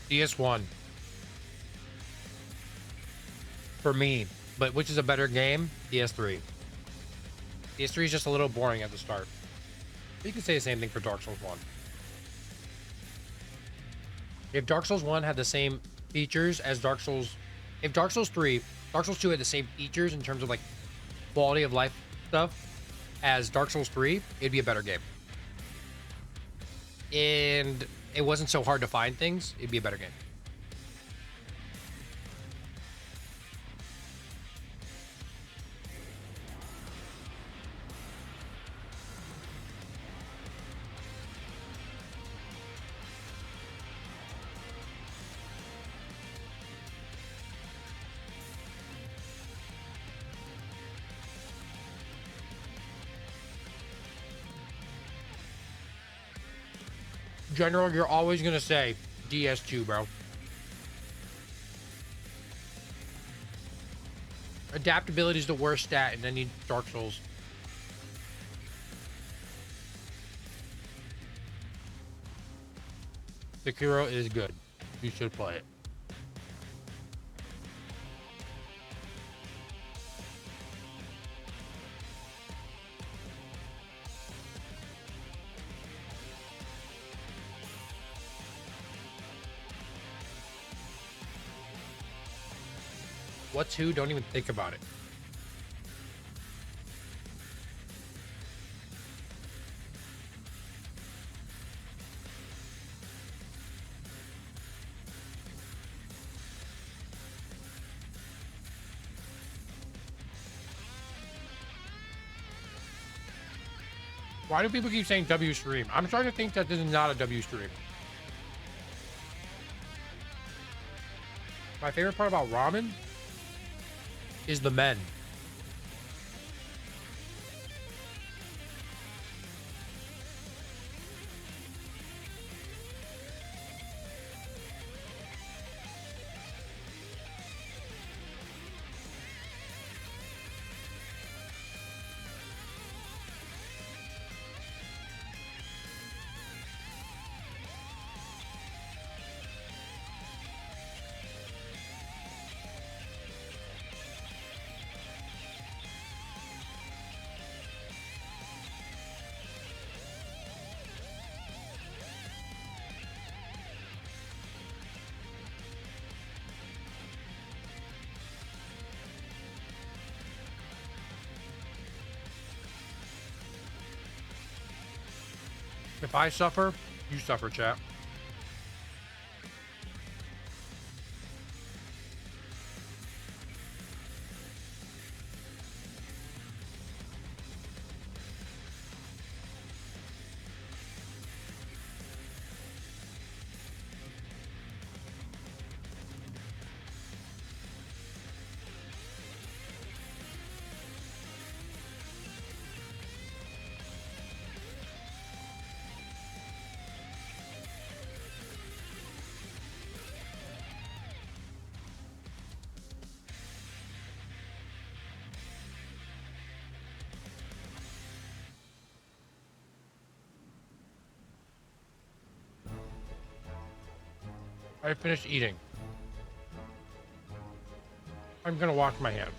DS1 for me, but which is a better game? DS3. DS3 is just a little boring at the start. You can say the same thing for Dark Souls 1. If Dark Souls 1 had the same features as Dark Souls, if Dark Souls 3, Dark Souls 2 had the same features in terms of like quality of life stuff as Dark Souls 3, it'd be a better game. And it wasn't so hard to find things, it'd be a better game. General, you're always gonna say DS2, bro. Adaptability is the worst stat in any Dark Souls. Sekiro is good. You should play it. What's who? Don't even think about it. Why do people keep saying W stream? I'm starting to think that this is not a W stream. My favorite part about ramen is the men. If I suffer, you suffer, chat. I finished eating. I'm gonna wash my hands.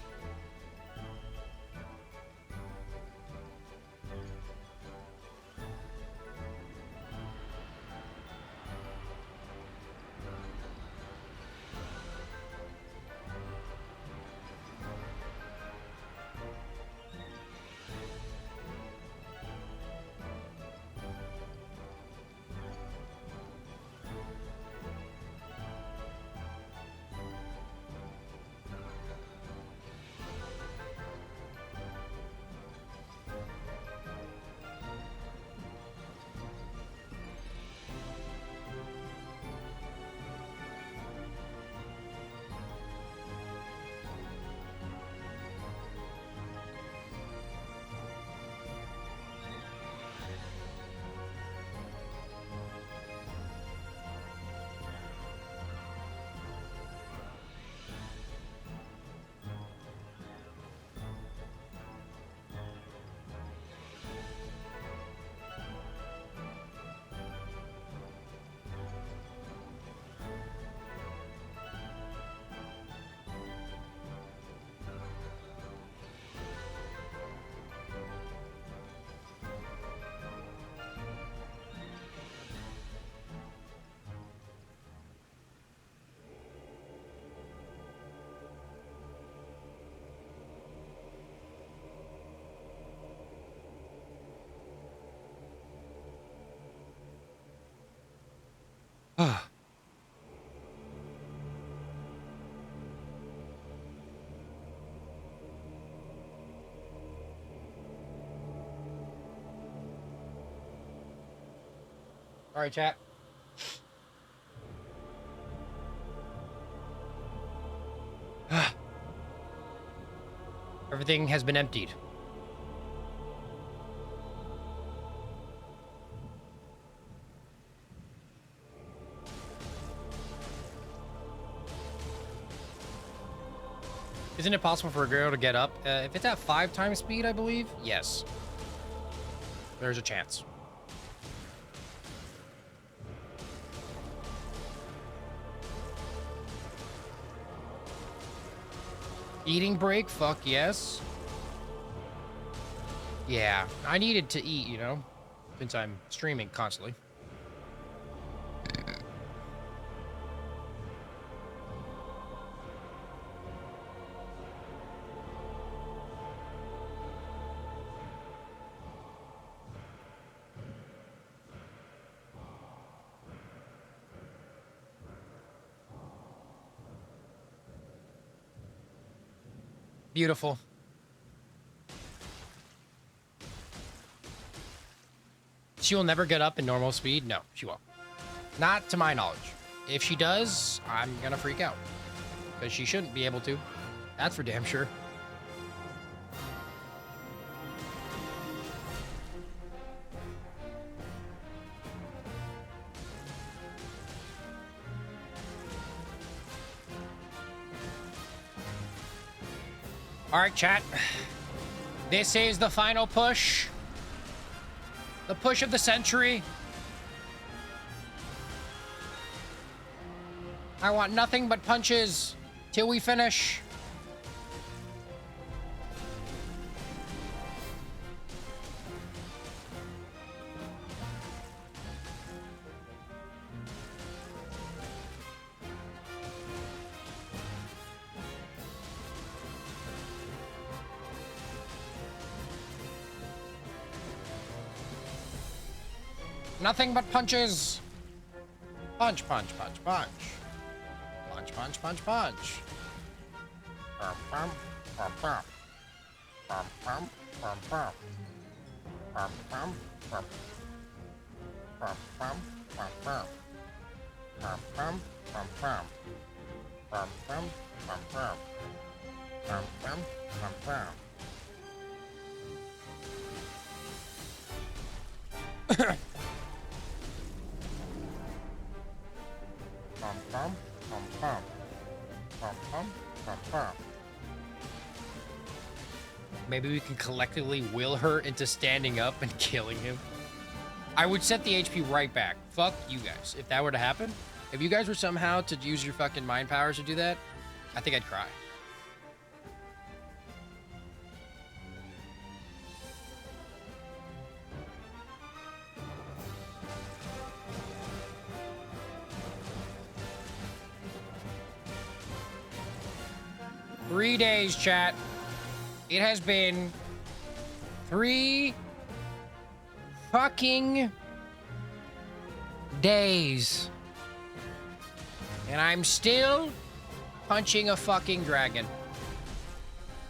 All right, chat. Everything has been emptied. Isn't it possible for a Greyoll to get up? If it's at 5 times speed, I believe. Yes. There's a chance. Eating break? Fuck yes. Yeah, I needed to eat, you know, since I'm streaming constantly. Beautiful. She will never get up in normal speed? No, she won't. Not to my knowledge. If she does, I'm gonna freak out. Because she shouldn't be able to. That's for damn sure. All right, chat. This is the final push. The push of the century. I want nothing but punches till we finish. Nothing but punches. Punch, punch, punch, punch. Punch, punch, punch, punch. Pum, pum, pum, pum. Pum, pum, pum, pum. Pum, pum, pum. Pum, pum, pum, pum. Pum, pum, pum, pum. Pum, pum, pum, pum. Pum, pum, pum, pum. Pum, pum, pum, pum. Pum, pum, pum, pum. Maybe we can collectively will her into standing up and killing him. I would set the HP right back. Fuck you guys. If that were to happen, if you guys were somehow to use your fucking mind powers to do that, I think I'd cry. Three days, chat. It has been 3 fucking days. And I'm still punching a fucking dragon.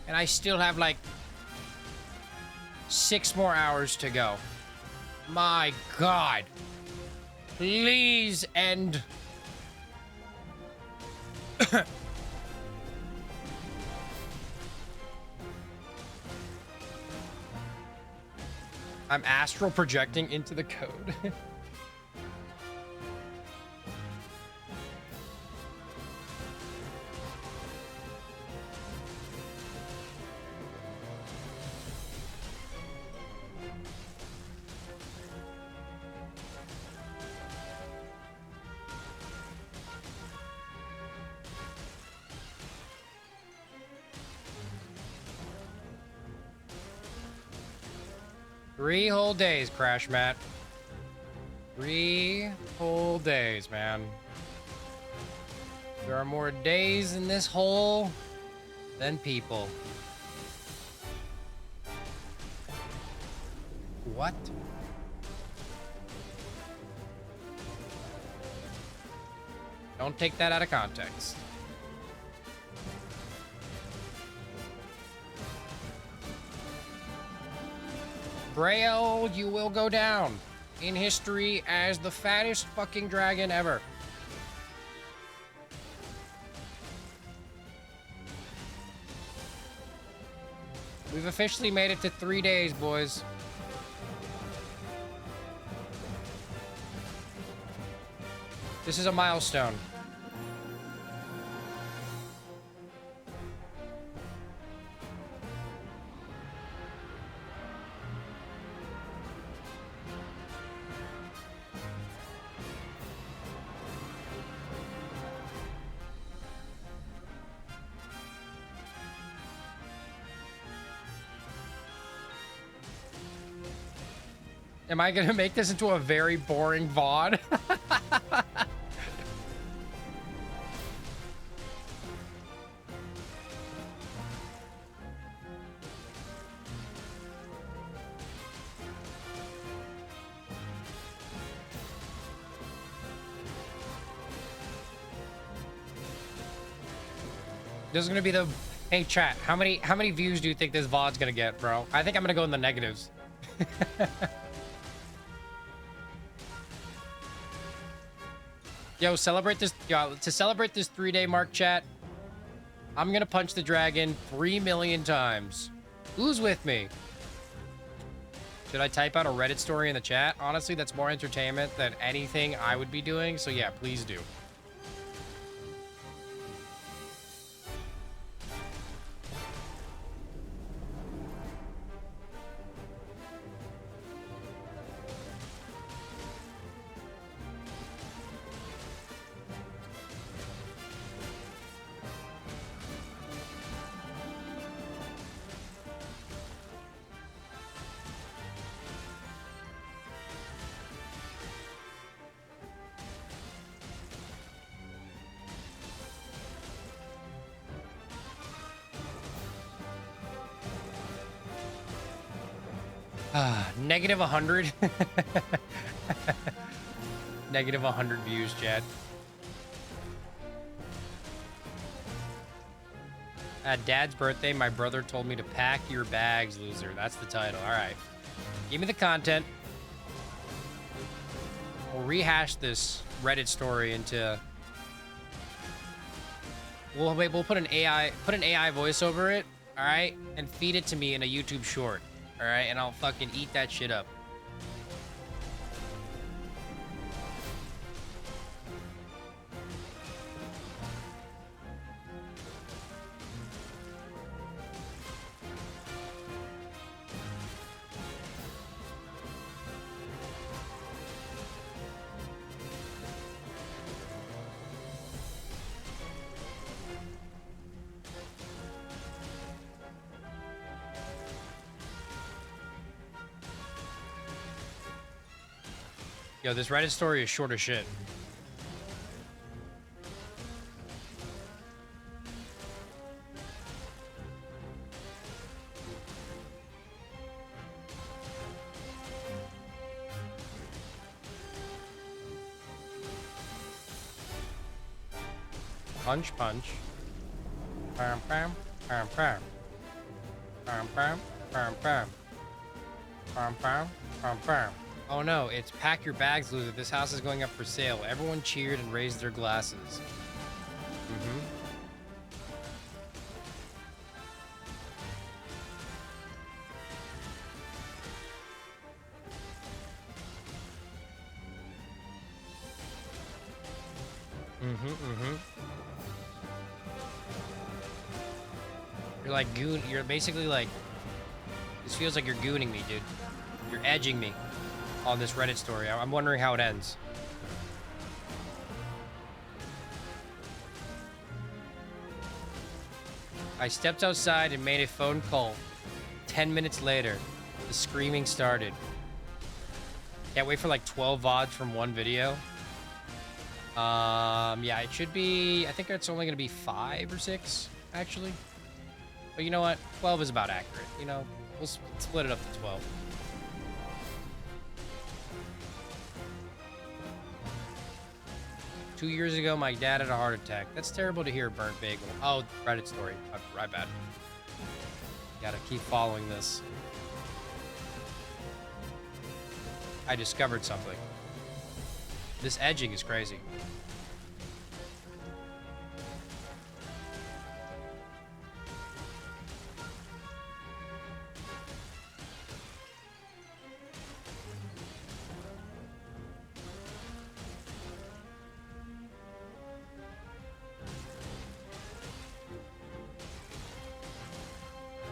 And I still have like 6 more hours to go. My God. Please end. I'm astral projecting into the code. Three whole days, Crash Matt. 3 whole days, man. There are more days in this hole than people. What? Don't take that out of context. Greyoll, you will go down. in history as the fattest fucking dragon ever. We've officially made it to 3 days, boys. This is a milestone. Am I gonna make this into a very boring VOD? This is gonna be the... Hey chat, how many views do you think this VOD's gonna get, bro? I think I'm gonna go in the negatives. Yo, celebrate this. Yo, to celebrate this 3-day mark, chat, I'm gonna punch the dragon 3 million times. Who's with me? Should I type out a Reddit story in the chat? Honestly, that's more entertainment than anything I would be doing. So yeah, please do. Negative 100. Negative 100 views, chat. At Dad's birthday, my brother told me to pack your bags, loser. That's the title. All right. Give me the content. We'll rehash this Reddit story into... We'll put an AI voice over it, all right? And feed it to me in a YouTube short. All right, and I'll fucking eat that shit up. Yo, this Reddit story is short as shit. Punch, punch. Pam, pam, pam, pam. Pam, pam, pam, pam. Pam, pam, pam, pam. Oh no, it's pack your bags, loser. This house is going up for sale. Everyone cheered and raised their glasses. You're like goon. You're basically like... This feels like you're gooning me, dude. You're edging me on this Reddit story. I'm wondering how it ends. I stepped outside and made a phone call. 10 minutes later, the screaming started. Can't wait for like 12 VODs from one video. Yeah, it should be... I think it's only going to be 5 or 6, actually. But you know what? 12 is about accurate. You know, we'll split it up to 12. Two years ago, my dad had a heart attack. That's terrible to hear, Burnt Bagel. Oh, Reddit story. Right bad. Gotta keep following this. I discovered something. This edging is crazy.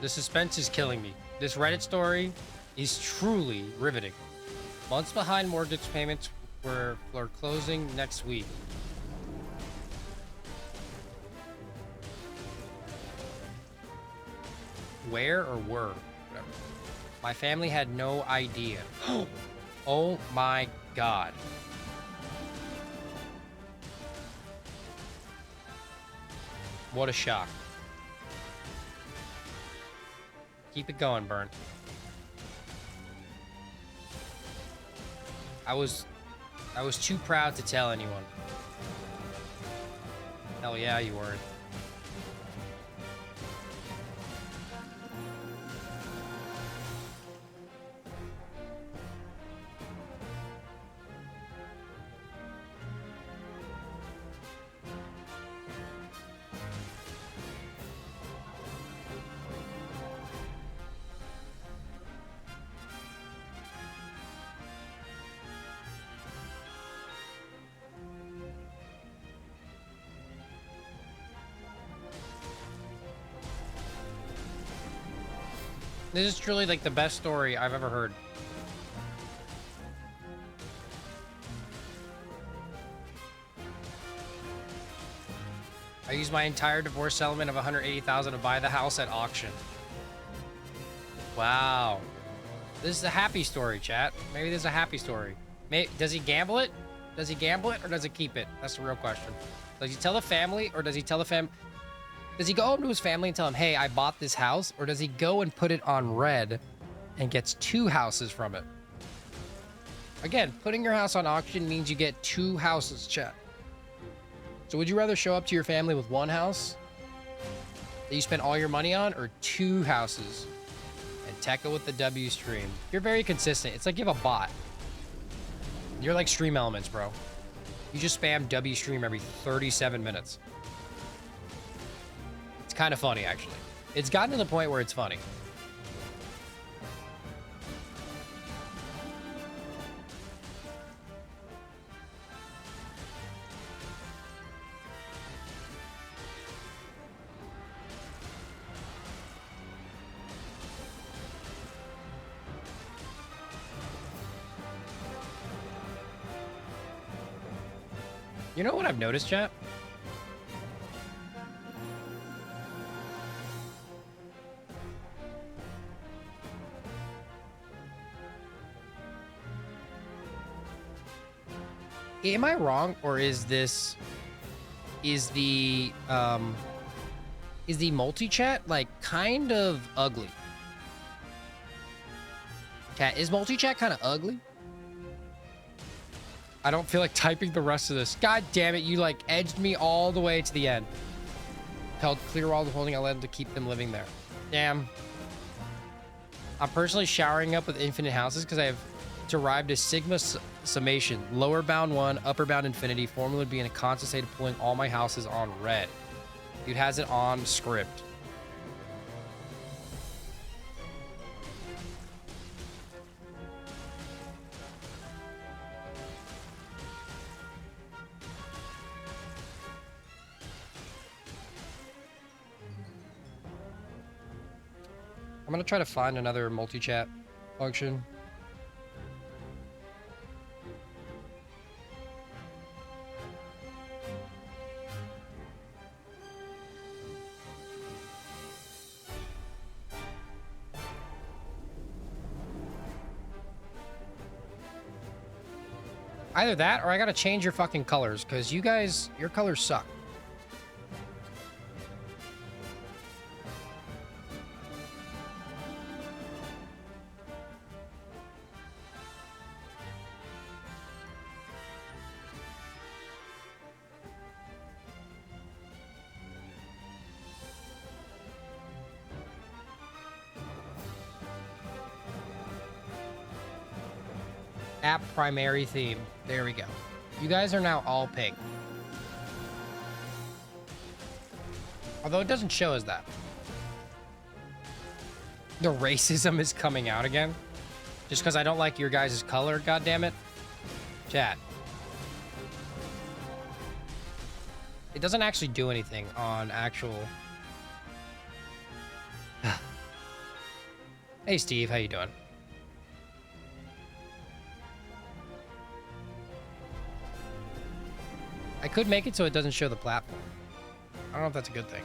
The suspense is killing me. This Reddit story is truly riveting. Months behind mortgage payments were closing next week. Where or were? Whatever. My family had no idea. Oh my God. What a shock. Keep it going, Burn. I was too proud to tell anyone. Hell yeah, you weren't. This is truly like the best story I've ever heard. I used my entire divorce settlement of $180,000 to buy the house at auction. Wow. This is a happy story, chat. Maybe this is a happy story. Does he gamble it? Does he gamble it or does he keep it? That's the real question. Does he tell the family or does he tell the Does he go home to his family and tell him, hey, I bought this house? Or does he go and put it on red and gets 2 houses from it? Again, putting your house on auction means you get 2 houses, chat. So would you rather show up to your family with 1 house that you spent all your money on or 2 houses? And Tekka with the W stream. You're very consistent. It's like you have a bot. You're like Stream Elements, bro. You just spam W stream every 37 minutes. It's kind of funny, actually. It's gotten to the point where it's funny. You know what I've noticed, chat? Am I wrong, or is this the multi-chat like kind of ugly? Chat, is multi-chat kind of ugly? I don't feel like typing the rest of this. God damn it, you like edged me all the way to the end. Held clear wall holding, I led to keep them living there. Damn. I'm personally showering up with infinite houses because I have derived a sigma summation. Lower bound 1, upper bound infinity. Formula would be in a constant state of pulling all my houses on red. Dude has it on script. I'm gonna try to find another multi-chat function. Either that or I gotta change your fucking colors because you guys, your colors suck. App primary theme. There we go. You guys are now all pink. Although it doesn't show as that. The racism is coming out again. Just because I don't like your guys' color, goddammit. Chat. It doesn't actually do anything on actual... Hey Steve, how you doing? I could make it so it doesn't show the platform. I don't know if that's a good thing.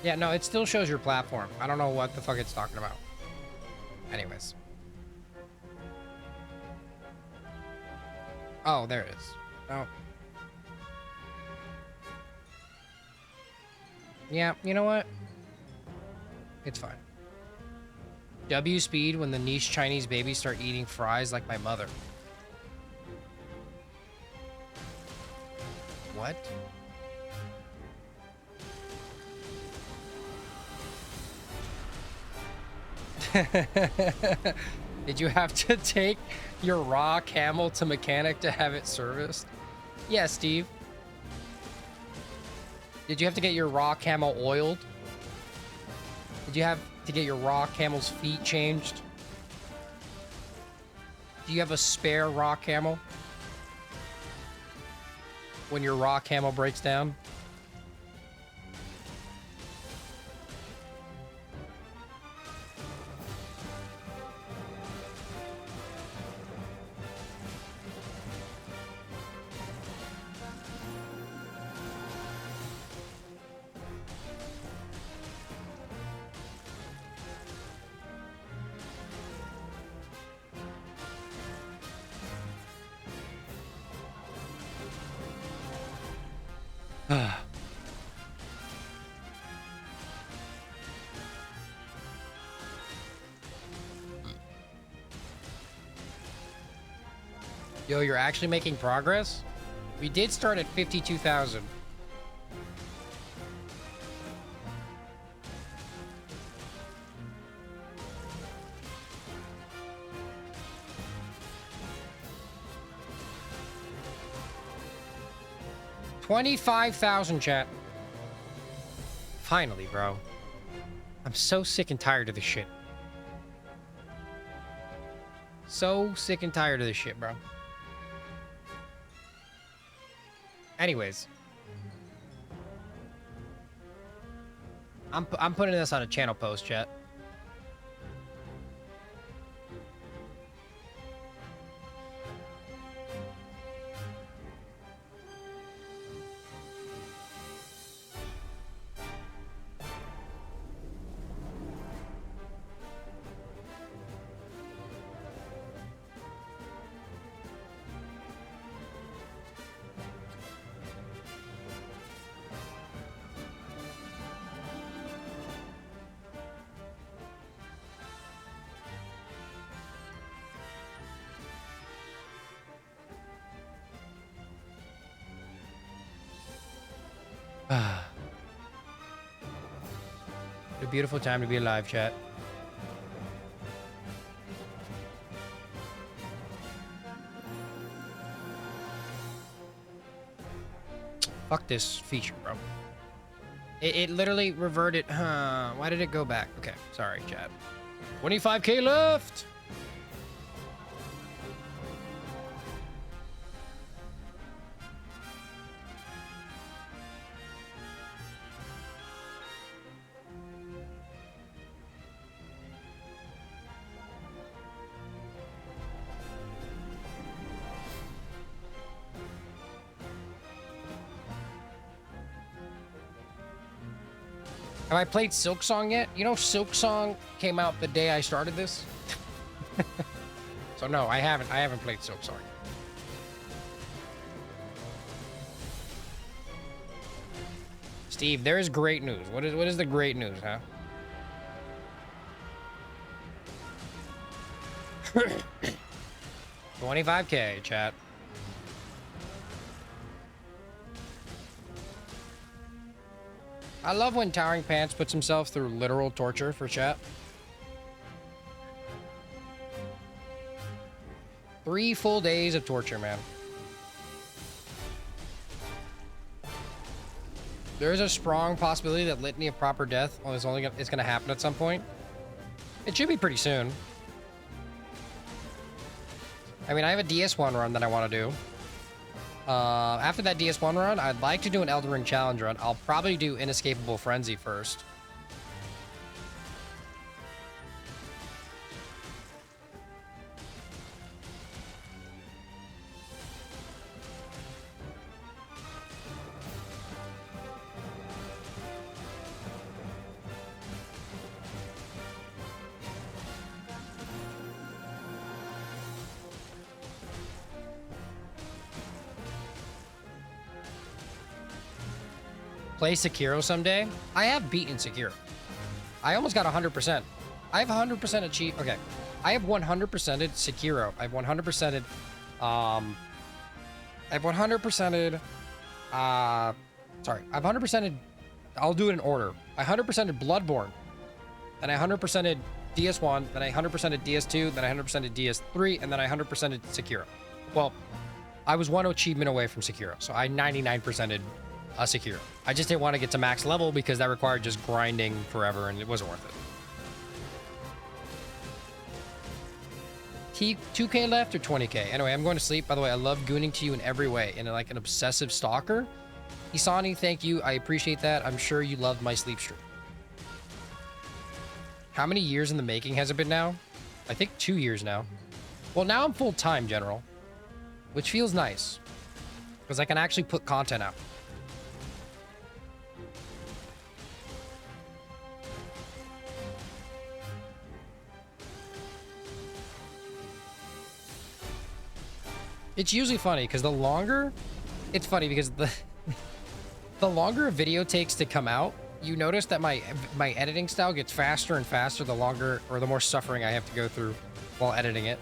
Yeah, no, it still shows your platform. I don't know what the fuck it's talking about. Anyways. Oh, there it is. Oh. Yeah, you know what? It's fine. W speed when the niche Chinese babies start eating fries like my mother. What? Did you have to take your raw camel to mechanic to have it serviced? Yeah, Steve. Did you have to get your raw camel oiled? Did you have to get your raw camel's feet changed? Do you have a spare raw camel? When your raw camel breaks down? Yo, you're actually making progress? We did start at 52,000. $25,000, chat. Finally, bro. I'm so sick and tired of this shit. So sick and tired of this shit, bro. Anyways. I'm putting this on a channel post, chat. A beautiful time to be alive, chat. Fuck this feature, bro. It literally reverted. Why did it go back? Okay, sorry, chat. 25K left. Have I played Silk Song yet? You know, Silk Song came out the day I started this. So no, I haven't played Silk Song yet. Steve, there is great news. What is the great news, huh? $25K, chat. I love when Toweringpants puts himself through literal torture for chat. 3 full days of torture, man. There is a strong possibility that Litany of Proper Death is going to happen at some point. It should be pretty soon. I mean, I have a DS1 run that I want to do. After that DS1 run, I'd like to do an Elden Ring challenge run. I'll probably do Inescapable Frenzy first. Play Sekiro someday. I have beaten Sekiro. I almost got 100%. I have 100% achieved. Okay. I have 100%ed Sekiro. I've 100%ed. I've 100%ed. Sorry. I've 100%ed. I'll do it in order. I 100%ed Bloodborne. Then I 100%ed DS1. Then I 100%ed DS2. Then I 100%ed DS3. And then I 100%ed Sekiro. Well, I was one achievement away from Sekiro. So I 99%ed Sekiro. I just didn't want to get to max level because that required just grinding forever and it wasn't worth it. 2K left or 20K? Anyway, I'm going to sleep. By the way, I love gooning to you in every way and like an obsessive stalker. Isani, thank you. I appreciate that. I'm sure you loved my sleep stream. How many years in the making has it been now? I think 2 years now. Well, now I'm full-time, General, which feels nice because I can actually put content out. It's usually funny because the longer, it's funny because the longer a video takes to come out, you notice that my editing style gets faster and faster the longer or the more suffering I have to go through while editing it.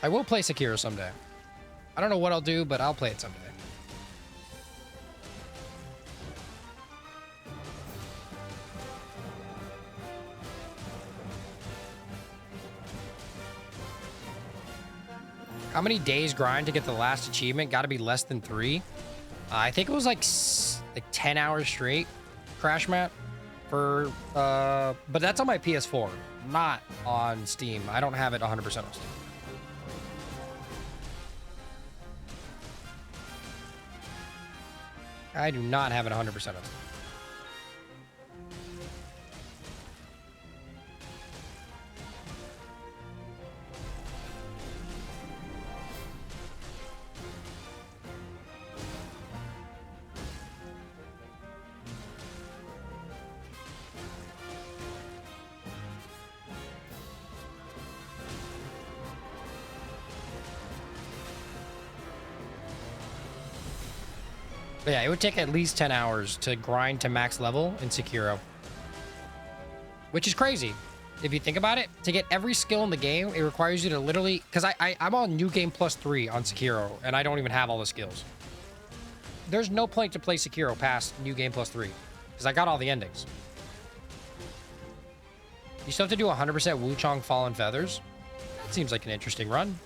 I will play Sekiro someday. I don't know what I'll do, but I'll play it someday. How many days grind to get the last achievement? Got to be less than 3. I think it was like 10 hours straight. Crash Mat for, but that's on my PS4, not on Steam. I don't have it 100% on Steam. I do not have it 100% on Steam. But yeah, it would take at least 10 hours to grind to max level in Sekiro. Which is crazy. If you think about it, to get every skill in the game, it requires you to literally... Because I'm on New Game Plus 3 on Sekiro, and I don't even have all the skills. There's no point to play Sekiro past New Game Plus 3. Because I got all the endings. You still have to do 100% Wuchang Fallen Feathers? That seems like an interesting run.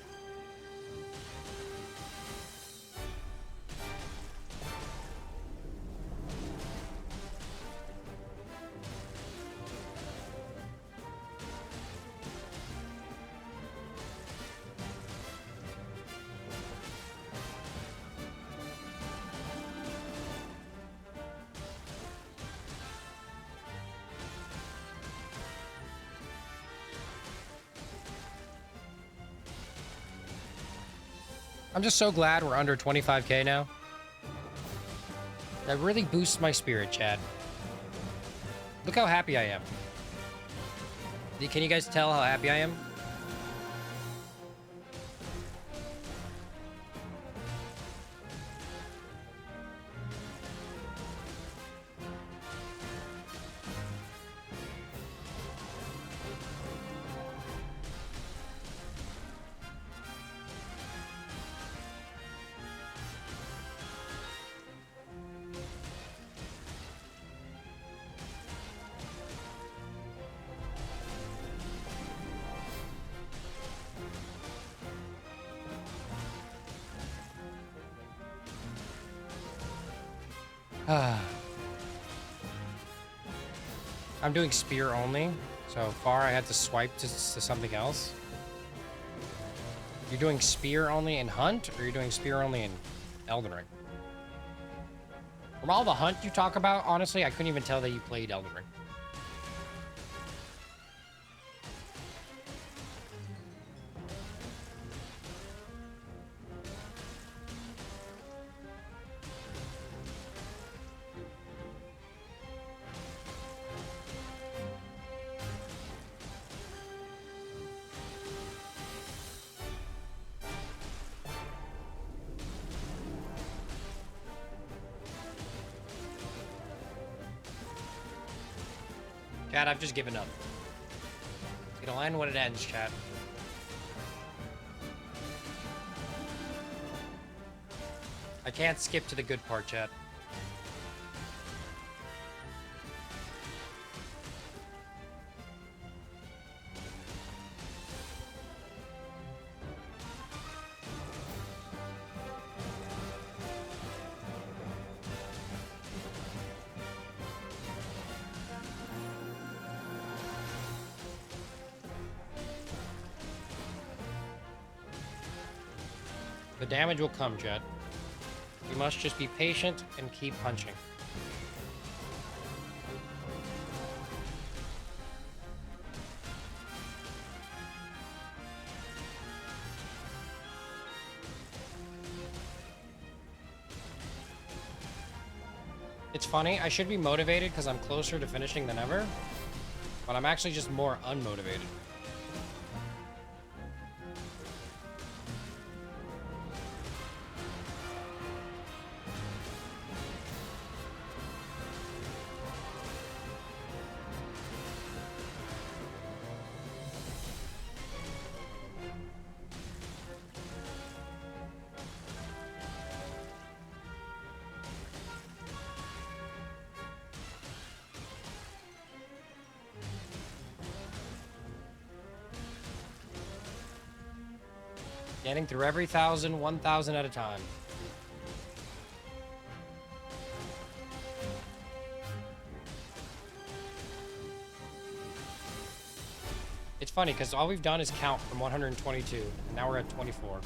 I'm just so glad we're under 25K now. That really boosts my spirit, Chad. Look how happy I am. Can you guys tell how happy I am? I'm doing spear only. So far, I had to swipe to something else. You're doing spear only in Hunt, or you're doing spear only in Elden Ring? From all the Hunt you talk about, honestly, I couldn't even tell that you played Elden Ring. Chat, I've just given up. It'll end when it ends, chat. I can't skip to the good part, chat. The damage will come, Jet. You must just be patient and keep punching. It's funny, I should be motivated because I'm closer to finishing than ever, but I'm actually just more unmotivated. Getting through every 1,000 at a time. It's funny because all we've done is count from 122, and now we're at 24.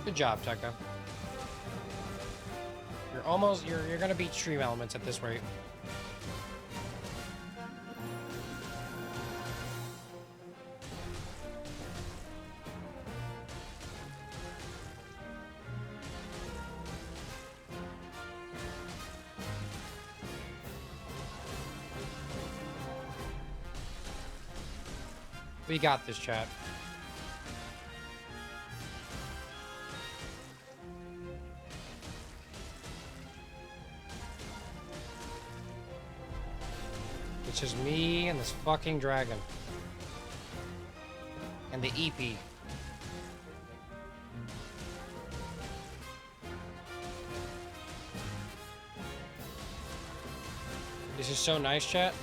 Good job, Tekka. You're gonna beat stream elements at this rate. We got this, chat. It's just me and this fucking dragon. And the EP. This is so nice, chat.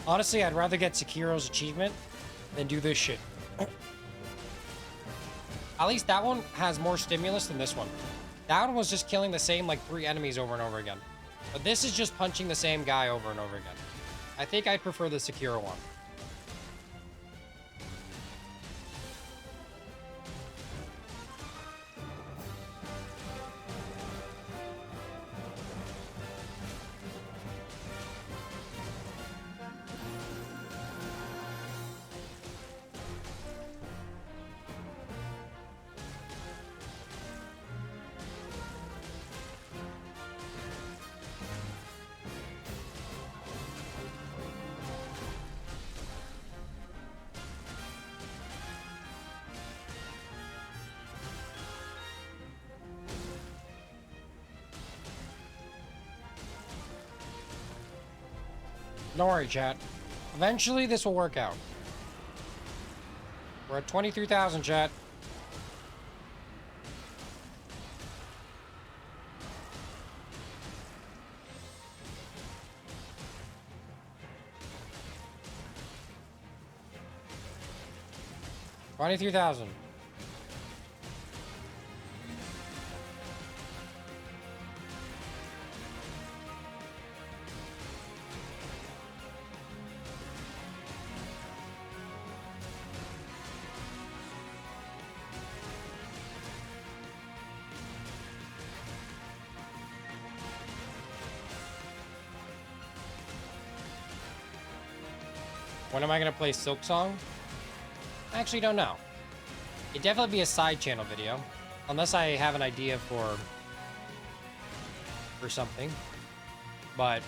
Honestly, I'd rather get Sekiro's achievement than do this shit. At least that one has more stimulus than this one. That one was just killing the same, like, 3 enemies over and over again. But this is just punching the same guy over and over again. I think I prefer the Sekiro one. Don't worry, chat. Eventually, this will work out. We're at 23,000, chat. $23,000. When am I gonna play Silk Song? I actually don't know. It'd definitely be a side channel video, unless I have an idea for something. But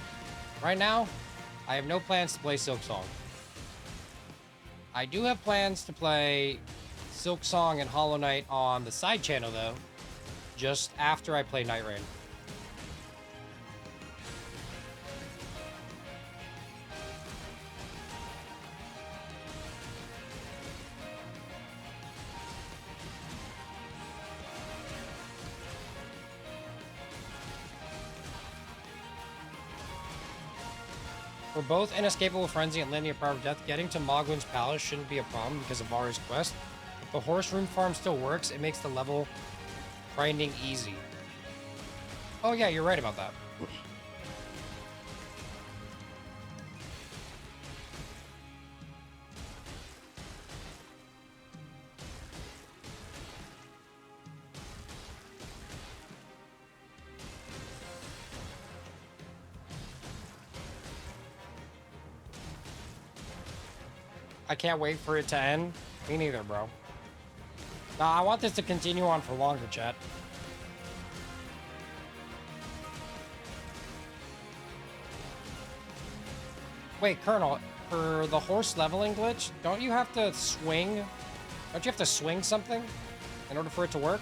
right now, I have no plans to play Silk Song. I do have plans to play Silk Song and Hollow Knight on the side channel though, just after I play Night Rain. For both Inescapable Frenzy and Linear Power of Death, getting to Mogwin's Palace shouldn't be a problem because of Vari's quest. If the horse room farm still works, it makes the level grinding easy. Oh yeah, you're right about that. I can't wait for it to end. Me neither, bro. Nah, I want this to continue on for longer, chat. Wait, Colonel, for the horse leveling glitch, don't you have to swing? Don't you have to swing something in order for it to work?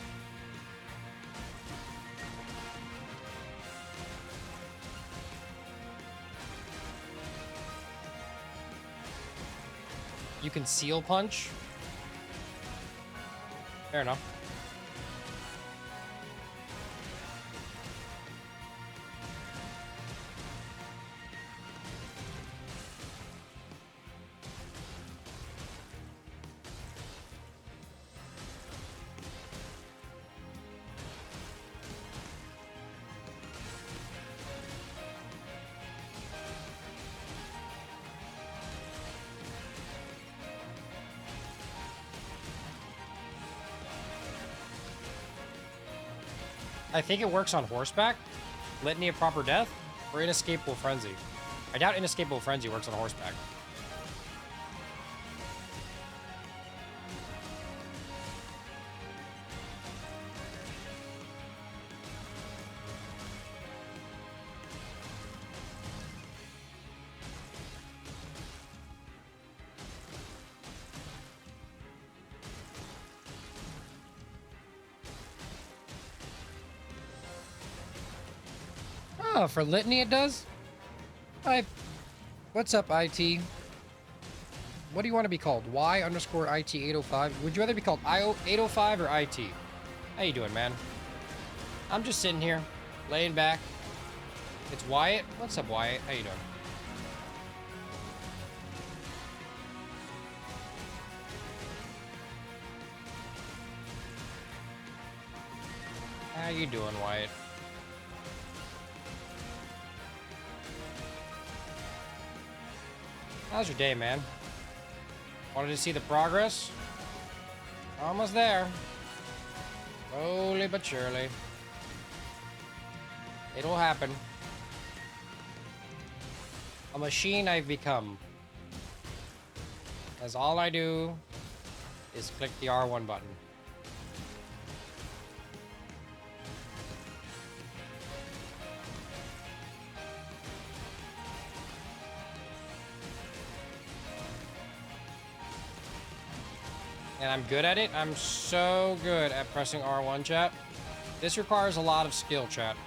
You can seal punch? Fair enough. I think it works on horseback, Litany of Proper Death, or Inescapable Frenzy. I doubt Inescapable Frenzy works on horseback. Oh, for Litany it does? What's up, IT? What do you want to be called? Y_IT805? Would you rather be called I805 or IT? How you doing, man? I'm just sitting here, laying back. It's Wyatt. What's up, Wyatt? How you doing? How you doing, Wyatt? How's your day, man? Wanted to see the progress? Almost there. Slowly but surely. It'll happen. A machine I've become. As all I do is click the R1 button. And I'm good at it. I'm so good at pressing R1, chat. This requires a lot of skill, chat.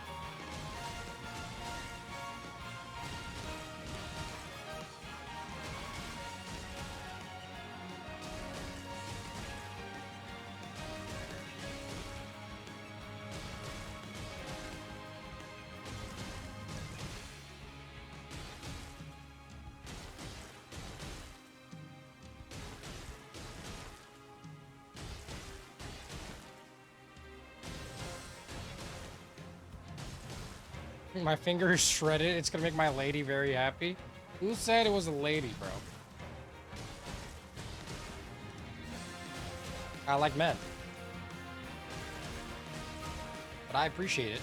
My finger is shredded. It's gonna make my lady very happy. Who said it was a lady, bro? I like men. But I appreciate it.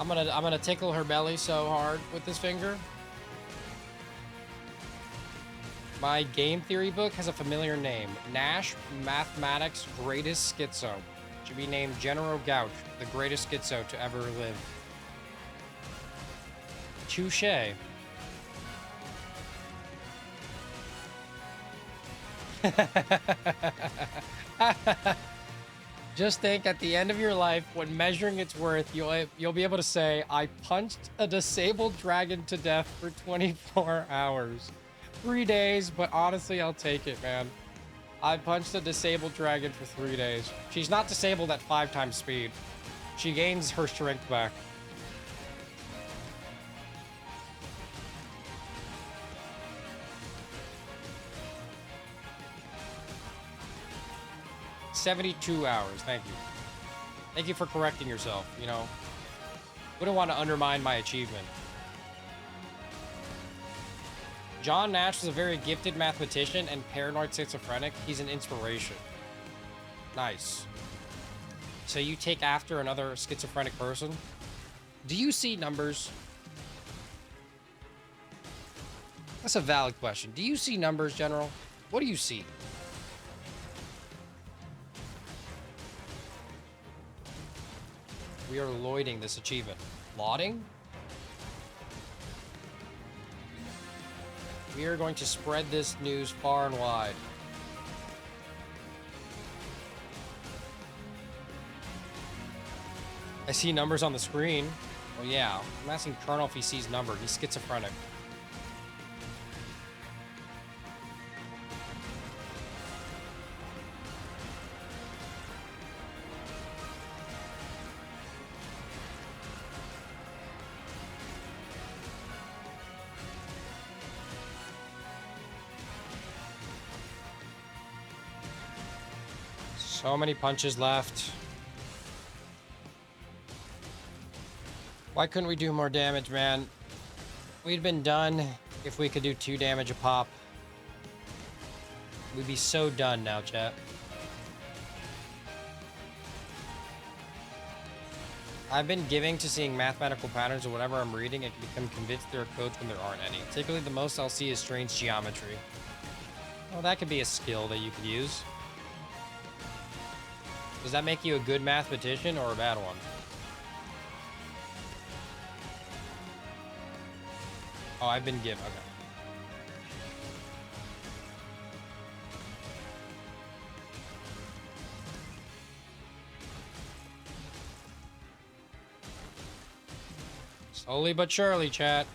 I'm gonna tickle her belly so hard with this finger. My game theory book has a familiar name. Nash, Mathematics' Greatest Schizo. Should be named General Gouch, the greatest schizo to ever live. Touché. Just think, at the end of your life, when measuring its worth, you'll be able to say, I punched a disabled dragon to death for 24 hours. 3 days, but honestly, I'll take it, man. I punched a disabled dragon for 3 days. She's not disabled at 5 times speed. She gains her strength back. "72 hours, thank you. Thank you for correcting yourself, you know. Wouldn't want to undermine my achievement. John Nash was a very gifted mathematician and paranoid schizophrenic. He's an inspiration. Nice. So you take after another schizophrenic person? Do you see numbers? That's a valid question. Do you see numbers, General? What do you see? We are loiding this achievement. Lauding? We are going to spread this news far and wide. I see numbers on the screen. Oh yeah, I'm asking Colonel if he sees number. He's schizophrenic. So many punches left. Why couldn't we do more damage, man? We'd been done if we could do 2 damage a pop. We'd be so done now, chat. I've been giving to seeing mathematical patterns or whatever I'm reading and can become convinced there are codes when there aren't any. Typically, the most I'll see is strange geometry. Well, that could be a skill that you could use. Does that make you a good mathematician or a bad one? Oh, I've been given. Okay. Slowly but surely, chat.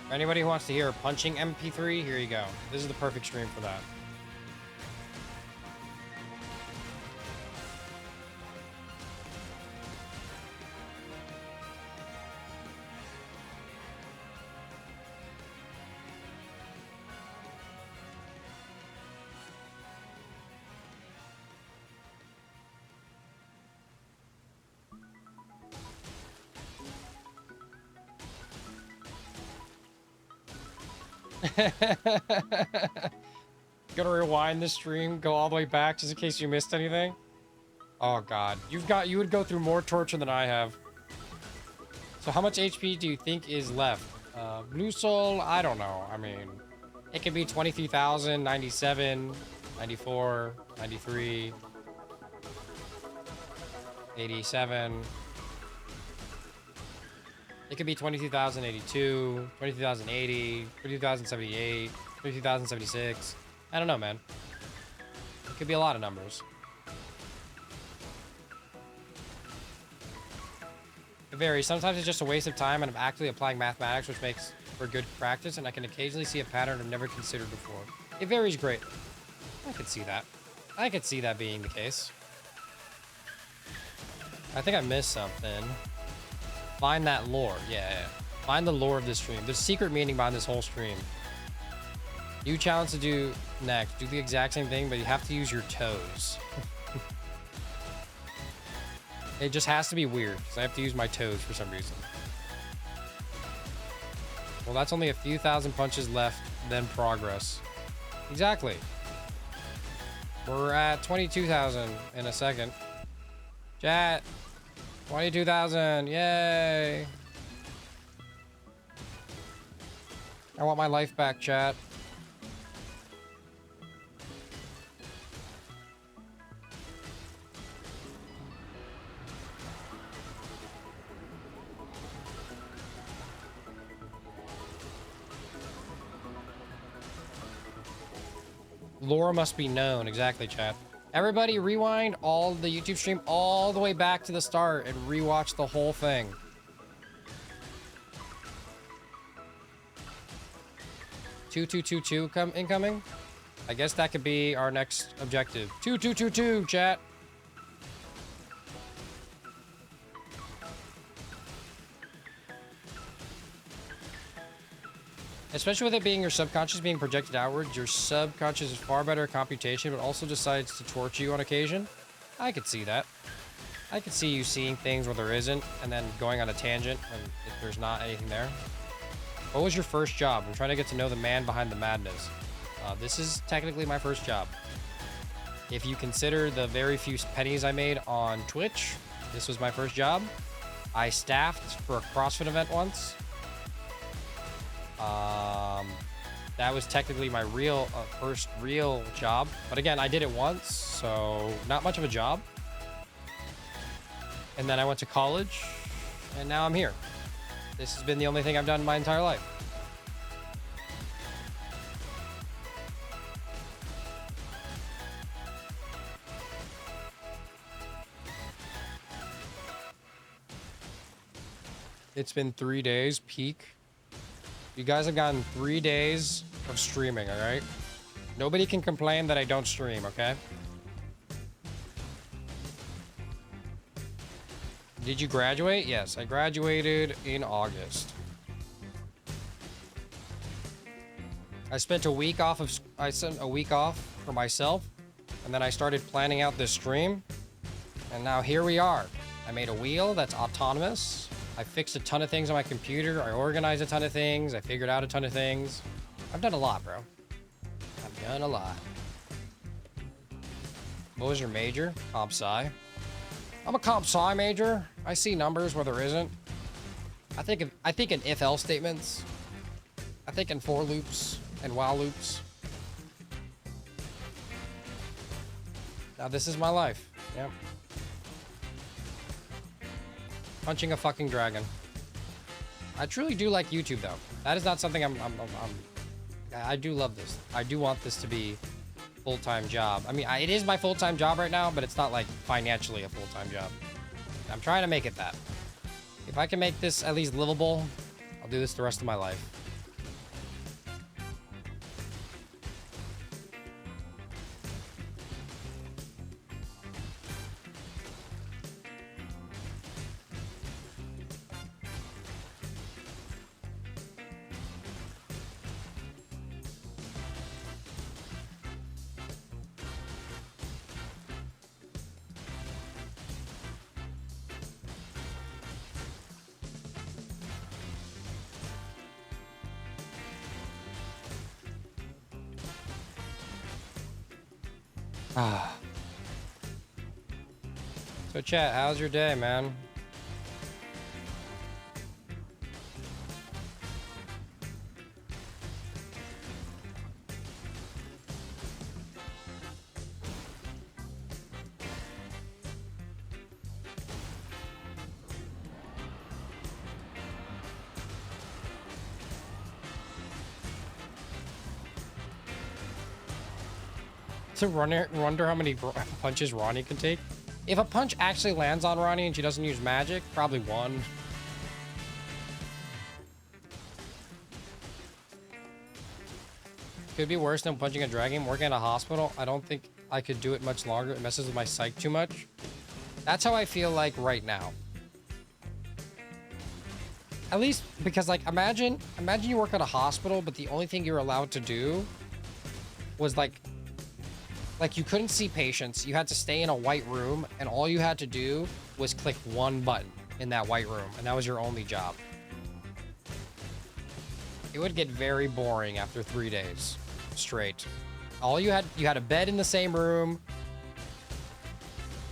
For anybody who wants to hear a punching MP3, here you go. This is the perfect stream for that. Gonna rewind the stream, go all the way back just in case you missed anything. Oh god, you would go through more torture than I have. So how much HP do you think is left? Blue Soul, I don't know. I mean, it could be 23,000, 97, 94, 93, 87. It could be 22,082, 22,080, 22,078, 22,076. I don't know, man. It could be a lot of numbers. If It varies. Sometimes it's just a waste of time and I'm actually applying mathematics, which makes for good practice, and I can occasionally see a pattern I've never considered before. It varies greatly. I could see that. I could see that being the case. I think I missed something. Find that lore. Yeah. Find the lore of this stream. There's secret meaning behind this whole stream. New challenge to do next. Do the exact same thing, but you have to use your toes. It just has to be weird, because I have to use my toes for some reason. Well, that's only a few thousand punches left, then progress. Exactly. We're at 22,000 in a second. Chat. 22,000. Yay. I want my life back, chat. Lore must be known. Exactly, chat. Everybody rewind all the YouTube stream all the way back to the start and rewatch the whole thing. Two incoming. I guess that could be our next objective. 2222, chat. Especially with it being your subconscious being projected outwards, your subconscious is far better at computation, but also decides to torture you on occasion. I could see that. I could see you seeing things where there isn't, and then going on a tangent when there's not anything there. What was your first job? I'm trying to get to know the man behind the madness. This is technically my first job. If you consider the very few pennies I made on Twitch, this was my first job. I staffed for a CrossFit event once. That was technically my first real job, but again, I did it once, so not much of a job. And then I went to college, and now I'm here. This has been the only thing I've done in my entire life. It's been 3 days, peak. You guys have gotten 3 days of streaming, all right? Nobody can complain that I don't stream, okay? Did you graduate? Yes, I graduated in August. I spent a week off for myself, and then I started planning out this stream, and now here we are. I made a wheel that's autonomous. I fixed a ton of things on my computer. I organized a ton of things. I figured out a ton of things. I've done a lot, bro. I've done a lot. What was your major? Comp Sci. I'm a Comp Sci major. I see numbers where there isn't. I think in if-else statements. I think in for loops and while loops. Now this is my life. Yep. Punching a fucking dragon. I truly do like YouTube though. That is not something I do love this. I do want this to be full-time job. I mean, it is my full-time job right now, but it's not like financially a full-time job. I'm trying to make it that. If I can make this at least livable, I'll do this the rest of my life. So chat, how's your day, man? To wonder how many punches Ronnie can take. If a punch actually lands on Ronnie and she doesn't use magic, probably one. Could be worse than punching a dragon. Working at a hospital, I don't think I could do it much longer. It messes with my psyche too much. That's how I feel like right now. At least because, like, imagine you work at a hospital, but the only thing you're allowed to do was like you couldn't see patients. You had to stay in a white room, and all you had to do was click one button in that white room, and that was your only job. It would get very boring after 3 days straight. You had a bed in the same room.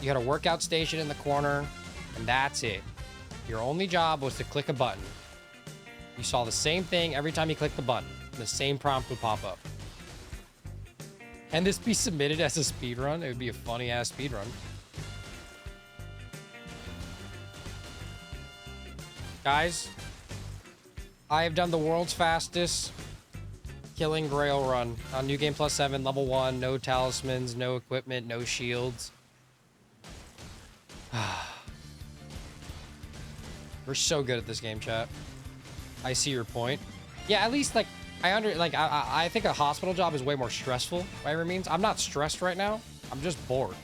You had a workout station in the corner, and that's it. Your only job was to click a button. You saw the same thing every time you clicked the button. The same prompt would pop up. Can this be submitted as a speedrun? It would be a funny ass speedrun. Guys, I have done the world's fastest killing Greyoll run on New Game Plus 7, level 1, no talismans, no equipment, no shields. We're so good at this game, chat. I see your point. Yeah, at least like I think a hospital job is way more stressful by every means. I'm not stressed right now. I'm just bored.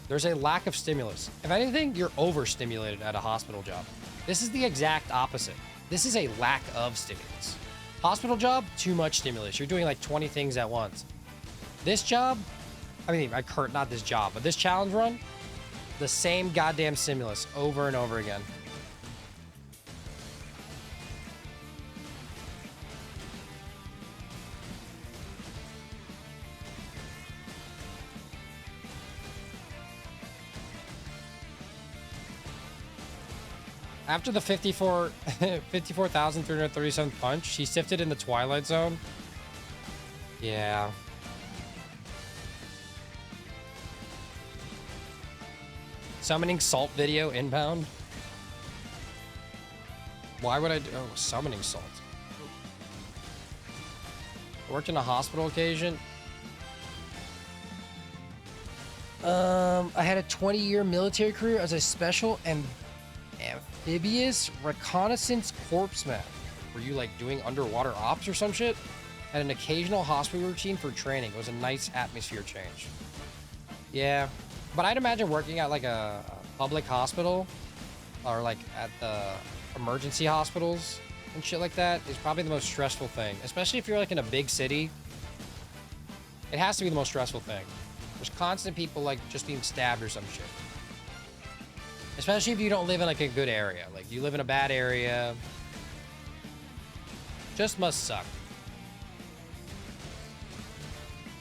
There's a lack of stimulus. If anything, you're overstimulated at a hospital job. This is the exact opposite. This is a lack of stimulus. Hospital job, too much stimulus. You're doing like 20 things at once. This job, I mean, not this job, but this challenge run, the same goddamn stimulus over and over again. After the 54,337th punch, she sifted in the Twilight Zone. Yeah. Summoning salt video inbound. Why would I do summoning salt? Worked in a hospital occasion. I had a 20-year military career as a special and amphibious reconnaissance corpsman. Were you like doing underwater ops or some shit? Had an occasional hospital routine for training. It was a nice atmosphere change. Yeah, but I'd imagine working at like a public hospital or like at the emergency hospitals and shit like that is probably the most stressful thing, especially if you're like in a big city. It has to be the most stressful thing. There's constant people like just being stabbed or some shit. Especially if you don't live in like a good area. Like you live in a bad area. Just must suck.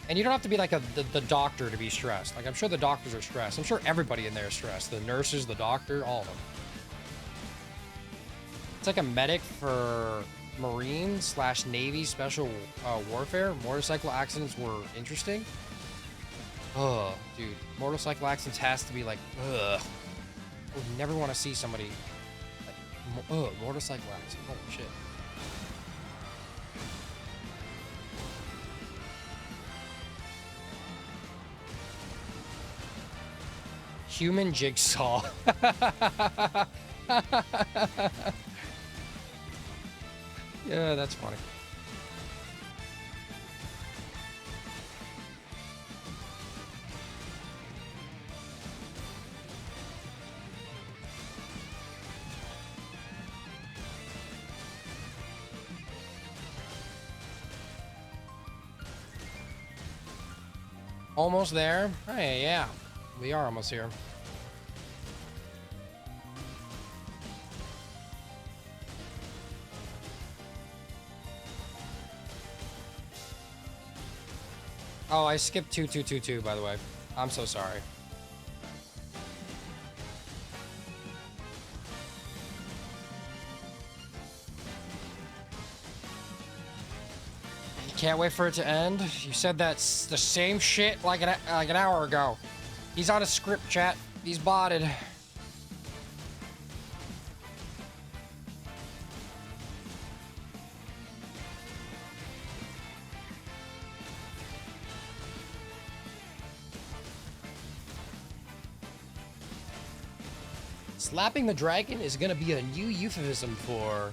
And you don't have to be like the doctor to be stressed. Like I'm sure the doctors are stressed. I'm sure everybody in there is stressed. The nurses, the doctor, all of them. It's like a medic for Marine/Navy special warfare. Motorcycle accidents were interesting. Oh, dude. Motorcycle accidents has to be like, ugh. I would never want to see somebody like, motorcycle accident. Holy shit. Human jigsaw. Yeah, that's funny. Almost there? Hey, yeah. We are almost here. Oh, I skipped 2222, by the way. I'm so sorry. Can't wait for it to end. You said that's the same shit like an hour ago. He's on a script, chat. He's botted. Slapping the dragon is gonna be a new euphemism for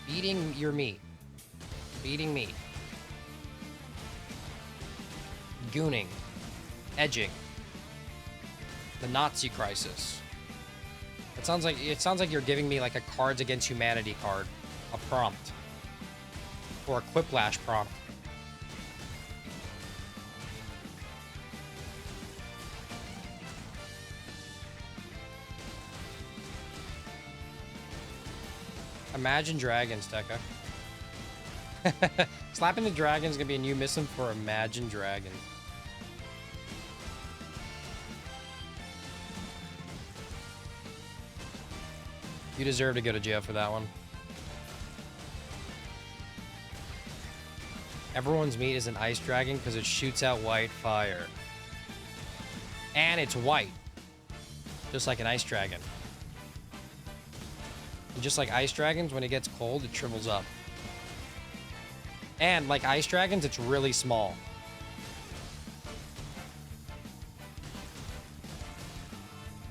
eating your meat. Eating meat. Gooning. Edging. The Nazi crisis. It sounds like you're giving me like a Cards Against Humanity card. A prompt. Or a Quiplash prompt. Imagine Dragons, Tekka. Slapping the Dragon's gonna be a new mission for Imagine Dragons. You deserve to go to jail for that one. Everyone's meat is an ice dragon because it shoots out white fire. And it's white. Just like an ice dragon. And just like ice dragons, when it gets cold, it shrivels up. And like ice dragons, it's really small.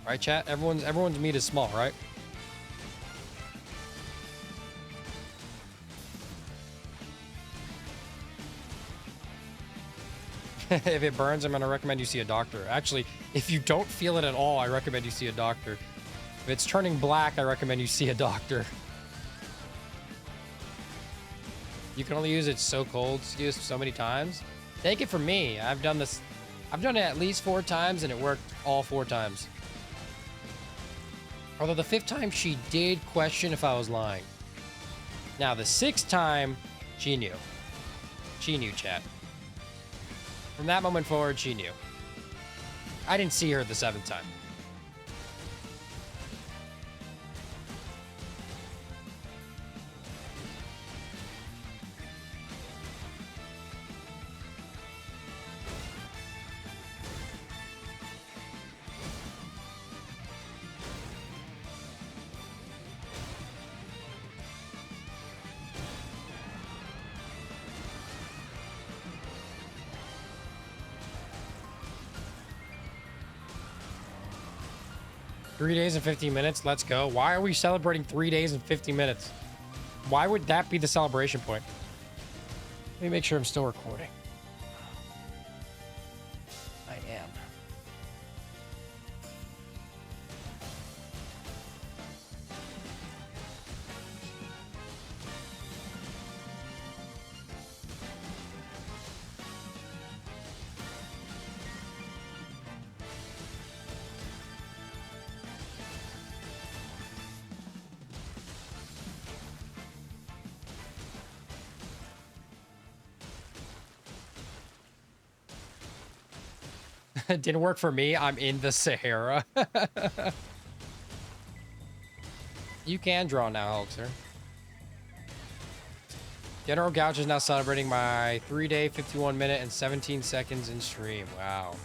Right, chat? Everyone's meat is small, right? If it burns, I'm going to recommend you see a doctor. Actually, if you don't feel it at all, I recommend you see a doctor. If it's turning black, I recommend you see a doctor. You can only use it so cold, excuse so many times. Take it from me. I've done this. I've done it at least 4 times, and it worked all 4 times. Although the 5th time, she did question if I was lying. Now, the 6th time, she knew. She knew, chat. From that moment forward, she knew. I didn't see her the 7th time. Three days and 50 minutes. Let's go. Why are we celebrating 3 days and 50 minutes? Why would that be the celebration point? Let me make sure I'm still recording. I am. It didn't work for me. I'm in the Sahara. You can draw now, Hulkster. General Gouch is now celebrating my 3-day, 51 minute, and 17 seconds in stream. Wow.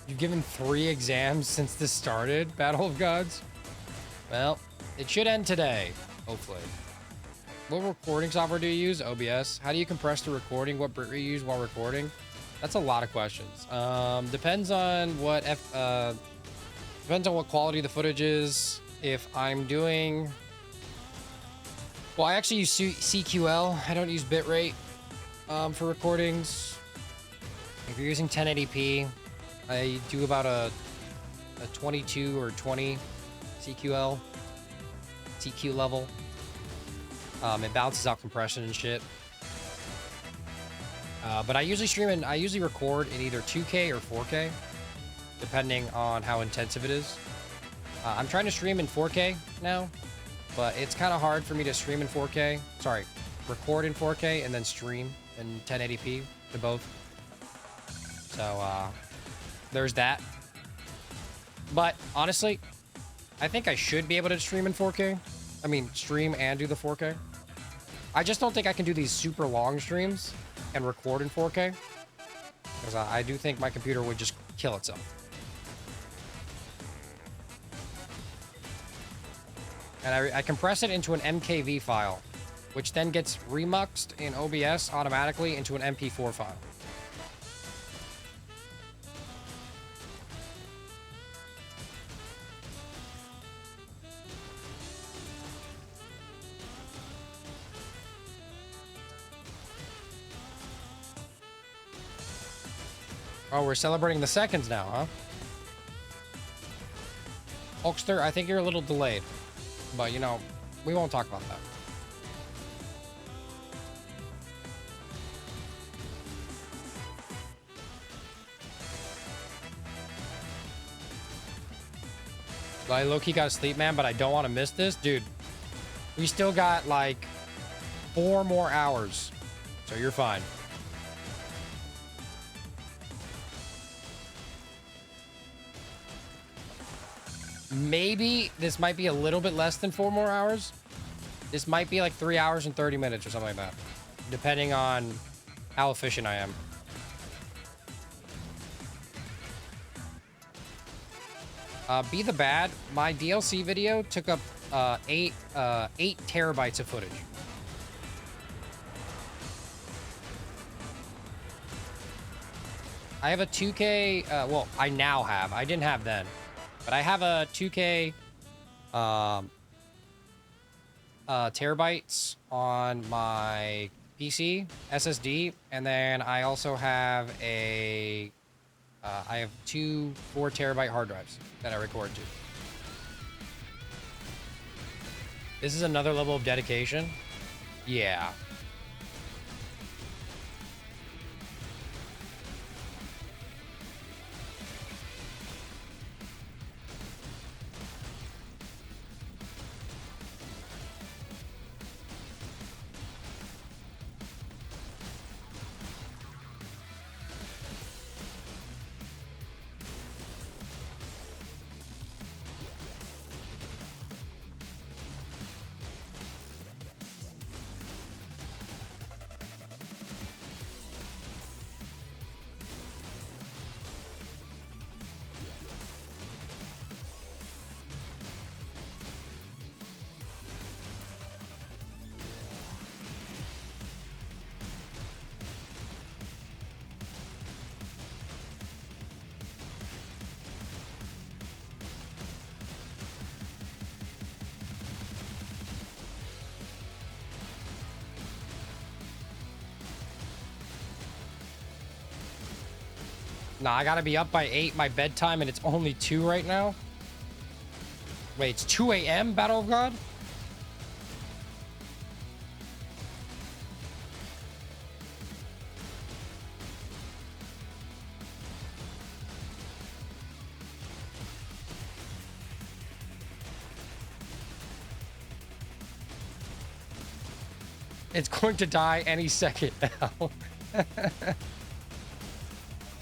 You've given 3 exams since this started, Battle of Gods? Well, it should end today, hopefully. What recording software do you use? OBS. How do you compress the recording? What bit do you use while recording? That's a lot of questions. Depends on what depends on what quality the footage is. If I'm doing, well, I actually use CQL. I don't use bitrate for recordings. If you're using 1080p, I do about a 22 or 20 CQL level. It balances out compression and shit. But I usually record in either 2K or 4K, depending on how intensive it is. I'm trying to stream in 4K now, but it's kind of hard for me to stream in 4K. Sorry, record in 4K and then stream in 1080p to both. So, there's that. But honestly, I think I should be able to stream in 4K. I mean, stream and do the 4K. I just don't think I can do these super long streams and record in 4K, because I do think my computer would just kill itself. And I compress it into an MKV file, which then gets remuxed in OBS automatically into an MP4 file. Oh, we're celebrating the seconds now, huh? Hulkster, I think you're a little delayed. But, you know, we won't talk about that. I low-key gotta sleep, man, but I don't want to miss this. Dude, we still got, like, 4 more hours. So you're fine. Maybe this might be a little bit less than 4 more hours. This might be like 3 hours and 30 minutes or something like that, depending on how efficient I am. Be the Bad, my DLC video took up 8 terabytes of footage. I have a 2K, well, I now have. I didn't have then. But I have a 2K terabytes on my PC, SSD, and then I also have a I have 2 4-terabyte hard drives that I record to. This is another level of dedication. Yeah. Nah, I gotta be up by 8, my bedtime, and it's only 2 right now. Wait, it's 2 a.m. Battle of God? It's going to die any second now.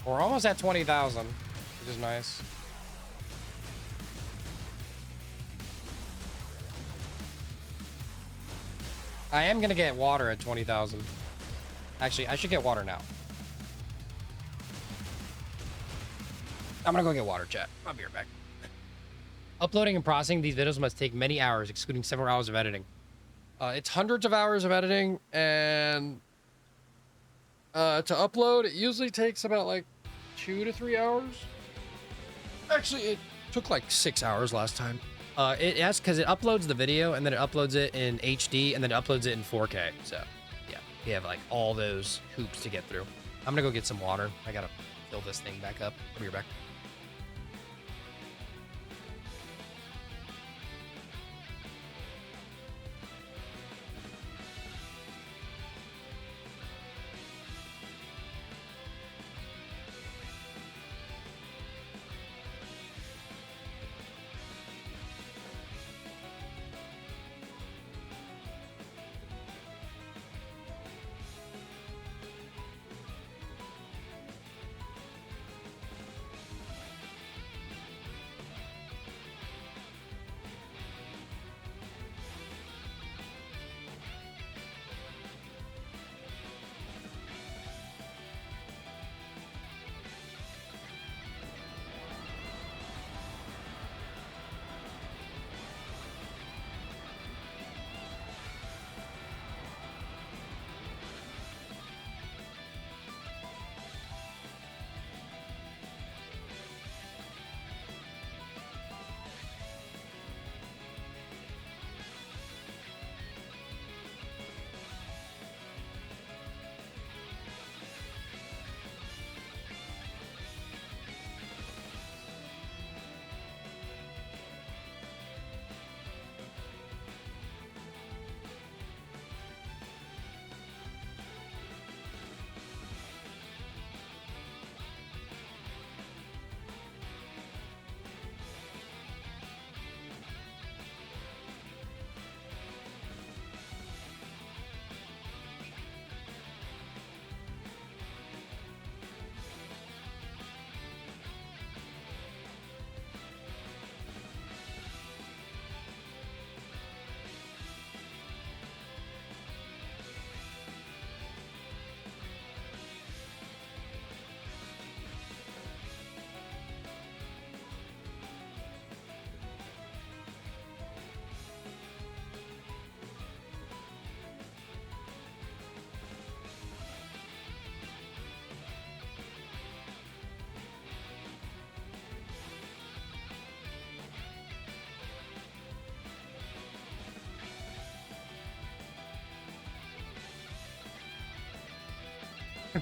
We're almost at 20,000, which is nice. I am gonna get water at 20,000. Actually, I should get water now. I'm gonna go get water, chat. I'll be right back. Uploading and processing these videos must take many hours, excluding several hours of editing. It's hundreds of hours of editing, and to upload, it usually takes about like 2 to 3 hours. Actually, it took like 6 hours last time. Yes, because it uploads the video, and then it uploads it in HD, and then it uploads it in 4K. So, yeah, we have like all those hoops to get through. I'm gonna go get some water. I gotta fill this thing back up. I'll be right back.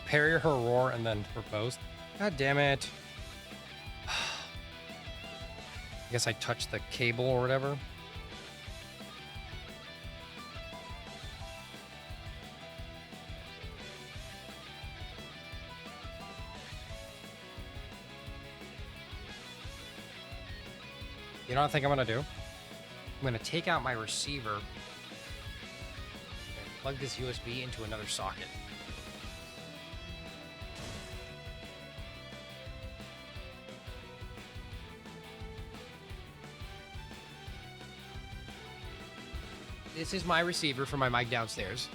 Parry her roar and then her post. God damn it. I guess I touched the cable or whatever. You know what I think I'm gonna do? I'm gonna take out my receiver and plug this USB into another socket. This is my receiver for my mic downstairs.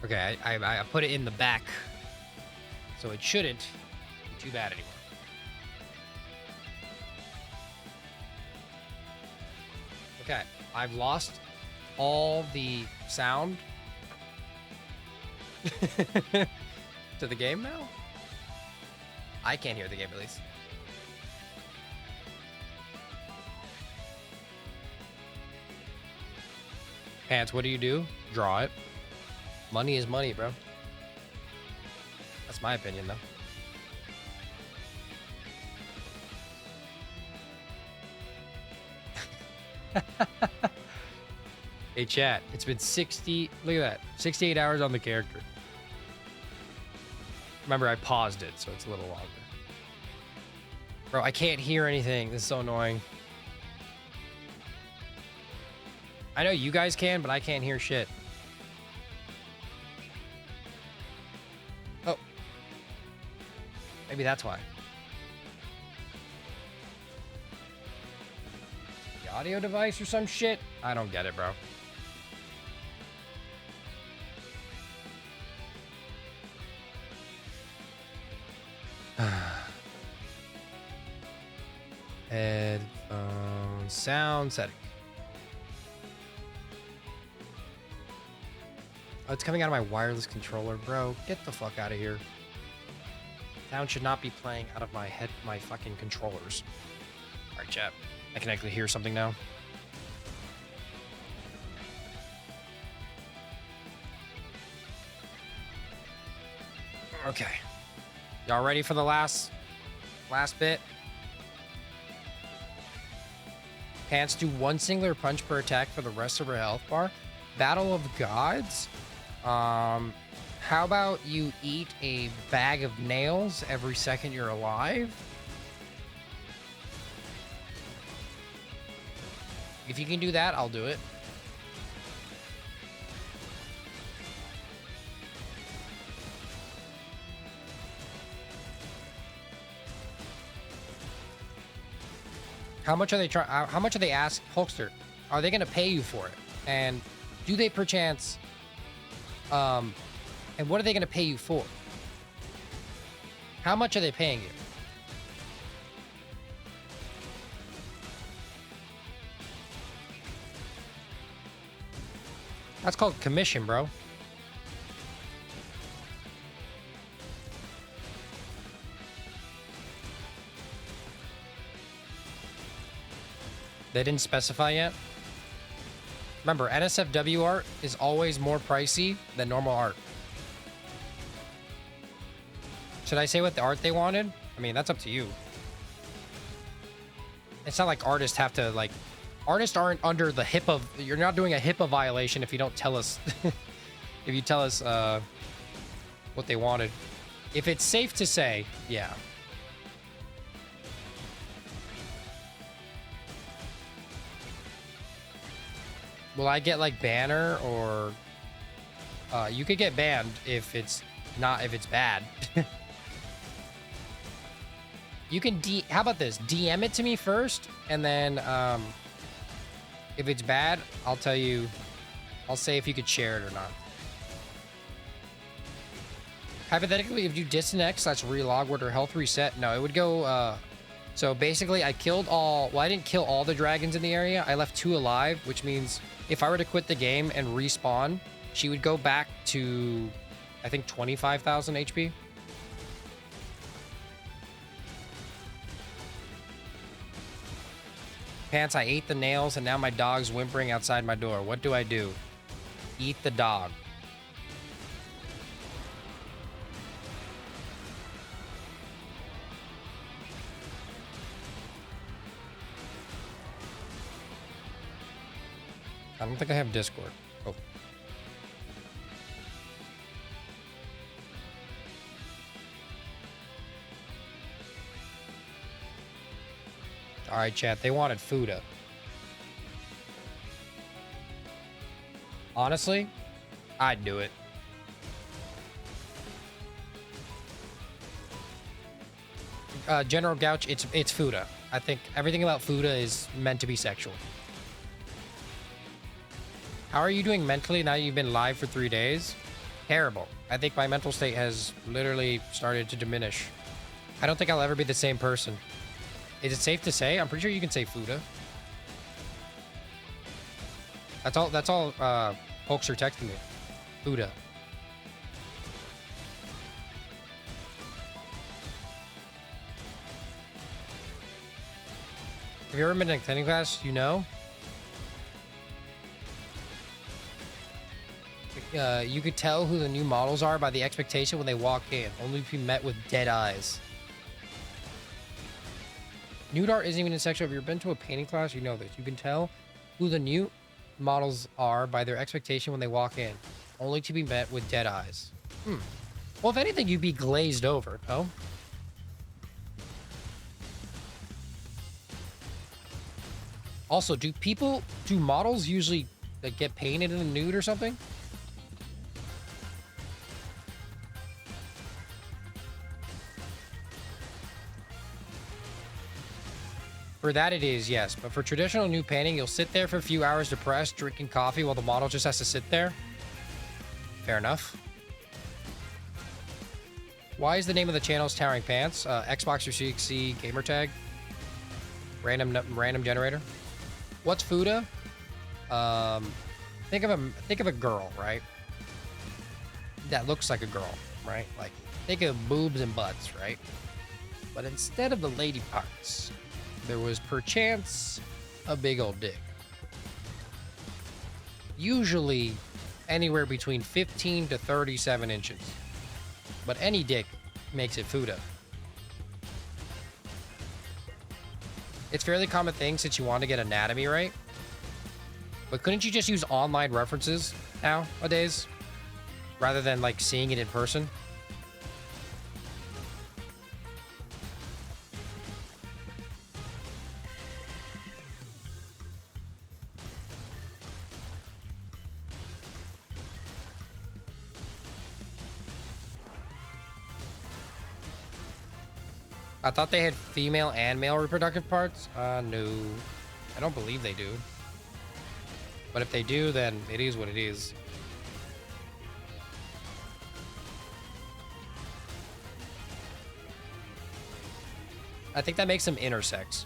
Okay, I put it in the back, so it shouldn't be too bad anymore. Okay, I've lost all the sound to the game now. I can't hear the game at least. Pants, what do? Draw it. Money is money, bro. That's my opinion, though. Hey, chat. It's been 60... Look at that. 68 hours on the character. Remember, I paused it, so it's a little longer. Bro, I can't hear anything. This is so annoying. I know you guys can, but I can't hear shit. Oh. Maybe that's why. The audio device or some shit? I don't get it, bro. Headphone sound setting. Oh, it's coming out of my wireless controller, bro. Get the fuck out of here. Sound should not be playing out of my fucking controllers. All right, chat. I can actually hear something now. Okay. Y'all ready for the last bit? Pants do one singular punch per attack for the rest of her health bar. Battle of Gods. How about you eat a bag of nails every second you're alive? If you can do that, I'll do it. How much are they trying? How much are they ask Hulkster? Are they going to pay you for it? And do they perchance? And what are they going to pay you for? How much are they paying you? That's called commission, bro. They didn't specify yet. Remember, NSFW art is always more pricey than normal art. Should I say what the art they wanted? I mean, that's up to you. It's not like artists have to, like... Artists aren't under the HIPAA... You're not doing a HIPAA violation if you don't tell us... if you tell us, what they wanted. If it's safe to say, yeah. Will I get like banner or you could get banned if it's bad. You can how about this? DM it to me first, and then if it's bad, I'll tell you. I'll say if you could share it or not. Hypothetically, if you disconnect/relog, would her health reset? No, it would go. So basically, I killed all. Well, I didn't kill all the dragons in the area. I left 2 alive, which means if I were to quit the game and respawn, she would go back to, I think, 25,000 HP. Pants, I ate the nails and now my dog's whimpering outside my door. What do I do? Eat the dog. I don't think I have Discord. Oh. All right, chat. They wanted Fuda. Honestly, I'd do it. General Gouch, it's Fuda. I think everything about Fuda is meant to be sexual. How are you doing mentally now you've been live for 3 days? Terrible. I think my mental state has literally started to diminish. I don't think I'll ever be the same person. Is it safe to say? I'm pretty sure you can say Fuda. That's all folks are texting me. Fuda. Have you ever been in a cleaning class? You know? You could tell who the new models are by the expectation when they walk in, only to be met with dead eyes. Nude art isn't even in sexual. If you've been to a painting class, you know this. You can tell who the new models are by their expectation when they walk in, only to be met with dead eyes. Well, if anything, you'd be glazed over, no? Also, do models usually like, get painted in a nude or something? For that it is, yes. But for traditional nude painting, you'll sit there for a few hours depressed, drinking coffee while the model just has to sit there. Fair enough. Why is the name of the channel Toweringpants? Xbox 360 gamer tag. Random generator. What's Fuda? Think of a girl, right? That looks like a girl, right? Like think of boobs and butts, right? But instead of the lady parts, there was perchance a big old dick. Usually anywhere between 15 to 37 inches. But any dick makes it Fuda. It's a fairly common thing since you want to get anatomy right. But couldn't you just use online references nowadays? Rather than like seeing it in person? I thought they had female and male reproductive parts. No. I don't believe they do. But if they do, then it is what it is. I think that makes them intersex.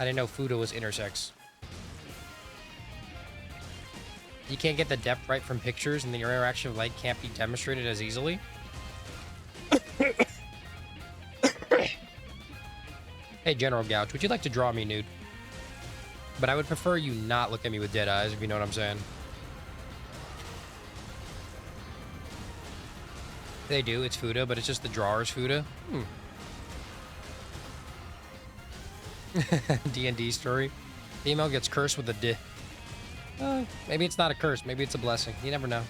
I didn't know Fuda was intersex. You can't get the depth right from pictures, and the interaction of light can't be demonstrated as easily. Hey, General Gouch, would you like to draw me nude? But I would prefer you not look at me with dead eyes, if you know what I'm saying. They do, it's Fuda, but it's just the drawer's Fuda. D&D story. Female gets cursed with a D. Maybe it's not a curse, maybe it's a blessing. You never know.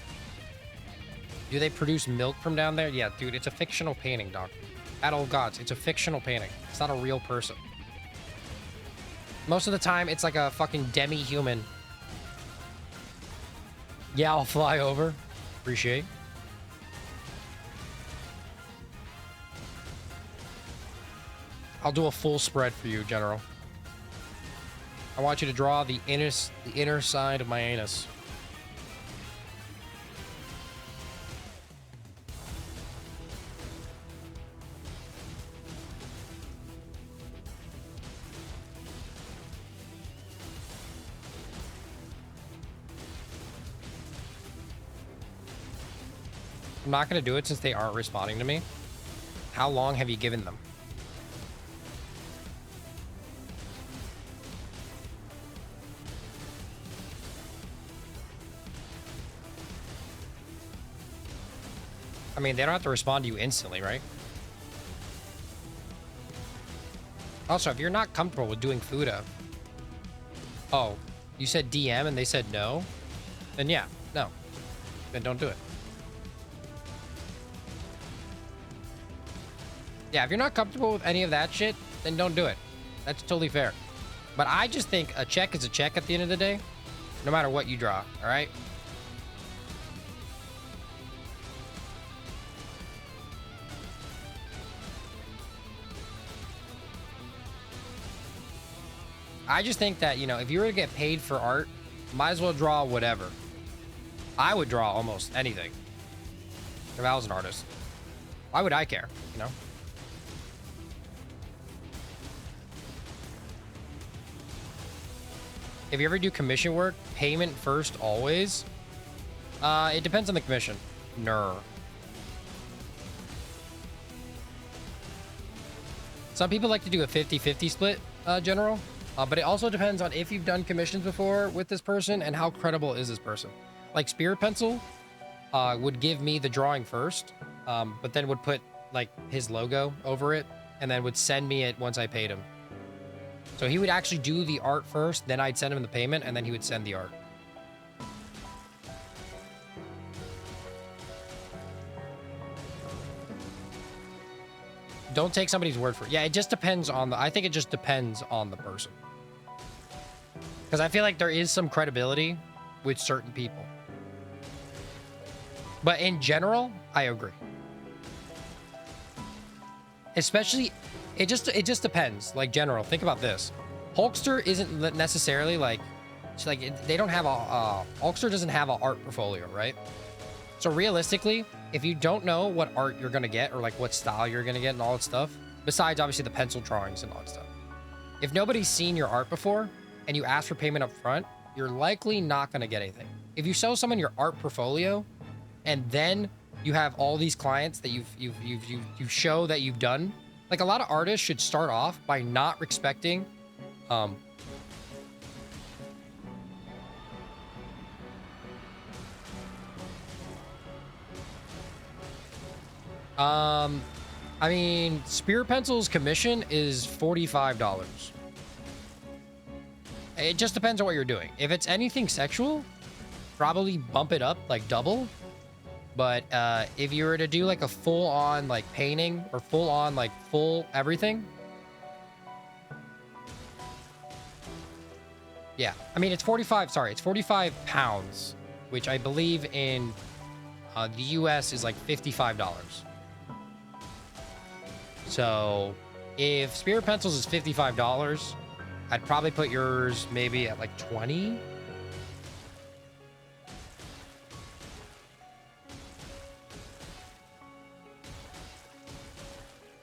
Do they produce milk from down there? Yeah, dude, it's a fictional painting, dog. Battle of Gods, it's a fictional painting. It's not a real person. Most of the time, it's like a fucking demi-human. Yeah, I'll fly over. Appreciate. I'll do a full spread for you, General. I want you to draw the inner side of my anus. I'm not going to do it since they aren't responding to me. How long have you given them? I mean, they don't have to respond to you instantly, right? Also, if you're not comfortable with doing FUTA... Oh, you said DM and they said no? Then yeah, no. Then don't do it. Yeah, if you're not comfortable with any of that shit, then don't do it. That's totally fair. But I just think a check is a check at the end of the day, no matter what you draw, all right? I just think that, you know, if you were to get paid for art, might as well draw whatever. I would draw almost anything if I was an artist. Why would I care, you know? If you ever do commission work, payment first always? It depends on the commission. Some people like to do a 50-50 split, General. But it also depends on if you've done commissions before with this person and how credible is this person. Like Spirit Pencil would give me the drawing first, but then would put like his logo over it and then would send me it once I paid him. So he would actually do the art first, then I'd send him the payment, and then he would send the art. Don't take somebody's word for it. Yeah, it just depends on the... I think it just depends on the person. Because I feel like there is some credibility with certain people. But in general, I agree. Especially... It just depends. Like, General, think about this. Hulkster isn't necessarily like... they don't have a... Hulkster doesn't have an art portfolio, right? So realistically, if you don't know what art you're going to get or like what style you're going to get and all that stuff, besides obviously the pencil drawings and all that stuff, if nobody's seen your art before and you ask for payment up front, you're likely not going to get anything. If you show someone your art portfolio and then you have all these clients that you show that you've done, like a lot of artists should start off by not expecting I mean, Spirit Pencil's commission is $45. It just depends on what you're doing. If it's anything sexual, probably bump it up like double. But if you were to do like a full-on like painting or full-on like full everything, yeah. I mean, it's 45 pounds, which I believe in the US is like $55. So if Spirit Pencils is $55, I'd probably put yours maybe at like 20.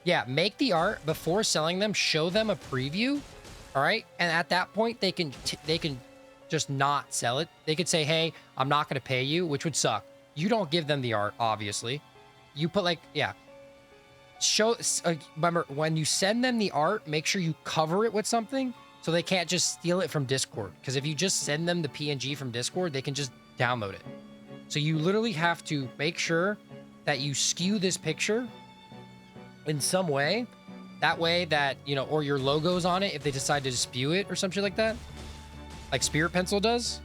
Yeah, make the art before selling them, show them a preview, all right? And at that point, they can just not sell it. They could say, hey, I'm not going to pay you, which would suck. You don't give them the art, obviously. You put like, yeah. Remember, when you send them the art, make sure you cover it with something so they can't just steal it from Discord. Because if you just send them the PNG from Discord, they can just download it. So you literally have to make sure that you skew this picture in some way. That way that, you know, or your logo's on it if they decide to dispute it or some shit like that. Like Spirit Pencil does.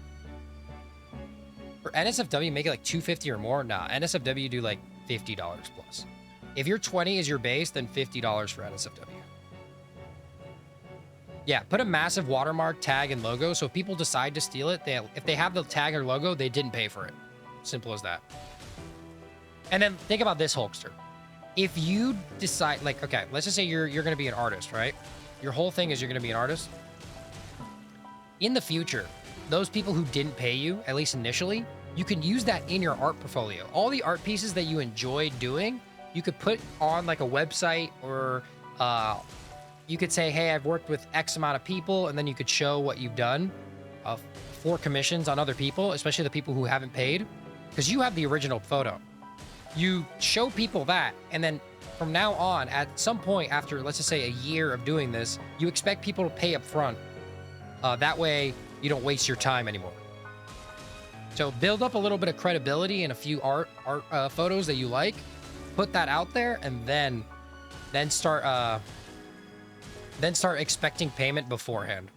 For NSFW, make it like $250 or more. Nah, NSFW do like $50 plus. If your 20 is your base, then $50 for NSFW. Yeah, put a massive watermark, tag, and logo. So if people decide to steal it, if they have the tag or logo, they didn't pay for it. Simple as that. And then think about this, Hulkster. If you decide, like, okay, let's just say you're going to be an artist, right? Your whole thing is you're going to be an artist. In the future, those people who didn't pay you, at least initially, you can use that in your art portfolio. All the art pieces that you enjoy doing, you could put on like a website, or you could say, hey, I've worked with X amount of people, and then you could show what you've done for commissions on other people, especially the people who haven't paid, because you have the original photo. You show people that, and then from now on, at some point after, let's just say a year of doing this, you expect people to pay up front. That way you don't waste your time anymore. So build up a little bit of credibility in a few art photos that you like, put that out there, and then start expecting payment beforehand.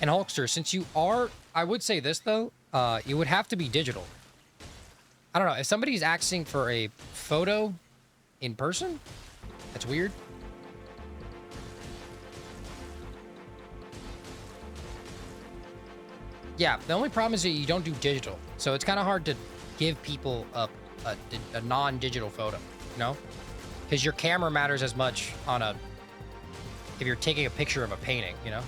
And Hulkster, since you are, I would say this though, it would have to be digital. I don't know, if somebody's asking for a photo in person, that's weird. Yeah, the only problem is that you don't do digital. So it's kind of hard to give people a non-digital photo, you know? Because your camera matters as much on if you're taking a picture of a painting, you know?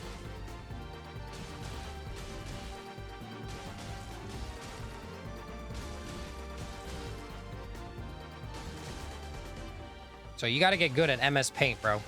So you got to get good at MS Paint, bro.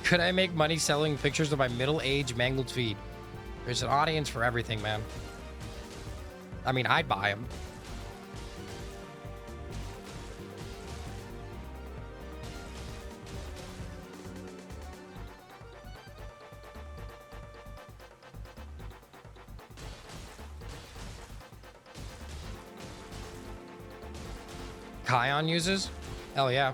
Could I make money selling pictures of my middle-aged mangled feet? There's an audience for everything, man. I mean, I'd buy them. Kion uses? Hell yeah.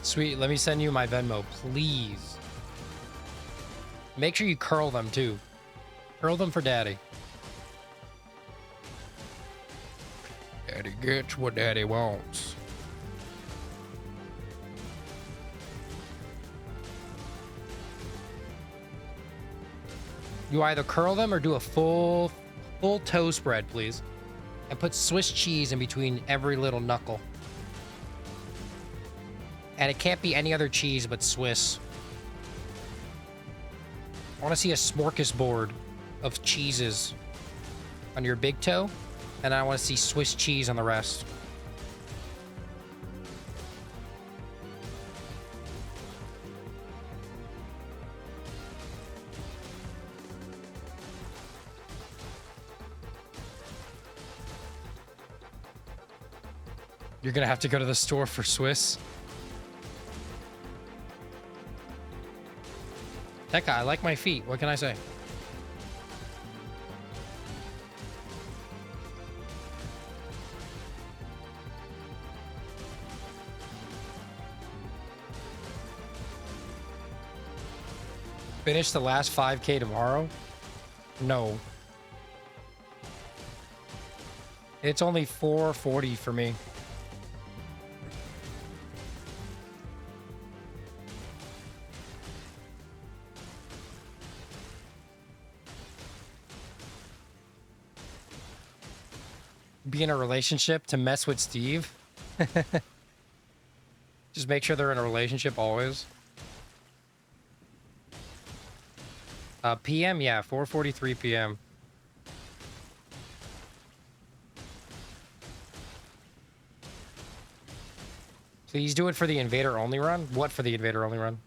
Sweet, let me send you my Venmo, please. Make sure you curl them too. Curl them for daddy. Daddy gets what daddy wants. You either curl them or do a full toe spread, please. And put Swiss cheese in between every little knuckle. And it can't be any other cheese but Swiss. I want to see a smorgasbord of cheeses on your big toe, and I want to see Swiss cheese on the rest. You're gonna have to go to the store for Swiss. Tekka, I like my feet. What can I say? Finish the last 5K tomorrow? No. It's only 4:40 for me. Be in a relationship to mess with Steve? Just make sure they're in a relationship always. PM, yeah, 4:43 PM. Please do it for the invader only run. What for the invader only run?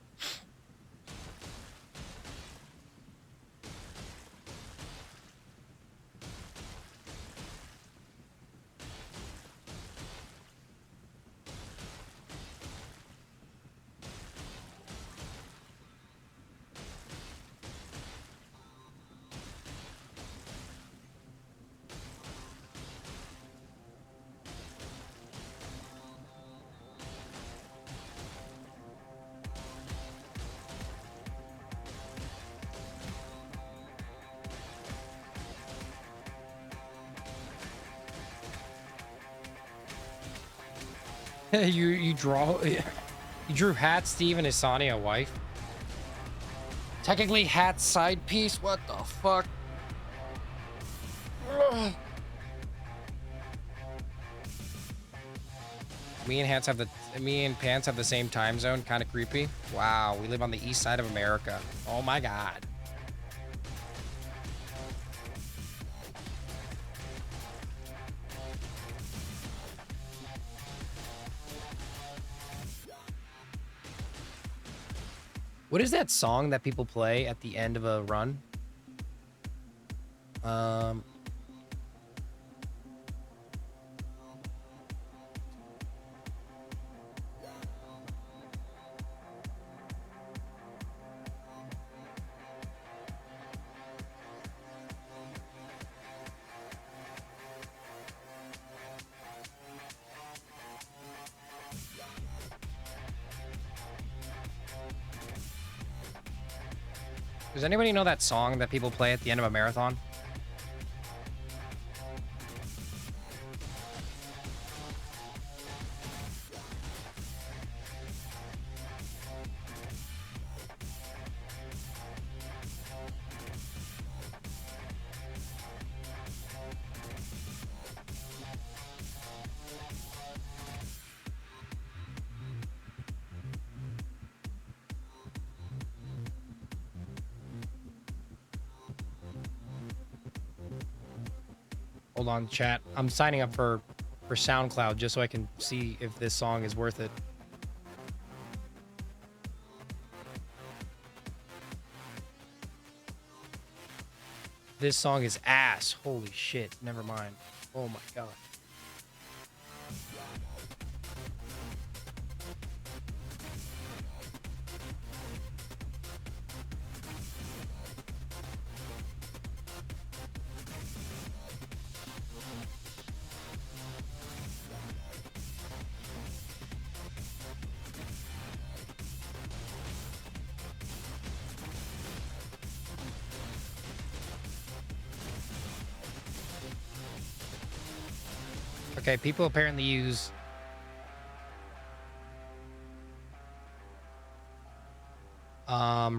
you draw. You drew Hat, Steve, and Isani a wife. Technically, Hat's side piece. What the fuck? Ugh. Me and Pants have the same time zone. Kind of creepy. Wow, we live on the east side of America. Oh my god. What is that song that people play at the end of a run? Does anybody know that song that people play at the end of a marathon? Hold on, chat. I'm signing up for SoundCloud just so I can see if this song is worth it. This song is ass. Holy shit. Never mind. Oh my god. Okay, people apparently use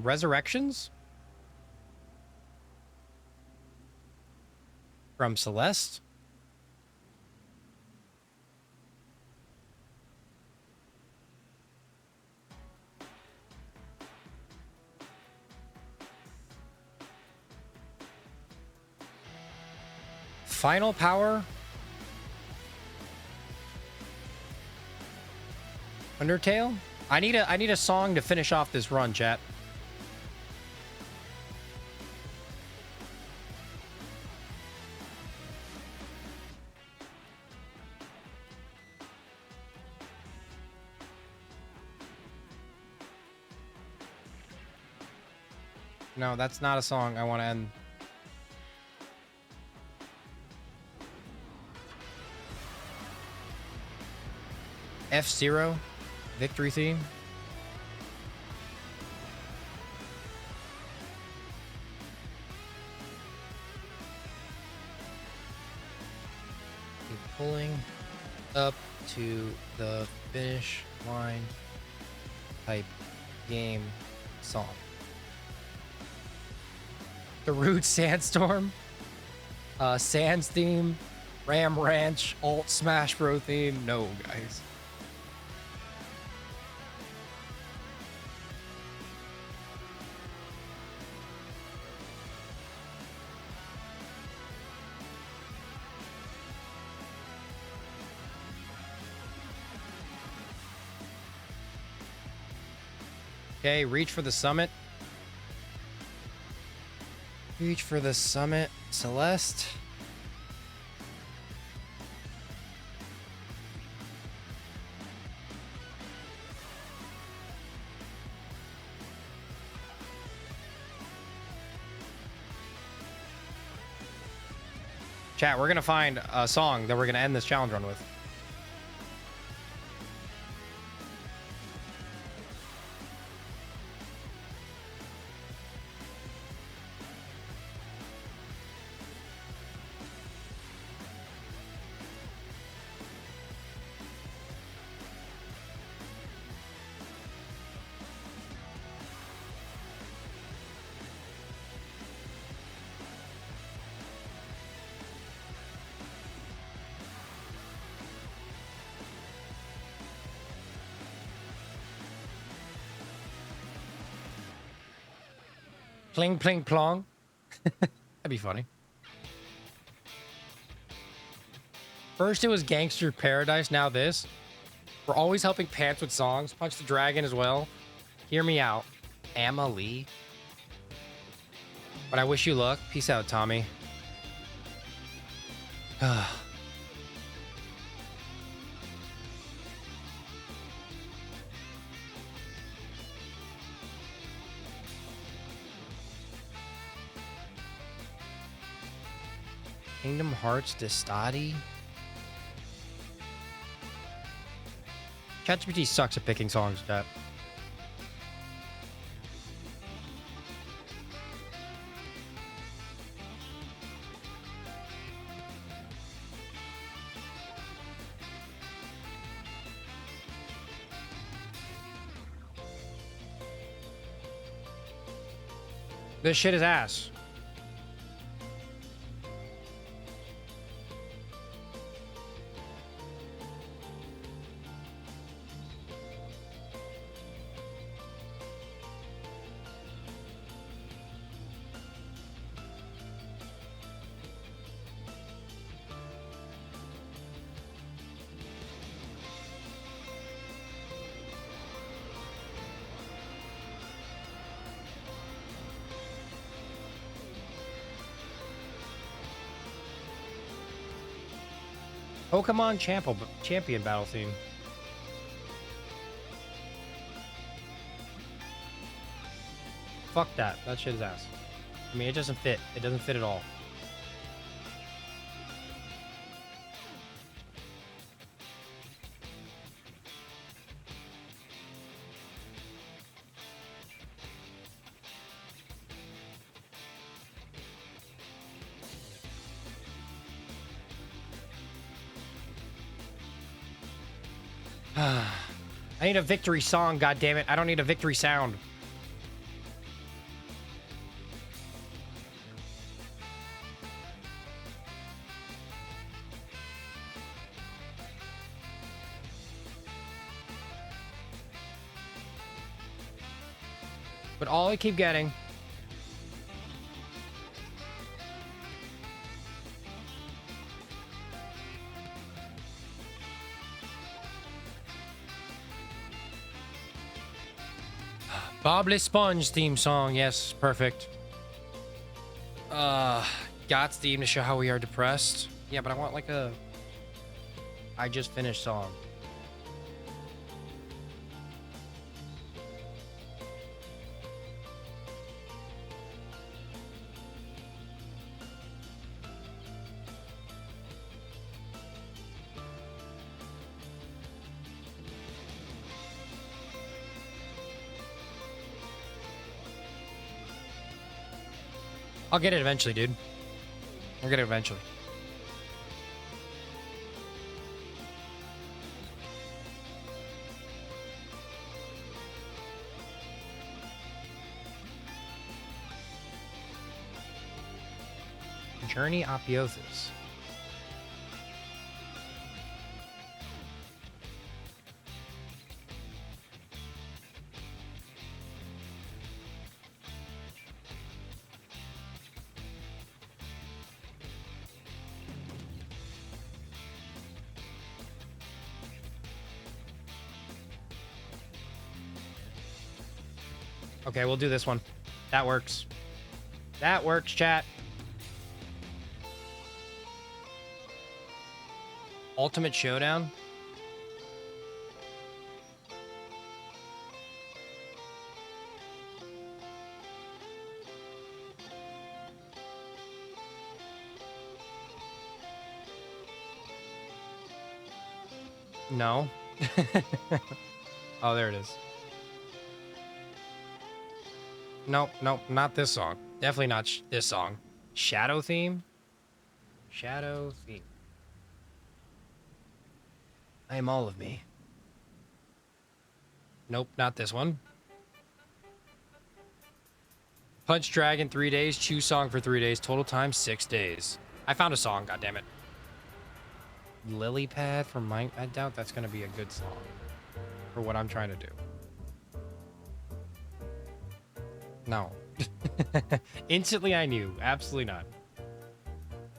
Resurrections from Celeste. Final Power. Undertale? I need a song to finish off this run, chat. No, that's not a song I want to end. F-Zero victory theme. Keep pulling up to the finish line type game song. The Root Sandstorm, Sands theme, Ram Ranch, Alt Smash Bro theme. No, guys. Okay, reach for the summit. Reach for the summit, Celeste. Chat, we're gonna find a song that we're gonna end this challenge run with. Pling, pling, plong. That'd be funny. First it was Gangster Paradise, now this. We're always helping Pants with songs. Punch the Dragon as well. Hear me out. Emily. But I wish you luck. Peace out, Tommy. Kingdom Hearts Destati. ChatGPT sucks at picking songs, chat. This shit is ass. Pokemon Champion battle theme. Fuck that. That shit is ass. I mean, it doesn't fit. It doesn't fit at all. I need a victory song, goddammit. I don't need a victory sound. But all I keep getting Bobless Sponge theme song. Yes, perfect. Gots theme to show how we are depressed. Yeah, but I want like a I just finished song. I'll get it eventually, dude. I'll get it eventually. Journey Apotheosis. Okay, we'll do this one. That works. That works, chat. Ultimate Showdown? No. Oh, there it is. Nope, nope, not this song. Definitely not this song. Shadow theme? Shadow theme. I am all of me. Nope, not this one. Punch Dragon 3 days, Chew Song for 3 days, total time 6 days. I found a song, goddammit. Lily Pad from Mine. I doubt that's gonna be a good song for what I'm trying to do. No. Instantly, I knew. Absolutely not.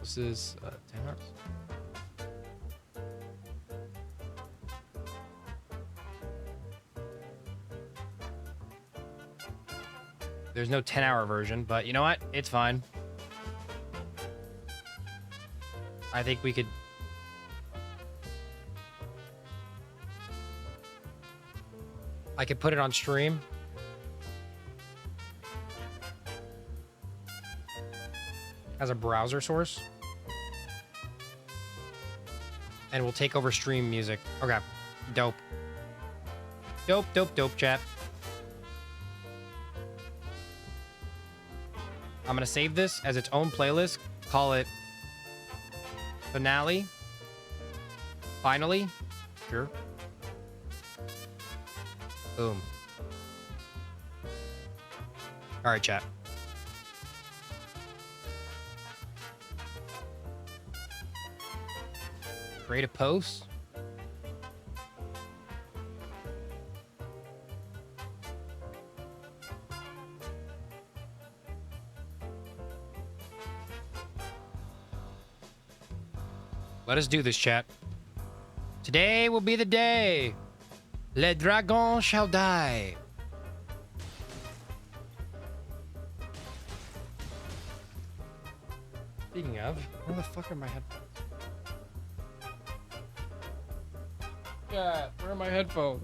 This is 10 hours. There's no 10-hour version, but you know what? It's fine. I think we could... I could put it on stream. As a browser source. And we'll take over stream music. Okay. Dope. Dope, dope, dope, chat. I'm gonna save this as its own playlist. Call it Finale. Finally. Sure. Boom. All right, chat. Create a post. Let us do this, chat. Today will be the day. Le dragon shall die. Speaking of, where the fuck are my headphones? Yeah, where are my headphones?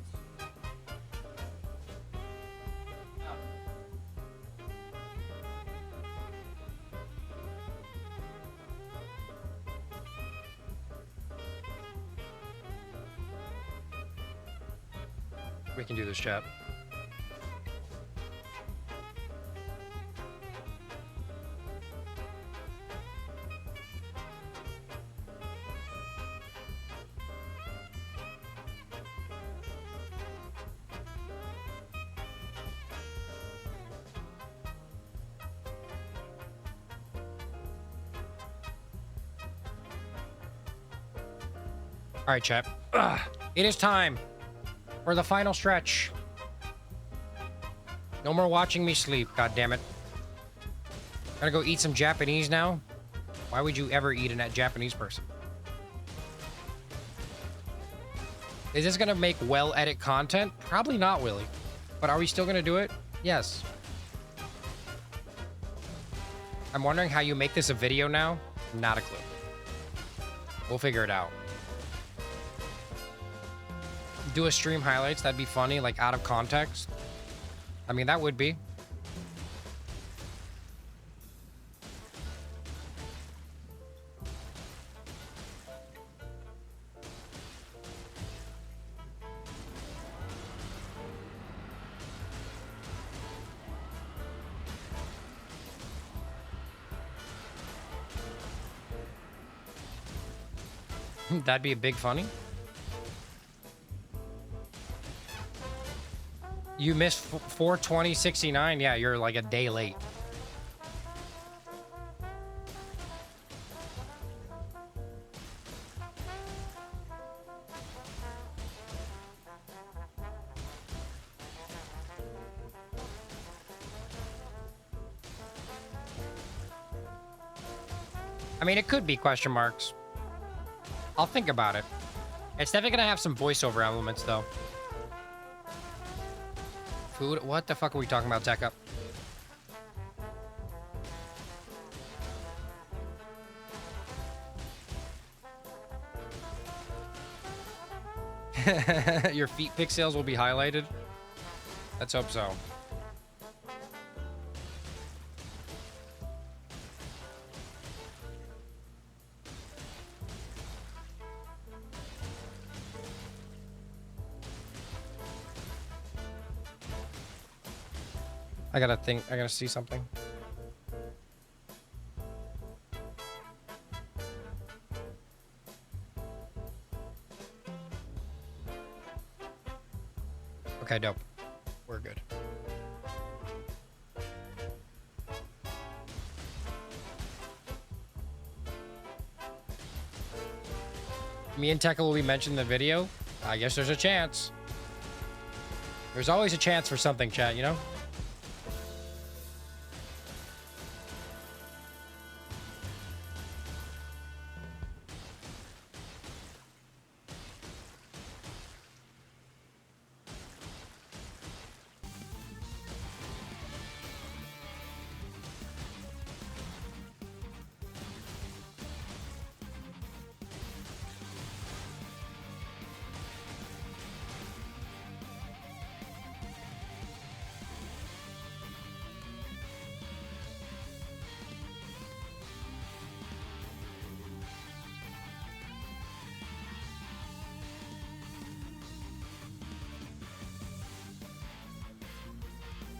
We can do this, chat. All right, chat. It is time for the final stretch. No more watching me sleep, god damn it. Gotta go eat some Japanese now. Why would you ever eat a Japanese person? Is this gonna make well-edit content? Probably not, Willie. But are we still gonna do it? Yes. I'm wondering how you make this a video now. Not a clue. We'll figure it out. Do a stream highlights, that'd be funny, like out of context. I mean, that would be. That'd be a big funny. You missed 420.69. Yeah, you're like a day late. I mean, it could be question marks. I'll think about it. It's definitely gonna have some voiceover elements, though. Food? What the fuck are we talking about, Tech Up? Your feet pixels will be highlighted? Let's hope so. I gotta see something. Okay, dope. We're good. Me and Tekka will be mentioned in the video. I guess there's a chance. There's always a chance for something, chat, you know?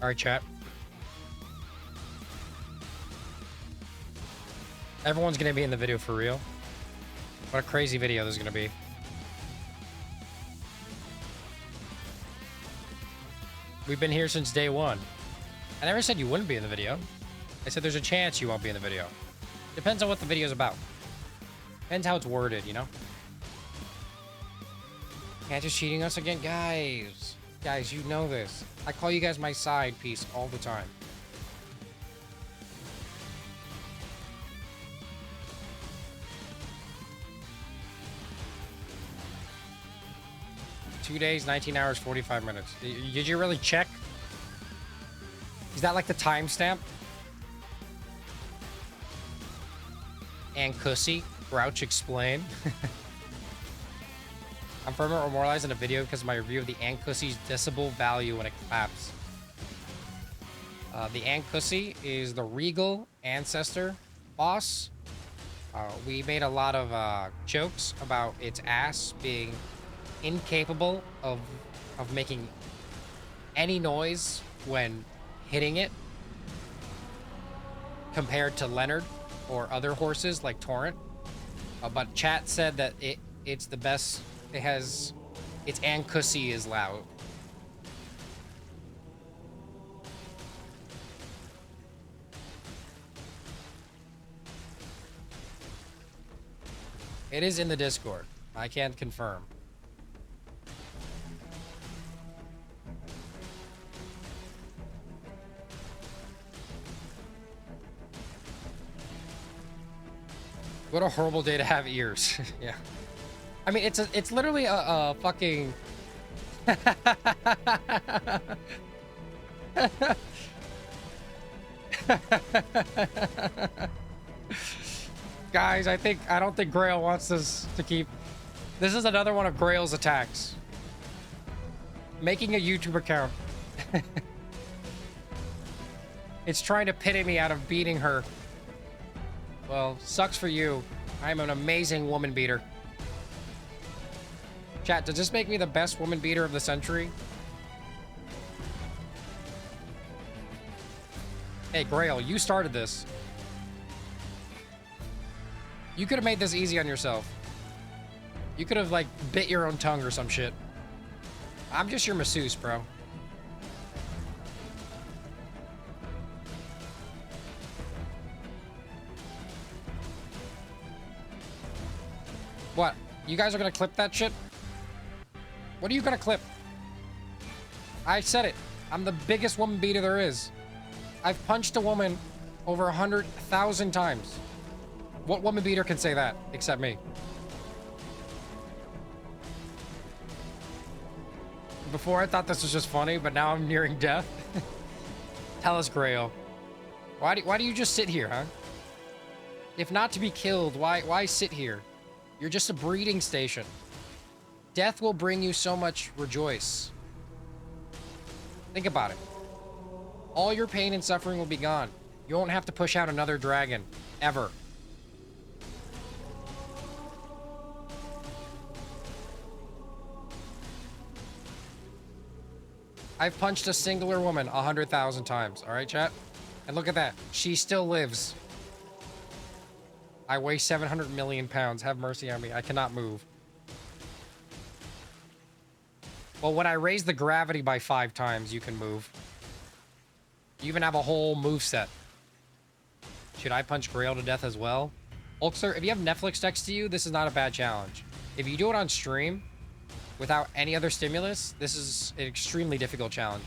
All right, chat. Everyone's gonna be in the video for real. What a crazy video this is gonna be. We've been here since day one. I never said you wouldn't be in the video. I said there's a chance you won't be in the video. Depends on what the video's about. Depends how it's worded, you know? Can't just cheating us again? Guys. Guys, you know this. I call you guys my side piece all the time. Two days, 19 hours, 45 minutes. Did you really check? Is that like the timestamp? And Cussy, Grouch explain. I'm firmly immortalized in a video because of my review of the Cussy's decibel value when it claps. The Cussy is the regal ancestor boss. We made a lot of jokes about its ass being incapable of making any noise when hitting it compared to Leonard or other horses like Torrent. But chat said that it's the best. It has its Cussy is loud. It is in the Discord. I can't confirm. What a horrible day to have ears. Yeah. I mean, it's literally a fucking... Guys, I don't think Greyoll wants us to keep... This is another one of Greyoll's attacks. Making a YouTube account. It's trying to pity me out of beating her. Well, sucks for you. I'm an amazing woman beater. Chat, does this make me the best woman beater of the century? Hey, Greyoll, you started this. You could have made this easy on yourself. You could have, like, bit your own tongue or some shit. I'm just your masseuse, bro. What? You guys are gonna clip that shit? What are you gonna clip? I said it. I'm the biggest woman beater there is. I've punched a woman over 100,000 times. What woman beater can say that except me? Before I thought this was just funny, but now I'm nearing death. Tell us, Greyoll. Why do you just sit here, huh? If not to be killed, why sit here? You're just a breeding station. Death will bring you so much rejoice. Think about it. All your pain and suffering will be gone. You won't have to push out another dragon. Ever. I've punched a singular woman 100,000 times. All right, chat? And look at that. She still lives. I weigh 700 million pounds. Have mercy on me. I cannot move. Well, when I raise the gravity by 5 times, you can move. You even have a whole move set. Should I punch Greyoll to death as well? Ulxer, if you have Netflix next to you, this is not a bad challenge. If you do it on stream, without any other stimulus, this is an extremely difficult challenge.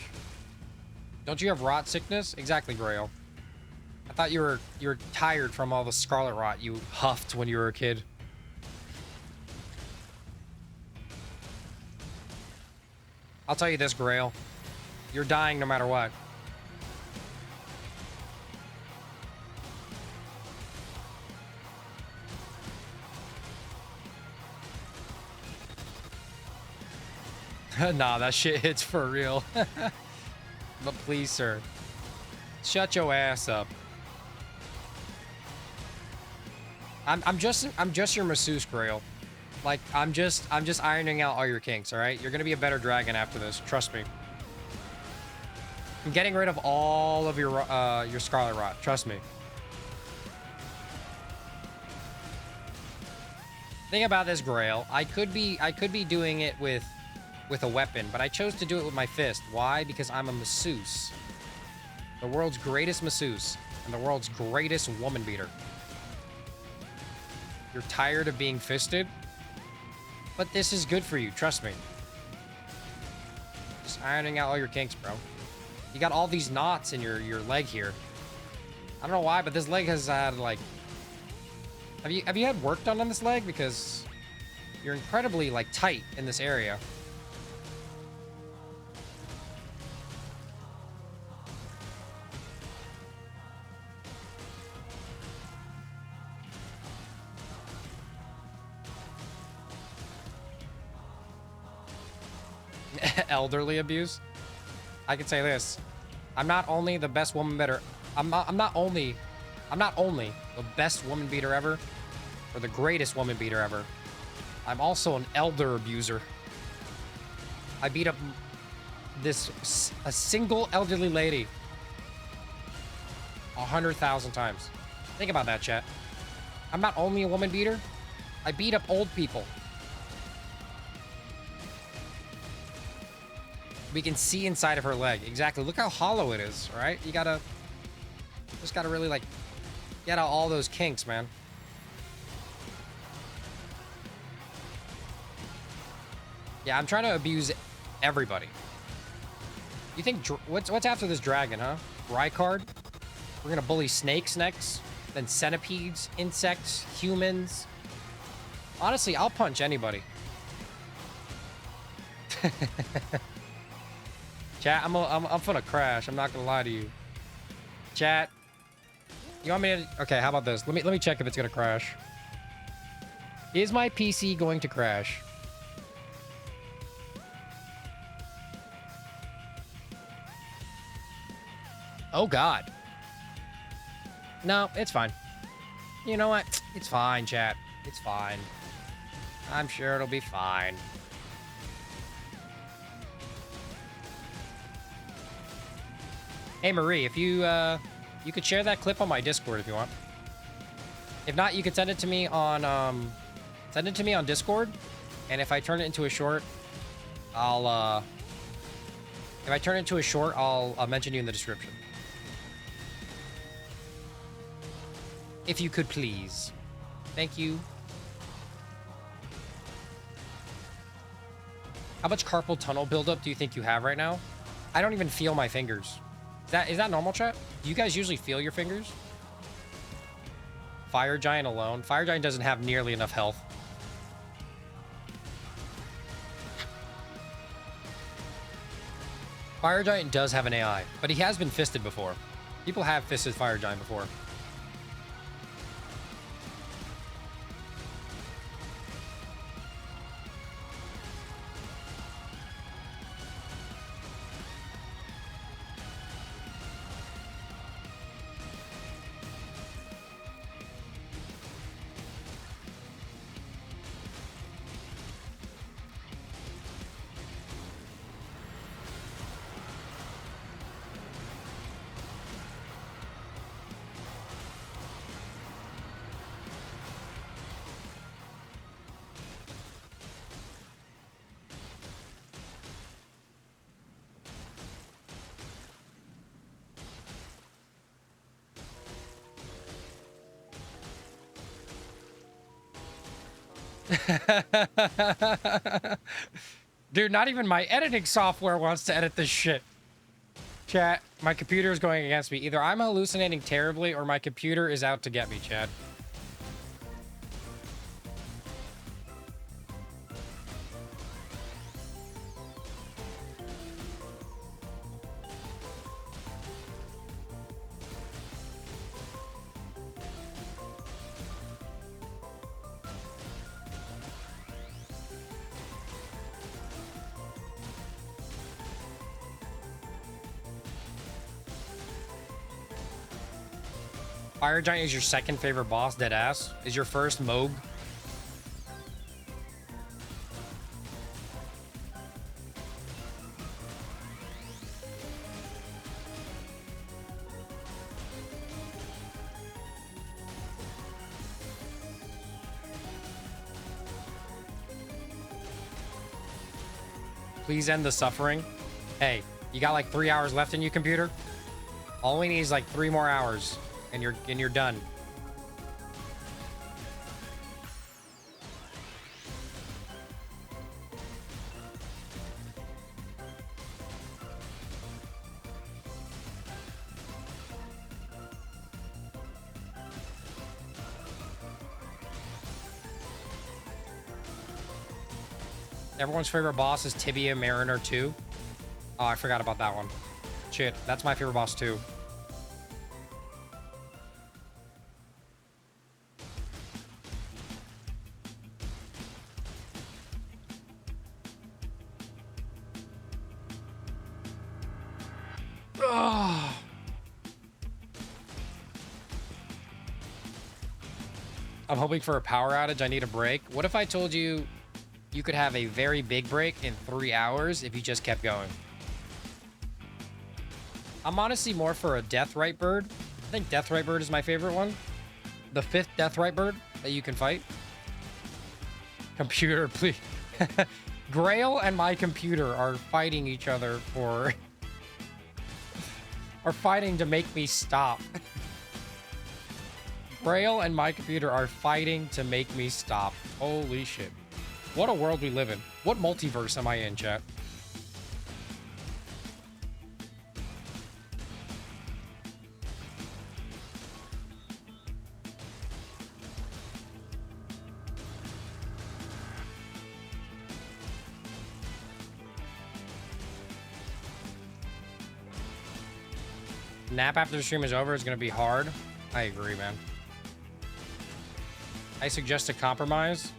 Don't you have rot sickness? Exactly, Greyoll. I thought you were tired from all the scarlet rot you huffed when you were a kid. I'll tell you this, Greyoll. You're dying no matter what. Nah, that shit hits for real. But please, sir. Shut your ass up. I'm just your masseuse, Greyoll. Like, I'm just ironing out all your kinks, all right? You're gonna be a better dragon after this. Trust me. I'm getting rid of all of your Scarlet Rot. Trust me. Thing about this Greyoll, I could be doing it with a weapon, but I chose to do it with my fist. Why? Because I'm a masseuse. The world's greatest masseuse and the world's greatest woman beater. You're tired of being fisted? But this is good for you, trust me. Just ironing out all your kinks, bro. You got all these knots in your leg here. I don't know why, but this leg has had like... Have you had work done on this leg? Because you're incredibly like tight in this area. Elderly abuse. I can say this: I'm not only the best woman beater. I'm not only the best woman beater ever, or the greatest woman beater ever. I'm also an elder abuser. I beat up a single elderly lady 100,000 times. Think about that, chat. I'm not only a woman beater. I beat up old people. We can see inside of her leg. Exactly. Look how hollow it is, right? You just gotta really like get out all those kinks, man. Yeah, I'm trying to abuse everybody. You think what's after this dragon, huh? Rykard? We're gonna bully snakes next, then centipedes, insects, humans. Honestly, I'll punch anybody. Chat, I'm gonna crash. I'm not gonna lie to you. Chat, you want me to? Okay, how about this? Let me check if it's gonna crash. Is my PC going to crash? Oh God. No, it's fine. You know what? It's fine, chat. It's fine. I'm sure it'll be fine. Hey Marie, if you you could share that clip on my Discord if you want. If not, you could send it to me on Discord, and if I turn it into a short, I'll mention you in the description. If you could please. Thank you. How much carpal tunnel buildup do you think you have right now? I don't even feel my fingers. Is that normal, chat? Do you guys usually feel your fingers? Fire Giant alone? Fire Giant doesn't have nearly enough health. Fire Giant does have an AI, but he has been fisted before. People have fisted Fire Giant before. Dude, not even my editing software wants to edit this shit. Chat, my computer is going against me. Either I'm hallucinating terribly or my computer is out to get me, chat. Fire Giant is your second favorite boss, dead ass. Is your first Moog? Please end the suffering. Hey, you got like 3 hours left in you, computer? All we need is like 3 more hours, and you're done. Everyone's favorite boss is Tibia Mariner 2. Oh, I forgot about that one. Shit, that's my favorite boss too. Ugh. I'm hoping for a power outage. I need a break. What if I told you you could have a very big break in 3 hours if you just kept going? I'm honestly more for a Deathrite Bird. I think Deathrite Bird is my favorite one. The 5th Deathrite Bird that you can fight. Computer, please. Greyoll and my computer are fighting each other for... are fighting to make me stop. Greyoll and my computer are fighting to make me stop. Holy shit. What a world we live in. What multiverse am I in, chat? Nap after the stream is over is going to be hard. I agree, man. I suggest a compromise.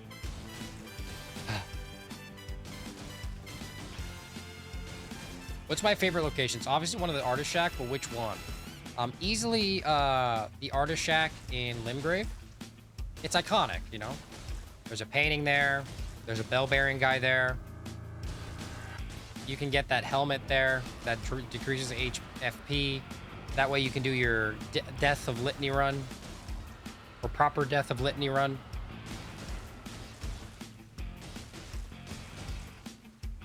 What's my favorite locations? Obviously one of the Artist Shack, but which one? Easily the Artist Shack in Limgrave. It's iconic, you know? There's a painting there. There's a bell bearing guy there. You can get that helmet there that decreases HFP. That way you can do your Death of Litany run. Or proper Death of Litany run.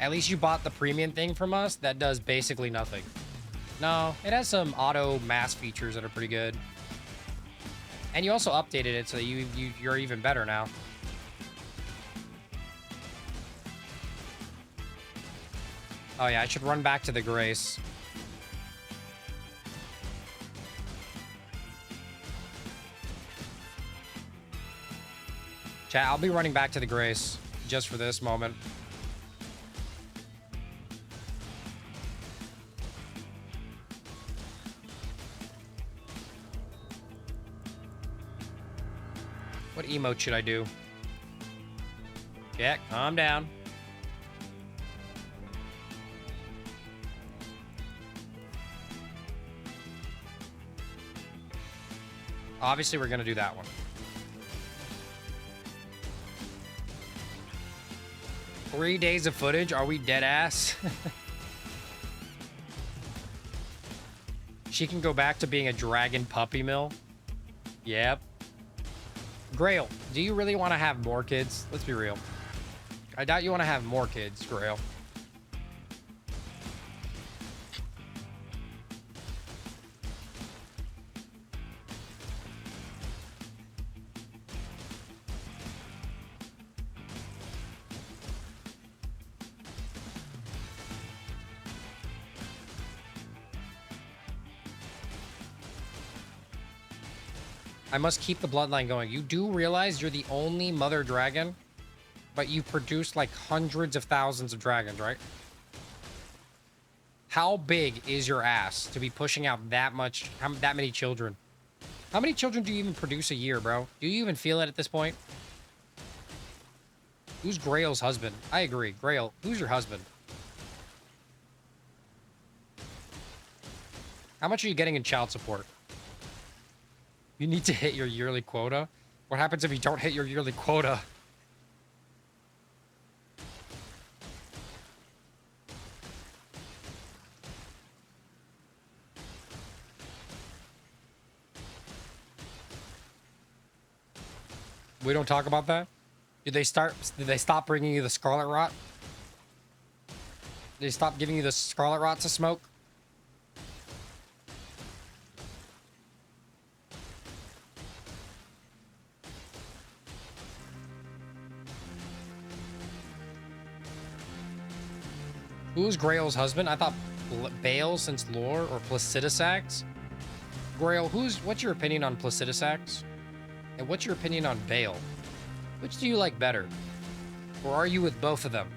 At least you bought the premium thing from us that does basically nothing. No, it has some auto mass features that are pretty good. And you also updated it so that you're even better now. Oh yeah, I should run back to the Grace. Chat, I'll be running back to the Grace just for this moment. What emote should I do? Yeah, calm down. Obviously, we're gonna do that one. Three days of footage? Are we dead ass? She can go back to being a dragon puppy mill. Yep. Greyoll, do you really want to have more kids? Let's be real. I doubt you want to have more kids, Greyoll. I must keep the bloodline going. You do realize you're the only mother dragon, but you produce like hundreds of thousands of dragons, right? How big is your ass to be pushing out that much, that many children? How many children do you even produce a year, bro? Do you even feel it at this point? Who's Greyoll's husband? I agree. Greyoll, who's your husband? How much are you getting in child support? You need to hit your yearly quota. What happens if you don't hit your yearly quota? We don't talk about that? Did they stop bringing you the Scarlet Rot? They stop giving you the scarlet rot to smoke. Who's Greyoll's husband? I thought Bale since lore, or Placidusax. Greyoll, what's your opinion on Placidusax? And what's your opinion on Bale? Which do you like better? Or are you with both of them?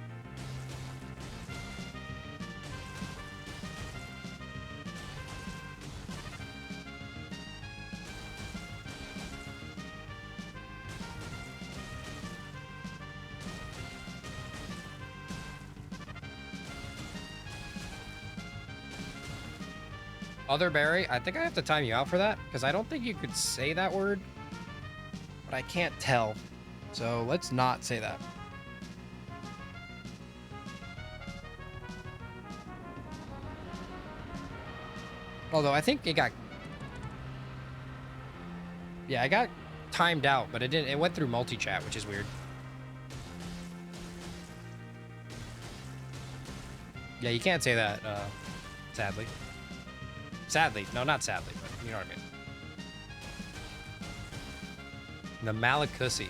Otherberry, I think I have to time you out for that, because I don't think you could say that word, but I can't tell. So let's not say that. Although I think it got... Yeah, I got timed out, but it didn't. It went through multi-chat, which is weird. Yeah, you can't say that, sadly. Sadly. No, not sadly, but you know what I mean. The Malacussy.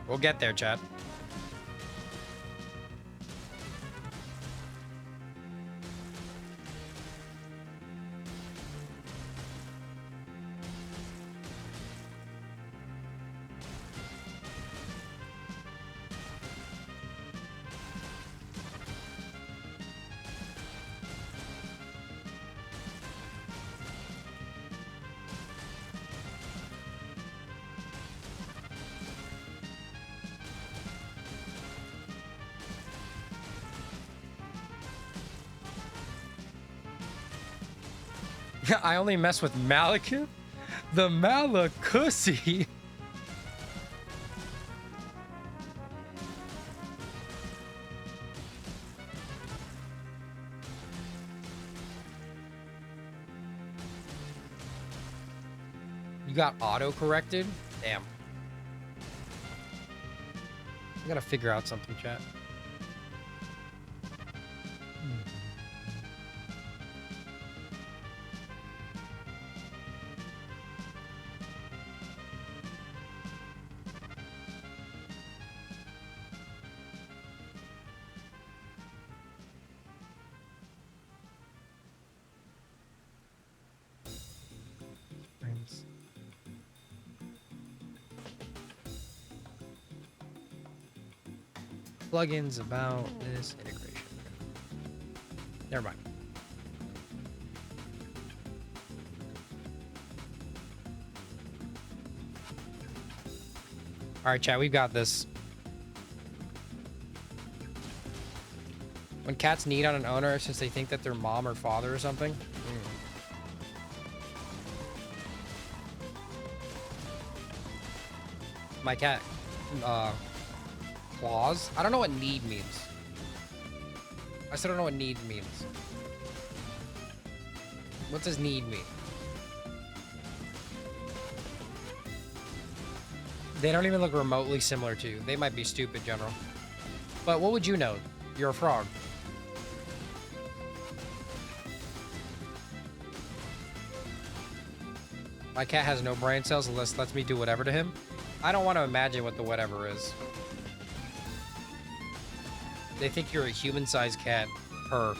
We'll get there, chat. I only mess with Malekith? The Malacussy? You got auto-corrected? Damn. I gotta figure out something, chat. Plugins about this integration. Never mind. All right, chat, we've got this. When cats need on an owner since they think that they're mom or father or something. My cat, claws? I don't know what need means. I still don't know what need means. What does need mean? They don't even look remotely similar to you. They might be stupid, General. But what would you know? You're a frog. My cat has no brain cells unless lets me do whatever to him. I don't want to imagine what the whatever is. They think you're a human-sized cat. Her.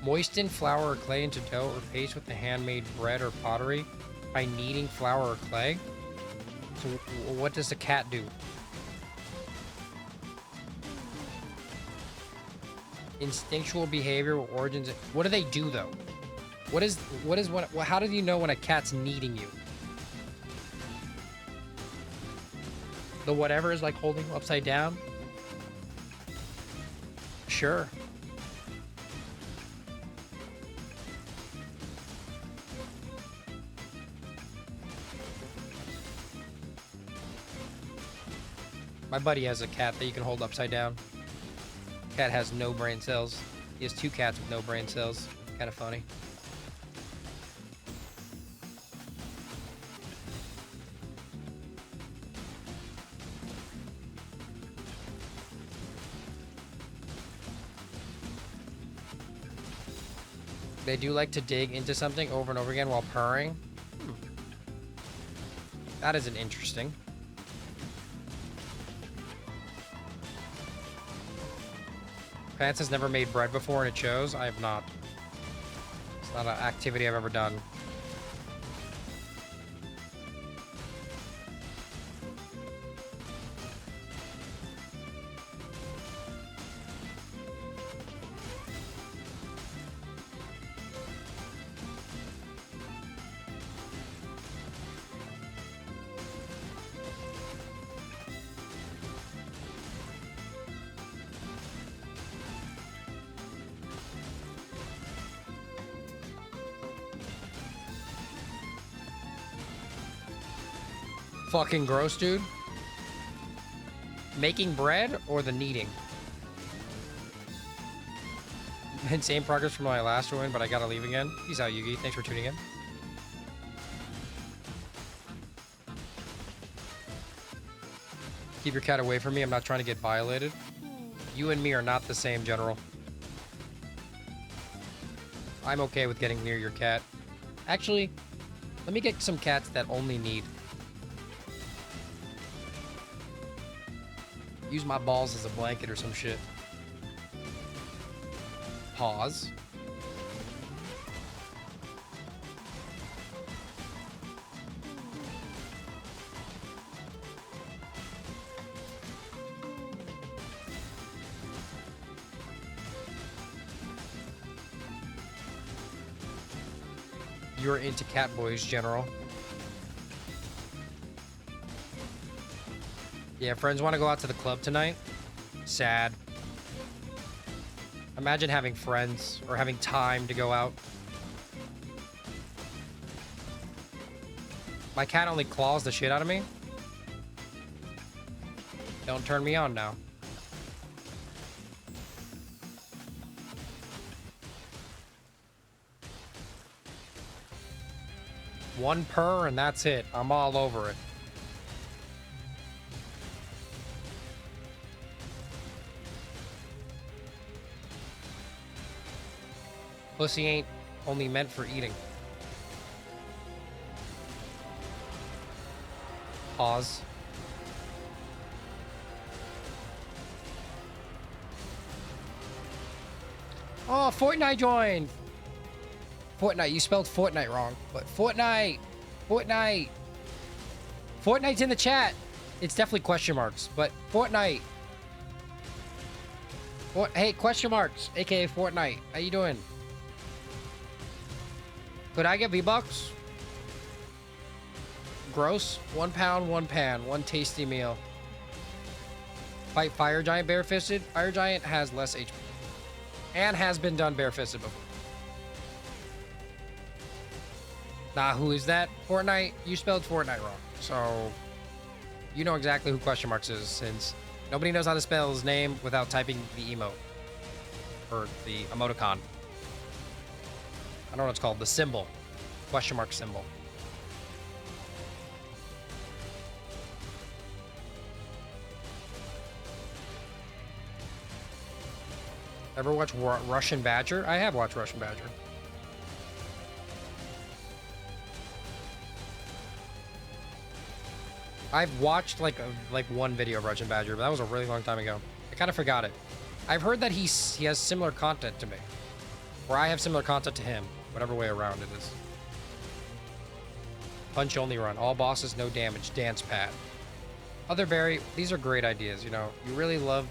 Moisten flour or clay into dough or paste with the handmade bread or pottery by kneading flour or clay. So what does the cat do? Instinctual behavior origins. What do they do though? How do you know when a cat's needing you? The whatever is like holding you upside down? Sure. My buddy has a cat that you can hold upside down. Cat has no brain cells. He has 2 cats with no brain cells. Kind of funny. They do like to dig into something over and over again while purring. That isn't interesting. Pants has never made bread before and it shows. I have not. It's not an activity I've ever done. Fucking gross, dude. Making bread or the kneading? Insane progress from my last one, but I gotta leave again. Peace out, Yugi. Thanks for tuning in. Keep your cat away from me. I'm not trying to get violated. You and me are not the same, General. I'm okay with getting near your cat. Actually, let me get some cats that only need. Use my balls as a blanket or some shit. Pause. You're into cat boys, General. Yeah, friends want to go out to the club tonight. Sad. Imagine having friends or having time to go out. My cat only claws the shit out of me. Don't turn me on now. One purr and that's it. I'm all over it. Pussy ain't only meant for eating. Pause. Oh, Fortnite joined! Fortnite, you spelled Fortnite wrong. But Fortnite! Fortnite! Fortnite's in the chat! It's definitely question marks, but Fortnite! Hey, question marks, aka Fortnite. How you doing? Could I get V-Bucks? Gross. 1 pound, 1 pan. One tasty meal. Fight Fire Giant barefisted. Fire Giant has less HP. And has been done barefisted before. Nah, who is that? Fortnite? You spelled Fortnite wrong. So, you know exactly who question marks is, since nobody knows how to spell his name without typing the emote. Or the emoticon. I don't know what it's called. The symbol. Question mark symbol. Ever watch Russian Badger? I have watched Russian Badger. I've watched like one video of Russian Badger, but that was a really long time ago. I kind of forgot it. I've heard that he has similar content to me. Or I have similar content to him. Whatever way around it is. Punch only run. All bosses, no damage. Dance pad. Otherberry, these are great ideas. You know, you really love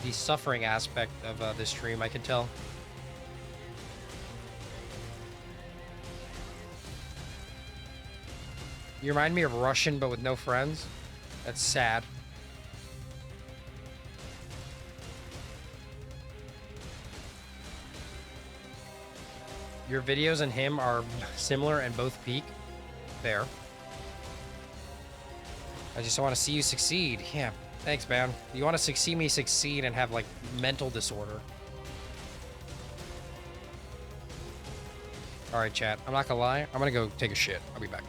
the suffering aspect of this stream, I can tell. You remind me of Russian, but with no friends. That's sad. Your videos and him are similar and both peak. Fair. I just want to see you succeed. Yeah, thanks, man. You want to see me succeed and have, like, mental disorder. All right, chat. I'm not gonna lie. I'm gonna go take a shit. I'll be back.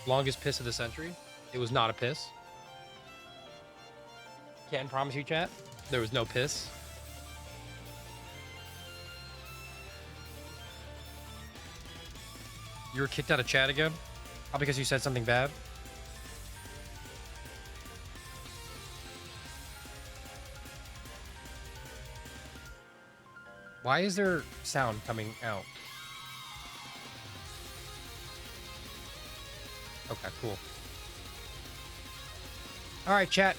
Longest piss of the century. It was not a piss. Can promise you, chat. There was no piss. You were kicked out of chat again? Probably because you said something bad. Why is there sound coming out? Okay, cool. All right, chat.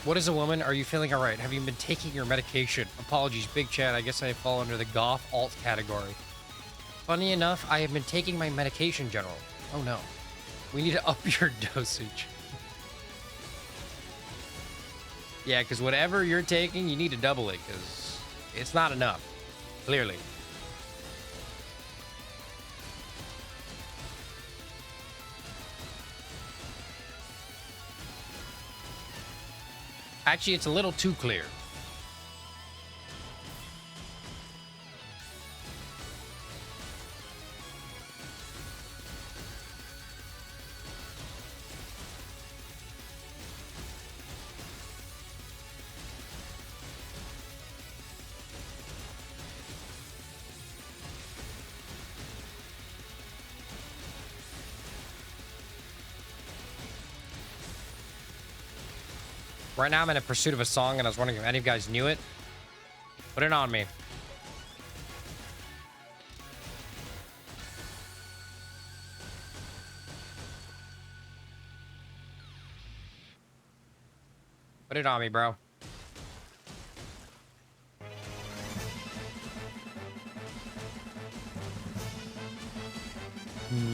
What is a woman? Are you feeling all right? Have you been taking your medication? Apologies, big chat. I guess I fall under the goth alt category. Funny enough, I have been taking my medication, General. Oh no. We need to up your dosage. Yeah, because whatever you're taking, you need to double it, because it's not enough. Clearly. Actually, it's a little too clear. Right now I'm in a pursuit of a song, and I was wondering if any of you guys knew it. Put it on me. Put it on me, bro.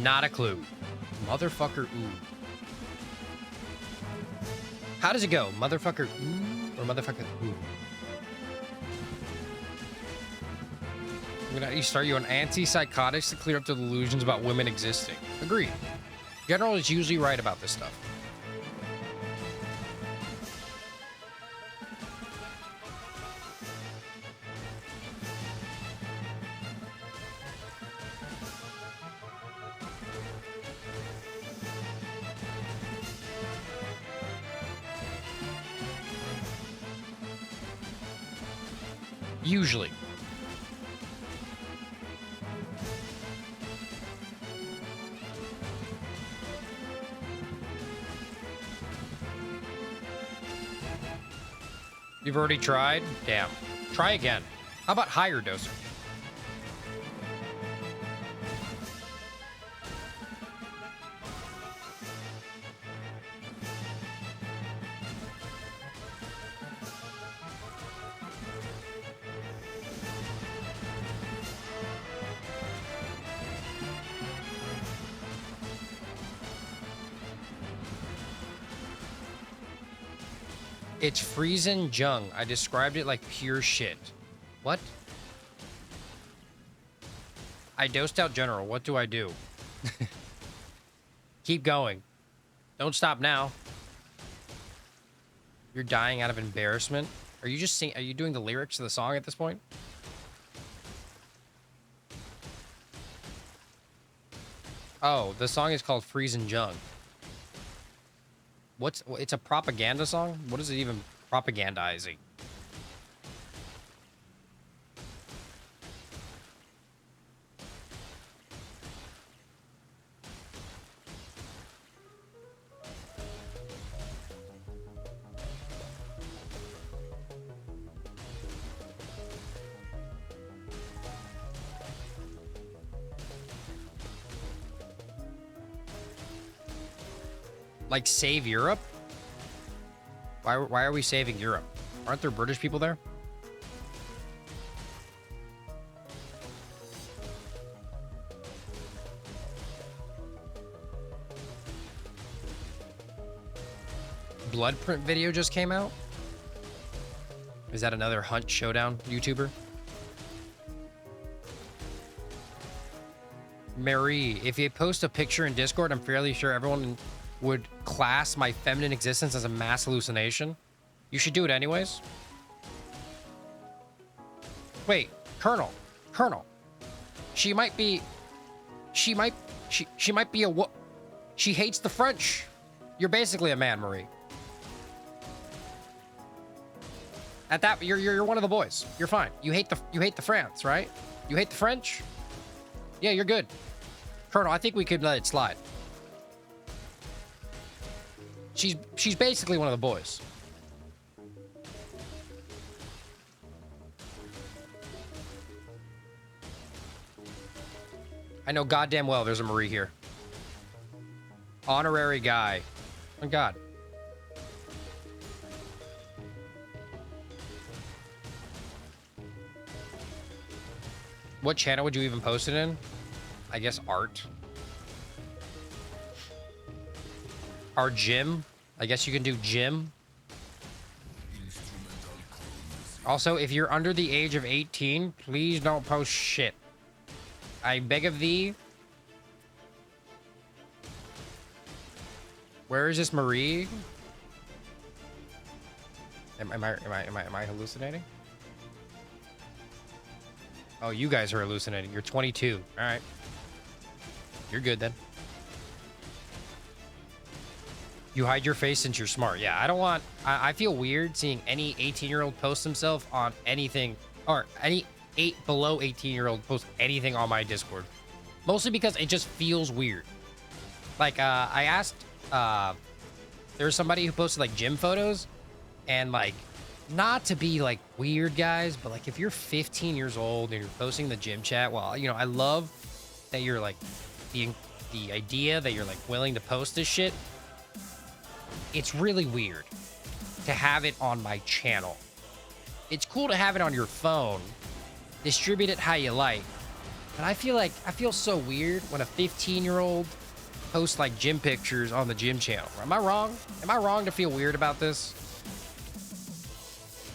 Not a clue. Motherfucker, ooh. How does it go? Motherfucker, ooh, or motherfucker, ooh? I'm gonna start you on antipsychotics to clear up the delusions about women existing. Agreed. General is usually right about this stuff. Usually. You've already tried? Damn. Try again. How about higher dosage? It's freezing jung. I described it like pure shit. What? I dosed out General. What do I do? Keep going. Don't stop now. You're dying out of embarrassment. Are you just are you doing the lyrics of the song at this point? Oh, the song is called Freezing Jung. It's a propaganda song? What is it even propagandizing? Like, save Europe? Why are we saving Europe? Aren't there British people there? Bloodprint video just came out? Is that another Hunt Showdown YouTuber? Marie, if you post a picture in Discord, I'm fairly sure everyone would class my feminine existence as a mass hallucination. You should do it anyways. Wait, Colonel. Colonel. She might be a what? She hates the French. You're basically a man, Marie. At that, you're one of the boys. You're fine. You hate the France, right? You hate the French? Yeah, you're good. Colonel, I think we could let it slide. She's basically one of the boys. I know goddamn well there's a Marie here. Honorary guy. Oh God. What channel would you even post it in? I guess art. Our gym. I guess you can do gym. Also, if you're under the age of 18, please don't post shit. I beg of thee. Where is this Marie? Am I hallucinating? Oh, you guys are hallucinating. You're 22. All right. You're good then. You hide your face since you're smart. Yeah, I don't want... I feel weird seeing any 18-year-old post himself on anything, or any below 18-year-old post anything on my Discord. Mostly because it just feels weird. Like, I asked... there was somebody who posted, like, gym photos, and, like, not to be, like, weird, guys, but, like, if you're 15 years old and you're posting the gym chat, well, you know, I love that you're, like, the idea that you're, like, willing to post this shit. It's really weird to have it on my channel. It's cool to have it on your phone, distribute it how you like, but I feel so weird when a 15-year-old posts, like, gym pictures on the gym channel. Am I wrong? Am I wrong to feel weird about this?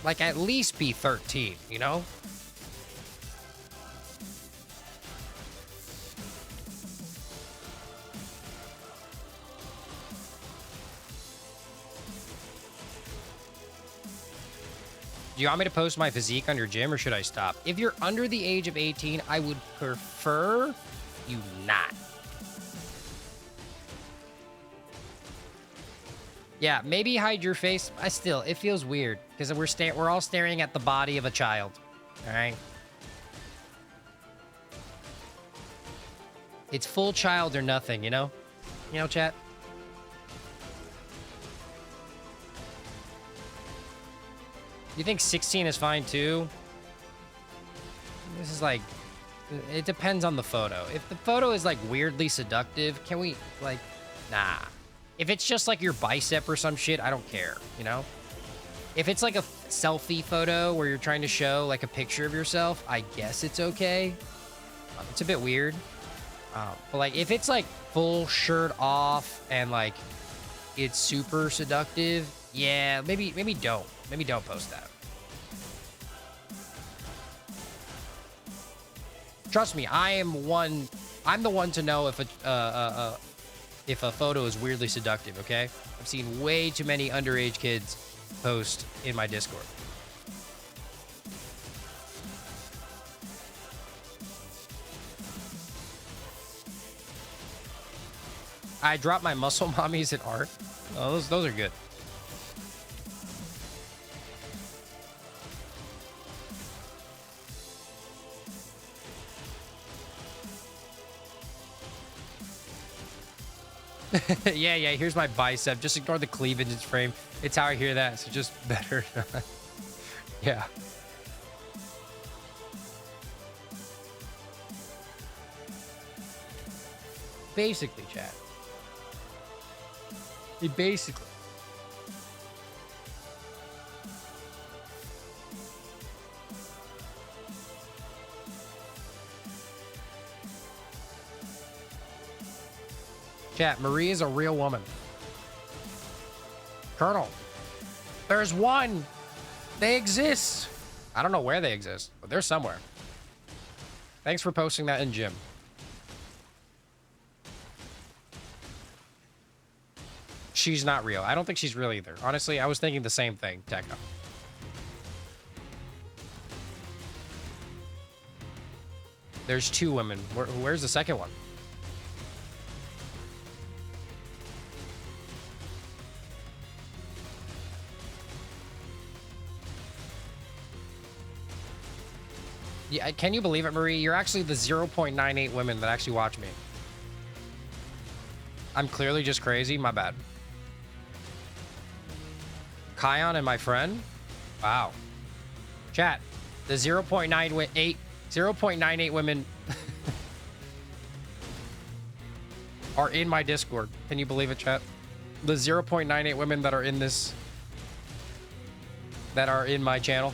Like, at least be 13, you know? Do you want me to post my physique on your gym, or should I stop? If you're under the age of 18, I would prefer you not. Yeah, maybe hide your face. It feels weird because we're all staring at the body of a child. All right. It's full child or nothing, you know? You know, chat? You think 16 is fine too? This is like, it depends on the photo. If the photo is like weirdly seductive, can we like, nah. If it's just like your bicep or some shit, I don't care, you know? If it's like a selfie photo where you're trying to show like a picture of yourself, I guess it's okay. It's a bit weird. But like if it's like full shirt off and like it's super seductive, yeah, maybe don't. Maybe don't post that. Trust me, I'm the one to know if a photo is weirdly seductive, okay? I've seen way too many underage kids post in my Discord. I dropped my muscle mommies at art. Oh, those are good. yeah, here's my bicep. Just ignore the cleavage in frame. It's how I hear that, so just better. Yeah. Basically, chat. Basically. Chat, Marie is a real woman. Colonel, there's one. They exist. I don't know where they exist, but they're somewhere. Thanks for posting that in gym. She's not real. I don't think she's real either. Honestly, I was thinking the same thing, Tekka. There's 2 women. Where's the second one? Yeah, can you believe it, Marie? You're actually the 0.98 women that actually watch me. I'm clearly just crazy. My bad. Kion and my friend? Wow. Chat. The 0.98 women are in my Discord. Can you believe it, chat? The 0.98 women that are in this... that are in my channel.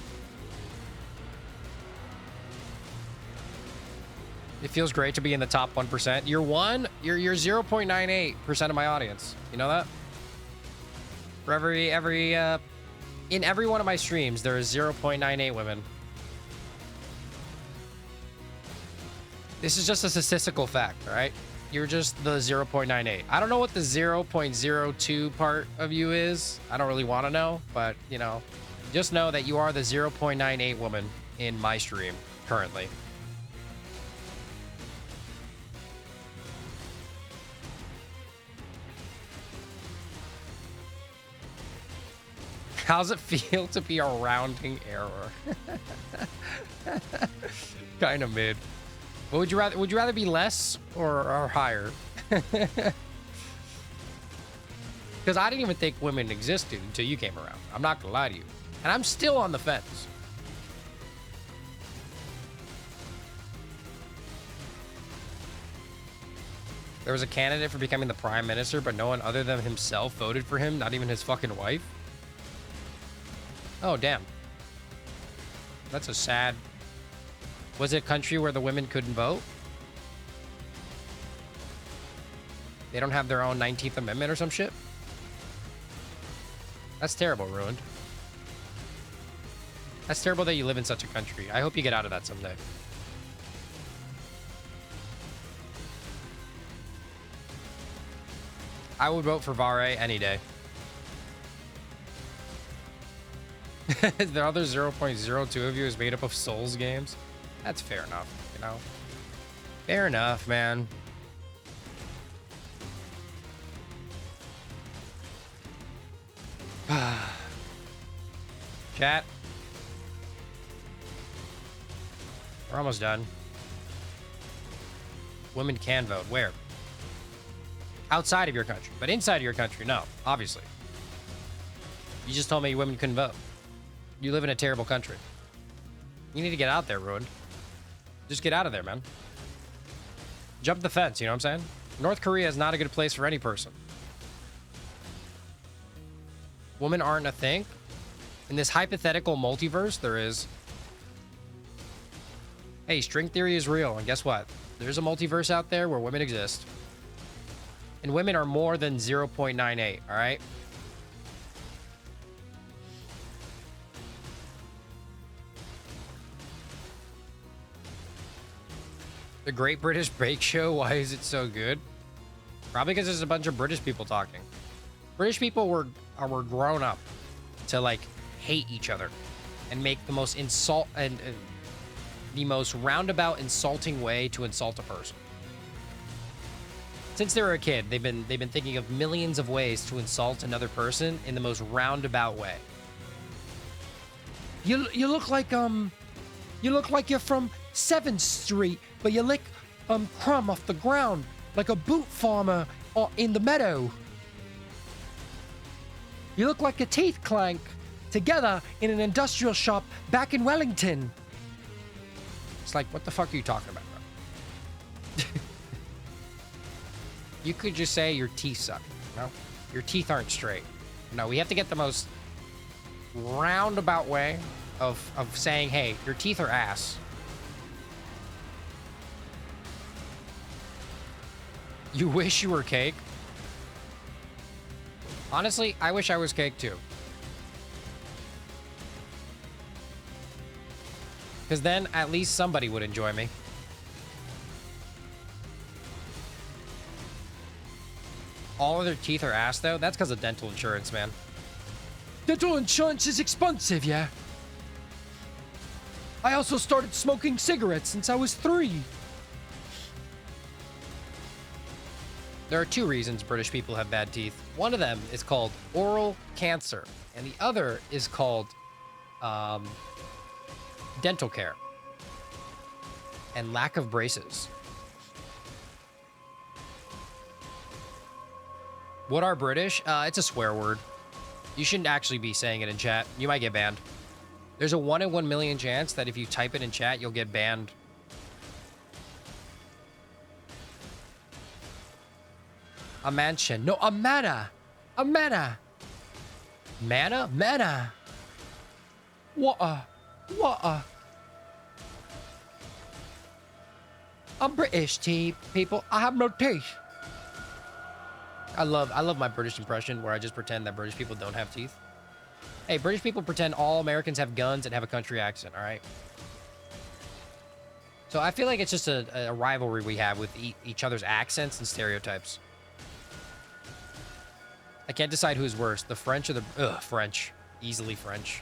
It feels great to be in the top 1%. You're 0.98% of my audience. You know that? For in every one of my streams, there is 0.98 women. This is just a statistical fact, all right? You're just the 0.98. I don't know what the 0.02 part of you is. I don't really want to know, but, you know, just know that you are the 0.98 woman in my stream currently. How's it feel to be a rounding error? Kind of mid. What would you rather? Would you rather be less or higher? Because I didn't even think women existed until you came around. I'm not gonna lie to you, and I'm still on the fence. There was a candidate for becoming the prime minister, but no one other than himself voted for him. Not even his fucking wife. Oh, damn. That's a sad... Was it a country where the women couldn't vote? They don't have their own 19th Amendment or some shit? That's terrible, Ruined. That's terrible that you live in such a country. I hope you get out of that someday. I would vote for Vare any day. The other 0.02 of you is made up of Souls games. That's fair enough, you know? Fair enough, man. Chat. We're almost done. Women can vote. Where? Outside of your country. But inside of your country, no. Obviously. You just told me women couldn't vote. You live in a terrible country. You need to get out there, Ruined. Just get out of there, man. Jump the fence, you know what I'm saying? North Korea is not a good place for any person. Women aren't a thing. In this hypothetical multiverse, there is. Hey, string theory is real, and guess what? There's a multiverse out there where women exist. And women are more than 0.98, all right? The Great British Bake Show, why is it so good? Probably because there's a bunch of British people talking. British people were grown up to, like, hate each other and make the most the most roundabout, insulting way to insult a person. Since they were a kid, they've been thinking of millions of ways to insult another person in the most roundabout way. You look like you're from 7th Street, but you lick crumb off the ground like a boot farmer in the meadow. You look like a teeth clank together in an industrial shop back in Wellington. It's like, what the fuck are you talking about, bro? You could just say your teeth suck, you know? Your teeth aren't straight. No, we have to get the most roundabout way of saying, hey, your teeth are ass. You wish you were cake? Honestly, I wish I was cake too. Because then at least somebody would enjoy me. All of their teeth are ass, though? That's because of dental insurance, man. Dental insurance is expensive, yeah. I also started smoking cigarettes since I was 3. There are 2 reasons British people have bad teeth. One of them is called oral cancer, and the other is called dental care and lack of braces. What are British? It's a swear word. You shouldn't actually be saying it in chat. You might get banned. There's a 1 in 1 million chance that if you type it in chat, you'll get banned. A mansion. No, a manor. A manor. Manor? Manor. What a... I'm British, people. I have no teeth. I love my British impression where I just pretend that British people don't have teeth. Hey, British people pretend all Americans have guns and have a country accent, all right? So I feel like it's just a rivalry we have with each other's accents and stereotypes. I can't decide who's worse, the French or the... Ugh, French. Easily French.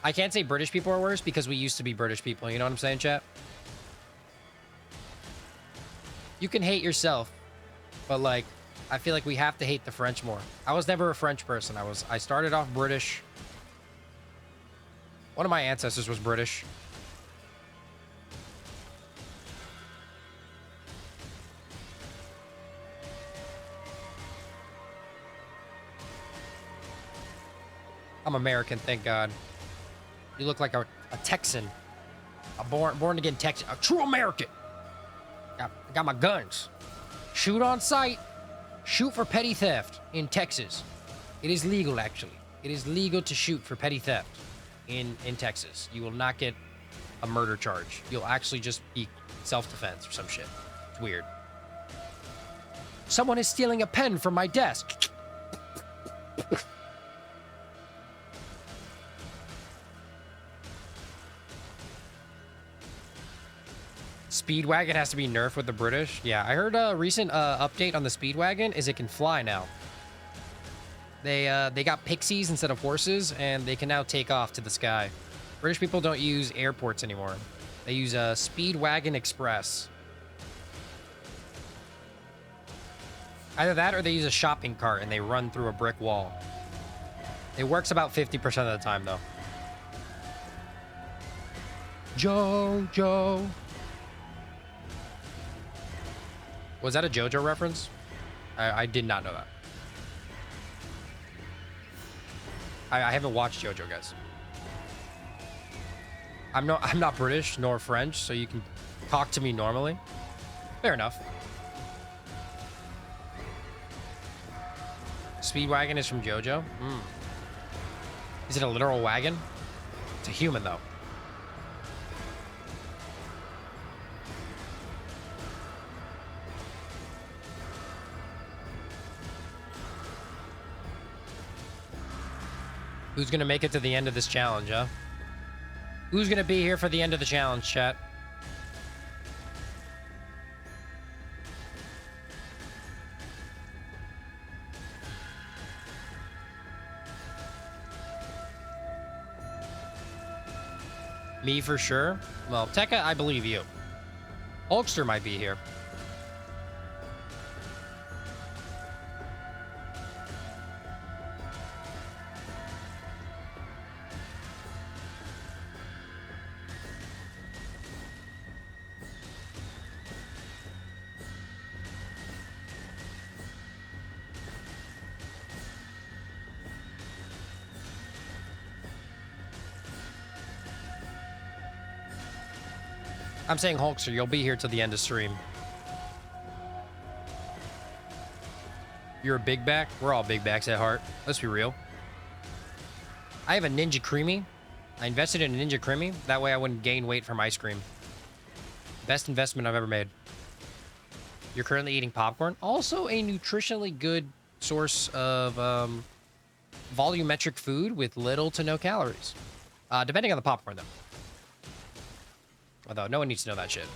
I can't say British people are worse because we used to be British people. You know what I'm saying, chat? You can hate yourself, but like, I feel like we have to hate the French more. I was never a French person. I started off British. One of my ancestors was British. I'm American, thank God. You look like a Texan. A born again Texan. A true American. I got my guns. Shoot on sight. Shoot for petty theft in Texas. It is legal, actually. It is legal to shoot for petty theft in Texas. You will not get a murder charge. You'll actually just be self-defense or some shit. It's weird. Someone is stealing a pen from my desk. Speedwagon has to be nerfed with the British. Yeah, I heard a recent update on the Speedwagon is it can fly now. They got pixies instead of horses, and they can now take off to the sky. British people don't use airports anymore. They use a Speedwagon Express. Either that or they use a shopping cart and they run through a brick wall. It works about 50% of the time, though. Joe. Was that a JoJo reference? I did not know that. I haven't watched JoJo, guys. I'm not British nor French, so you can talk to me normally. Fair enough. Speedwagon is from JoJo? Is it a literal wagon? It's a human, though. Who's gonna make it to the end of this challenge, huh? Who's gonna be here for the end of the challenge, chat? Me for sure? Well, Tekka, I believe you. Hulkster might be here. I'm saying Hulkster, you'll be here till the end of stream. You're a big back? We're all big backs at heart. Let's be real. I have a Ninja Creamy. I invested in a Ninja Creamy. That way I wouldn't gain weight from ice cream. Best investment I've ever made. You're currently eating popcorn. Also a nutritionally good source of volumetric food with little to no calories. Depending on the popcorn, though. Although, no one needs to know that shit.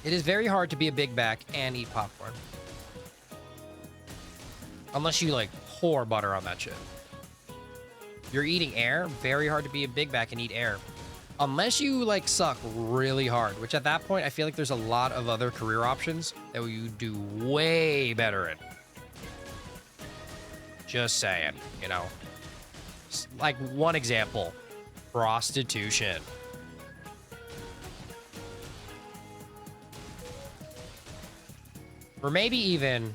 It is very hard to be a big back and eat popcorn. Unless you like pour butter on that shit. You're eating air, very hard to be a big back and eat air. Unless you like suck really hard, which at that point, I feel like there's a lot of other career options that you do way better in. Just saying, you know. Like one example, prostitution. Or maybe even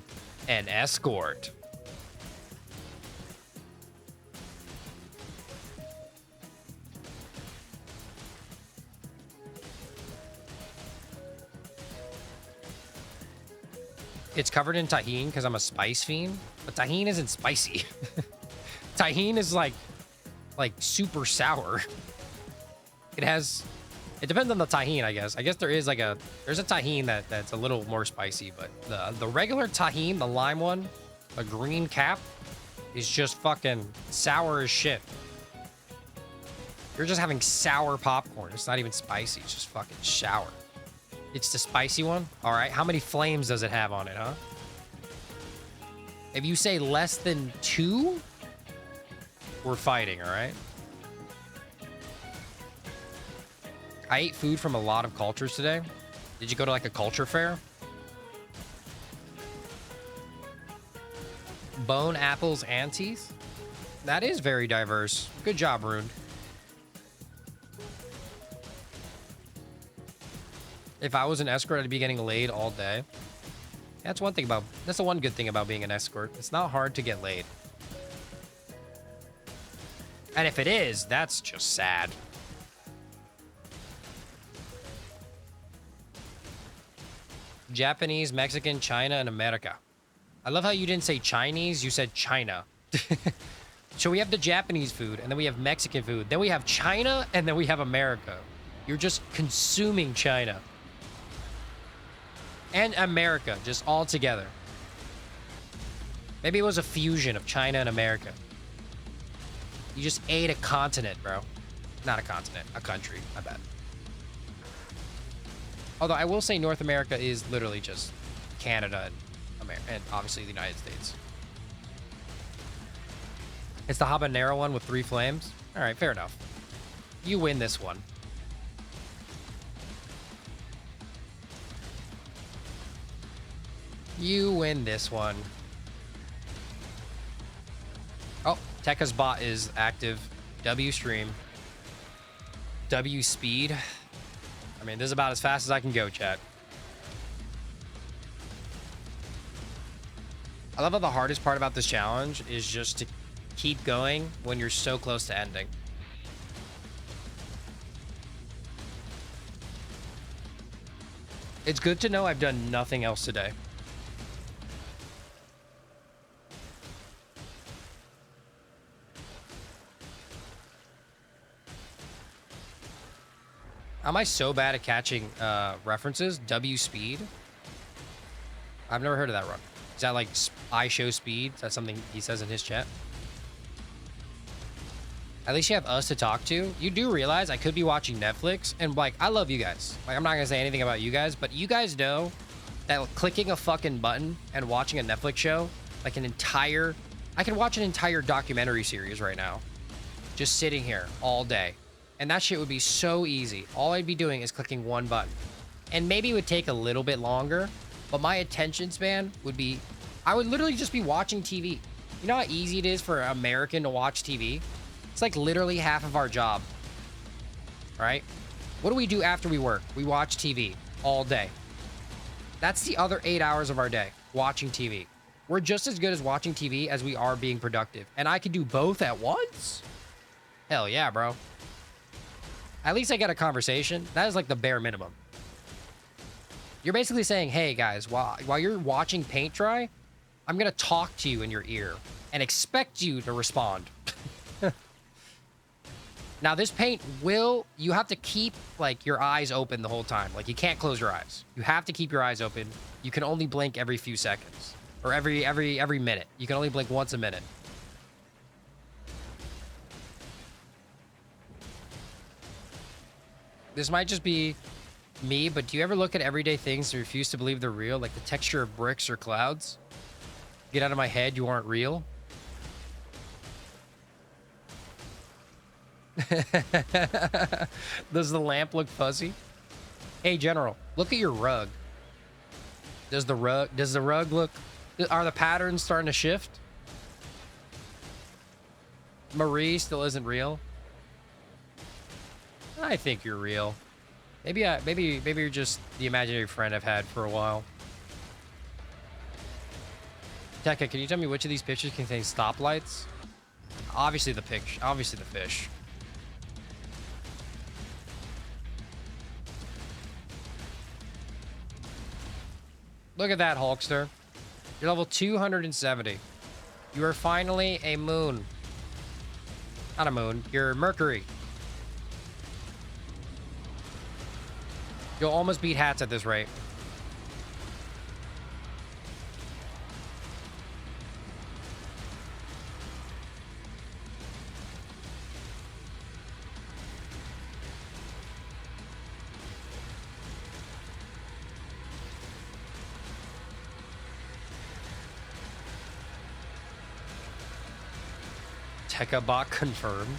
an escort. It's covered in tahini because I'm a spice fiend, but tahini isn't spicy. Tahini is like super sour. It depends on the tahini, I guess. I guess there's a tahini that's a little more spicy, but the regular tahini, the lime one, the green cap, is just fucking sour as shit. You're just having sour popcorn. It's not even spicy. It's just fucking sour. It's the spicy one. All right. How many flames does it have on it, huh? If you say less than 2, we're fighting, all right? I ate food from a lot of cultures today. Did you go to like a culture fair? Bone, apples, and teeth? That is very diverse. Good job, Rune. If I was an escort, I'd be getting laid all day. That's the one good thing about being an escort. It's not hard to get laid. And if it is, that's just sad. Japanese, Mexican, China, and America. I love how you didn't say Chinese, you said China. So we have the Japanese food, and then we have Mexican food. Then we have China, and then we have America. You're just consuming China. And America, just all together. Maybe it was a fusion of China and America. You just ate a continent, bro. Not a continent, a country, I bet. Although I will say North America is literally just Canada and obviously the United States. It's the habanero one with 3 flames. All right, fair enough. You win this one. You win this one. Oh, Tekka's bot is active. W stream. W speed. I mean, this is about as fast as I can go, chat. I love how the hardest part about this challenge is just to keep going when you're so close to ending. It's good to know I've done nothing else today. Am I so bad at catching references? W speed? I've never heard of that run. Is that like I show speed? Is that something he says in his chat? At least you have us to talk to. You do realize I could be watching Netflix, and like, I love you guys. Like, I'm not gonna say anything about you guys, but you guys know that clicking a fucking button and watching a Netflix show, like I can watch an entire documentary series right now. Just sitting here all day. And that shit would be so easy. All I'd be doing is clicking one button. And maybe it would take a little bit longer, but my attention span would be, I would literally just be watching TV. You know how easy it is for an American to watch TV? It's like literally half of our job, right? What do we do after we work? We watch TV all day. That's the other 8 hours of our day, watching TV. We're just as good as watching TV as we are being productive. And I can do both at once? Hell yeah, bro. At least I get a conversation. That is like the bare minimum. You're basically saying, hey guys, while you're watching paint dry, I'm gonna talk to you in your ear and expect you to respond. Now this paint you have to keep like your eyes open the whole time. Like you can't close your eyes. You have to keep your eyes open. You can only blink every few seconds or every minute. You can only blink once a minute. This might just be me, but do you ever look at everyday things and refuse to believe they're real, like the texture of bricks or clouds? Get out of my head, you aren't real. Does the lamp look fuzzy? Hey, General, look at your rug. Does the rug look, are the patterns starting to shift? Marie still isn't real. I think you're real. Maybe you're just the imaginary friend I've had for a while. Tekka, can you tell me which of these pictures contains stoplights? Obviously the picture. Obviously the fish. Look at that, Hulkster. You're level 270. You are finally a moon. Not a moon. You're Mercury. You'll almost beat hats at this rate. Tekka bot confirmed.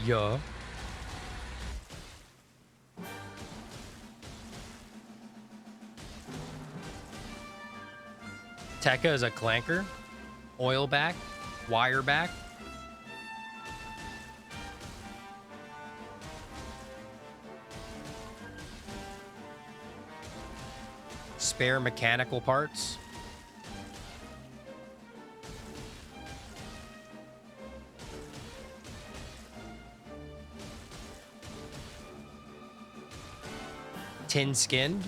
Yeah. Tekka is a clanker, oil back, wire back. Spare mechanical parts. Tin skinned.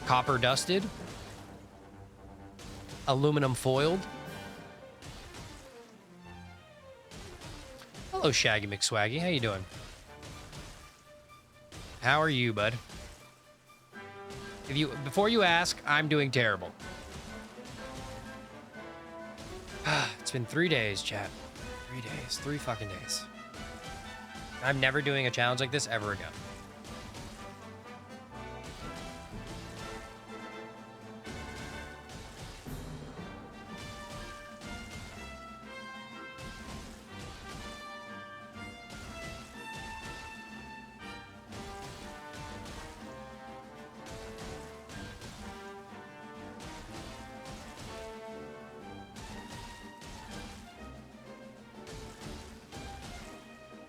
Copper dusted. Aluminum foiled. Hello, Shaggy McSwaggy. How you doing? How are you, bud? Before you ask, I'm doing terrible. It's been 3 days, chat. 3 days. 3 fucking days. I'm never doing a challenge like this ever again.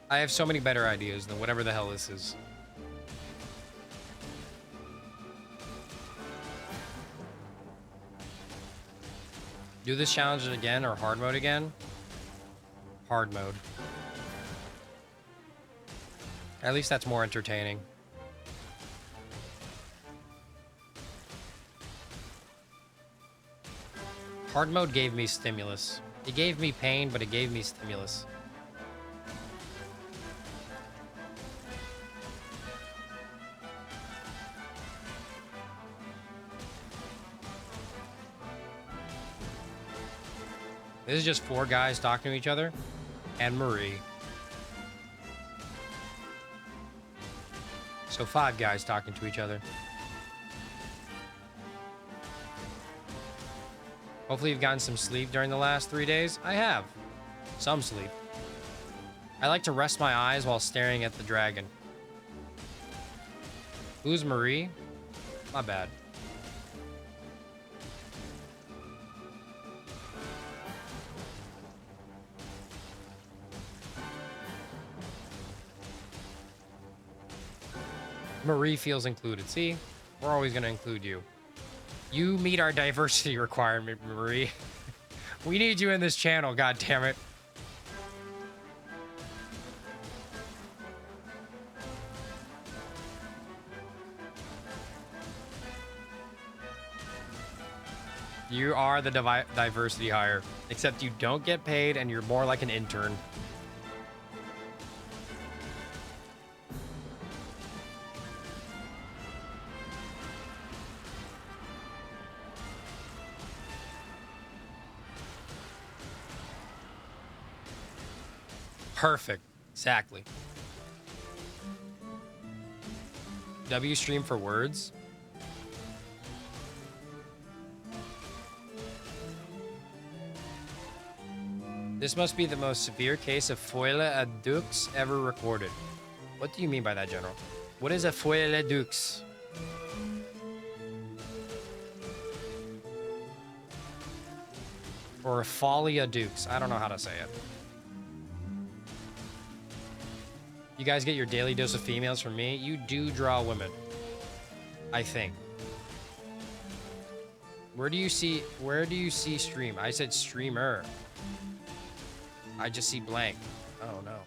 I have so many better ideas than whatever the hell this is. Do this challenge again or hard mode again? Hard mode. At least that's more entertaining. Hard mode gave me stimulus. It gave me pain, but it gave me stimulus. This is just 4 guys talking to each other, and Marie. So 5 guys talking to each other. Hopefully you've gotten some sleep during the last 3 days. I have. Some sleep. I like to rest my eyes while staring at the dragon. Who's Marie? My bad. Marie feels included. See? We're always going to include you. You meet our diversity requirement, Marie. We need you in this channel, god damn it. You are the diversity hire, except you don't get paid and you're more like an intern. Perfect. Exactly. W stream for words. This must be the most severe case of foile à deux ever recorded. What do you mean by that, General? What is a foile à deux? Or Folia Dukes. I don't know how to say it. You guys get your daily dose of females from me. You do draw women. I think. Where do you see stream? I said streamer. I just see blank. Oh no.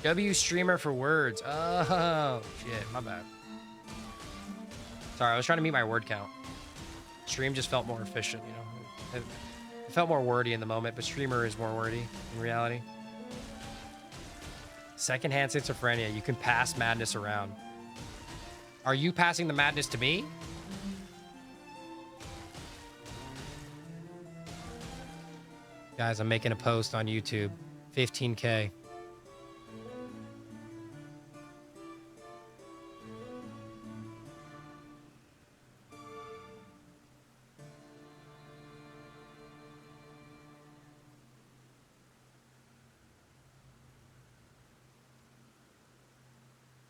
W streamer for words. Oh shit, my bad. Sorry, I was trying to meet my word count. Stream just felt more efficient, you know. It felt more wordy in the moment, but streamer is more wordy in reality. Secondhand schizophrenia. You can pass madness around. Are you passing the madness to me? Guys, I'm making a post on YouTube. 15K.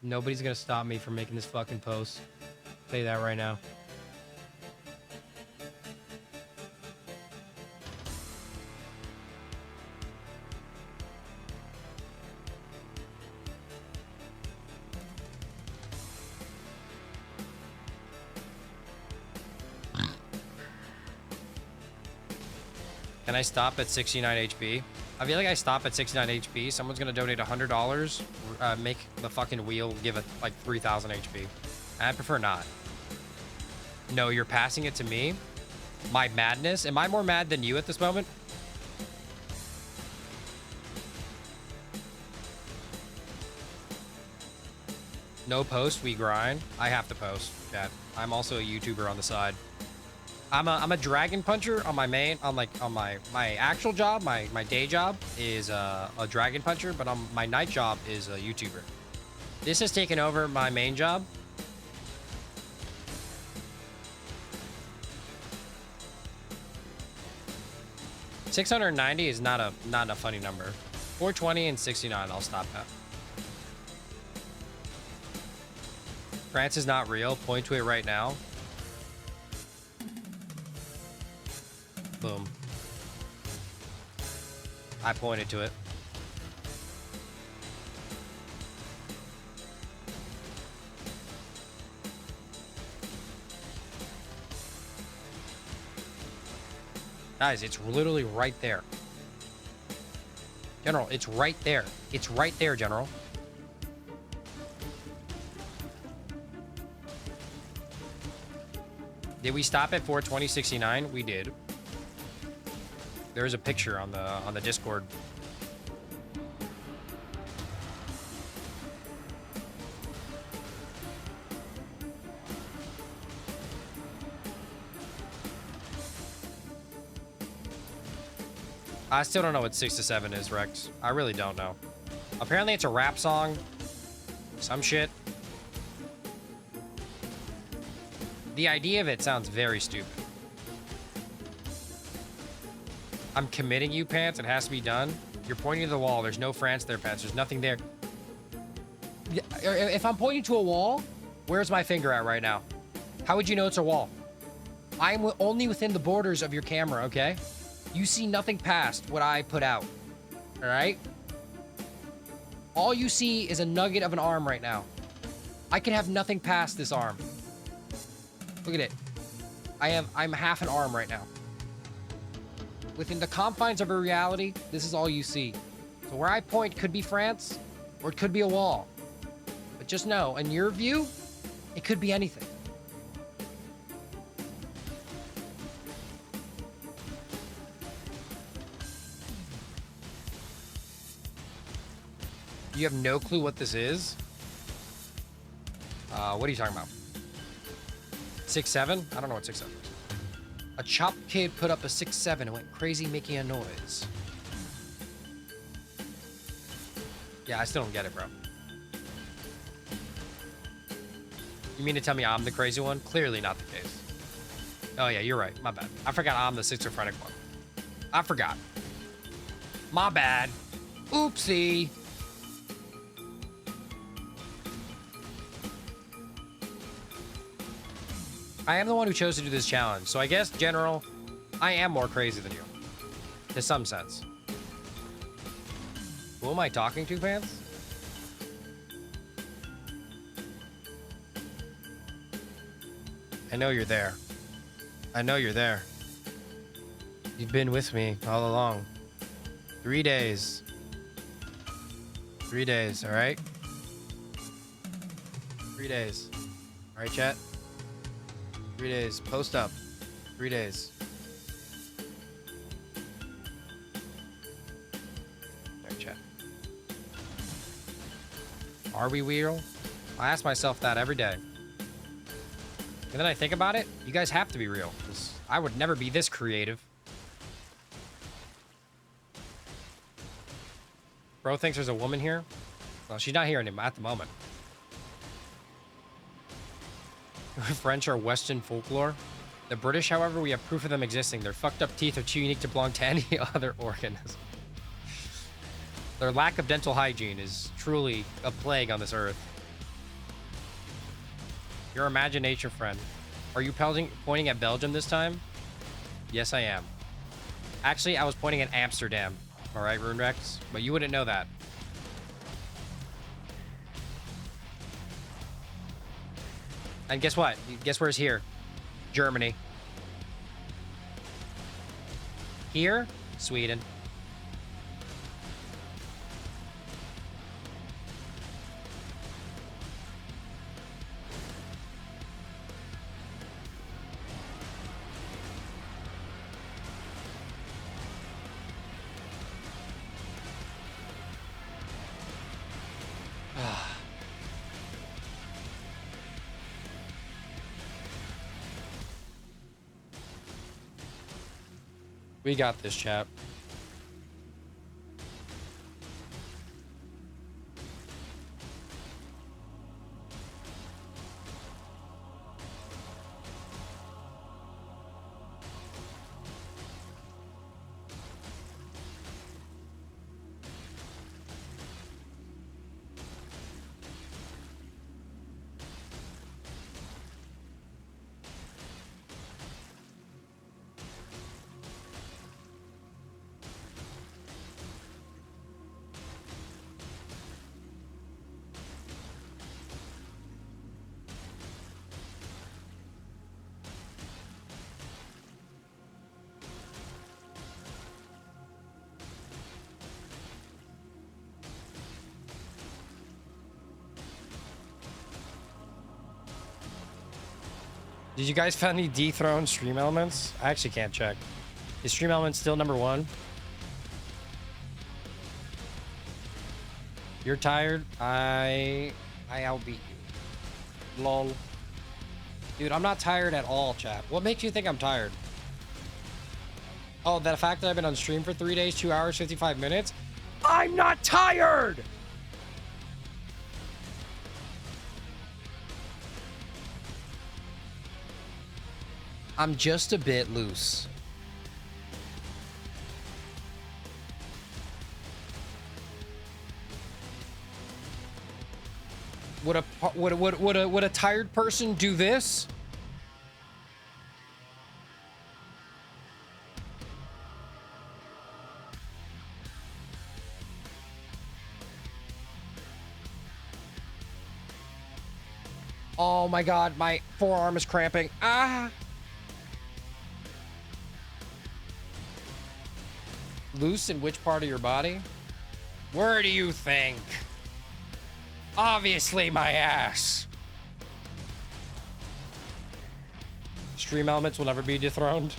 Nobody's gonna stop me from making this fucking post. I'll tell you that right now. Can I stop at 69 HP? I feel like I stop at 69 HP. Someone's gonna donate $100, make the fucking wheel give it like 3,000 HP. I'd prefer not. No, you're passing it to me. My madness. Am I more mad than you at this moment? No post, we grind. I have to post, chat. I'm also a YouTuber on the side. I'm a dragon puncher on my main, on my actual job, my day job is a dragon puncher, but on my night job is a YouTuber. This has taken over my main job. $690 is not a funny number. 420 and 69, I'll stop at. France is not real. Point to it right now. Boom. I pointed to it. Guys, it's literally right there. General, it's right there. It's right there, General. Did we stop at 420.69? We did. There's a picture on the Discord. I still don't know what 6 to 7 is, Rex. I really don't know. Apparently it's a rap song. Some shit. The idea of it sounds very stupid. I'm committing you, Pants. It has to be done. You're pointing to the wall. There's no France there, Pants. There's nothing there. If I'm pointing to a wall, where's my finger at right now? How would you know it's a wall? I'm only within the borders of your camera, okay? You see nothing past what I put out, all right? All you see is a nugget of an arm right now. I can have nothing past this arm. Look at it. I'm half an arm right now. Within the confines of a reality, this is all you see. So where I point could be France, or it could be a wall. But just know, in your view, it could be anything. You have no clue what this is? What are you talking about? 6-7? I don't know what 6-7 is. A chopped kid put up a 6-7 and went crazy making a noise. Yeah, I still don't get it, bro. You mean to tell me I'm the crazy one? Clearly not the case. Oh yeah, you're right. My bad. I forgot I'm the schizophrenic one. I forgot. My bad. Oopsie. I am the one who chose to do this challenge, so I guess, General, I am more crazy than you. To some sense. Who am I talking to, Pants? I know you're there. I know you're there. You've been with me all along. 3 days. 3 days, all right? 3 days. All right, chat? 3 days. Post up. 3 days. All right, chat. Are we real? I ask myself that every day. And then I think about it, you guys have to be real. 'Cause I would never be this creative. Bro thinks there's a woman here. Well, she's not here anymore at the moment. French are Western folklore. The British, however, we have proof of them existing. Their fucked up teeth are too unique to belong to any other organism. Their lack of dental hygiene is truly a plague on this earth. Your imagination, friend. Are you pointing at Belgium this time? Yes, I am. Actually, I was pointing at Amsterdam. All right, Rune Rex, but you wouldn't know that. And guess what? Guess where's here? Germany. Here, Sweden. We got this, chap. Did you guys find any dethroned stream elements? I actually can't check. Is stream element still #1? You're tired? I outbeat you. Lol. Dude, I'm not tired at all, chat. What makes you think I'm tired? Oh, the fact that I've been on stream for 3 days, 2 hours, 55 minutes? I'm not tired! I'm just a bit loose. Would a tired person do this? Oh my god, my forearm is cramping. Ah! Loose in which part of your body? Where do you think? Obviously my ass. Stream elements will never be dethroned.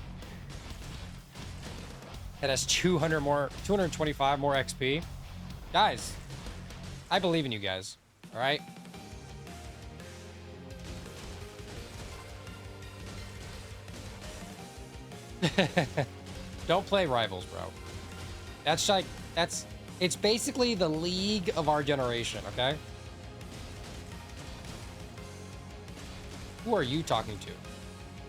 It has 225 more XP. Guys, I believe in you guys. All right? Don't play Rivals, bro. That's like, it's basically the league of our generation, okay? Who are you talking to?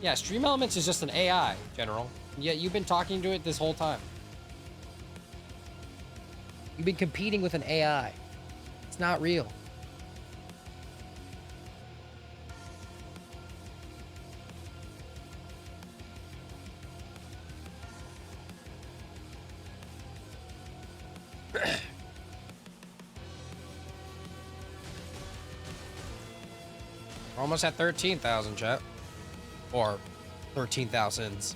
Yeah, Stream Elements is just an AI, General. Yet you've been talking to it this whole time. You've been competing with an AI. It's not real. We're almost at 13,000, chat. Or 13,000s.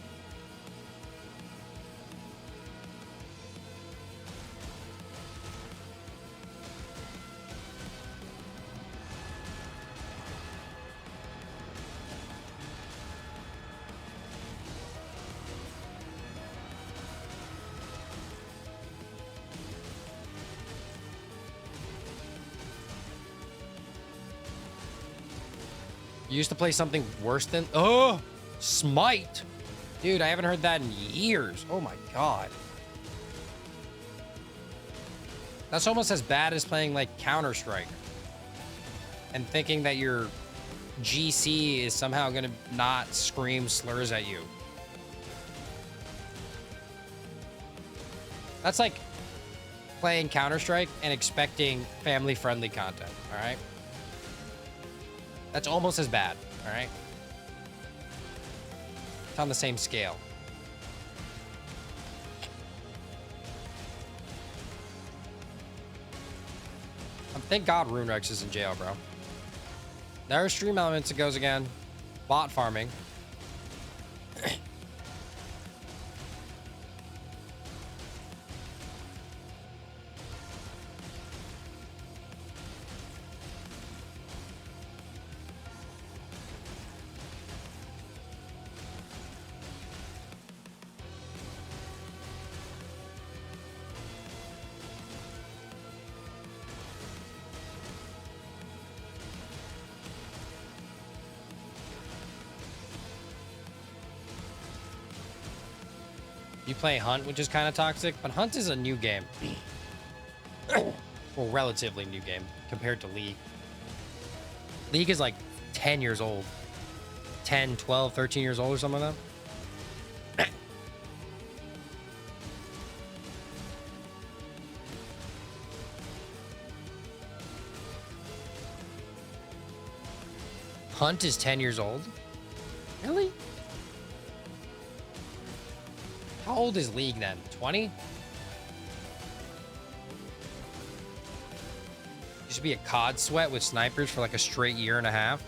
You used to play something worse than... Oh! Smite! Dude, I haven't heard that in years. Oh my god. That's almost as bad as playing, like, Counter-Strike. And thinking that your GC is somehow gonna not scream slurs at you. That's like playing Counter-Strike and expecting family-friendly content, alright? That's almost as bad, all right? It's on the same scale. Thank God RuneRex is in jail, bro. There's Stream Elements, it goes again. Bot farming. You play Hunt, which is kind of toxic, but Hunt is a new game. Well, relatively new game compared to League. League is like 10 years old. 10, 12, 13 years old or something like that. Hunt is 10 years old? Really? How old is League then? 20? Used to be a COD sweat with snipers for like a straight year and a half.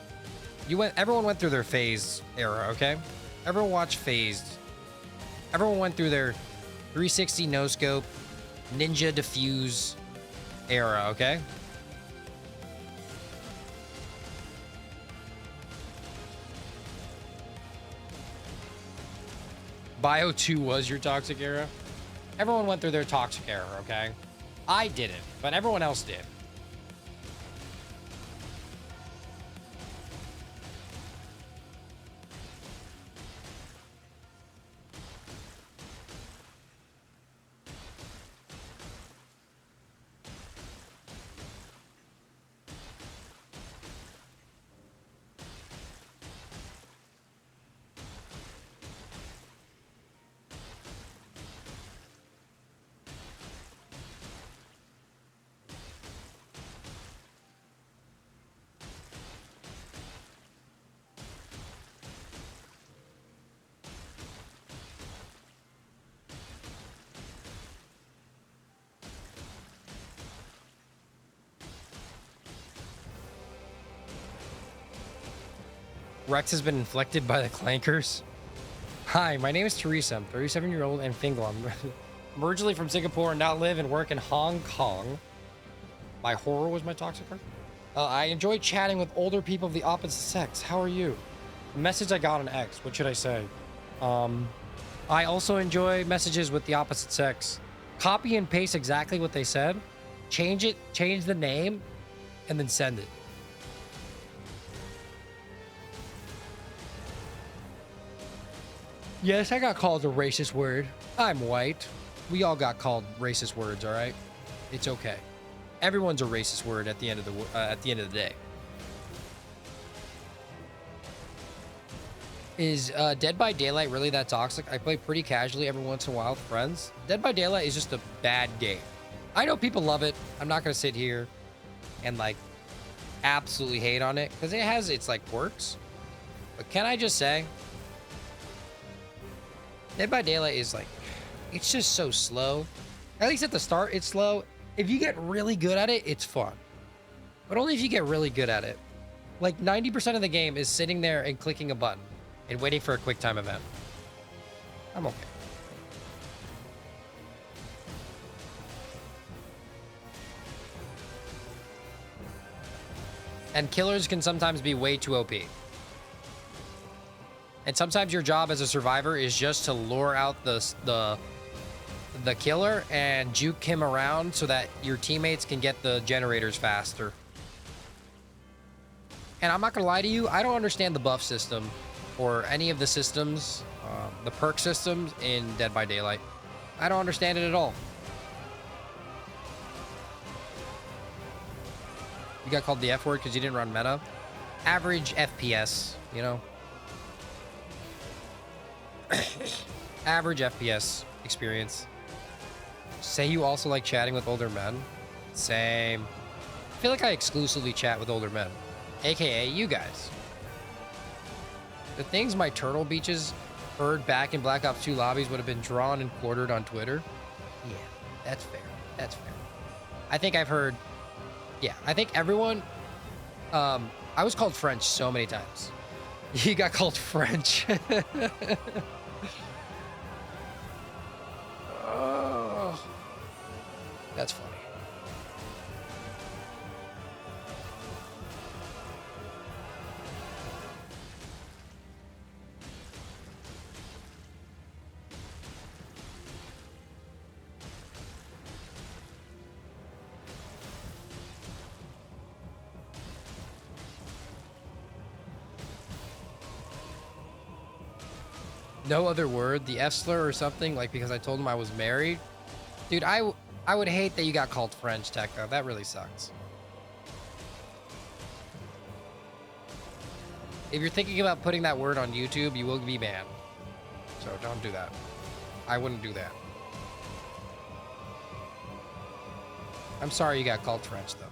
Everyone went through their phase era, okay? Everyone watched phased. Everyone went through their 360 no scope, ninja diffuse era, okay? Bio 2 was your toxic era? Everyone went through their toxic era, okay? I didn't, but everyone else did. Rex has been inflicted by the clankers. Hi, my name is Teresa. I'm 37-year-old and Fingal. I'm originally from Singapore and now live and work in Hong Kong. My horror was my toxic card. I enjoy chatting with older people of the opposite sex. How are you? A message I got on X. What should I say? I also enjoy messages with the opposite sex. Copy and paste exactly what they said. Change it, change the name, and then send it. Yes, I got called a racist word. I'm white. We all got called racist words, all right? It's okay. Everyone's a racist word at the end of the day. Is Dead by Daylight really that toxic? I play pretty casually every once in a while with friends. Dead by Daylight is just a bad game. I know people love it. I'm not gonna sit here and like absolutely hate on it because it has its like quirks. But can I just say, Dead by Daylight is like, it's just so slow. At least at the start, it's slow. If you get really good at it, it's fun. But only if you get really good at it. Like 90% of the game is sitting there and clicking a button and waiting for a quick time event. I'm okay. And killers can sometimes be way too OP. And sometimes your job as a survivor is just to lure out the killer and juke him around so that your teammates can get the generators faster. And I'm not gonna lie to you, I don't understand the buff system or any of the systems, the perk systems in Dead by Daylight. I don't understand it at all. You got called the F word because you didn't run meta. Average FPS, you know? Average FPS experience. Say you also like chatting with older men? Same. I feel like I exclusively chat with older men, aka you guys. The things my Turtle Beaches heard back in Black Ops 2 lobbies would have been drawn and quartered on Twitter. Yeah, that's fair. That's fair. I think I've heard, yeah, I think everyone, I was called French so many times. You got called French. Oh, that's funny. No other word, the F slur or something, like because I told him I was married. Dude, I would hate that you got called French, Tekka. That really sucks. If you're thinking about putting that word on YouTube, you will be banned. So don't do that. I wouldn't do that. I'm sorry you got called French, though.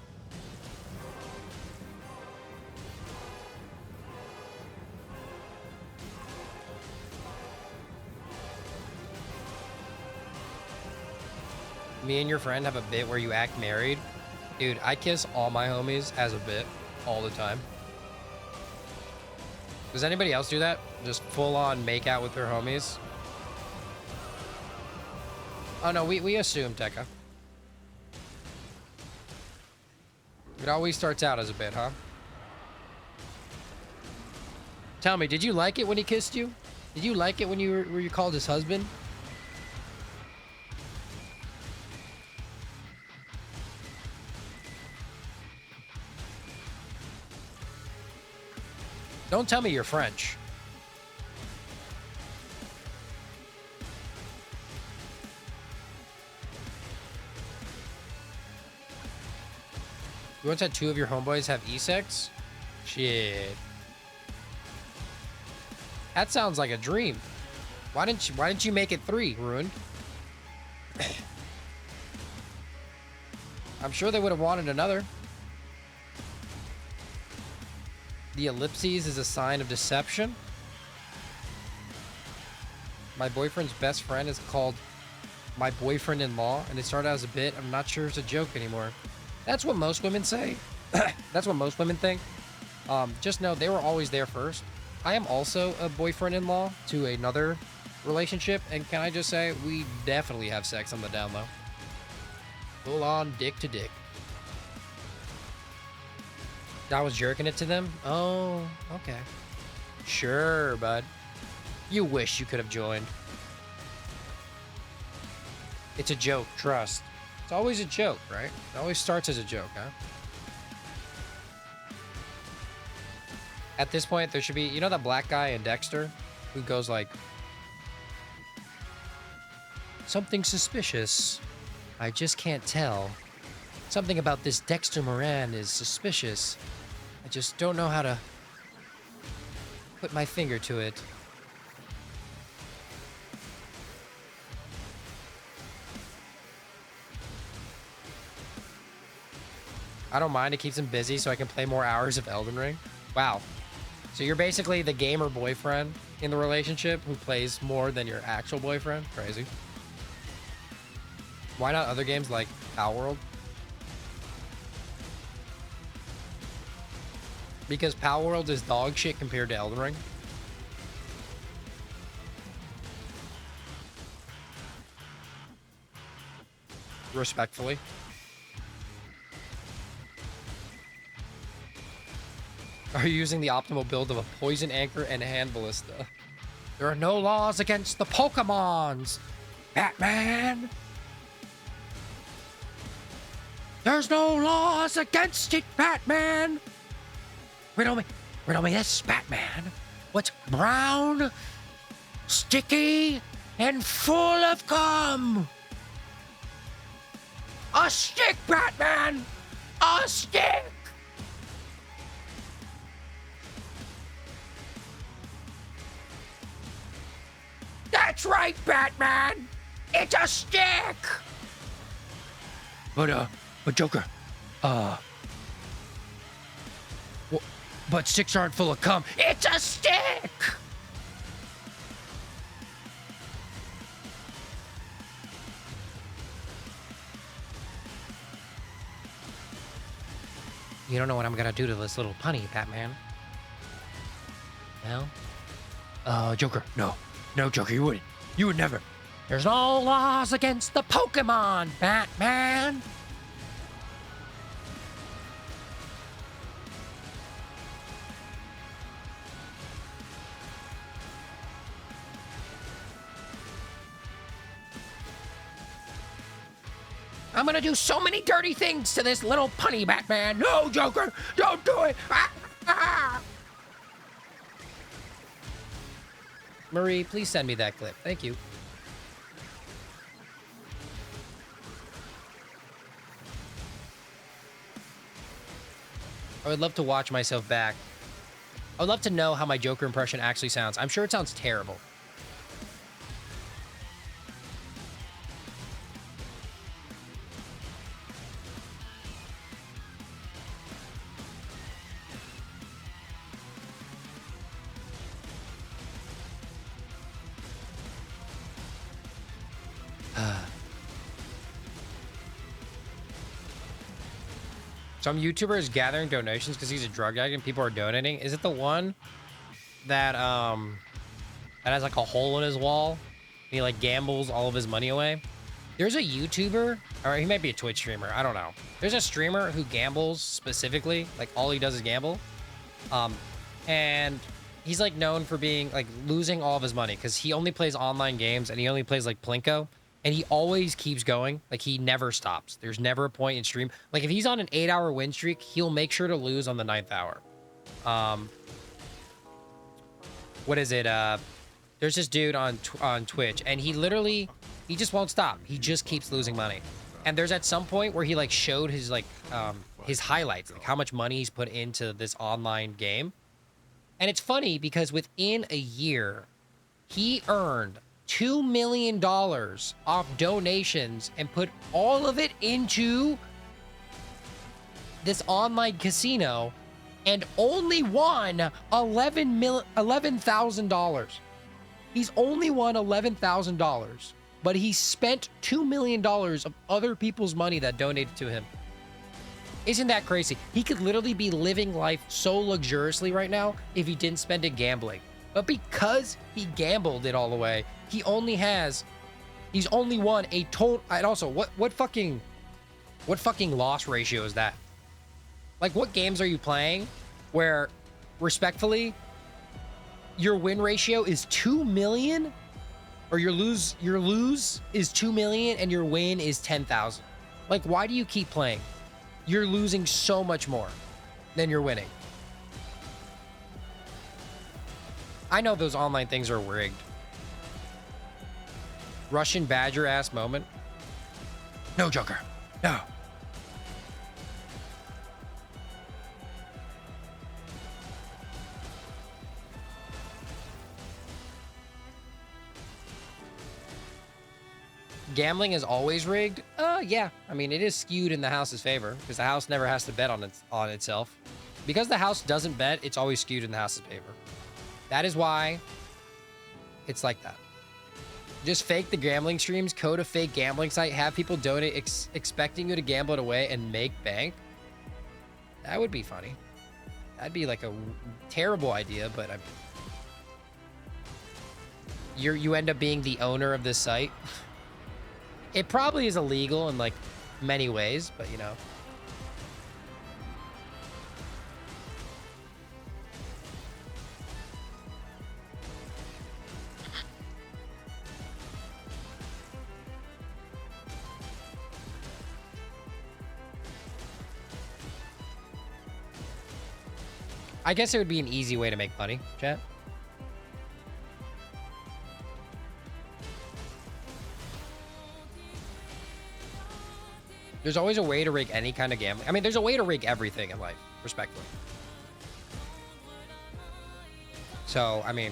Me and your friend have a bit where you act married. Dude, I kiss all my homies as a bit all the time. Does anybody else do that? Just full on make out with their homies? Oh no, we assume, Tekka. It always starts out as a bit, huh? Tell me, did you like it when he kissed you? Did you like it when you were called his husband? Don't tell me you're French. You once had 2 of your homeboys have E-sex? Shit. That sounds like a dream. Why didn't you make it 3, Ruined? I'm sure they would have wanted another. The ellipses is a sign of deception. My boyfriend's best friend is called my boyfriend-in-law, and it started out as a bit. I'm not sure it's a joke anymore. That's what most women say. That's what most women think. Just know they were always there first. I am also a boyfriend-in-law to another relationship, and can I just say, we definitely have sex on the down low. Full on dick to dick. I was jerking it to them? Oh, okay. Sure, bud. You wish you could have joined. It's a joke, trust. It's always a joke, right? It always starts as a joke, huh? At this point, there should be... You know that black guy in Dexter? Who goes like... Something suspicious. I just can't tell. Something about this Dexter Moran is suspicious. I just don't know how to... put my finger to it. I don't mind. It keeps him busy so I can play more hours of Elden Ring. Wow. So you're basically the gamer boyfriend in the relationship who plays more than your actual boyfriend? Crazy. Why not other games like Palworld? Because Palworld is dog shit compared to Elden Ring. Respectfully. Are you using the optimal build of a poison anchor and hand ballista? There are no laws against the Pokemons, Batman. There's no laws against it, Batman. Riddle me this, Batman. What's brown, sticky, and full of gum? A stick, Batman! A stick! That's right, Batman! It's a stick! But Joker, but sticks aren't full of cum. It's a stick! You don't know what I'm gonna do to this little punny, Batman. Well? Joker, no. No, Joker, you wouldn't. You would never. There's no laws against the Pokemon, Batman! I'm gonna do so many dirty things to this little punny, Batman. No, Joker, don't do it. Marie, please send me that clip. Thank you. I would love to watch myself back. I would love to know how my Joker impression actually sounds. I'm sure it sounds terrible. Some YouTuber is gathering donations because he's a drug addict and people are donating. Is it the one that that has like a hole in his wall and he like gambles all of his money away? There's a YouTuber, or he might be a Twitch streamer, I don't know. There's a streamer who gambles specifically, like all he does is gamble. And he's like known for being like losing all of his money because he only plays online games and he only plays like Plinko. And he always keeps going. Like, he never stops. There's never a point in stream. Like, if he's on an 8-hour win streak, he'll make sure to lose on the 9th hour. What is it? There's this dude on Twitch, and he just won't stop. He just keeps losing money. And there's at some point where he, like, showed his, like, his highlights, like, how much money he's put into this online game. And it's funny because within a year, he earned $2 million off donations and put all of it into this online casino and only won $11,000. He's only won $11,000, but he spent $2 million of other people's money that donated to him. Isn't that crazy? He could literally be living life so luxuriously right now if he didn't spend it gambling. But because he gambled it all the way, he's only won a total. And also, what fucking loss ratio is that? Like, what games are you playing where, respectfully, your win ratio is 2 million, or your lose is 2 million and your win is 10,000? Like, why do you keep playing? You're losing so much more than you're winning. I know those online things are rigged. Russian Badger ass moment. No, Joker. No. gambling is always rigged? Yeah. I mean, it is skewed in the house's favor because the house never has to bet on itself. Because the house doesn't bet, it's always skewed in the house's favor. That is why it's like that. Just fake the gambling streams, code a fake gambling site, have people donate expecting you to gamble it away and make bank. That would be funny. That'd be like a terrible idea, but you end up being the owner of this site. It probably is illegal in like many ways, but you know. I guess it would be an easy way to make money, chat. There's always a way to rig any kind of gambling. I mean, there's a way to rig everything in life, respectfully. So, I mean,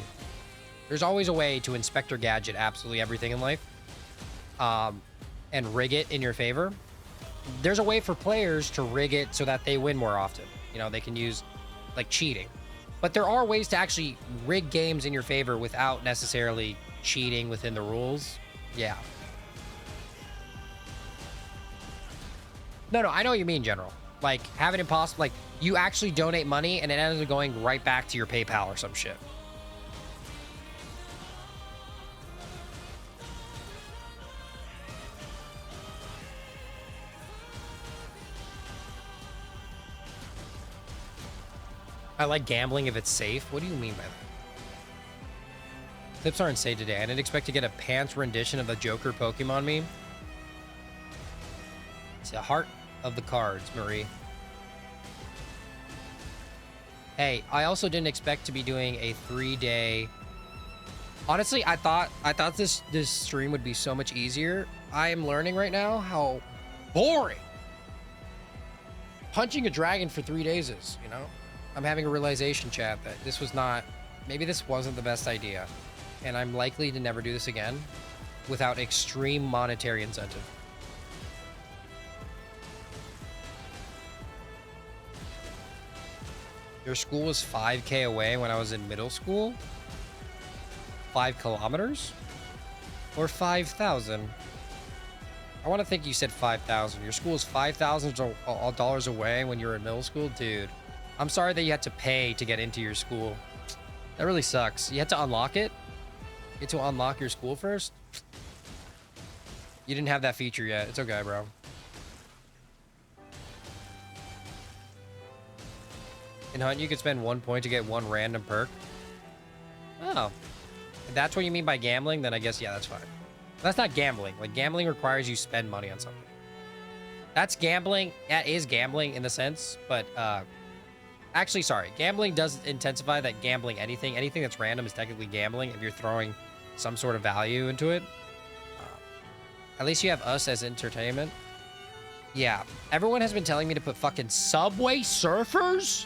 there's always a way to Inspector Gadget absolutely everything in life, and rig it in your favor. There's a way for players to rig it so that they win more often. You know, they can use like cheating, but there are ways to actually rig games in your favor without necessarily cheating within the rules. Yeah. No, I know what you mean, General. Like, have it impossible. Like, you actually donate money and it ends up going right back to your PayPal or some shit. I like gambling if it's safe. What do you mean by that? Clips aren't safe today. I didn't expect to get a pants rendition of the Joker Pokemon meme. It's the heart of the cards, Marie. Hey, I also didn't expect to be doing a 3-day. Honestly, I thought this stream would be so much easier. I am learning right now how boring punching a dragon for 3 days is, you know? I'm having a realization, chat, that this was not, maybe this wasn't the best idea. And I'm likely to never do this again without extreme monetary incentive. Your school was 5K away when I was in middle school? 5 kilometers? Or 5,000? I want to think you said 5,000. Your school is $5,000 away when you were in middle school? Dude, I'm sorry that you had to pay to get into your school. That really sucks. You had to unlock it? You had to unlock your school first? You didn't have that feature yet. It's okay, bro. In Hunt, you could spend 1 point to get 1 random perk. Oh. If that's what you mean by gambling, then I guess, yeah, that's fine. That's not gambling. Like, gambling requires you spend money on something. That's gambling. That is gambling in the sense, but, actually, sorry. Gambling does intensify that gambling anything. Anything that's random is technically gambling if you're throwing some sort of value into it. At least you have us as entertainment. Yeah. Everyone has been telling me to put fucking Subway Surfers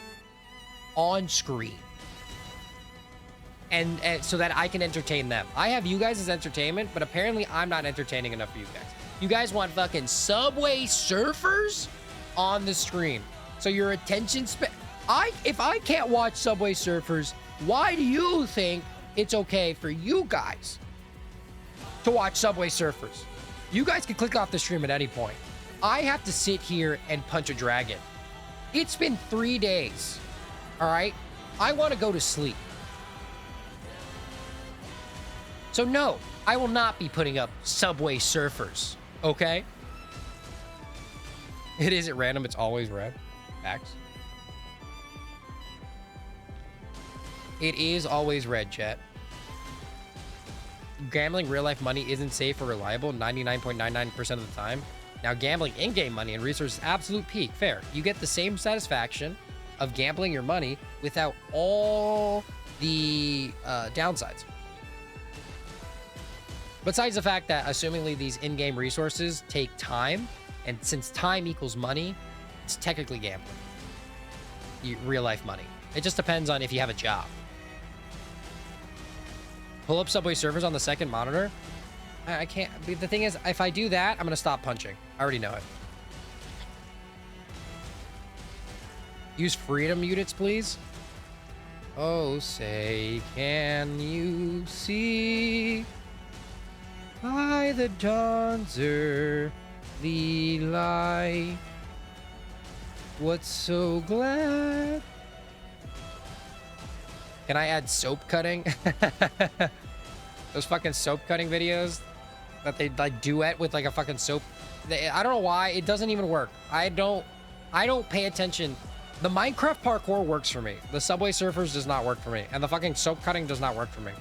on screen. And so that I can entertain them. I have you guys as entertainment, but apparently I'm not entertaining enough for you guys. You guys want fucking Subway Surfers on the stream. So your attention span... If I can't watch Subway Surfers, why do you think it's okay for you guys to watch Subway Surfers? You guys can click off the stream at any point. I have to sit here and punch a dragon. It's been 3 days. All right? I want to go to sleep. So no, I will not be putting up Subway Surfers. Okay? It isn't random. It's always red. Facts. It is always red, chat. Gambling real life money isn't safe or reliable 99.99% of the time. Now, gambling in-game money and resources absolute peak. Fair. You get the same satisfaction of gambling your money without all the downsides. Besides the fact that, assumingly, these in-game resources take time, and since time equals money, it's technically gambling. Real life money. It just depends on if you have a job. Pull up Subway Surfers on the second monitor. I can't. The thing is, if I do that, I'm gonna stop punching. I already know it. Use freedom units, please. Oh, say, can you see by the dawn's early light what's so glad? Can I add soap cutting? Those fucking soap cutting videos that they like duet with like a fucking soap. I don't know why it doesn't even work. I don't pay attention. The Minecraft parkour works for me. The Subway Surfers does not work for me. And the fucking soap cutting does not work for me.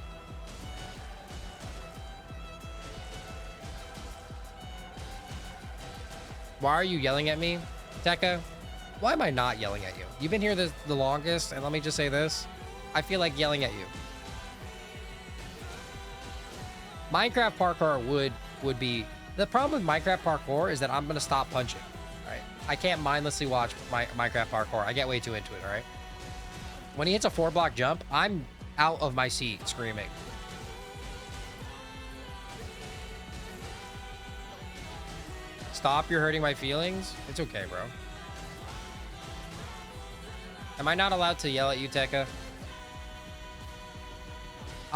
Why are you yelling at me, Tekka? Why am I not yelling at you? You've been here the longest, and let me just say this. I feel like yelling at you. Minecraft parkour would be... The problem with Minecraft parkour is that I'm going to stop punching. Right? I can't mindlessly watch Minecraft parkour. I get way too into it, all right? When he hits a 4-block jump, I'm out of my seat screaming. Stop, you're hurting my feelings? It's okay, bro. Am I not allowed to yell at you, Tekka?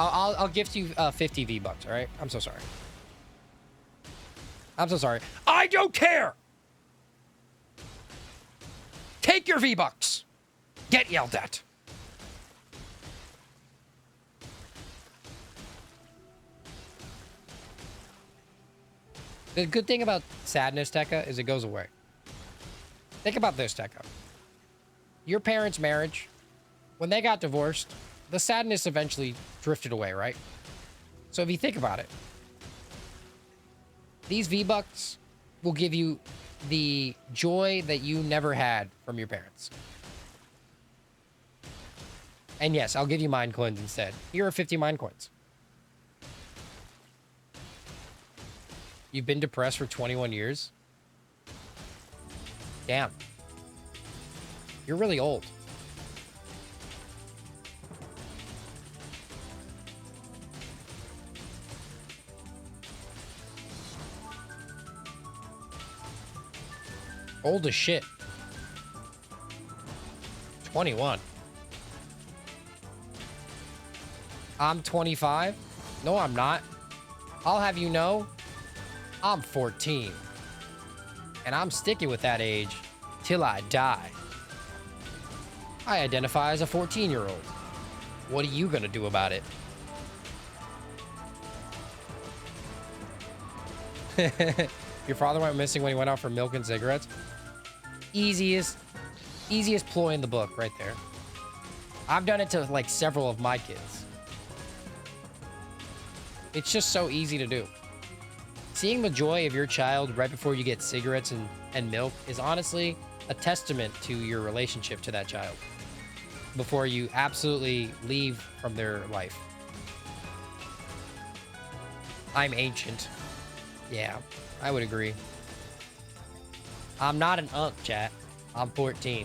I'll gift you 50 V-Bucks, all right? I'm so sorry. I'm so sorry. I don't care! Take your V-Bucks! Get yelled at. The good thing about sadness, Tekka, is it goes away. Think about this, Tekka. Your parents' marriage, when they got divorced, the sadness eventually drifted away, right? So if you think about it, these V-Bucks will give you the joy that you never had from your parents. And yes, I'll give you mine coins instead. Here are 50 mine coins. You've been depressed for 21 years? Damn. You're really old. Old as shit. 21. I'm 25? No, I'm not. I'll have you know, I'm 14. And I'm sticking with that age till I die. I identify as a 14-year-old. What are you gonna do about it? Your father went missing when he went out for milk and cigarettes? Easiest ploy in the book right there. I've done it to like several of my kids. It's just so easy to do. Seeing the joy of your child right before you get cigarettes and milk is honestly a testament to your relationship to that child before you absolutely leave from their life. I'm ancient. Yeah, I would agree. I'm not an unk, chat. I'm 14.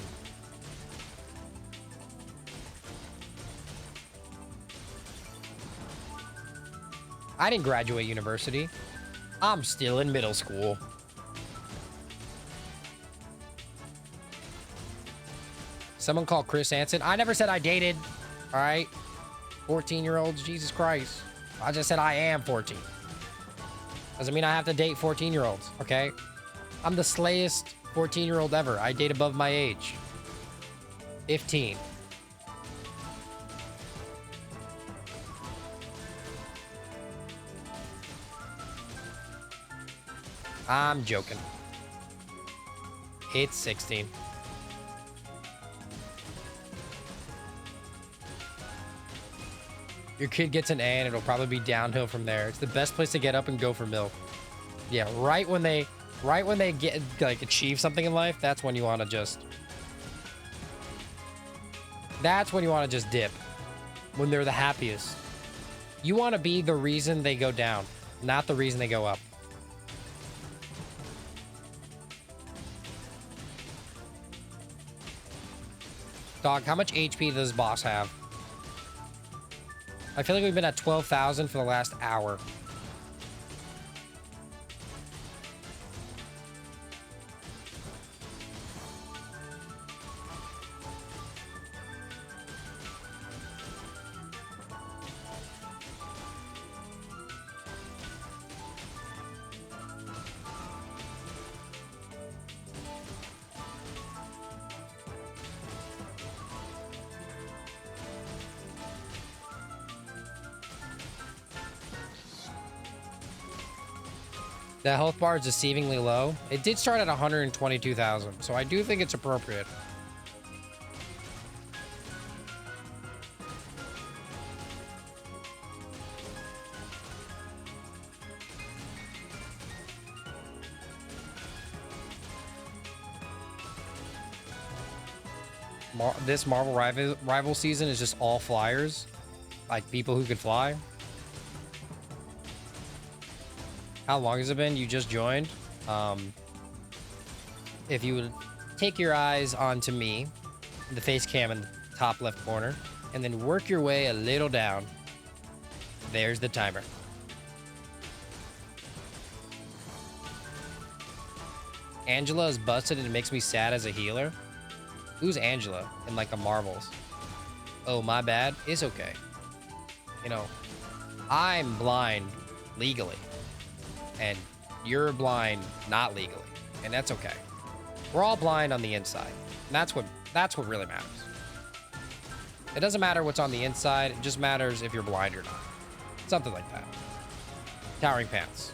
I didn't graduate university. I'm still in middle school. Someone called Chris Hansen. I never said I dated. All right. 14-year-olds, Jesus Christ. I just said I am 14. Doesn't mean I have to date 14-year-olds, okay? I'm the slayest 14-year-old ever. I date above my age. 15. I'm joking. It's 16. Your kid gets an A and it'll probably be downhill from there. It's the best place to get up and go for milk. Yeah, right when they get like achieve something in life, that's when you want to just dip. When they're the happiest. You want to be the reason they go down, not the reason they go up. Dog, how much HP does boss have? I feel like we've been at 12,000 for the last hour. The health bar is deceivingly low. It did start at 122,000, so I do think it's appropriate. This Marvel rival season is just all flyers, like people who could fly. How long has it been? You just joined. If you would take your eyes onto me, the face cam in the top left corner, and then work your way a little down, there's the timer. Angela is busted and it makes me sad as a healer. Who's Angela in like a Marvels? Oh, my bad. It's okay. You know, I'm blind legally, and you're blind not legally, and that's okay. We're all blind on the inside. And that's what really matters. It doesn't matter what's on the inside. It just matters if you're blind or not. Something like that. Toweringpants.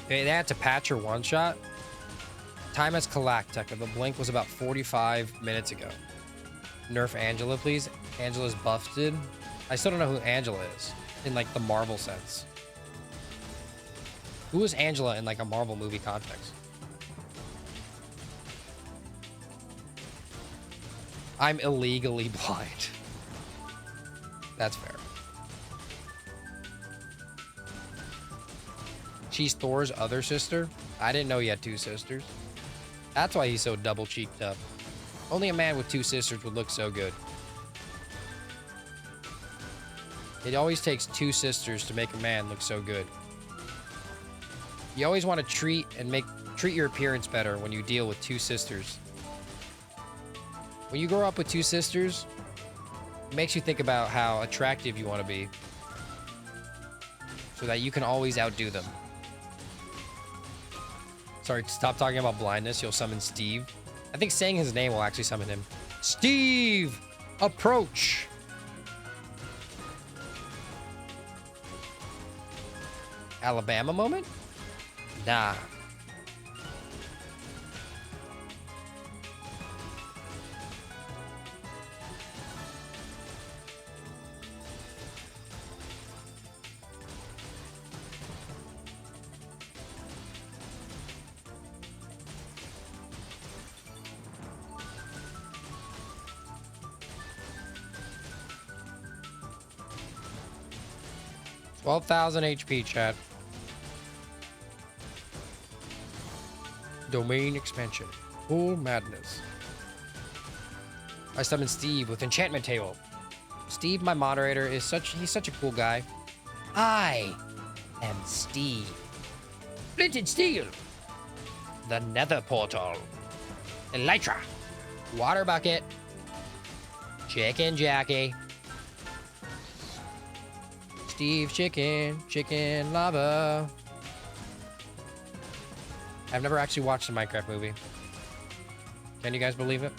Okay, they had to patch her one shot. Time as Galactica. The blink was about 45 minutes ago. Nerf Angela, please. Angela's busted. I still don't know who Angela is in like the Marvel sense. Who is Angela in like a Marvel movie context? I'm illegally blind. That's fair. She's Thor's other sister? I didn't know he had two sisters. That's why he's so double cheeked up. Only a man with two sisters would look so good. It always takes two sisters to make a man look so good. You always want to treat your appearance better when you deal with two sisters. When you grow up with two sisters, it makes you think about how attractive you want to be, so that you can always outdo them. Sorry, stop talking about blindness. You'll summon Steve. I think saying his name will actually summon him. Steve! Approach! Alabama moment? Nah. $12,000 HP, chat. Domain expansion. Full madness. I summoned Steve with enchantment table. Steve, my moderator, he's such a cool guy. I am Steve. Splinted steel. The nether portal. Elytra. Water bucket. Chicken Jackie. Steve chicken lava. I've never actually watched a Minecraft movie. Can you guys believe it?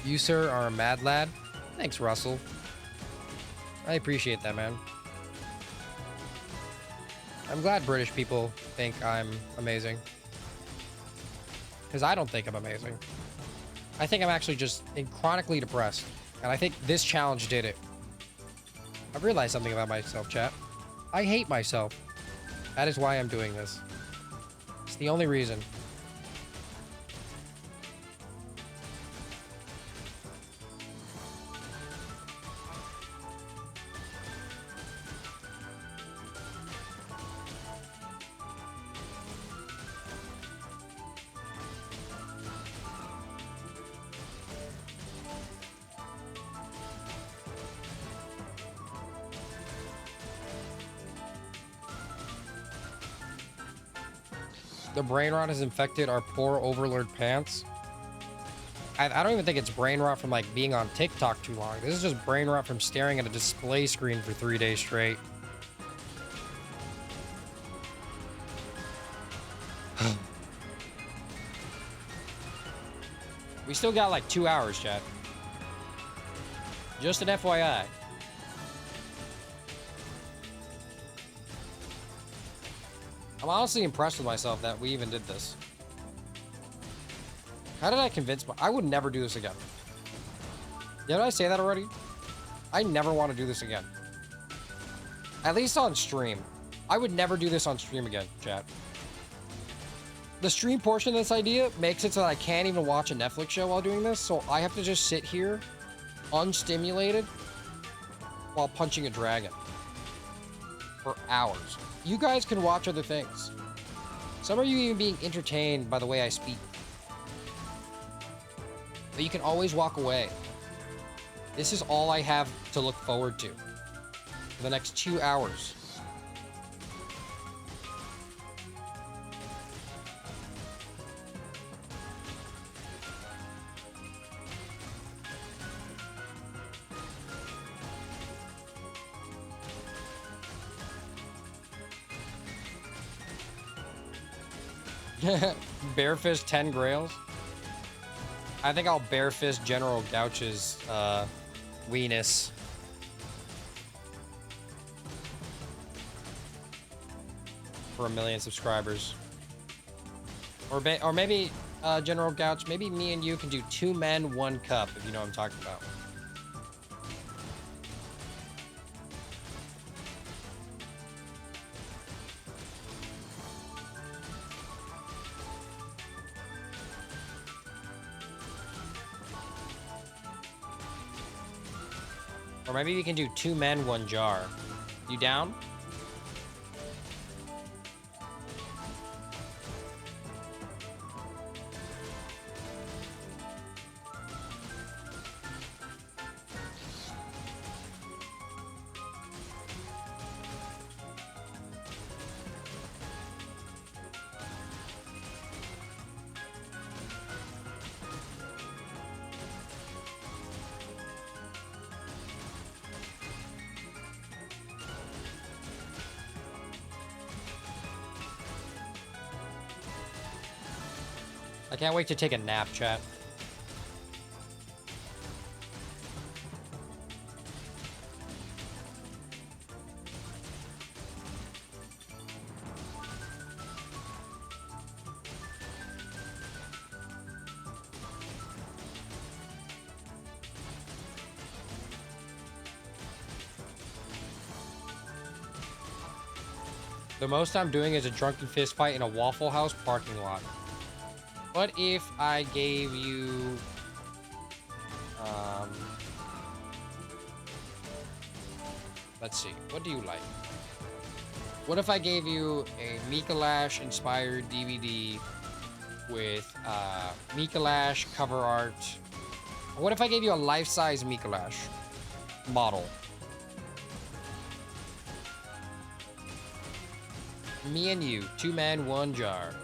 You, sir, are a mad lad. Thanks, Russell. I appreciate that, man. I'm glad British people think I'm amazing. Because I don't think I'm amazing. I think I'm actually just chronically depressed. And I think this challenge did it. I've realized something about myself, chat. I hate myself. That is why I'm doing this. It's the only reason. The brain rot has infected our poor overlord pants. I don't even think it's brain rot from like being on TikTok too long. This is just brain rot from staring at a display screen for 3 days straight. We still got like 2 hours, chat. Just an FYI. I'm honestly impressed with myself that we even did this. How did I convince I would never do this again. Did I say that already? I never want to do this again. At least on stream. I would never do this on stream again, chat. The stream portion of this idea makes it so that I can't even watch a Netflix show while doing this, so I have to just sit here, unstimulated, while punching a dragon. For hours. You guys can watch other things. Some of you even being entertained by the way I speak. But you can always walk away. This is all I have to look forward to for the next 2 hours. Barefist 10 Greylls. I think I'll barefist General Gouch's weenus. For 1 million subscribers. Or maybe General Gouch, maybe me and you can do 2 men, 1 cup, if you know what I'm talking about. Or maybe we can do 2 men, 1 jar. You down? I can't wait to take a nap, chat. The most I'm doing is a drunken fist fight in a Waffle House parking lot. What if I gave you, let's see, what do you like? What if I gave you a Mikalash inspired DVD with Mikalash cover art? What if I gave you a life-size Mikalash model? Me and you, 2 men, 1 jar.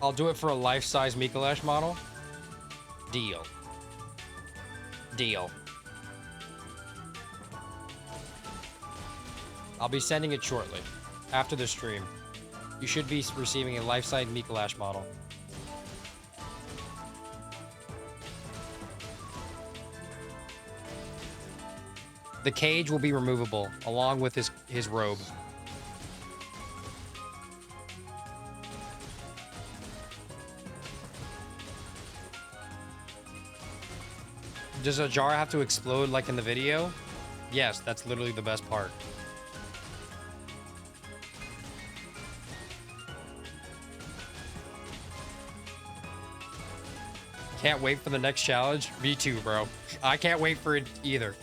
I'll do it for a life-size Mikalash model. Deal. Deal. I'll be sending it shortly. After the stream. You should be receiving a life-size Mikalash model. The cage will be removable, along with his robe. Does a jar have to explode like in the video? Yes, that's literally the best part. Can't wait for the next challenge. Me too, bro. I can't wait for it either.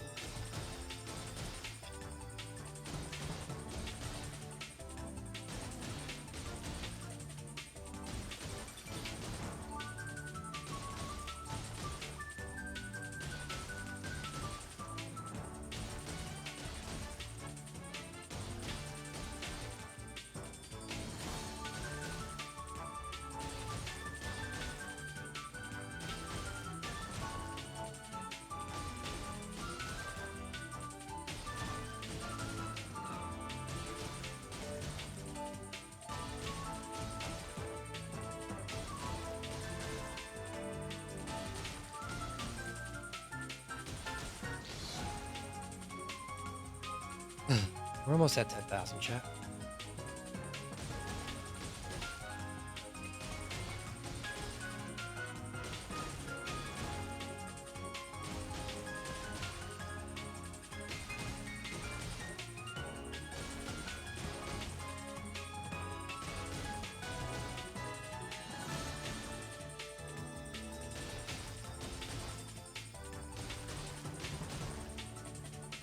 We're almost at 10,000, chat.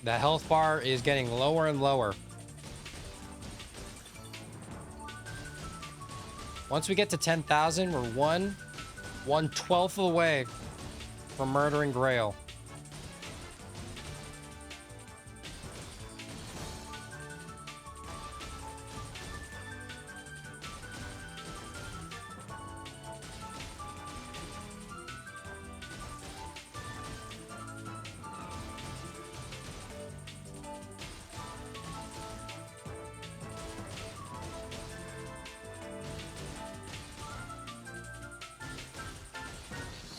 The health bar is getting lower and lower. Once we get to 10,000, we're 1/12 of the way from murdering Greyoll.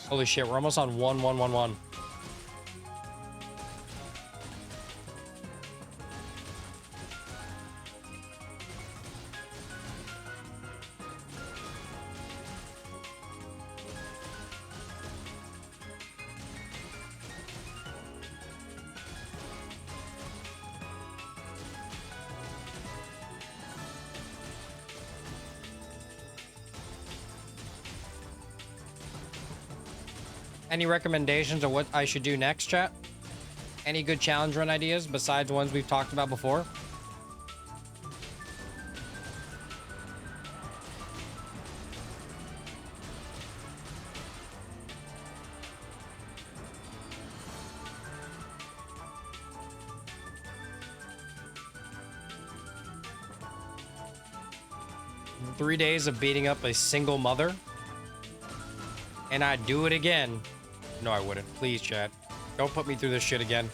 Holy shit, we're almost on 1/1/1/1. Any recommendations on what I should do next, chat? Any good challenge run ideas besides ones we've talked about before? Three days of beating up a single mother? And I'd do it again. No, I wouldn't. Please, chat. Don't put me through this shit again.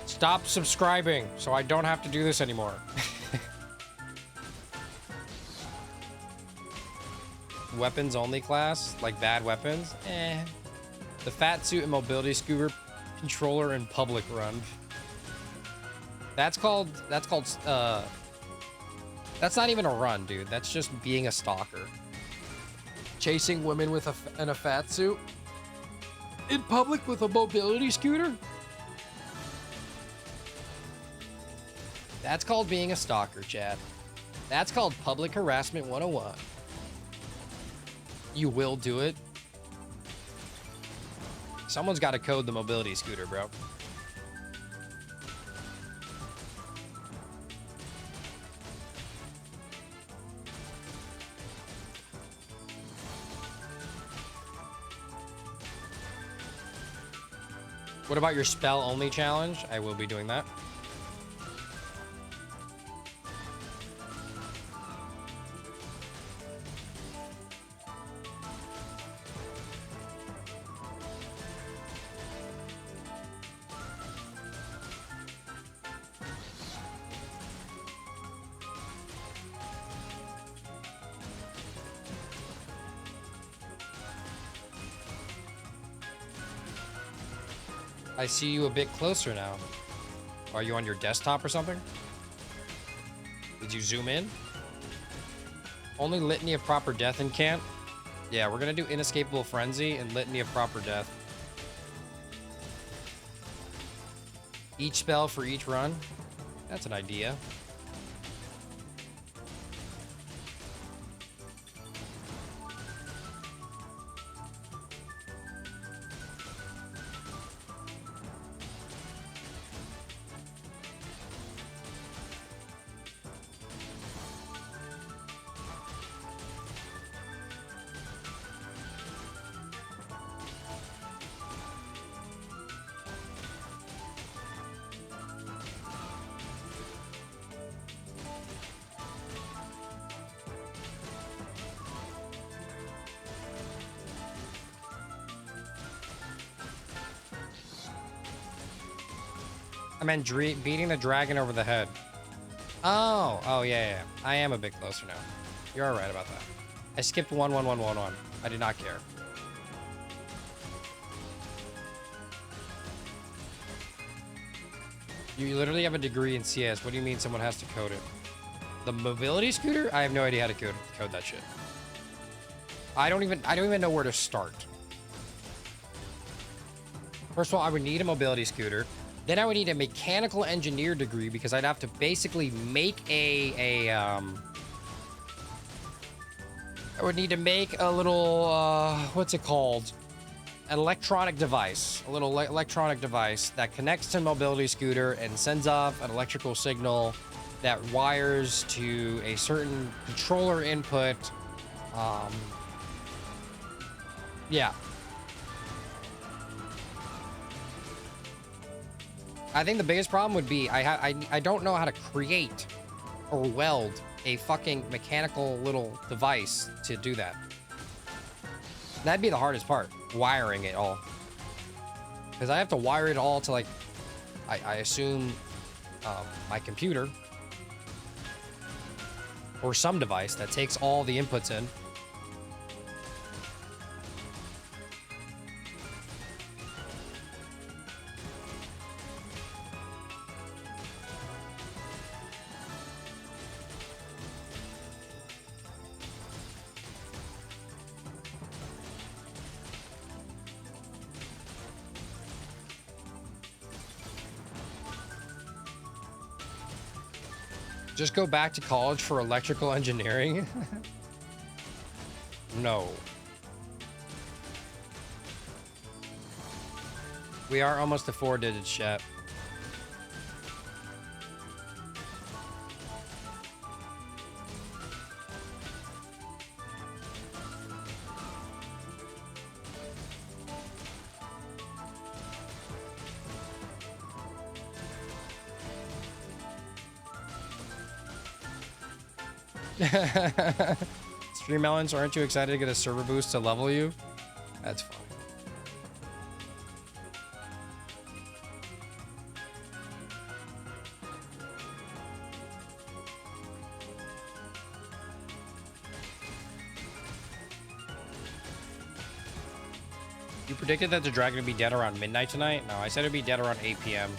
Stop subscribing so I don't have to do this anymore. Weapons only class? Like bad weapons? Eh. The fat suit and mobility scooter controller in public run. That's not even a run, dude. That's just being a stalker. Chasing women with in a fat suit? In public with a mobility scooter? That's called being a stalker, Chad. That's called public harassment 101. You will do it. Someone's got to code the mobility scooter, bro. What about your spell only challenge? I will be doing that. I see you a bit closer now. Are you on your desktop or something? Did you zoom in? Only Litany of Proper Death and can't? Yeah, we're gonna do Inescapable Frenzy and Litany of Proper Death. Each spell for each run? That's an idea. I meant beating the dragon over the head. Oh, yeah. I am a bit closer now. You're all right about that. I skipped 1/1/1/1/1. I did not care. You literally have a degree in CS. What do you mean someone has to code it? The mobility scooter? I have no idea how to code that shit. I don't even know where to start. First of all, I would need a mobility scooter. Then I would need a mechanical engineer degree because I'd have to basically make I would need to make a little, what's it called? An electronic device. A little electronic device that connects to a mobility scooter and sends off an electrical signal that wires to a certain controller input. Yeah. I think the biggest problem would be I don't know how to create or weld a fucking mechanical little device to do that. That'd be the hardest part, wiring it all. Because I have to wire it all to, like, I assume my computer or some device that takes all the inputs in. Just go back to college for electrical engineering? No. We are almost to 4 digits, chat. Stream Melons, aren't you excited to get a server boost to level you? That's fine. You predicted that the dragon would be dead around midnight tonight? No, I said it'd be dead around 8 p.m.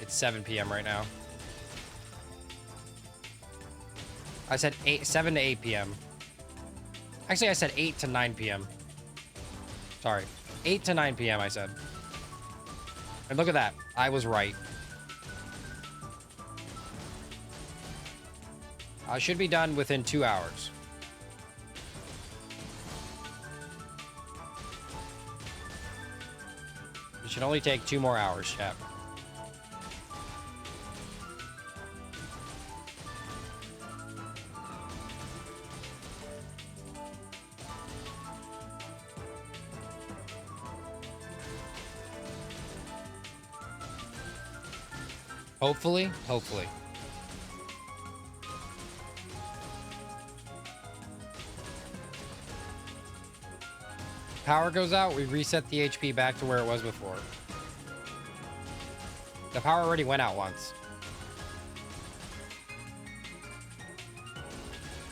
It's 7 p.m. right now. I said 7 to 8 p.m. Actually, I said 8 to 9 p.m. Sorry. 8 to 9 p.m. I said. And look at that. I was right. I should be done within 2 hours. It should only take 2 more hours, chat. Hopefully. Power goes out, we reset the HP back to where it was before. The power already went out once.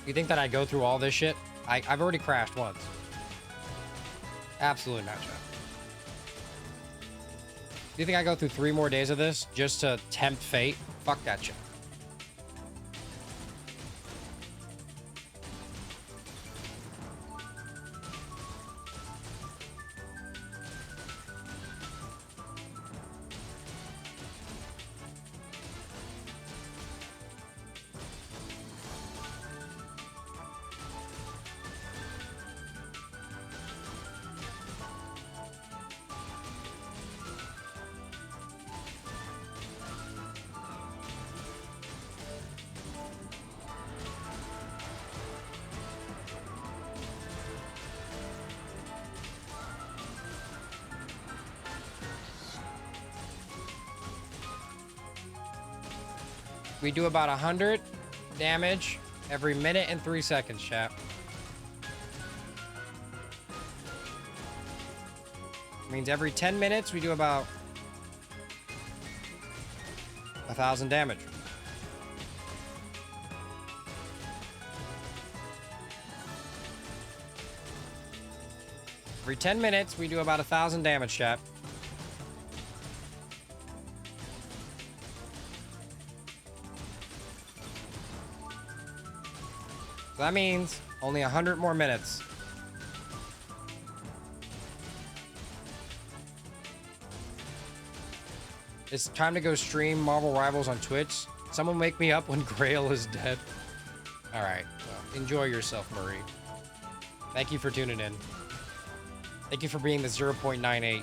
You think that I go through all this shit? I've already crashed once. Absolutely not, chat. Do you think I go through 3 more days of this just to tempt fate? Fuck that shit. We do about 100 damage every minute and 3 seconds, chat. Means every 10 minutes we do about 1,000 damage. Every 10 minutes we do about 1,000 damage, chat. That means only 100 more minutes. It's time to go stream Marvel Rivals on Twitch. Someone wake me up when Greyoll is dead. All right, well, enjoy yourself, Marie. Thank you for tuning in. Thank you for being the 0.98.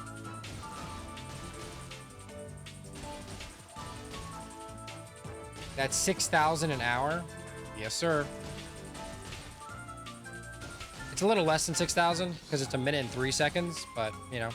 That's 6,000 an hour? Yes, sir. It's a little less than 6,000 because it's 1 minute and 3 seconds, but, you know.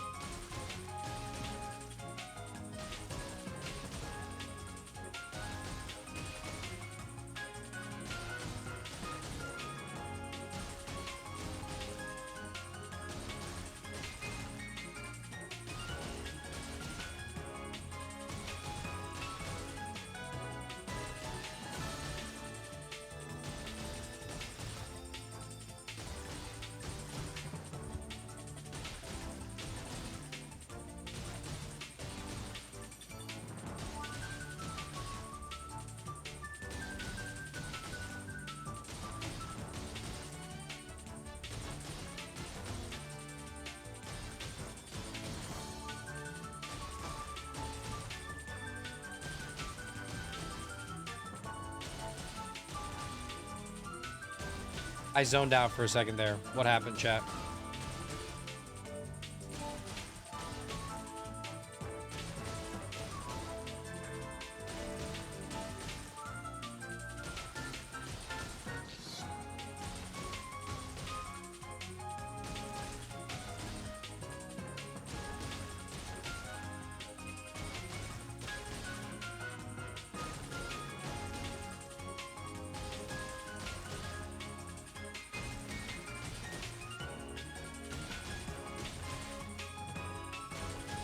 I zoned out for a second there. What happened, chat?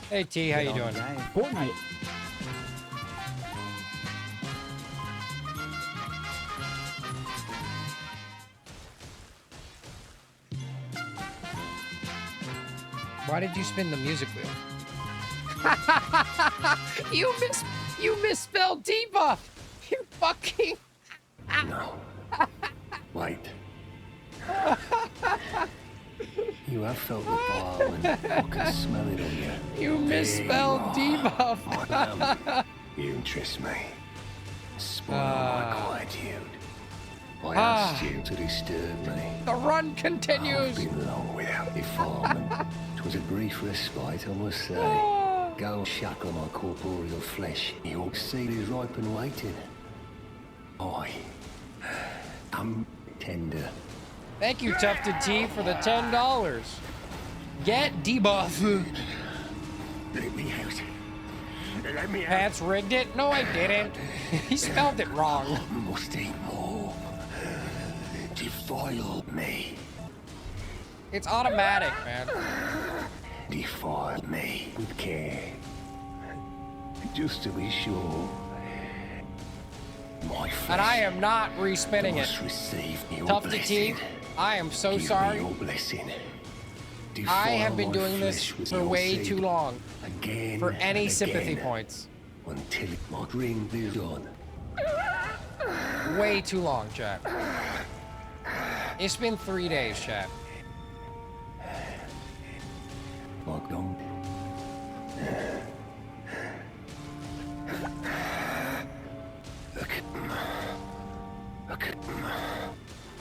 Hey T, how you doing? Fortnite. Why did you spin the music wheel? You misspelled debuff. You fucking. No. Wait. You have felt the ball and I can smell it on you. You misspelled debuff. Madam, you interest me. Spoil my quietude. I asked you to disturb me. The run I've continues. been long without your farming. 'Twas a brief respite, I must say. Go and shackle my corporeal flesh. Your seed is ripe and waiting. I'm tender. Thank you, Tufted T, for the $10. Get debuff. Let me out. Let me out. Pants rigged it? No, I didn't. He spelled it wrong. I must eat more. Defile me. It's automatic, man. Defile me with care. Just to be sure. My flesh And I am not respinning it. must receive your Tufted blessing. T, I am so Give me sorry. your blessing. I Defile have been my doing this flesh with for your way seed. too long. Again For and any sympathy again, points. until my ring is done. Way too long, chat. It's been 3 days, chat. Locked on.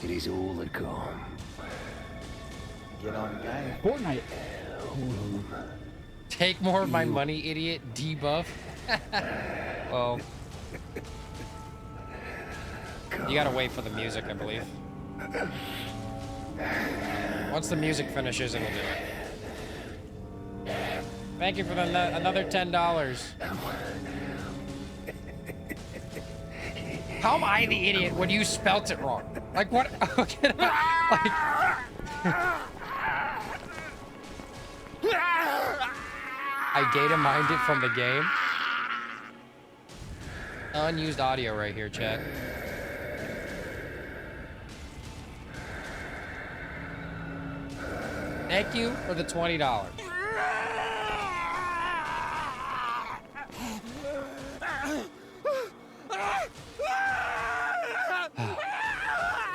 It is all that gone. Get on game. Fortnite. Take more of my money, idiot. Debuff. Well, you gotta wait for the music, I believe. Once the music finishes, it'll do it. Thank you for another $10. How am I the idiot when you spelt it wrong? Like what? I data mined it from the game. Unused audio right here, chat. Thank you for the $20.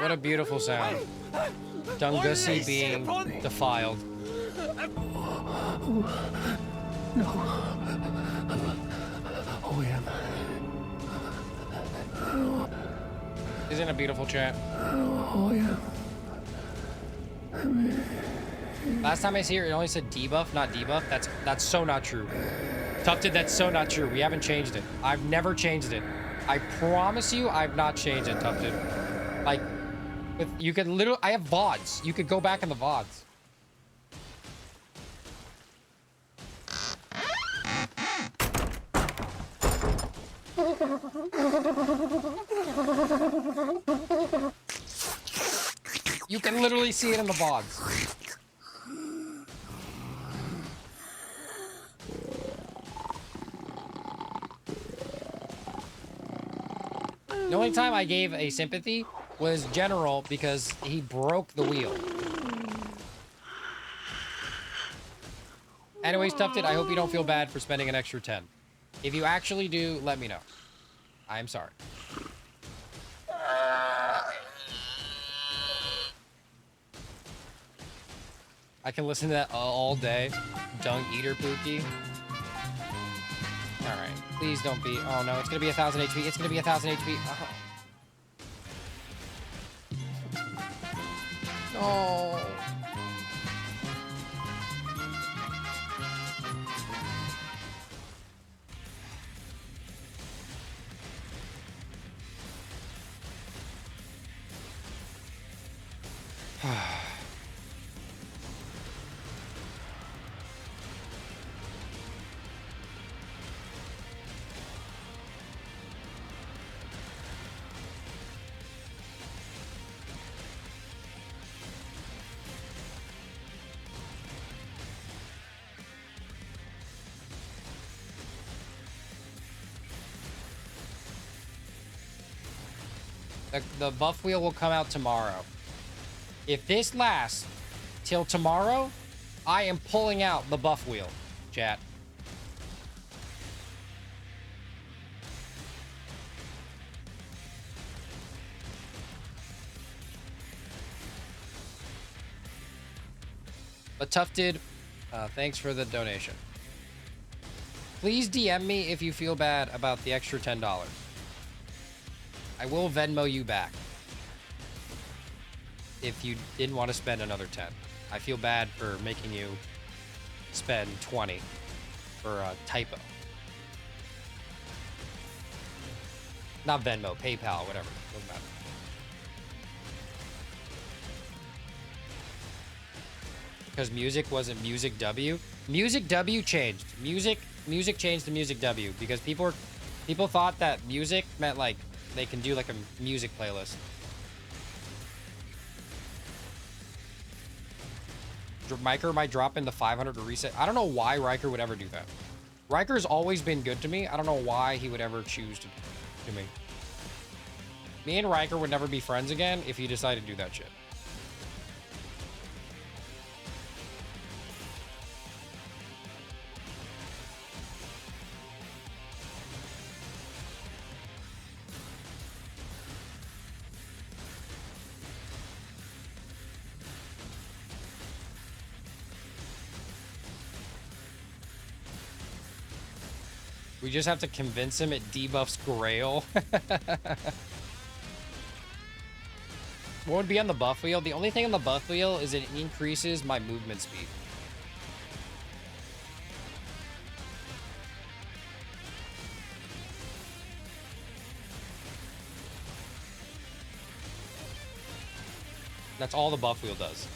What a beautiful sound. Dungussy being defiled. No. Oh, I am. Isn't it a beautiful chat? Oh, I am. Last time I see her, it only said debuff, not debuff. That's so not true. Tufted, that's so not true. We haven't changed it. I've never changed it. I promise you, I've not changed it, Tufted. Like, you could literally, I have VODs. You could go back in the VODs. You can literally see it in the VODs. The only time I gave a sympathy was General because he broke the wheel. Anyways, Tufted, I hope you don't feel bad for spending an extra 10. If you actually do, let me know. I'm sorry. I can listen to that all day. Dung Eater Pookie. Alright. Please don't be... Oh no, it's gonna be 1,000 HP. It's gonna be 1,000 HP. Oh. No. The buff wheel will come out tomorrow. If this lasts till tomorrow, I am pulling out the buff wheel, chat. But Tufted, thanks for the donation. Please DM me if you feel bad about the extra $10. I will Venmo you back if you didn't want to spend another 10. I feel bad for making you spend 20 for a typo. Not Venmo, PayPal, whatever. Doesn't matter. Because music wasn't Music W. Music W changed. Music changed to Music W because people thought that music meant like they can do like a music playlist. Riker might drop in the 500 to reset. I don't know why Riker would ever do that. Riker's always been good to me. I don't know why he would ever choose to me. Me and Riker would never be friends again if he decided to do that shit. We just have to convince him it debuffs Greyoll. What would be on the buff wheel? The only thing on the buff wheel is it increases my movement speed. That's all the buff wheel does.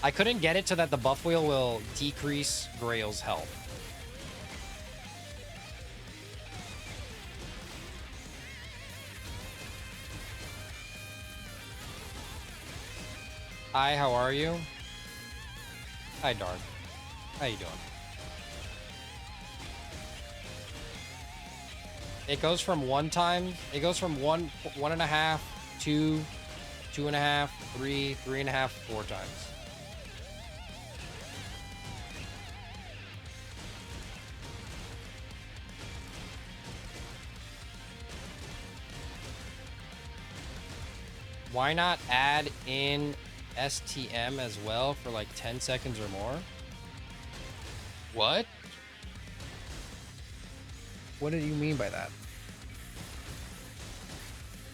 I couldn't get it so that the buff wheel will decrease Greyoll's health. Hi, how are you? Hi, Darn. How you doing? It goes from one time. It goes from one and a half, 2, 2.5, 3, 3.5, 4 times. Why not add in STM as well for like 10 seconds or more? What? What did you mean by that?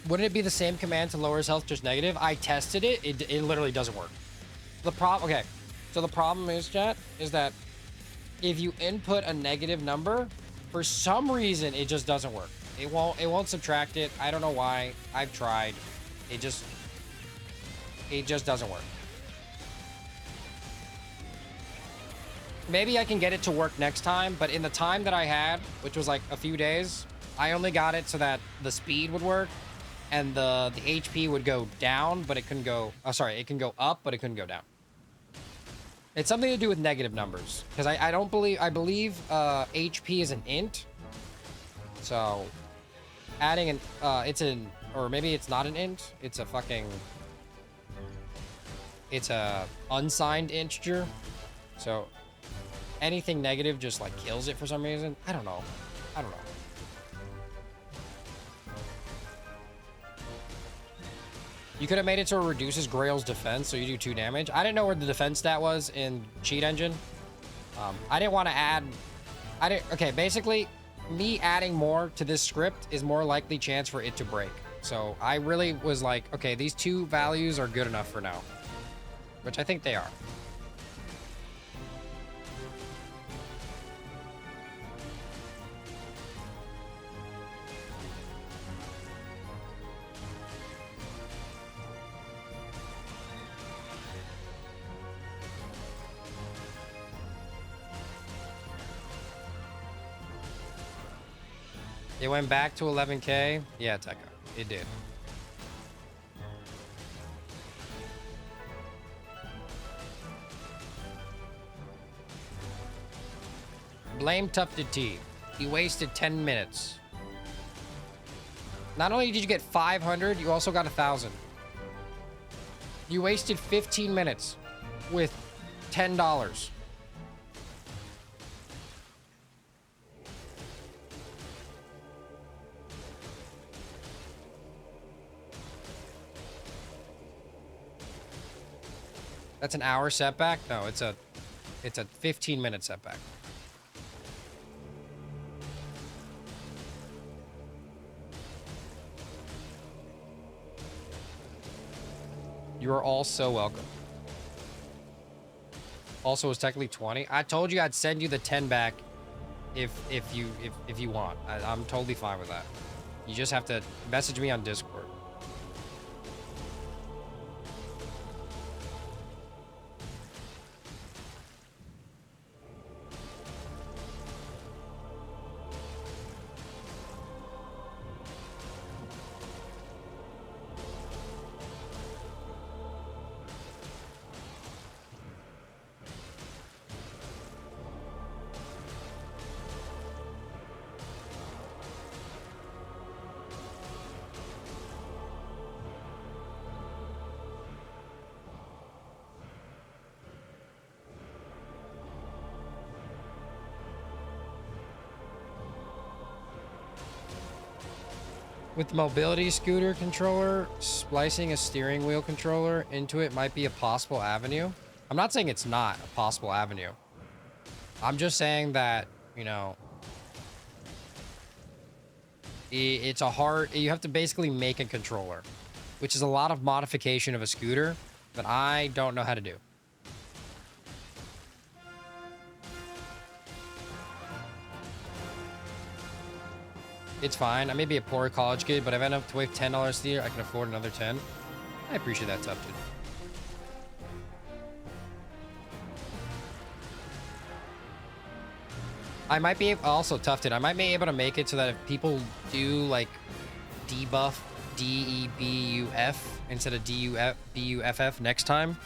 Wouldn't it be the same command to lower his health, just negative? I tested it. It literally doesn't work. Okay. So the problem is, chat, is that if you input a negative number, for some reason, it just doesn't work. It won't subtract it. I don't know why. I've tried. It just doesn't work. Maybe I can get it to work next time, but in the time that I had, which was like a few days, I only got it so that the speed would work and the HP would go down, but it couldn't go, oh, sorry, it can go up, but it couldn't go down. It's something to do with negative numbers, because I believe HP is an int. So adding an, or maybe it's not an int, it's a unsigned integer. So anything negative just like kills it for some reason. I don't know. You could have made it so it reduces Greyoll's defense, so you do 2 damage. I didn't know where the defense stat was in Cheat Engine. I didn't want to add... Okay, basically, me adding more to this script is more likely chance for it to break. So I really was like, okay, these 2 values are good enough for now. Which I think they are. It went back to 11K. Yeah, Tekka. It did. Blame Tufted T. He wasted 10 minutes. Not only did you get 500, you also got 1,000. You wasted 15 minutes with $10. That's an hour setback? No, it's a 15-minute setback. You are all so welcome. Also, it's technically 20. I told you I'd send you the 10 back if you want. I'm totally fine with that. You just have to message me on Discord. With the mobility scooter controller, splicing a steering wheel controller into it might be a possible avenue. I'm not saying it's not a possible avenue. I'm just saying that, you know, it's a hard... You have to basically make a controller, which is a lot of modification of a scooter that I don't know how to do. It's fine. I may be a poor college kid, but if I end up to wave $10 a year, I can afford another 10. I appreciate that, Tufted. I might be also Tufted. I might be able to make it so that if people do like debuff D-E-B-U-F instead of D-U-B-U-F-F next time,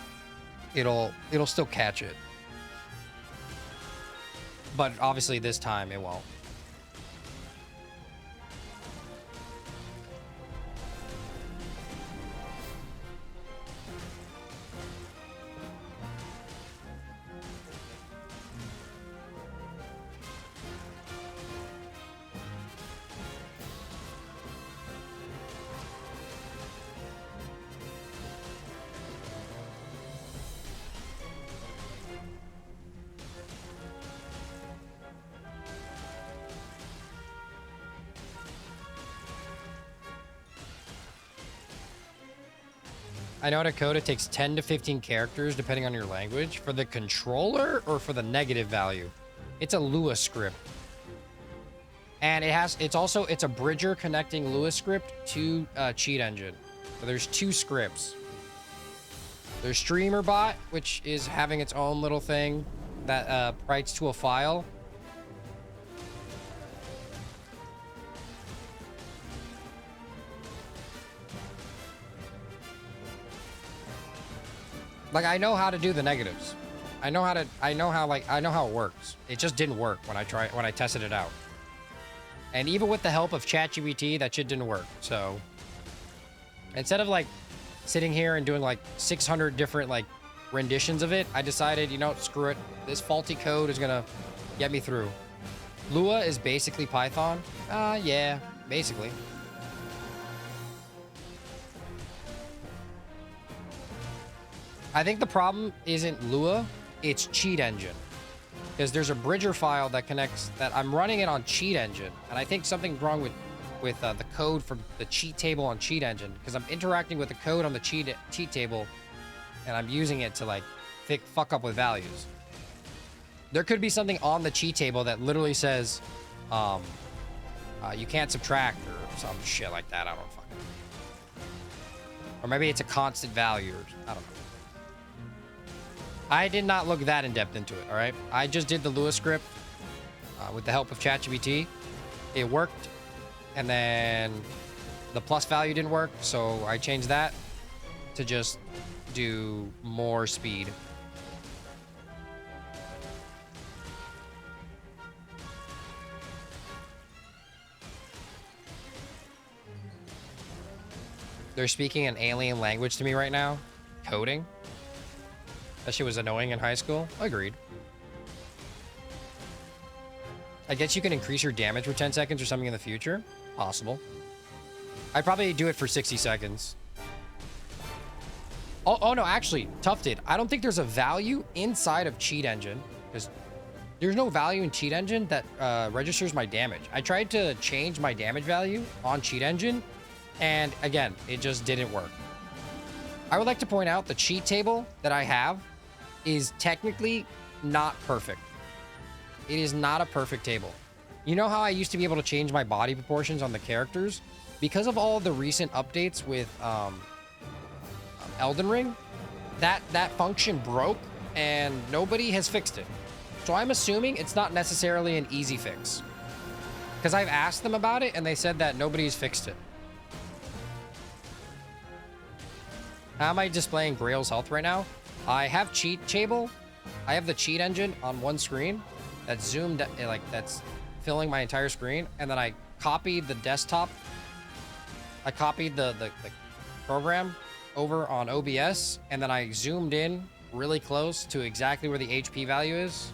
it'll still catch it. But obviously this time it won't. I know how to code. It takes 10 to 15 characters depending on your language. For the controller or for the negative value? It's a Lua script. And it's a bridger connecting Lua script to Cheat Engine. So there's 2 scripts. There's StreamerBot, which is having its own little thing that writes to a file. Like, I know how to do the negatives. I know how it works. It just didn't work when I tested it out. And even with the help of ChatGPT, that shit didn't work. So instead of like sitting here and doing like 600 different like renditions of it, I decided, you know, screw it. This faulty code is gonna get me through. Lua is basically Python. Yeah, basically. I think the problem isn't Lua, it's Cheat Engine. Because there's a bridger file that connects, that I'm running it on Cheat Engine. And I think something's wrong with the code from the cheat table on Cheat Engine. Because I'm interacting with the code on the cheat table, and I'm using it to like fuck up with values. There could be something on the cheat table that literally says, you can't subtract or some shit like that. I don't fucking. Or maybe it's a constant value or I don't know. I did not look that in depth into it, all right? I just did the Lua script with the help of ChatGPT. It worked, and then the plus value didn't work, so I changed that to just do more speed. They're speaking an alien language to me right now. Coding. That shit was annoying in high school. Agreed. I guess you can increase your damage for 10 seconds or something in the future. Possible. I'd probably do it for 60 seconds. Oh no, actually, Tufted. I don't think there's a value inside of Cheat Engine, because there's no value in Cheat Engine that registers my damage. I tried to change my damage value on Cheat Engine, and again, it just didn't work. I would like to point out the cheat table that I have is technically not perfect. It is not a perfect table. You know how I used to be able to change my body proportions on the characters? Because of all of the recent updates with Elden Ring, that function broke and nobody has fixed it. So I'm assuming it's not necessarily an easy fix. Because I've asked them about it and they said that nobody's fixed it. How am I displaying Greyoll's health right now? I have cheat table. I have the cheat engine on one screen that's zoomed, like that's filling my entire screen. And then I copied the desktop. I copied the program over on OBS. And then I zoomed in really close to exactly where the HP value is.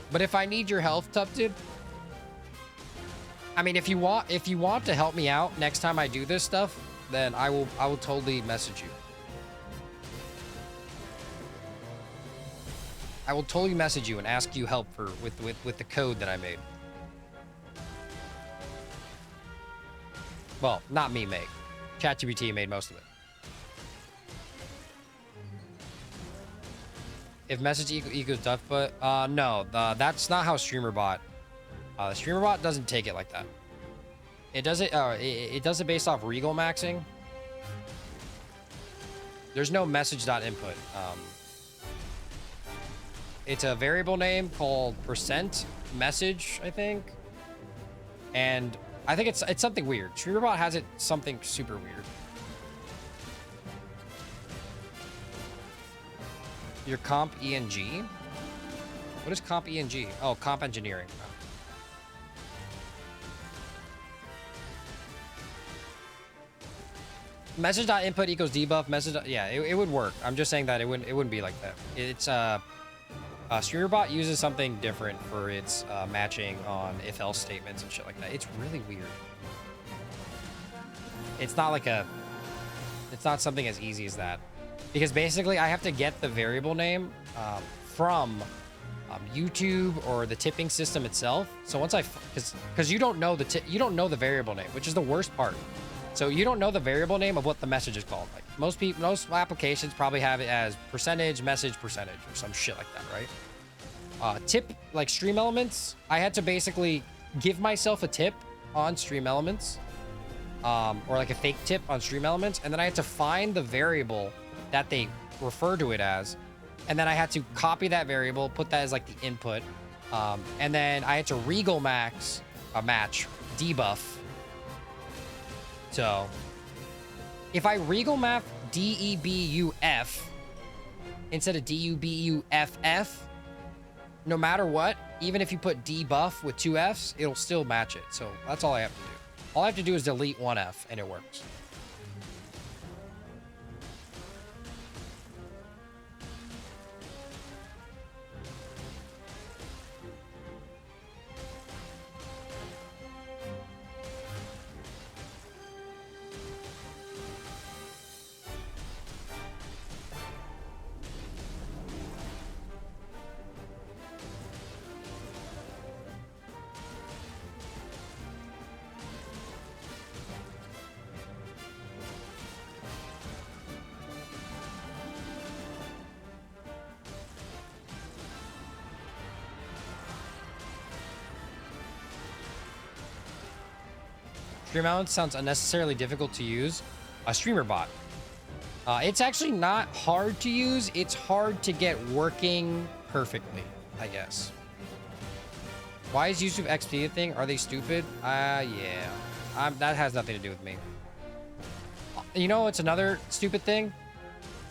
But if I need your health, Tufted, I mean, if you want to help me out next time I do this stuff, then I will totally message you. I will totally message you and ask you help with the code that I made. Well, not me make. ChatGPT made most of it. If message equals duff, but no, that's not how StreamerBot. StreamerBot doesn't take it like that. It does it. It does it based off Regal maxing. There's no message.input. It's a variable name called %message, I think. And I think it's something weird. StreamerBot has it something super weird. Your comp ENG? What is comp ENG? Oh, comp engineering. Oh. Message.input equals debuff. Message. Yeah, it would work. I'm just saying that it wouldn't be like that. It's StreamerBot uses something different for its matching on if-else statements and shit like that. It's really weird. It's not like it's not something as easy as that, because basically I have to get the variable name from YouTube or the tipping system itself. So once because you don't know you don't know the variable name, which is the worst part. So you don't know the variable name of what the message is called. Like most applications probably have it as percentage message percentage or some shit like that, right? Tip, like Stream Elements, I had to basically give myself a tip on Stream Elements, or like a fake tip on Stream Elements, and then I had to find the variable that they refer to it as, and then I had to copy that variable, put that as like the input, and then I had to Regal match debuff. So if I Regal map DEBUF instead of DUBUFF, no matter what, even if you put debuff with 2 Fs, it'll still match it. So that's all I have to do. All I have to do is delete 1 F and it works. Stream Elements sounds unnecessarily difficult to use. A streamer bot. It's actually not hard to use. It's hard to get working perfectly, I guess. Why is YouTube XP a thing? Are they stupid? Yeah. That has nothing to do with me. You know what's another stupid thing?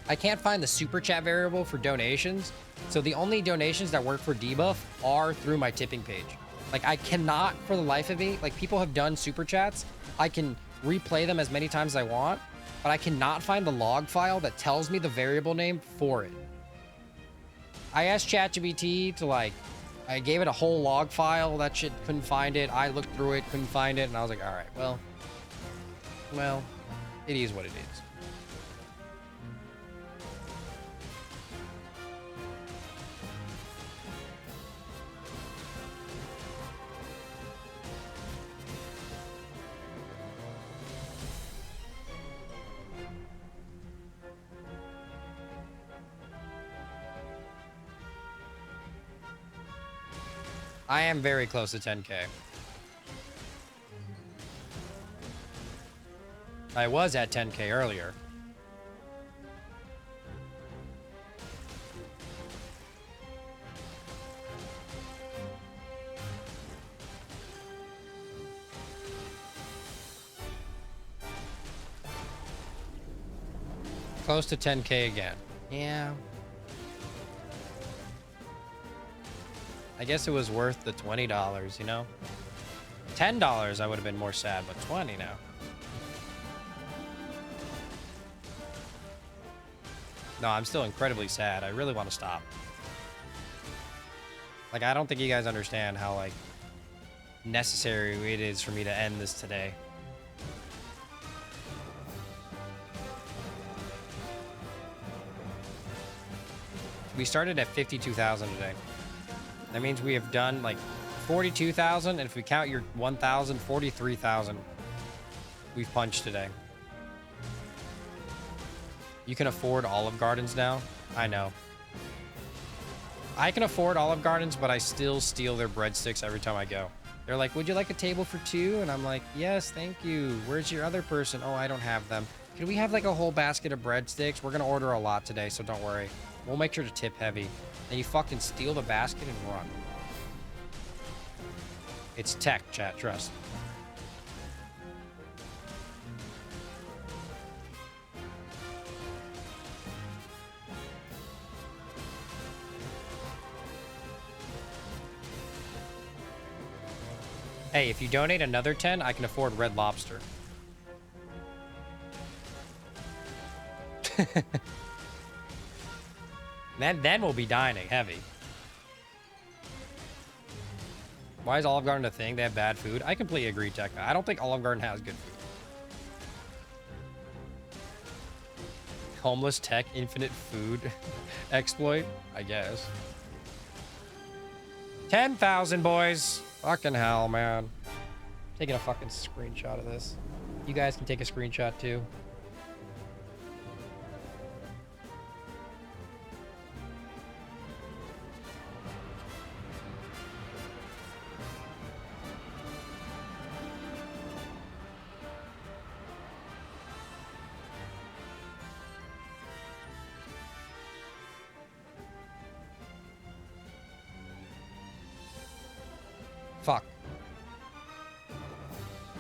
I can't find the super chat variable for donations. So the only donations that work for debuff are through my tipping page. Like, I cannot, for the life of me, like, people have done super chats. I can replay them as many times as I want, but I cannot find the log file that tells me the variable name for it. I asked ChatGPT to, like, I gave it a whole log file. That shit couldn't find it. I looked through it, couldn't find it, and I was like, all right, well, it is what it is. I am very close to 10K. I was at 10K earlier. Close to 10K again. Yeah. I guess it was worth the $20, you know? $10 I would have been more sad, but 20 now. No, I'm still incredibly sad. I really want to stop. Like, I don't think you guys understand how, like, necessary it is for me to end this today. We started at 52,000 today. That means we have done like 42,000, and if we count your 1,000, 43,000 we've punched today. You can afford Olive Gardens now? I know. I can afford Olive Gardens, but I still steal their breadsticks every time I go. They're like, would you like a table for 2? And I'm like, yes, thank you. Where's your other person? Oh, I don't have them. Can we have like a whole basket of breadsticks? We're going to order a lot today, so don't worry. We'll make sure to tip heavy. And you fucking steal the basket and run. It's tech, chat, trust. Hey, if you donate another 10, I can afford Red Lobster. Then we'll be dining heavy. Why is Olive Garden a thing? They have bad food. I completely agree, Tech. I don't think Olive Garden has good food. Homeless tech infinite food exploit, I guess. 10,000, boys. Fucking hell, man. Taking a fucking screenshot of this. You guys can take a screenshot too. Fuck.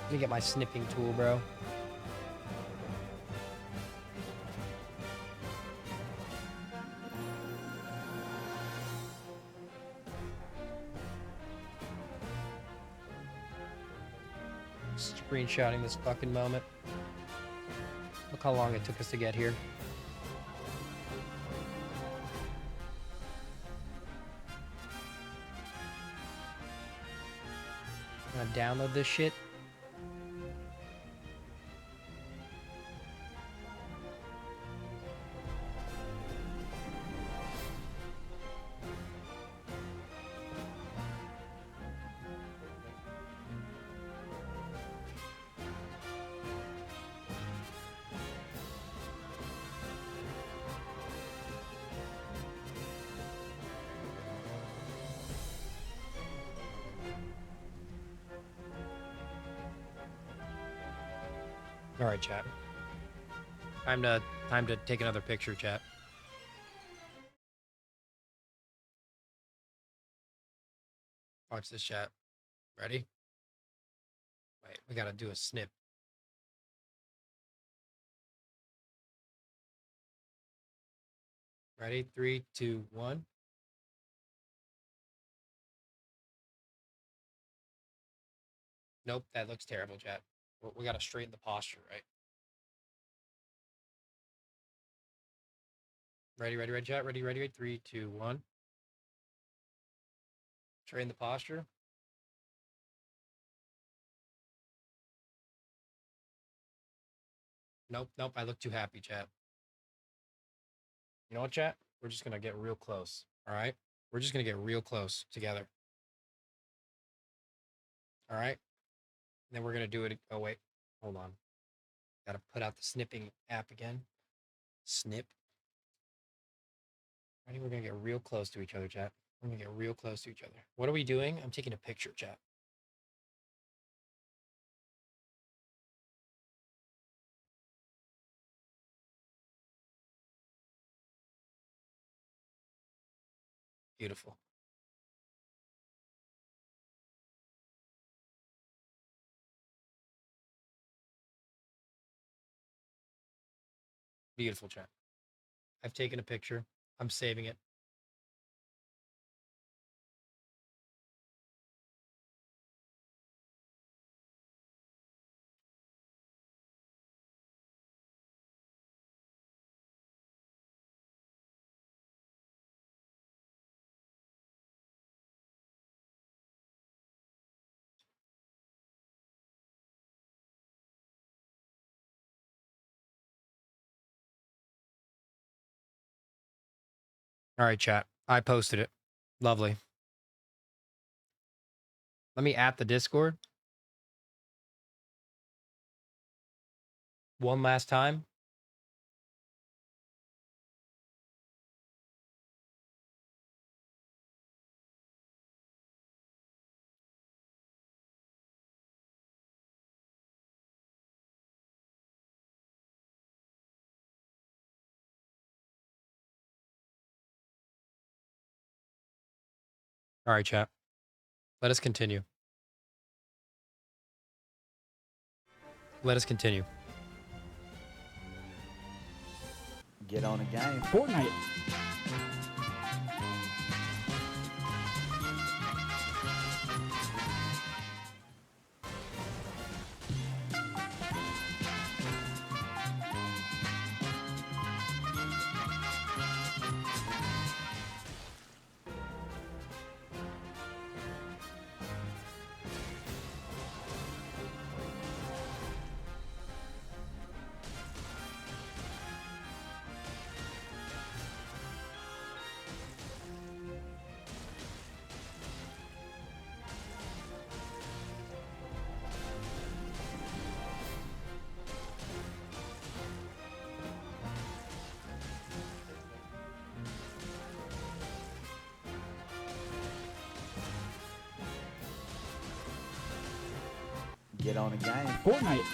Let me get my snipping tool, bro. Screenshotting this fucking moment. Look how long it took us to get here. I'm gonna download this shit. All right, chat. Time to take another picture, chat. Watch this, chat. Ready? Wait, we gotta do a snip. Ready? 3, 2, 1. Nope, that looks terrible, chat. We gotta straighten the posture, right? Ready, chat. Ready. 3, 2, 1. Straighten the posture. Nope. I look too happy, chat. You know what, chat? We're just gonna get real close. All right? We're just gonna get real close together. All right? And then we're gonna do it. Oh wait, hold on. Gotta put out the snipping app again. Snip. Ready? We're gonna get real close to each other, chat. We're gonna get real close to each other. What are we doing? I'm taking a picture, chat. Beautiful. Beautiful, chat. I've taken a picture. I'm saving it. All right, chat. I posted it. Lovely. Let me add the Discord. One last time. All right, chat. Let us continue. Let us continue. Get on a game. Fortnite. Get on a game. Fortnite.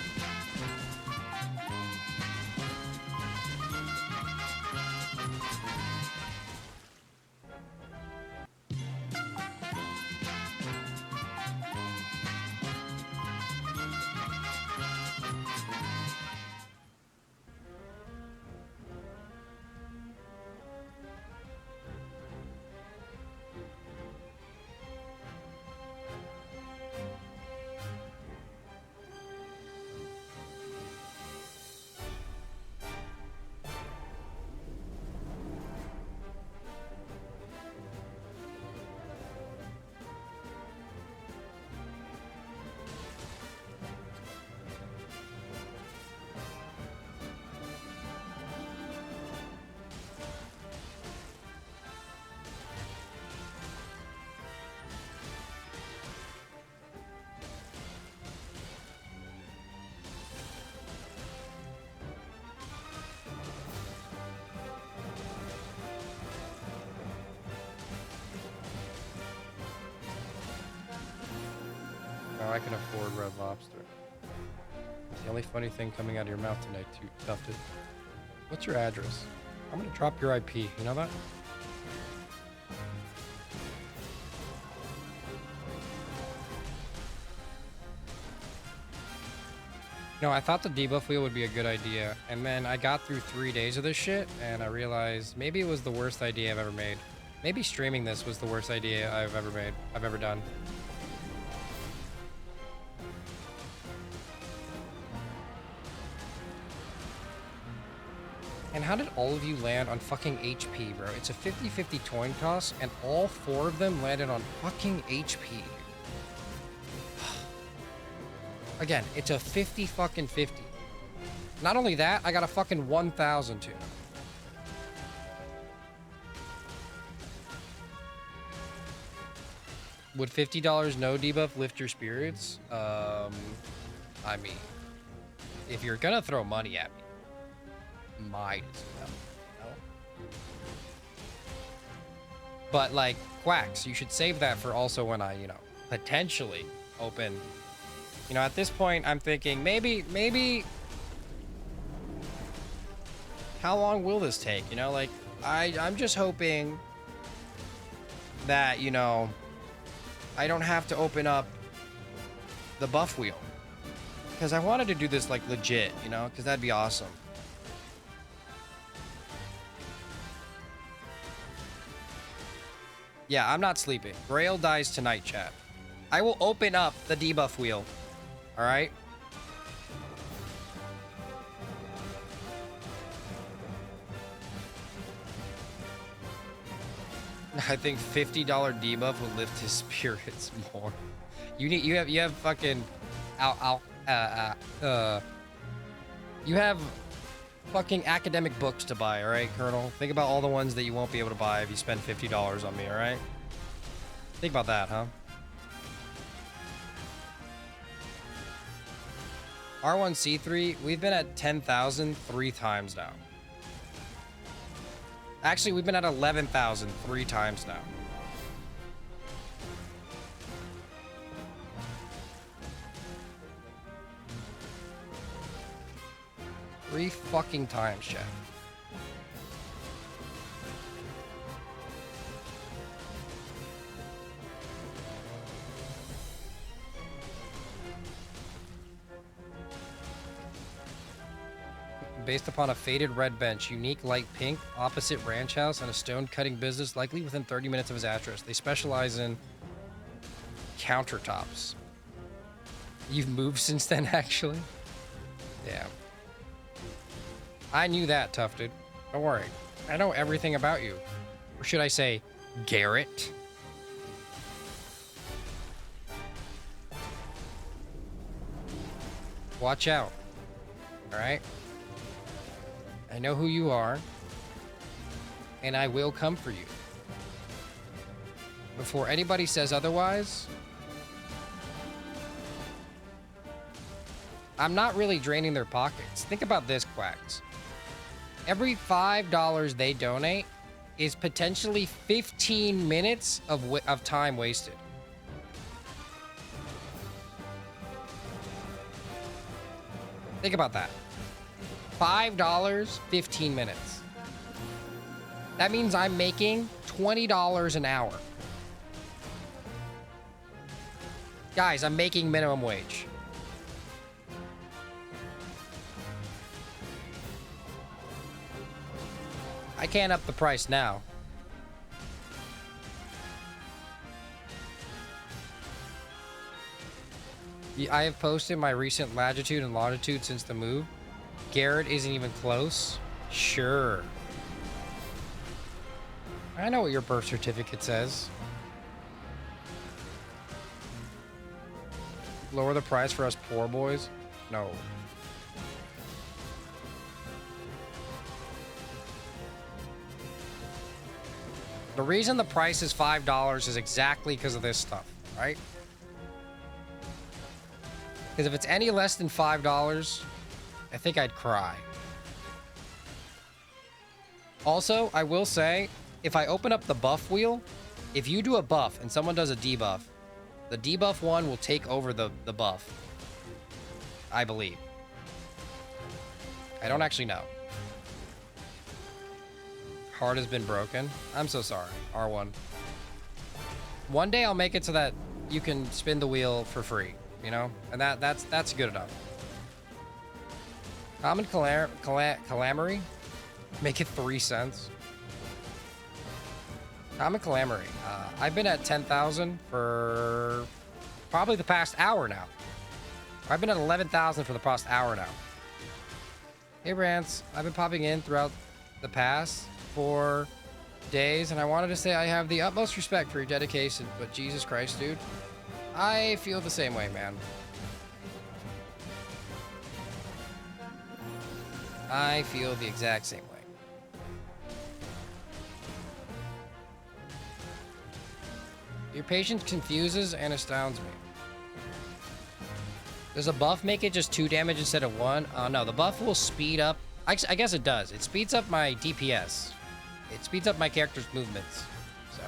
Now I can afford Red Lobster. It's the only funny thing coming out of your mouth tonight, too, Tufted. What's your address? I'm gonna drop your IP. You know that? No, I thought the debuff wheel would be a good idea, and then I got through 3 days of this shit, and I realized maybe it was the worst idea I've ever made. Maybe streaming this was the worst idea I've ever done. And how did all of you land on fucking HP, bro? It's a 50-50 coin toss, and all 4 of them landed on fucking HP. Again, it's a 50-fucking-50. Not only that, I got a fucking 1,000 too. Would $50 no debuff lift your spirits? I mean, if you're gonna throw money at me, might as well. No. But like, Quacks, you should save that for also when I, you know, potentially open. You know, at this point, I'm thinking maybe. How long will this take? You know, like I'm just hoping that, you know, I don't have to open up the buff wheel, because I wanted to do this like legit, you know, because that'd be awesome. Yeah, I'm not sleeping. Greyoll dies tonight, chat. I will open up the debuff wheel. All right. I think $50 debuff will lift his spirits more. You have fucking you have fucking academic books to buy, all right, Colonel? Think about all the ones that you won't be able to buy if you spend $50 on me, all right? Think about that, huh? R1C3, we've been at 10,000 3 times now. Actually, we've been at 11,000 3 times now. Three fucking times, chat. Based upon a faded red bench, unique light pink, opposite ranch house, and a stone cutting business, likely within 30 minutes of his address. They specialize in countertops. You've moved since then, actually? Yeah. I knew that, Tufted. Don't worry. I know everything about you. Or should I say, Garrett? Watch out. Alright? I know who you are. And I will come for you. Before anybody says otherwise, I'm not really draining their pockets. Think about this, Quacks. Every $5 they donate is potentially 15 minutes of time wasted. Think about that. $5, 15 minutes. That means I'm making $20 an hour. Guys, I'm making minimum wage. I can't up the price now. I have posted my recent latitude and longitude since the move. Garrett isn't even close. Sure. I know what your birth certificate says. Lower the price for us poor boys? No. The reason the price is $5 is exactly because of this stuff, right? Because if it's any less than $5, I think I'd cry. Also, I will say, if I open up the buff wheel, if you do a buff and someone does a debuff, the debuff one will take over the buff. I believe. I don't actually know. Heart has been broken. I'm so sorry. R1. One day I'll make it so that you can spin the wheel for free, you know? And that's good enough. Common calamity? Make it 3 cents. Common calamity. I've been at 10,000 for probably the past hour now. I've been at 11,000 for the past hour now. Hey, Rance. I've been popping in throughout the past 4 days, and I wanted to say I have the utmost respect for your dedication, but Jesus Christ, dude. I feel the same way, man. I feel the exact same way. Your patience confuses and astounds me. Does a buff make it just 2 damage instead of 1? No, the buff will speed up. I guess it does. It speeds up my DPS. It speeds up my character's movements. So.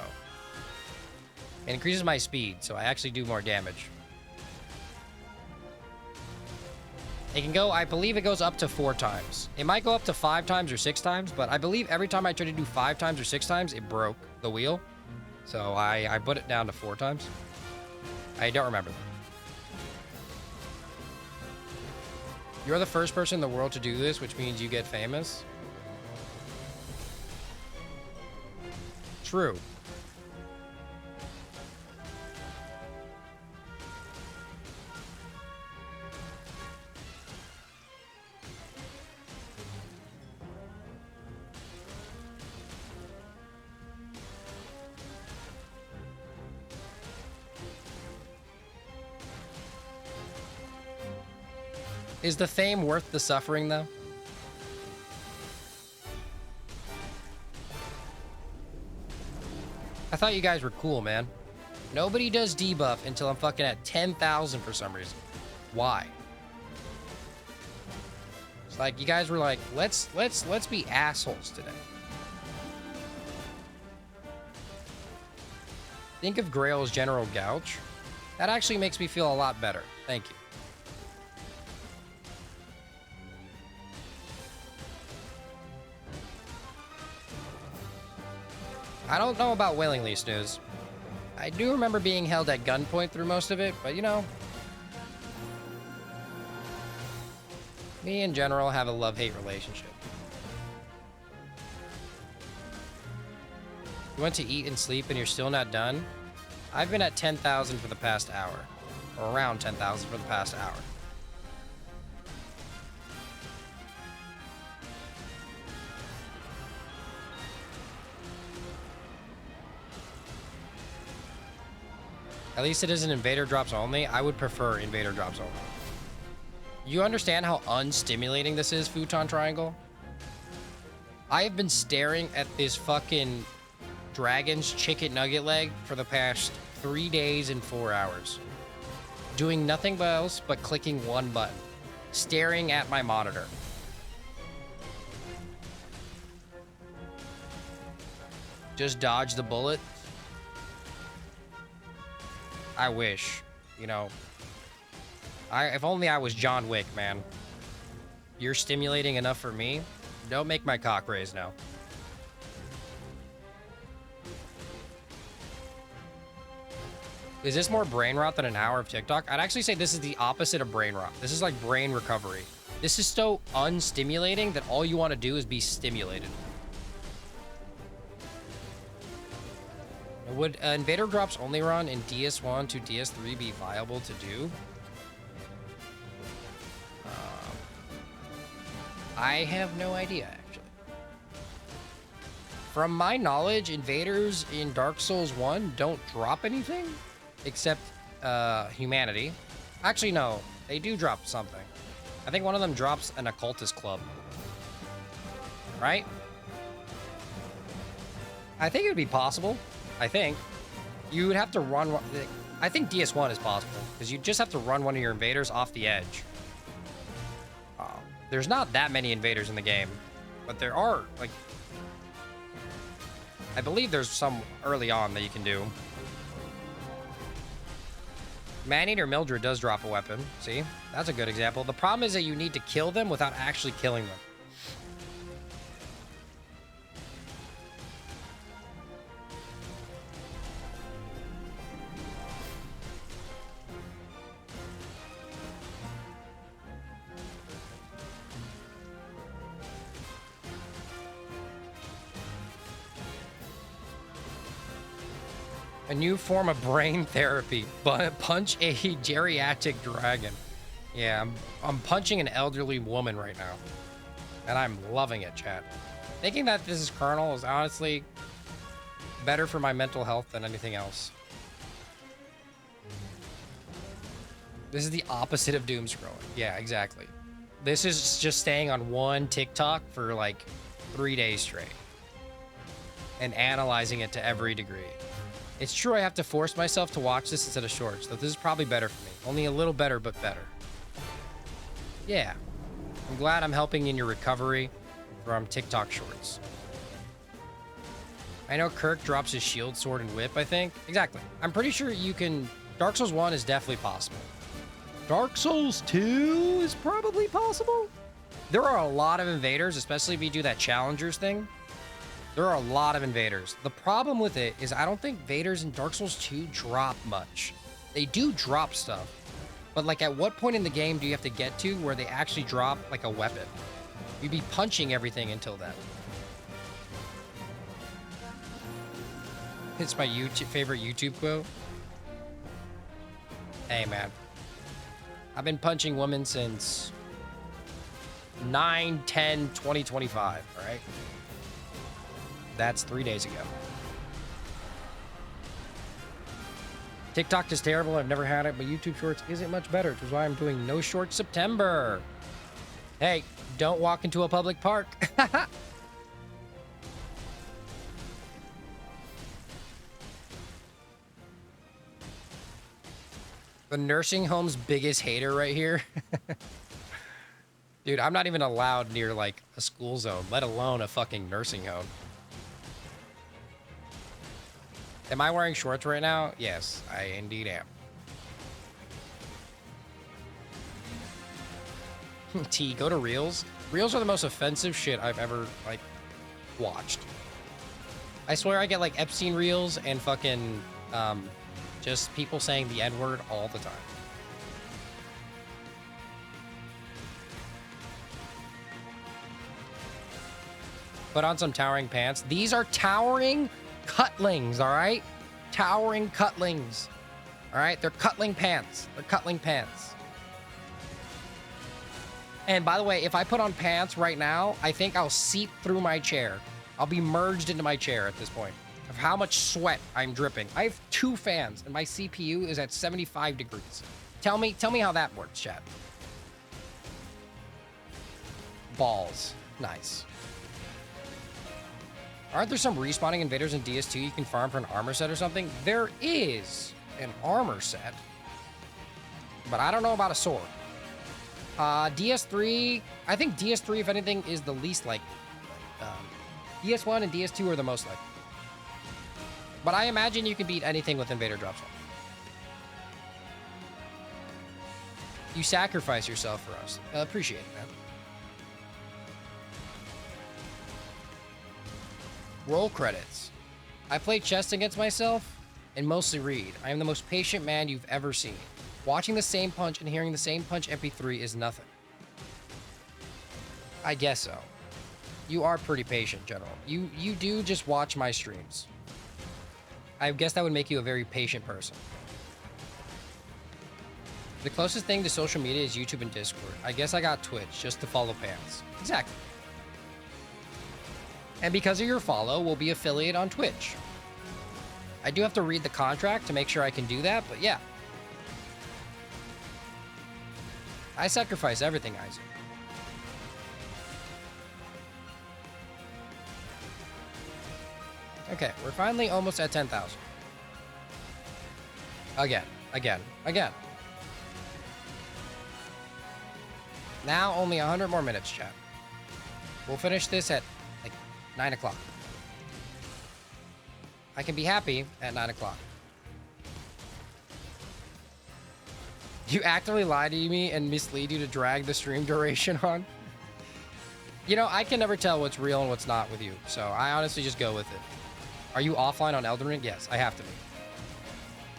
It increases my speed, so I actually do more damage. It can go, I believe it goes up to 4 times. It might go up to 5 times or 6 times, but I believe every time I tried to do 5 times or 6 times, it broke the wheel. So I put it down to 4 times. I don't remember. You're the first person in the world to do this, which means you get famous. True. Is the fame worth the suffering, though? I thought you guys were cool, man. Nobody does debuff until I'm fucking at 10,000 for some reason. Why? It's like you guys were like, let's be assholes today. Think of Greyoll's General Gouch. That actually makes me feel a lot better. Thank you. I don't know about willingly, Snooze. I do remember being held at gunpoint through most of it, but you know. Me in general have a love-hate relationship. You went to eat and sleep and you're still not done? I've been at 10,000 for the past hour. Or around 10,000 for the past hour. At least it isn't invader drops only. I would prefer invader drops only. You understand how unstimulating this is, Futon Triangle? I have been staring at this fucking dragon's chicken nugget leg for the past 3 days and 4 hours. Doing nothing else but clicking one button. Staring at my monitor. Just dodge the bullet. I wish, you know. If only I was John Wick, man. You're stimulating enough for me. Don't make my cock raise now. Is this more brain rot than an hour of TikTok? I'd actually say this is the opposite of brain rot. This is like brain recovery. This is so unstimulating that all you want to do is be stimulated. Would invader drops only run in DS1 to DS3 be viable to do? I have no idea, actually. From my knowledge, invaders in Dark Souls 1 don't drop anything except humanity. Actually, no, they do drop something. I think one of them drops an occultist club. Right? I think it would be possible. I think. You would have to run... I think DS1 is possible, because you just have to run one of your invaders off the edge. There's not that many invaders in the game, but there are, like... I believe there's some early on that you can do. Maneater Mildred does drop a weapon. See? That's a good example. The problem is that you need to kill them without actually killing them. A new form of brain therapy, but punch a geriatric dragon. Yeah, I'm punching an elderly woman right now. And I'm loving it, chat. Thinking that this is Colonel is honestly better for my mental health than anything else. This is the opposite of doom scrolling. Yeah, exactly. This is just staying on one TikTok for like 3 days straight. And analyzing it to every degree. It's true I have to force myself to watch this instead of shorts, though this is probably better for me. Only a little better, but better. Yeah. I'm glad I'm helping in your recovery from TikTok shorts. I know Kirk drops his shield, sword, and whip, I think. Exactly. I'm pretty sure you can... Dark Souls 1 is definitely possible. Dark Souls 2 is probably possible. There are a lot of invaders, especially if you do that challengers thing. There are a lot of invaders. The problem with it is I don't think invaders in Dark Souls 2 drop much. They do drop stuff. But like at what point in the game do you have to get to where they actually drop like a weapon? You'd be punching everything until then. It's my favorite YouTube quote. Hey man. I've been punching women since 9/10/2025, all right? That's 3 days ago. TikTok is terrible. I've never had it, but YouTube Shorts isn't much better, which is why I'm doing No Short September. Hey, don't walk into a public park. The nursing home's biggest hater right here. Dude, I'm not even allowed near like a school zone, let alone a fucking nursing home. Am I wearing shorts right now? Yes, I indeed am. T, go to Reels. Reels are the most offensive shit I've ever, like, watched. I swear I get, like, Epstein Reels and fucking, just people saying the N-word all the time. Put on some towering pants. These are towering cutlings, all right? Towering cutlings. All right? They're cutling pants. They're cutling pants. And by the way, if I put on pants right now, I think I'll seep through my chair. I'll be merged into my chair at this point of how much sweat I'm dripping. I have 2 fans and my CPU is at 75 degrees. Tell me how that works, chat. Balls. Nice. Aren't there some respawning invaders in DS2 you can farm for an armor set or something? There is an armor set, but I don't know about a sword. DS3, I think DS3, if anything, is the least likely. DS1 and DS2 are the most likely. But I imagine you can beat anything with invader drops. You sacrifice yourself for us. Appreciate it, man. Roll credits. I play chess against myself and mostly read. I am the most patient man you've ever seen. Watching the same punch and hearing the same punch MP3 is nothing. I guess so. You are pretty patient, General. You do just watch my streams. I guess that would make you a very patient person. The closest thing to social media is YouTube and Discord. I guess I got Twitch just to follow Pants. Exactly. And because of your follow, we'll be affiliate on Twitch. I do have to read the contract to make sure I can do that, but yeah. I sacrifice everything, Isaac. Okay, we're finally almost at 10,000. Again. Now only 100 more minutes, chat. We'll finish this at like 9 o'clock. I can be happy at 9 o'clock. You actively lie to me and mislead you to drag the stream duration on? You know, I can never tell what's real and what's not with you, so I honestly just go with it. Are you offline on Elden Ring? Yes, I have to be.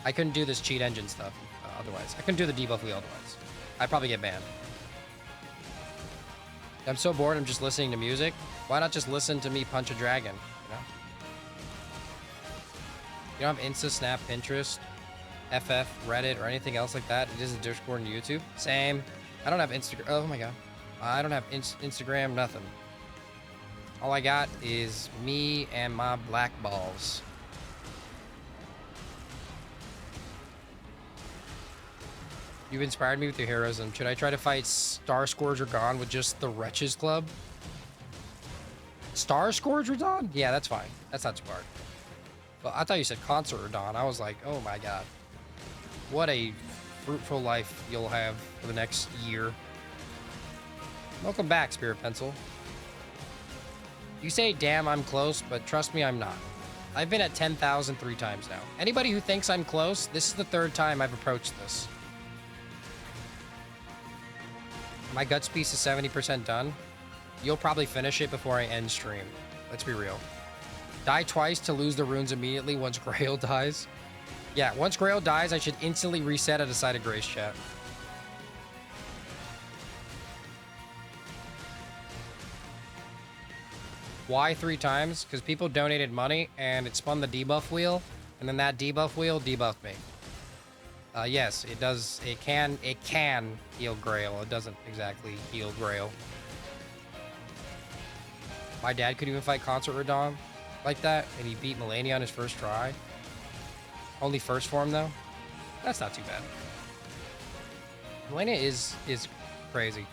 I couldn't do this cheat engine stuff otherwise. I couldn't do the debuff wheel otherwise. I'd probably get banned. I'm so bored, I'm just listening to music. Why not just listen to me punch a dragon, you know? You don't have Insta, Snap, Pinterest, FF, Reddit, or anything else like that? It isn't Discord and YouTube? Same. I don't have Instagram. Oh my god. I don't have Instagram, nothing. All I got is me and my black balls. You've inspired me with your heroism. Should I try to fight Star Scourge Radon with just the Wretches Club? Star Scourge Radon? Yeah, that's fine. That's not too hard. Well, I thought you said Concert Radon. I was like, oh my god. What a fruitful life you'll have for the next year. Welcome back, Spirit Pencil. You say, damn, I'm close, but trust me, I'm not. I've been at 10,000 3 times now. Anybody who thinks I'm close, this is the 3rd time I've approached this. My guts piece is 70% done. You'll probably finish it before I end stream. Let's be real. Die twice to lose the runes immediately once Greyoll dies. Yeah, once Greyoll dies, I should instantly reset at a side of grace, chat. Why 3 times? Because people donated money and it spun the debuff wheel, and then that debuff wheel debuffed me. Yes, it does. It can heal Greyoll. It doesn't exactly heal Greyoll. My dad could even fight Concert Radon like that, and he beat Melania on his first try. Only first form though. That's not too bad. Melania is crazy.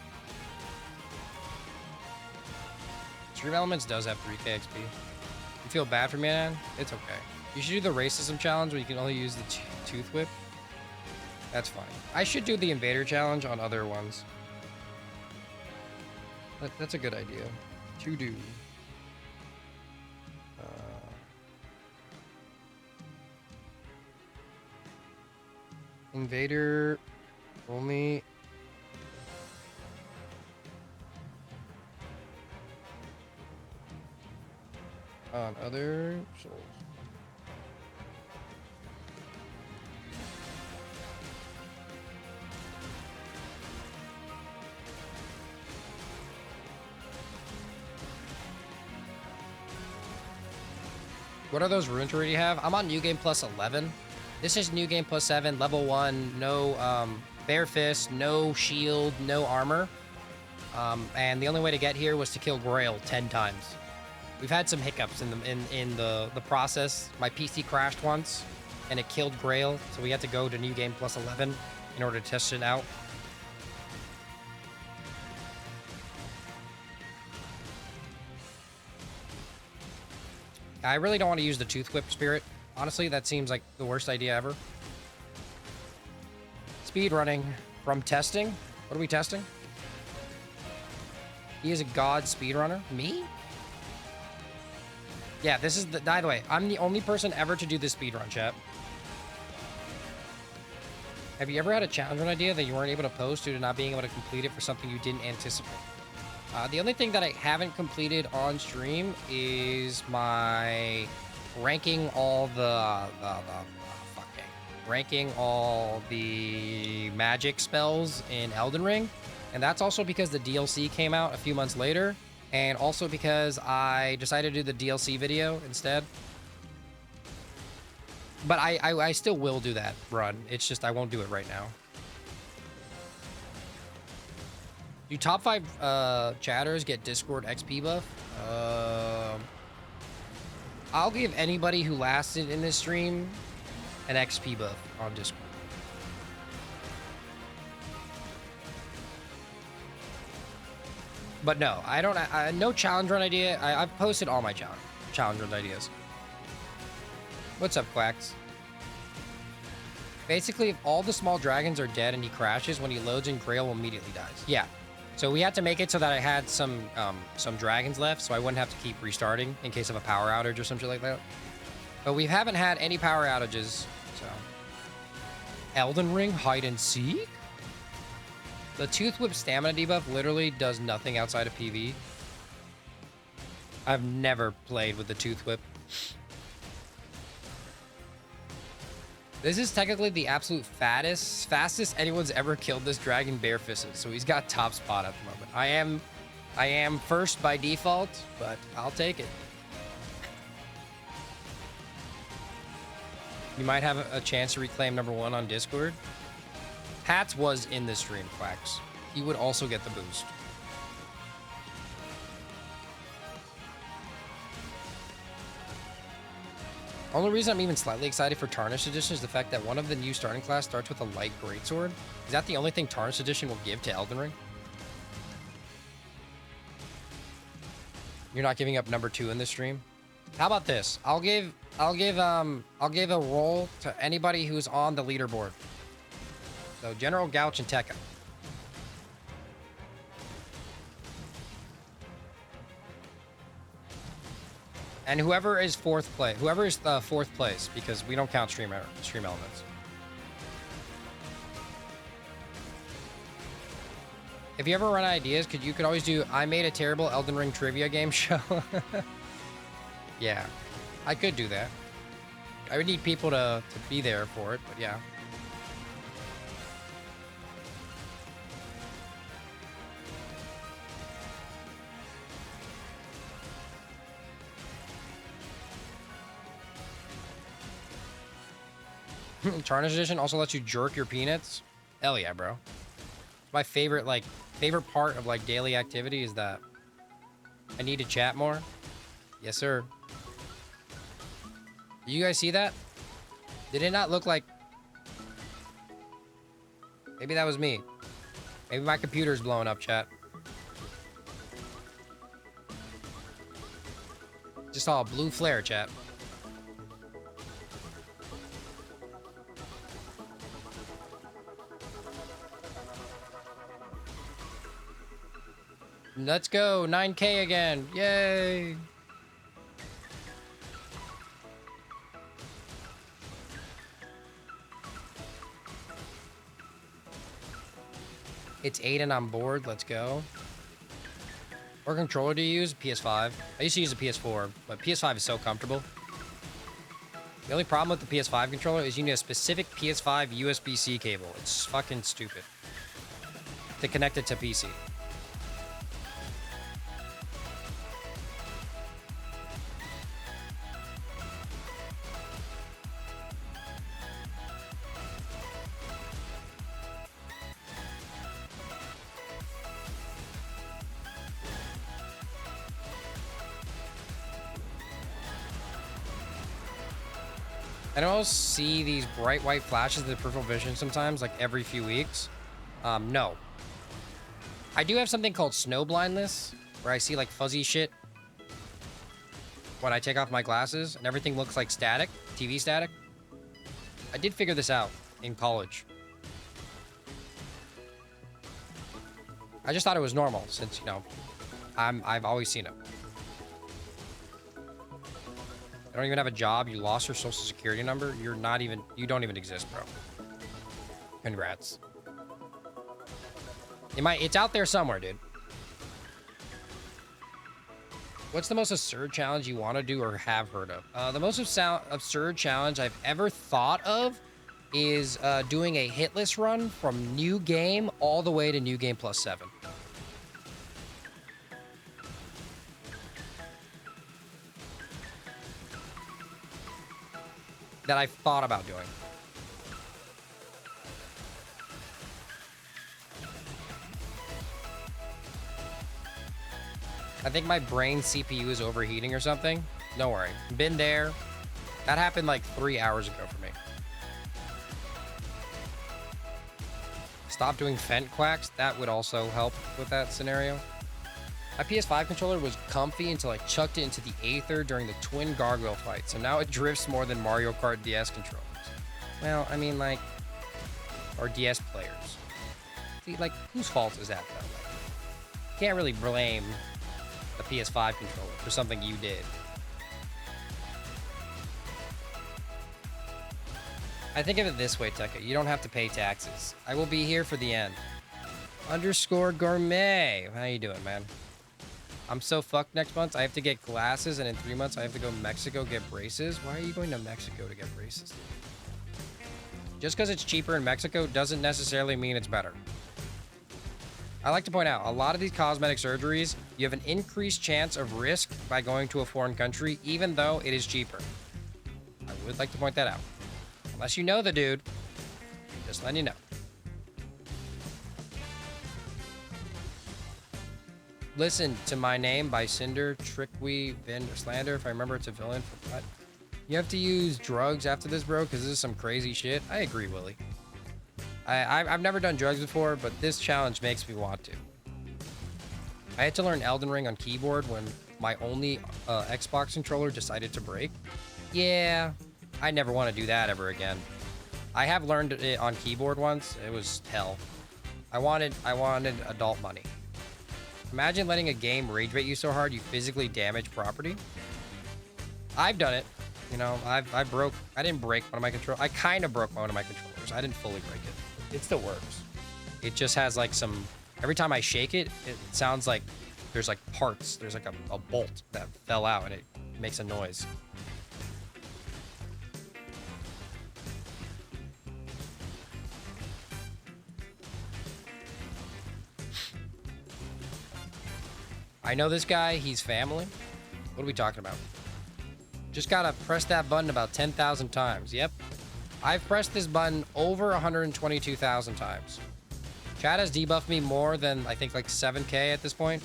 Stream Elements does have 3k XP. You feel bad for me, man? It's okay. You should do the racism challenge where you can only use the tooth whip. That's fine. I should do the invader challenge on other ones. That's a good idea to do. Invader only. On other souls. What are those runes you already have? I'm on New Game Plus 11. This is New Game Plus 7, level 1, no bare fist, no shield, no armor. And the only way to get here was to kill Greyoll 10 times. We've had some hiccups in the process. My PC crashed once, and it killed Greyoll, so we had to go to New Game Plus 11 in order to test it out. I really don't want to use the Tooth Whip Spirit. Honestly, that seems like the worst idea ever. Speed running from testing. What are we testing? He is a god speedrunner. Me? Yeah, this is the. By the way, I'm the only person ever to do this speedrun, chat. Have you ever had a challenge run idea that you weren't able to post due to not being able to complete it for something you didn't anticipate? The only thing that I haven't completed on stream is my ranking all ranking all the magic spells in Elden Ring. And that's also because the DLC came out a few months later, and also because I decided to do the DLC video instead. But I still will do that run. It's just I won't do it right now. Do top 5 chatters get Discord XP buff? I'll give anybody who lasted in this stream an XP buff on Discord. But no, I don't. No challenge run idea. I've posted all my challenge run ideas. What's up, Quacks? Basically, if all the small dragons are dead and he crashes, when he loads in, Greyoll immediately dies. Yeah. So we had to make it so that I had some dragons left, so I wouldn't have to keep restarting in case of a power outage or something like that. But we haven't had any power outages, so. Elden Ring hide and seek? The Tooth Whip stamina debuff literally does nothing outside of PV. I've never played with the Tooth Whip. This is technically the absolute fastest anyone's ever killed this dragon barefisted, so he's got top spot at the moment. I am first by default, but I'll take it. You might have a chance to reclaim #1 on Discord. Hats was in this stream, Quacks. He would also get the boost. Only reason I'm even slightly excited for Tarnished Edition is the fact that one of the new starting class starts with a light greatsword. Is that the only thing Tarnished Edition will give to Elden Ring? You're not giving up #2 in this stream? How about this? I'll give a role to anybody who's on the leaderboard. So General Gouch and Tekka. And whoever is fourth place, because we don't count stream elements. If you ever run ideas, you could always do I made a terrible Elden Ring trivia game show. Yeah, I could do that. I would need people to be there for it, but yeah. Tarnished Edition also lets you jerk your peanuts. Hell yeah, bro. My favorite part of daily activity is that. I need to chat more. Yes, sir. You guys see that? Did it not look like? Maybe that was me. Maybe my computer's blowing up, chat. Just saw a blue flare, chat. Let's go, 9K again. Yay. It's 8 and I'm bored. Let's go. What controller do you use? PS5. I used to use a PS4, but PS5 is so comfortable. The only problem with the PS5 controller is you need a specific PS5 USB-C cable. It's fucking stupid to connect it to PC. I don't see these bright white flashes of the peripheral vision sometimes, like every few weeks. No. I do have something called snow blindness, where I see like fuzzy shit when I take off my glasses, and everything looks like static, TV static. I did figure this out in college. I just thought it was normal, since, you know, I've always seen it. You don't even have a job, you lost your social security number, you don't even exist, bro. Congrats. It's out there somewhere, dude. What's the most absurd challenge you want to do or have heard of? The most absurd challenge I've ever thought of is doing a hitless run from new game all the way to new game plus 7. That I've thought about doing. I think my brain CPU is overheating or something. Don't worry. Been there. That happened like 3 hours ago for me. Stop doing fent quacks. That would also help with that scenario. My PS5 controller was comfy until I chucked it into the Aether during the twin gargoyle fight. So now it drifts more than Mario Kart DS controllers. Well, I mean, like, or DS players. See, like, whose fault is that, though? Like, can't really blame the PS5 controller for something you did. I think of it this way, Tekka. You don't have to pay taxes. I will be here for the end. Underscore gourmet. How you doing, man? I'm so fucked next month. I have to get glasses, and in 3 months, I have to go to Mexico get braces. Why are you going to Mexico to get braces? Just because it's cheaper in Mexico doesn't necessarily mean it's better. I like to point out, a lot of these cosmetic surgeries, you have an increased chance of risk by going to a foreign country, even though it is cheaper. I would like to point that out. Unless you know the dude, just letting you know. Listen to My Name by Cinder, Trickwe, Vin, or Slander. If I remember, it's a villain. For what? You have to use drugs after this, bro, because this is some crazy shit. I agree, Willie. I've never done drugs before, but this challenge makes me want to. I had to learn Elden Ring on keyboard when my only Xbox controller decided to break. Yeah, I never want to do that ever again. I have learned it on keyboard once. It was hell. I wanted adult money. Imagine letting a game rage bait you so hard you physically damage property. I've done it. You know, I didn't break one of my controllers. I kind of broke one of my controllers. I didn't fully break it. It still works. It just has like some, every time I shake it, it sounds like there's like parts. There's like a bolt that fell out and it makes a noise. I know this guy, he's family. What are we talking about? Just gotta press that button about 10,000 times. Yep. I've pressed this button over 122,000 times. Chad has debuffed me more than, I think, like 7K at this point.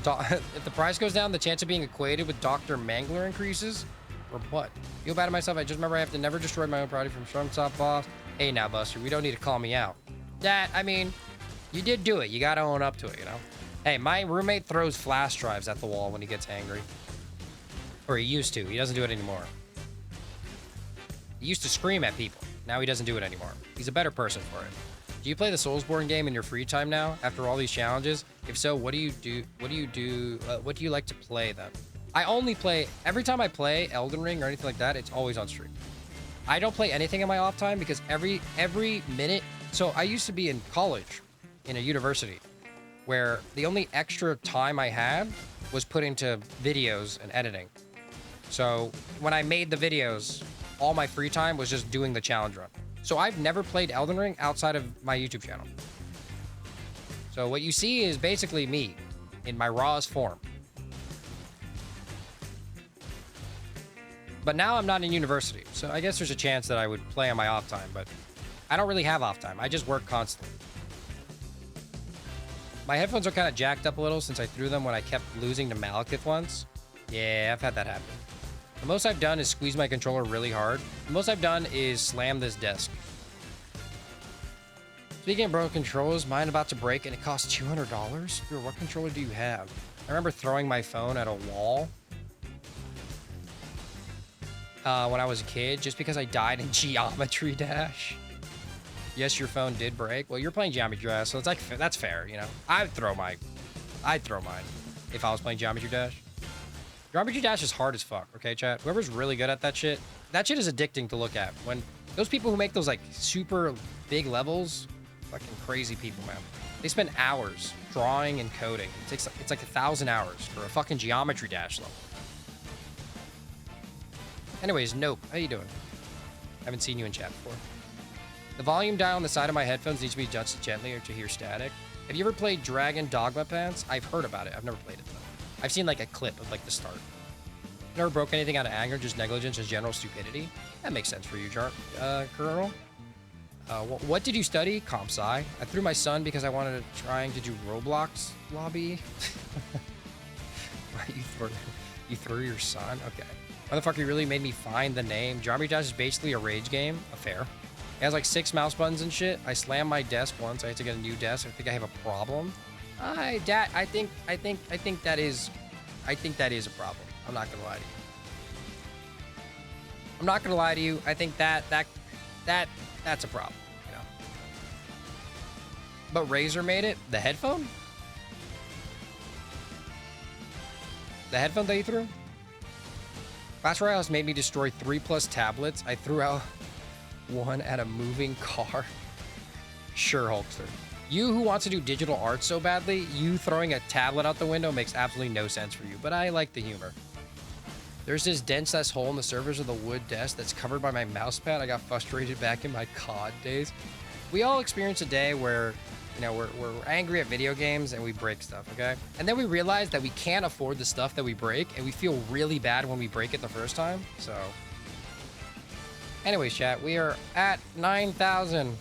So. If the price goes down, the chance of being equated with Dr. Mangler increases? Or what? Feel bad at myself. I just remember I have to never destroy my own property from Stormtop Boss. Hey now, Buster, we don't need to call me out. That, I mean, you did do it. You gotta own up to it, you know? Hey, my roommate throws flash drives at the wall when he gets angry. Or he used to. He doesn't do it anymore. He used to scream at people. Now he doesn't do it anymore. He's a better person for it. Do you play the Soulsborne game in your free time now, after all these challenges? If so, what do you do? What do you like to play then? I only play, every time I play Elden Ring or anything like that, it's always on stream. I don't play anything in my off time because every minute. So I used to be in college, in a university, where the only extra time I had was put into videos and editing. So when I made the videos, all my free time was just doing the challenge run. So I've never played Elden Ring outside of my YouTube channel. So what you see is basically me in my rawest form. But now I'm not in university, so I guess there's a chance that I would play on my off time, but I don't really have off time. I just work constantly. My headphones are kind of jacked up a little since I threw them when I kept losing to Malekith once. Yeah, I've had that happen. The most I've done is squeeze my controller really hard. The most I've done is slam this desk. Speaking of broken controllers, mine about to break and it costs $200? Bro, what controller do you have? I remember throwing my phone at a wall when I was a kid just because I died in Geometry Dash. Yes, your phone did break. Well, you're playing Geometry Dash, so it's like that's fair, you know. I'd throw mine if I was playing Geometry Dash. Geometry Dash is hard as fuck, okay, chat? Whoever's really good at that shit is addicting to look at. When those people who make those like super big levels, fucking crazy people, man. They spend hours drawing and coding. It's like 1,000 hours for a fucking geometry dash level. Anyways, Nope, how you doing? Haven't seen you in chat before. The volume dial on the side of my headphones needs to be adjusted gently or to hear static. Have you ever played Dragon Dogma Pants? I've heard about it. I've never played it though. I've seen like a clip of like the start. Never broke anything out of anger, just negligence and general stupidity. That makes sense for you, Colonel. What did you study? Comp Sci. I threw my son because I wanted to trying to do Roblox lobby. You threw your son? Okay. Motherfucker, you really made me find the name. Geometry Dash is basically a rage game. Affair. It has like 6 mouse buttons and shit. I slammed my desk once. I had to get a new desk. I think I have a problem. Dad, I think that is a problem. I'm not gonna lie to you. I'm not gonna lie to you. I think that's a problem. You know. But Razer made it. The headphone? The headphone that you threw? Clash Royale has made me destroy 3+ tablets. I threw out one at a moving car. Sure, Hulkster. You who wants to do digital art so badly, you throwing a tablet out the window makes absolutely no sense for you, but I like the humor. There's this dense-ass hole in the surface of the wood desk that's covered by my mouse pad. I got frustrated back in my COD days. We all experience a day where, you know, we're angry at video games and we break stuff, okay? And then we realize that we can't afford the stuff that we break, and we feel really bad when we break it the first time, so... Anyways, chat, we are at 9,000.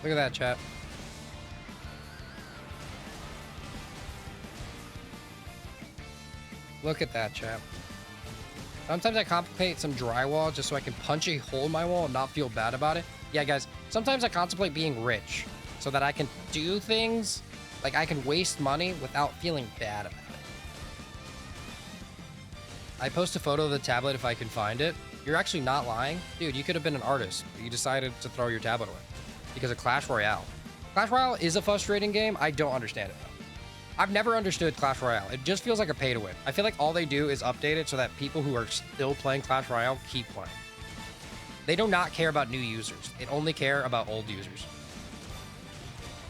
Look at that, chat. Look at that, chat. Sometimes I complicate some drywall just so I can punch a hole in my wall and not feel bad about it. Yeah, guys, sometimes I contemplate being rich so that I can do things, like I can waste money without feeling bad about it. I post a photo of the tablet if I can find it. You're actually not lying. Dude, you could have been an artist, but you decided to throw your tablet away because of Clash Royale. Clash Royale is a frustrating game. I don't understand it, though. I've never understood Clash Royale. It just feels like a pay to win. I feel like all they do is update it so that people who are still playing Clash Royale keep playing. They do not care about new users. They only care about old users.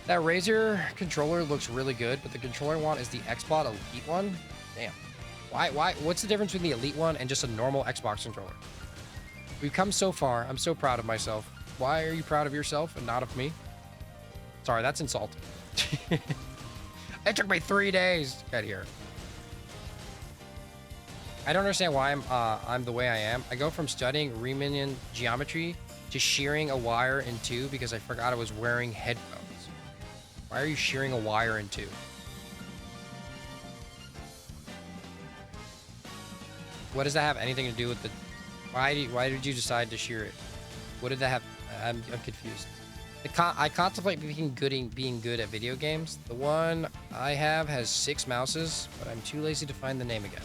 That Razer controller looks really good, but the controller I want is the Xbox Elite one. Damn. Why? What's the difference between the Elite one and just a normal Xbox controller? We've come so far. I'm so proud of myself. Why are you proud of yourself and not of me? Sorry, that's insulting. It took me 3 days to get here. I don't understand why I'm the way I am. I go from studying Riemannian geometry to shearing a wire in two because I forgot I was wearing headphones. Why are you shearing a wire in two? What does that have anything to do with the... Why did you decide to shear it? What did that have... I'm confused. I contemplate being good at video games. The one I have has 6 mouses, but I'm too lazy to find the name again.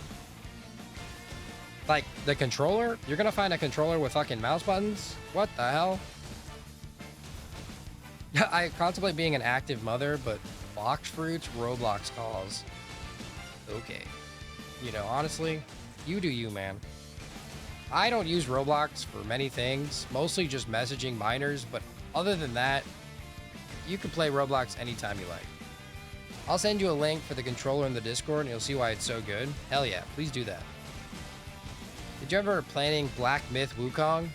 Like, the controller? You're gonna find a controller with fucking mouse buttons? What the hell? I contemplate being an active mother, but box fruits, Roblox calls. Okay. You know, honestly, you do you, man. I don't use Roblox for many things, mostly just messaging minors, but other than that, you can play Roblox anytime you like. I'll send you a link for the controller in the Discord and you'll see why it's so good. Hell yeah, please do that. Did you ever planning Black Myth Wukong?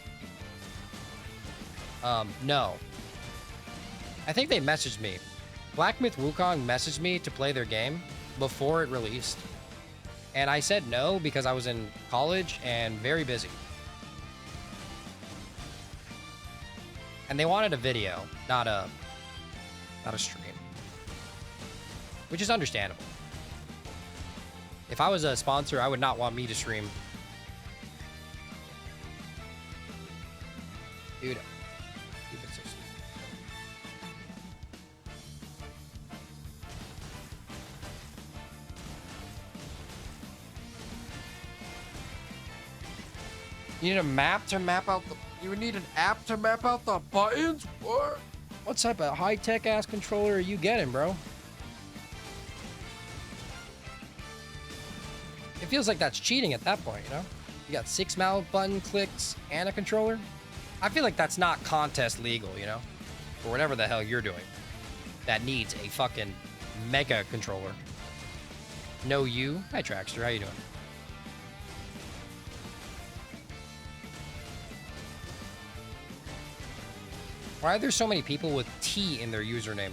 No. I think they messaged me. Black Myth Wukong messaged me to play their game before it released. And I said no because I was in college and very busy. And they wanted a video, not a stream. Which is understandable. If I was a sponsor, I would not want me to stream. Dude. It's so stupid. You need a map to map out the... You need an app to map out the buttons? What type of high-tech ass controller are you getting, bro? feels like that's cheating at that point, you know? You got 6 mouse button clicks and a controller. I feel like that's not contest legal, you know? Or whatever the hell you're doing. That needs a fucking mega controller. No you. Hi, Trackster. How you doing? Why are there so many people with T in their username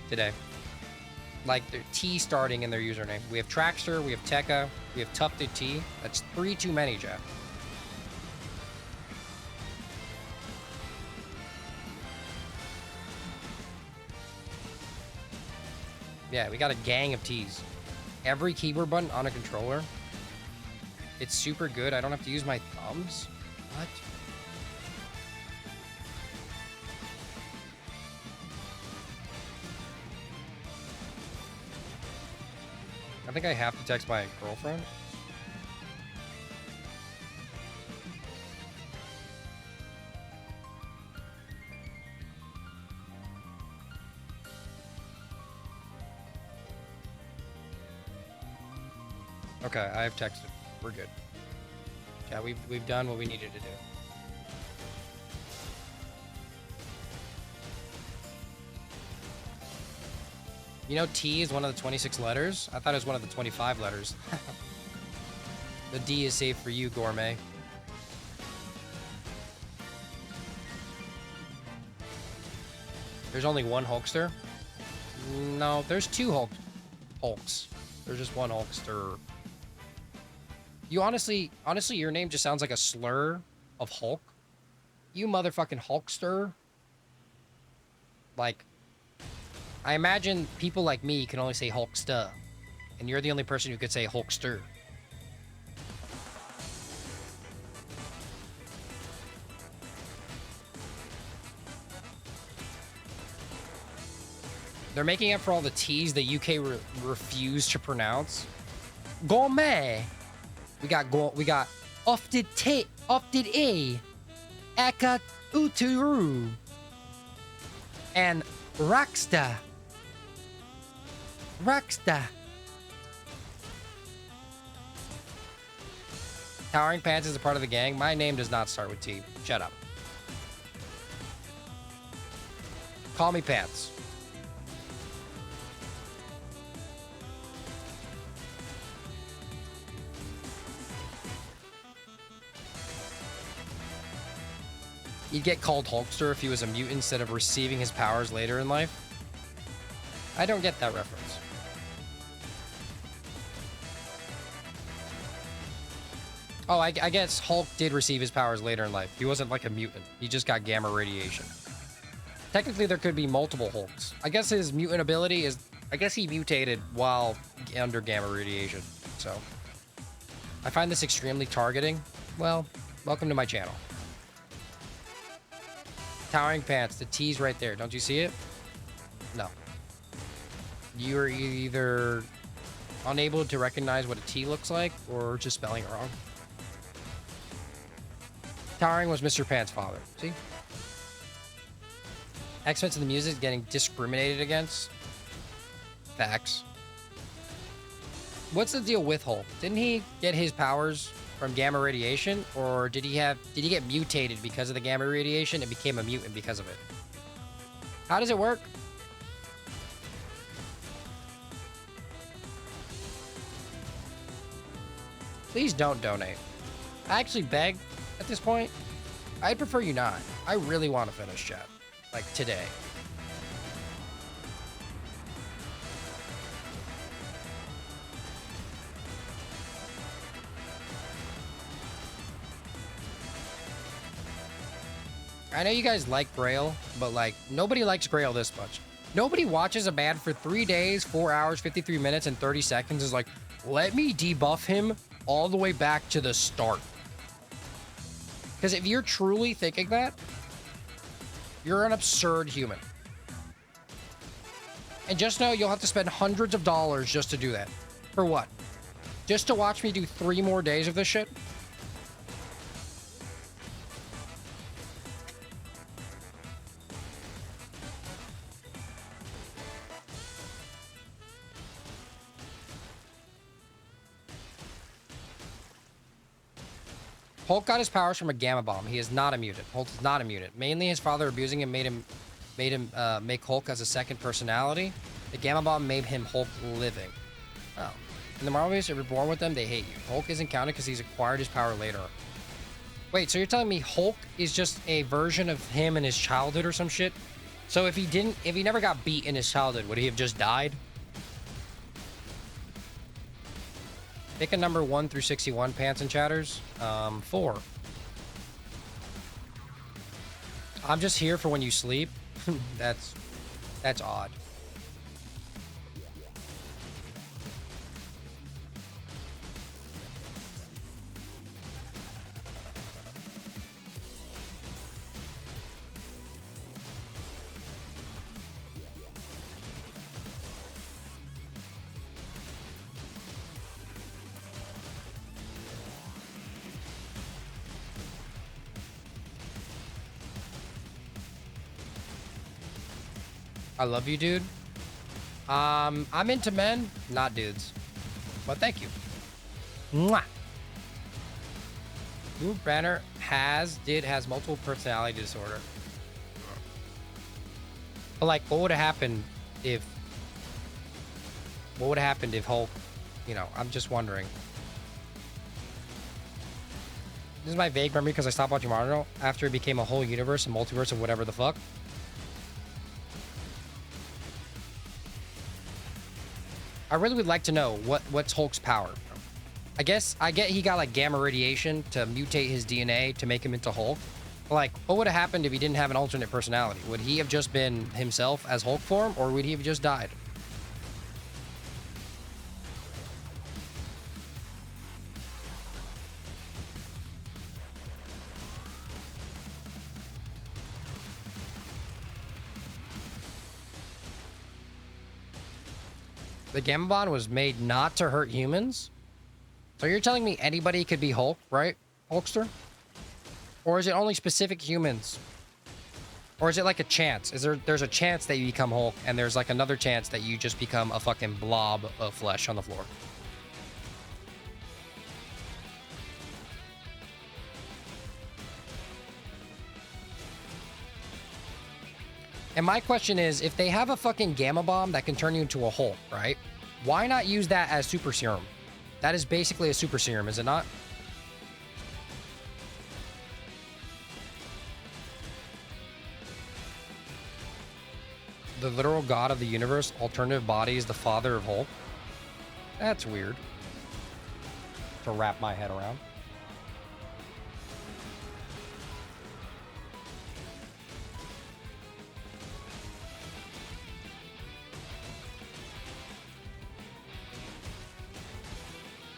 today? Like, they're T starting in their username. We have Trackster, we have Tekka, we have Tufted T. That's 3 too many, Jeff. Yeah, we got a gang of T's. Every keyboard button on a controller. It's super good. I don't have to use my thumbs. What? I think I have to text my girlfriend. Okay, I have texted. We're good. Yeah, we've done what we needed to do. You know, T is one of the 26 letters? I thought it was one of the 25 letters. The D is saved for you, Gourmet. There's only one Hulkster? No, there's 2 Hulks. There's just one Hulkster. You honestly, your name just sounds like a slur of Hulk. You motherfucking Hulkster. Like, I imagine people like me can only say Hulkster, and you're the only person who could say Hulkster. They're making up for all the T's the UK refused to pronounce. Gourmet. We got Ofted A, Aka Uturu, and Rockstar. Towering Pants is a part of the gang. My name does not start with T. Shut up. Call me Pants. He'd get called Hulkster if he was a mutant instead of receiving his powers later in life. I don't get that reference. Oh, I guess Hulk did receive his powers later in life. He wasn't like a mutant. He just got gamma radiation. Technically, there could be multiple Hulks. I guess his mutant ability is... I guess he mutated while under gamma radiation. So, I find this extremely targeting. Well, welcome to my channel. Towering Pants, the T's right there. Don't you see it? No. You're either unable to recognize what a T looks like or just spelling it wrong. Towering was Mr. Pants' father. See? Excellence in the music getting discriminated against. Facts. What's the deal with Hulk? Didn't he get his powers from gamma radiation, or did he get mutated because of the gamma radiation and became a mutant because of it? How does it work? Please don't donate. I actually beg at this point. I'd prefer you not. I really want to finish chat. Like today. I know you guys like Greyoll, but like nobody likes Greyoll this much. Nobody watches a man for 3 days, 4 hours, 53 minutes, and 30 seconds is like, let me debuff him all the way back to the start. Because if you're truly thinking that, you're an absurd human. And just know you'll have to spend hundreds of dollars just to do that. For what? Just to watch me do 3 more days of this shit? Hulk got his powers from a gamma bomb. He is not a mutant. Hulk is not a mutant. Mainly his father abusing him made him make Hulk as a second personality. The gamma bomb made him Hulk living. Oh. In the Marvel movies, if you're born with them, they hate you. Hulk isn't counted because he's acquired his power later. Wait, so you're telling me Hulk is just a version of him in his childhood or some shit? So if he never got beat in his childhood, would he have just died? Pick a number 1 through 61, Pants and Chatters. 4. I'm just here for when you sleep. That's odd. I love you, dude. I'm into men, not dudes. But thank you. Mwah. Bruce Banner has multiple personality disorder. But like, what would have happened if Hulk, you know, I'm just wondering. This is my vague memory because I stopped watching Marvel after it became a whole universe and multiverse of whatever the fuck. I really would like to know what's Hulk's power. I get he got like gamma radiation to mutate his DNA to make him into Hulk. But like, what would have happened if he didn't have an alternate personality? Would he have just been himself as Hulk form, or would he have just died? The gamma bond was made not to hurt humans? So you're telling me anybody could be Hulk, right, Hulkster? Or is it only specific humans? Or is it like a chance? There's a chance that you become Hulk, and there's like another chance that you just become a fucking blob of flesh on the floor? And my question is, if they have a fucking gamma bomb that can turn you into a Hulk, right? Why not use that as super serum? That is basically a super serum, is it not? The literal god of the universe, alternative body, is the father of Hulk? That's weird to wrap my head around.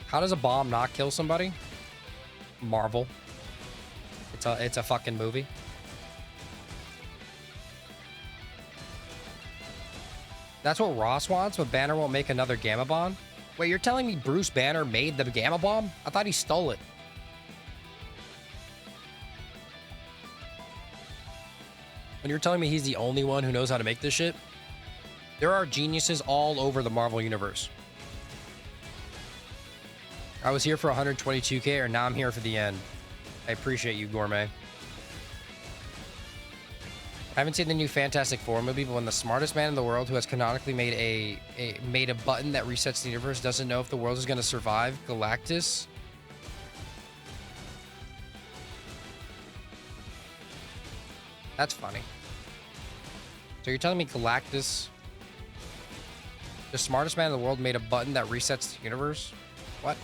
How does a bomb not kill somebody? Marvel. It's a fucking movie. That's what Ross wants, but Banner won't make another gamma bomb? Wait, you're telling me Bruce Banner made the gamma bomb? I thought he stole it. And you're telling me he's the only one who knows how to make this shit? There are geniuses all over the Marvel universe. I was here for 122K, or now I'm here for the end. I appreciate you, Gourmet. I haven't seen the new Fantastic Four movie, but when the smartest man in the world, who has canonically made a button that resets the universe, doesn't know if the world is going to survive, Galactus. That's funny. So you're telling me Galactus, the smartest man in the world, made a button that resets the universe? What?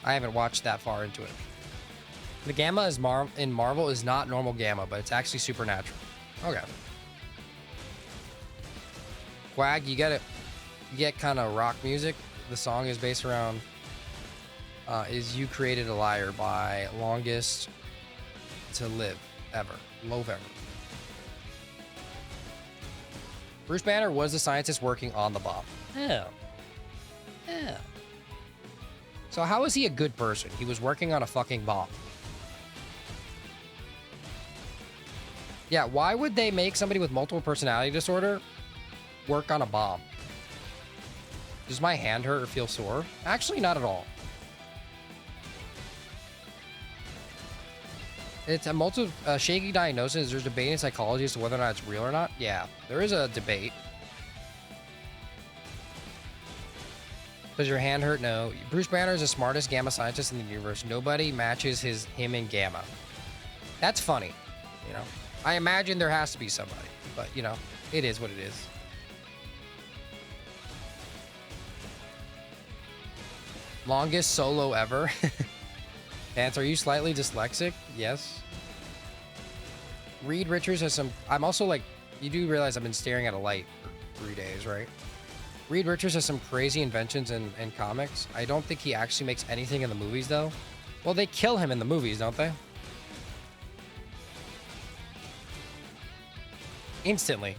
I haven't watched that far into it. The gamma in Marvel is not normal gamma, but it's actually supernatural. Okay. Quag, you get kind of rock music. The song is based around Is You Created a Liar by Longest to Live Ever. Love Ever. Bruce Banner was the scientist working on the bomb. Oh. Oh. So how is he a good person? He was working on a fucking bomb. Yeah, why would they make somebody with multiple personality disorder work on a bomb? Does my hand hurt or feel sore? Actually, not at all. It's a shaky diagnosis. There's debate in psychology as to whether or not it's real or not. Yeah, there is a debate. Does your hand hurt? No. Bruce Banner is the smartest gamma scientist in the universe. Nobody matches him in gamma. That's funny. You know, I imagine there has to be somebody, but you know, it is what it is. Longest solo ever. Vance, are you slightly dyslexic? Yes. Reed Richards has some... I'm also like... You do realize I've been staring at a light for 3 days, right? Reed Richards has some crazy inventions in comics. I don't think he actually makes anything in the movies, though. Well, they kill him in the movies, don't they? Instantly.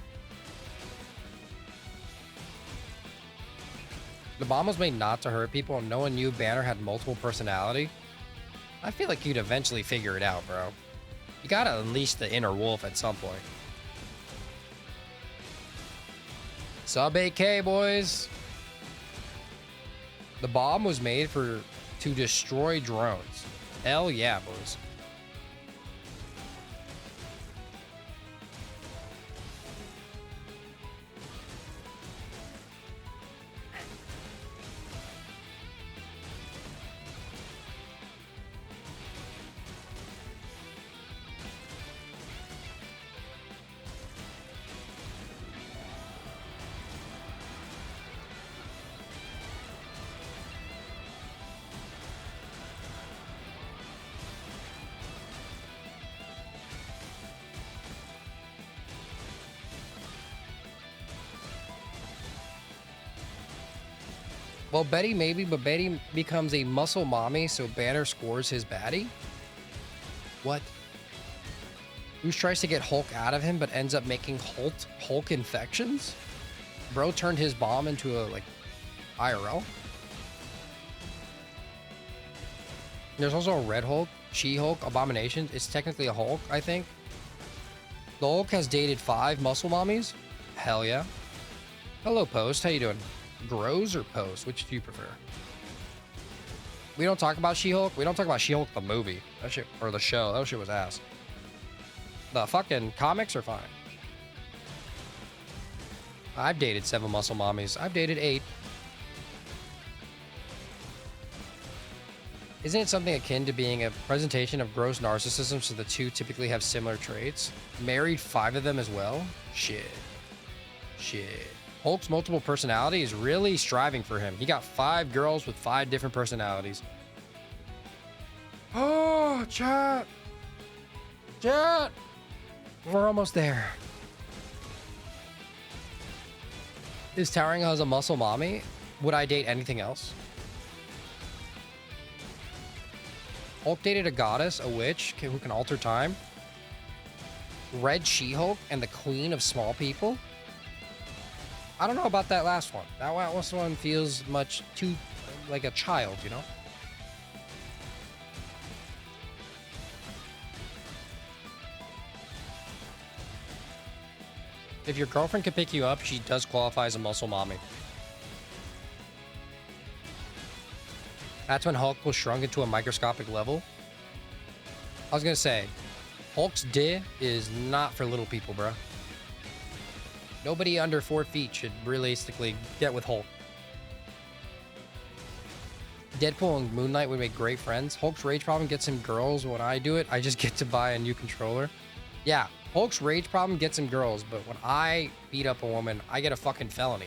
The bomb was made not to hurt people, and no one knew Banner had multiple personality. I feel like you'd eventually figure it out, bro. You gotta unleash the inner wolf at some point. Sub 8K, boys. The bomb was made to destroy drones. Hell yeah, boys. Well, Betty maybe, but Betty becomes a muscle mommy, so Banner scores his baddie? What? Bruce tries to get Hulk out of him, but ends up making Hulk infections? Bro turned his bomb into a, like, IRL? There's also a Red Hulk, She-Hulk, Abomination. It's technically a Hulk, I think. The Hulk has dated 5 muscle mommies? Hell yeah. Hello, Post. How you doing? Grows or Post? Which do you prefer? We don't talk about She-Hulk. We don't talk about She-Hulk the movie. That shit, or the show. That shit was ass. The fucking comics are fine. I've dated 7 muscle mommies. I've dated 8. Isn't it something akin to being a presentation of gross narcissism so the two typically have similar traits? Married 5 of them as well? Shit. Hulk's multiple personality is really striving for him. He got 5 girls with 5 different personalities. Oh, chat. We're almost there. Is Towering has a muscle mommy? Would I date anything else? Hulk dated a goddess, a witch who can alter time. Red She-Hulk and the Queen of Small People. I don't know about that last one. That last one feels much too like a child, you know? If your girlfriend can pick you up, she does qualify as a muscle mommy. That's when Hulk was shrunk into a microscopic level. I was gonna say, Hulk's dick is not for little people, bro. Nobody under 4 feet should realistically get with Hulk. Deadpool and Moon Knight would make great friends. Hulk's rage problem gets him girls. When I do it, I just get to buy a new controller. Yeah, Hulk's rage problem gets him girls, but when I beat up a woman, I get a fucking felony.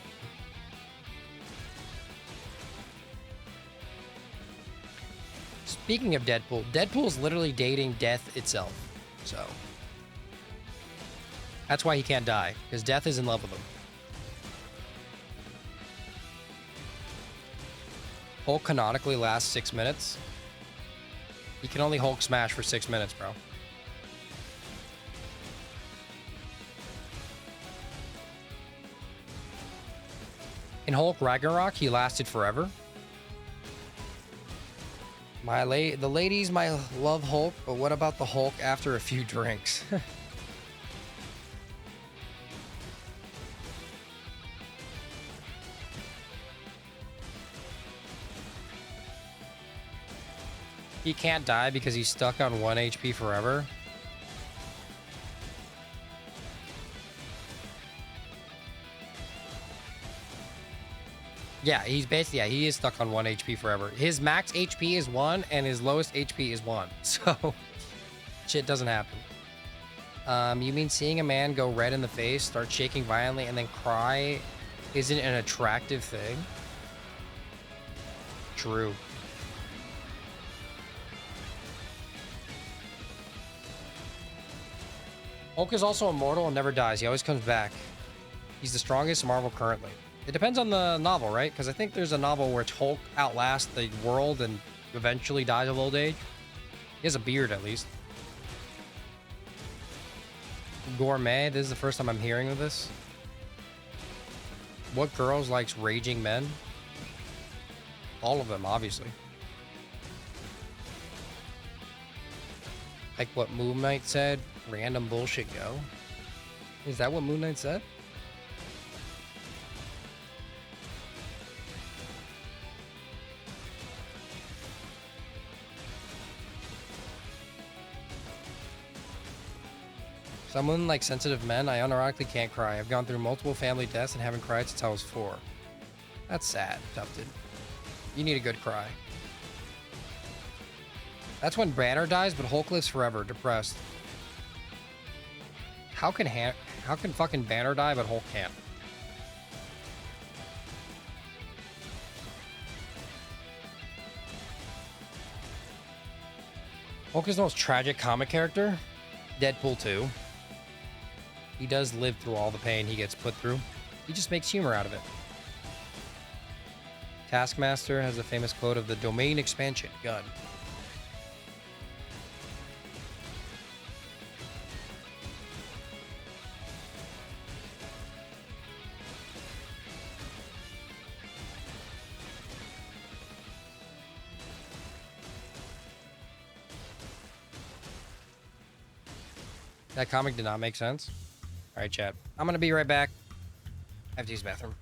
Speaking of Deadpool, Deadpool's literally dating death itself. So that's why he can't die, because death is in love with him. Hulk canonically lasts 6 minutes. He can only Hulk smash for 6 minutes, bro. In Hulk Ragnarok, he lasted forever. The ladies might love Hulk, but what about the Hulk after a few drinks? He can't die because he's stuck on 1 HP forever. Yeah, he's basically, yeah, he is stuck on 1 HP forever. His max HP is 1 and his lowest HP is 1. So shit doesn't happen. You mean seeing a man go red in the face, start shaking violently, and then cry isn't an attractive thing? True. Hulk is also immortal and never dies. He always comes back. He's the strongest in Marvel currently. It depends on the novel, right? Because I think there's a novel where Hulk outlasts the world and eventually dies of old age. He has a beard, at least. Gourmet. This is the first time I'm hearing of this. What girls likes raging men? All of them, obviously. Like what Moon Knight said, random bullshit go. Is that what Moon Knight said? Someone like sensitive men, I unironically can't cry. I've gone through multiple family deaths and haven't cried since I was 4. That's sad, Tufted. You need a good cry. That's when Banner dies, but Hulk lives forever, depressed. How can fucking Banner die, but Hulk can't? Hulk is the most tragic comic character. Deadpool 2. He does live through all the pain he gets put through. He just makes humor out of it. Taskmaster has the famous quote of the domain expansion gun. That comic did not make sense. All right, chat. I'm gonna be right back. I have to use the bathroom.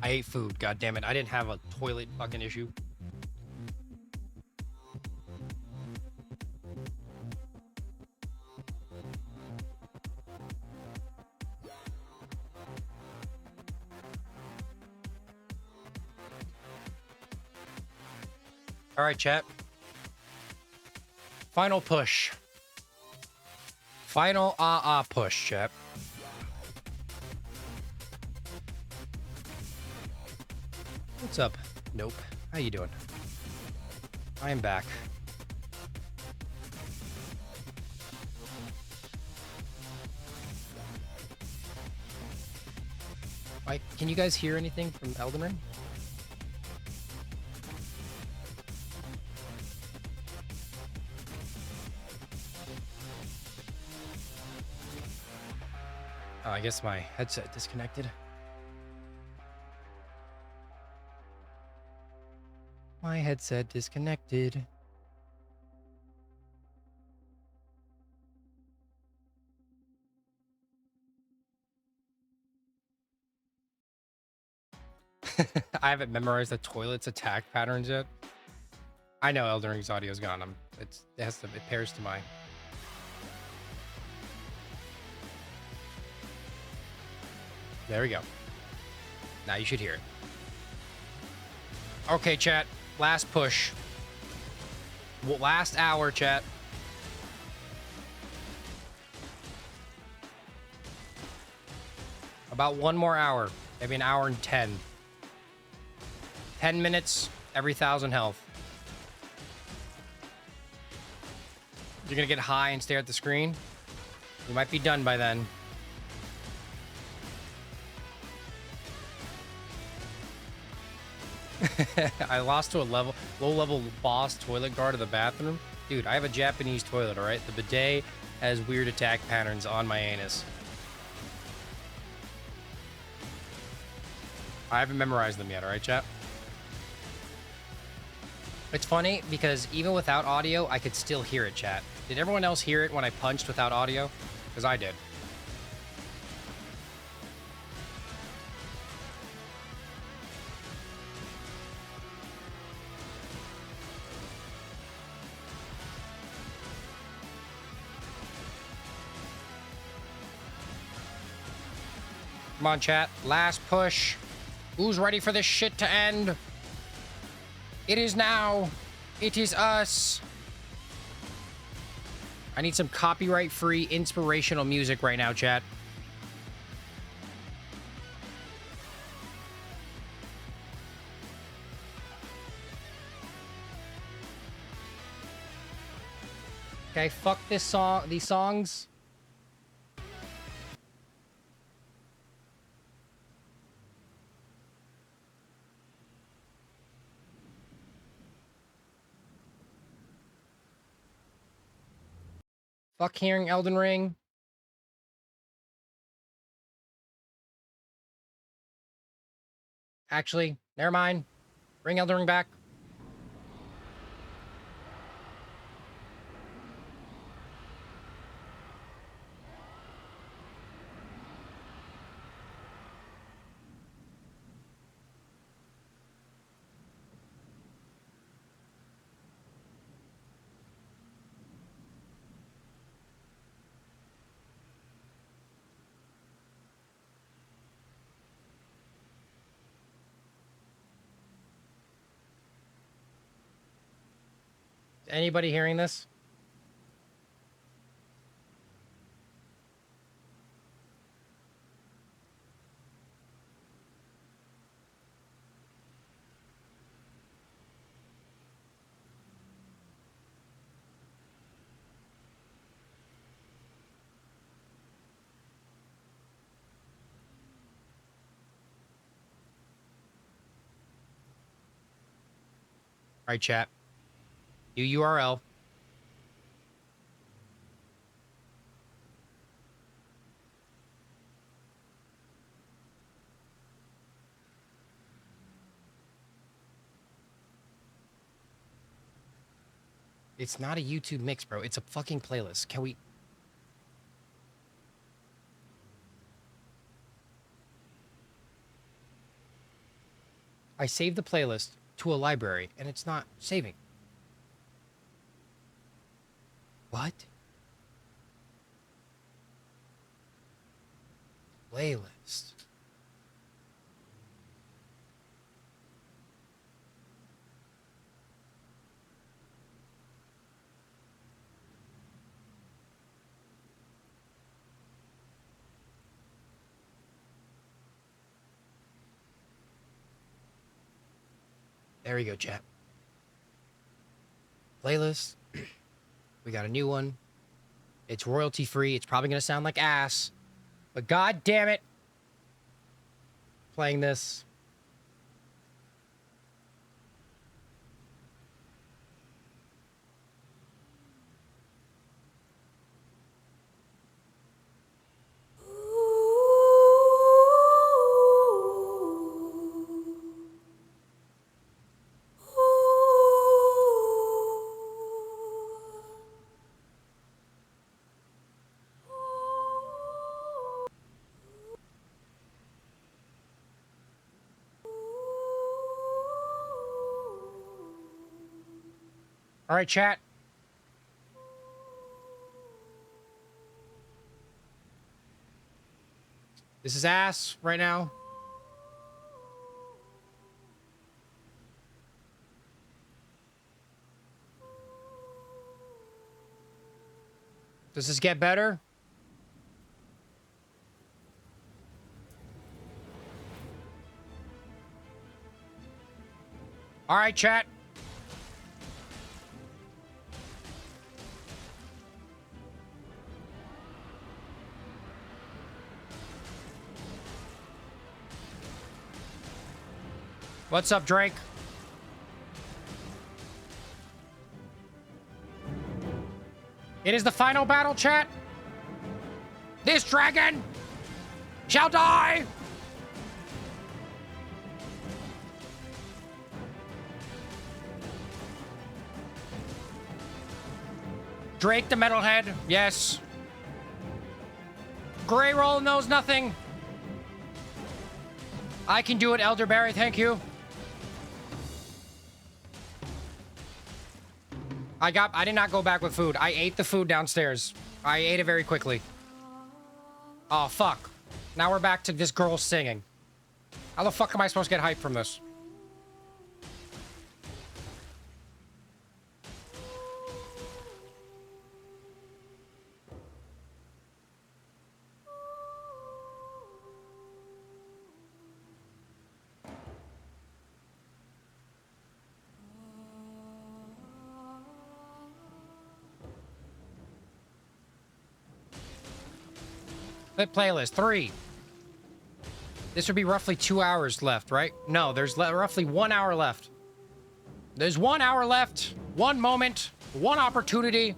I ate food. God damn it. I didn't have a toilet fucking issue. All right, chat. Final push. Final push, chat. What's up? Nope. How you doing? I am back. Can you guys hear anything from Elden Ring? Oh, I guess my headset disconnected. My headset disconnected. I haven't memorized the toilet's attack patterns yet. I know Elden Ring's audio's gone. It pairs to mine. There we go. Now you should hear it. Okay, chat. Last push. Last hour, chat. About one more hour. Maybe an hour and 10. 10 minutes, every 1,000 health. You're gonna get high and stare at the screen. You might be done by then. I lost to a low-level boss toilet guard of the bathroom. Dude, I have a Japanese toilet, all right? The bidet has weird attack patterns on my anus. I haven't memorized them yet, all right, chat? It's funny because even without audio, I could still hear it, chat. Did everyone else hear it when I punched without audio? Because I did. Come on, chat. Last push. Who's ready for this shit to end? It is now. It is us. I need some copyright-free inspirational music right now, chat. Okay, fuck this song. These songs. Fuck hearing Elden Ring. Actually, never mind. Bring Elden Ring back. Anybody hearing this? All right, chat. New URL. It's not a YouTube mix, bro. It's a fucking playlist. Can we... I saved the playlist to a library and it's not saving. What? Playlist. There we go, chat. Playlist. We got a new one. It's royalty free. It's probably going to sound like ass. But god damn it. Playing this. All right, chat. This is ass right now. Does this get better? All right, chat. What's up, Drake? It is the final battle, chat. This dragon shall die. Drake the metalhead, yes. Greyoll knows nothing. I can do it, Elderberry, thank you. I did not go back with food. I ate the food downstairs. I ate it very quickly. Oh, fuck. Now we're back to this girl singing. How the fuck am I supposed to get hype from this? Clip playlist 3. This would be roughly 2 hours left, right? No, there's roughly 1 hour left. There's 1 hour left. One moment. One opportunity.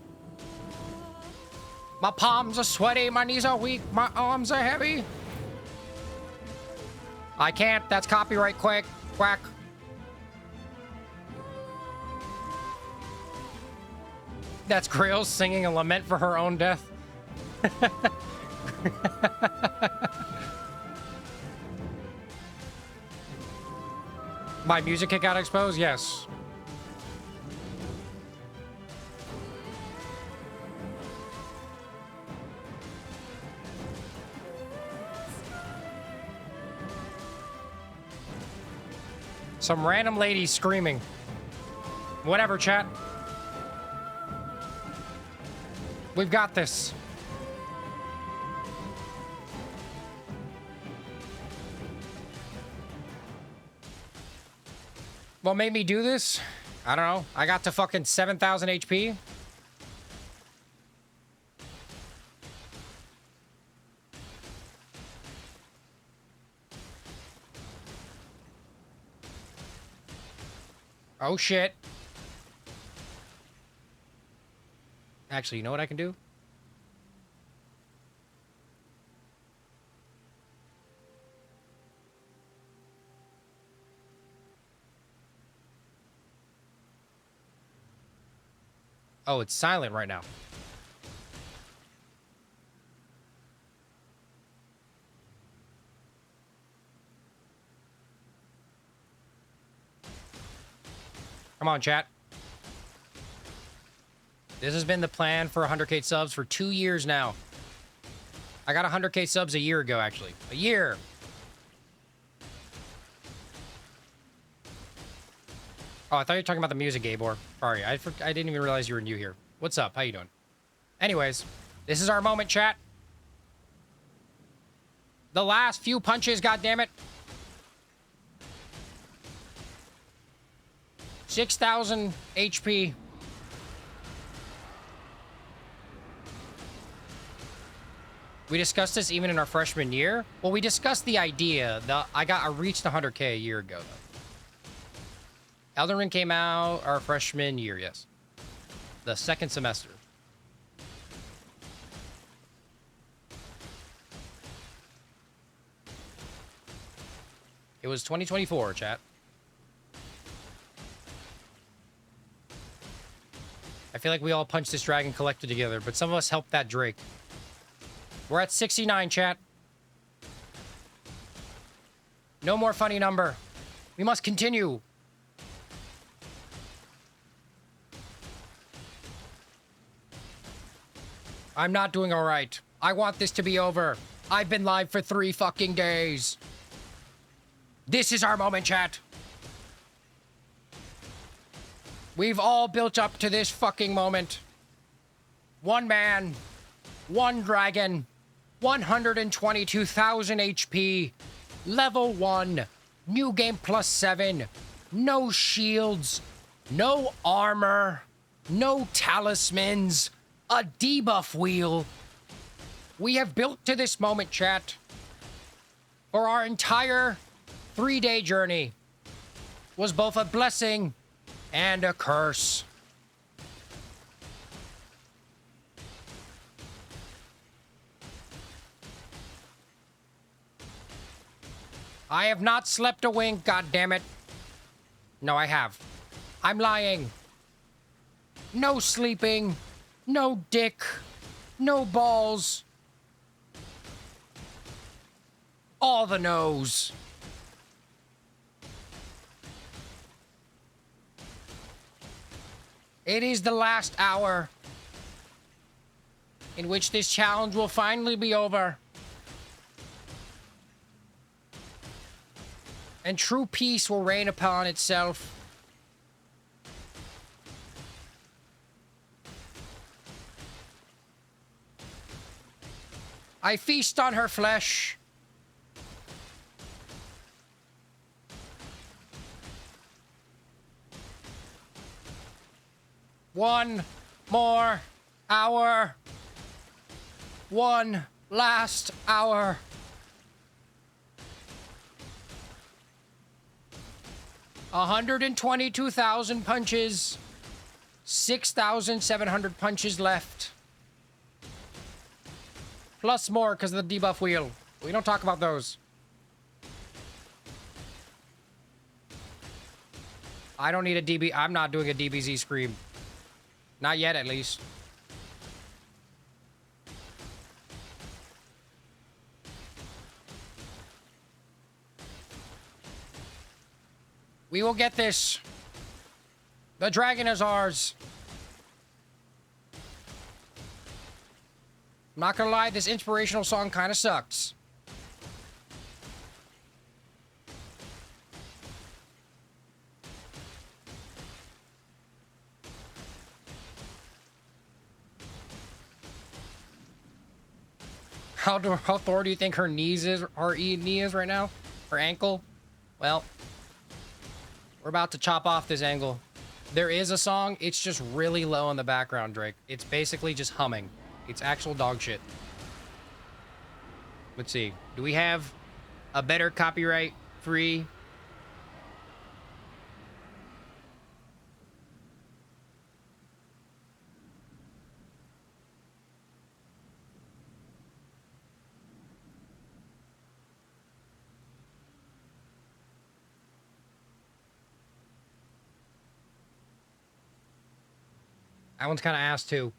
My palms are sweaty. My knees are weak. My arms are heavy. I can't. That's copyright. Quick. Quack. That's Greyoll singing a lament for her own death. My music kit got exposed? Yes. Some random lady screaming. Whatever, chat. We've got this. What made me do this? I don't know. I got to fucking 7,000 HP. Oh shit. Actually, you know what I can do? Oh, it's silent right now. Come on, chat. This has been the plan for 100K subs for 2 years now. I got 100K subs a year ago, actually. A year. Oh, I thought you were talking about the music, Gabor. Sorry, I didn't even realize you were new here. What's up? How you doing? Anyways, this is our moment, chat. The last few punches, goddammit. 6,000 HP. We discussed this even in our freshman year. Well, we discussed the idea. I reached 100K a year ago, though. Elden Ring came out our freshman year, yes. The second semester. It was 2024, chat. I feel like we all punched this dragon collected together, but some of us helped that Drake. We're at 69, chat. No more funny number. We must continue. I'm not doing all right. I want this to be over. I've been live for 3 fucking days. This is our moment, chat. We've all built up to this fucking moment. One man, one dragon, 122,000 HP, level 1, new game +7, no shields, no armor, no talismans, a debuff wheel. We have built to this moment, chat, for our entire 3-day journey was both a blessing and a curse. I have not slept a wink, goddammit. No, I have. I'm lying. No sleeping. No dick. No balls. All the no's. It is the last hour in which this challenge will finally be over. And true peace will reign upon itself. I feast on her flesh. One more hour. One last hour. $122,000 punches. 6,700 punches left. Plus more because of the debuff wheel. We don't talk about those. I don't need a DB. I'm not doing a DBZ scream. Not yet, at least. We will get this. The dragon is ours. I'm not gonna lie, this inspirational song kind of sucks. How Thor do you think her knee is right now? Her ankle? Well, we're about to chop off this angle. There is a song, it's just really low in the background, Drake. It's basically just humming. It's actual dog shit. Let's see. Do we have a better copyright free? That one's kind of ass too.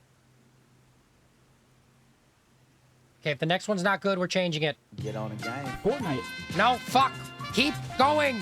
Okay, if the next one's not good, we're changing it. Get on a game. Fortnite. No, fuck. Keep going.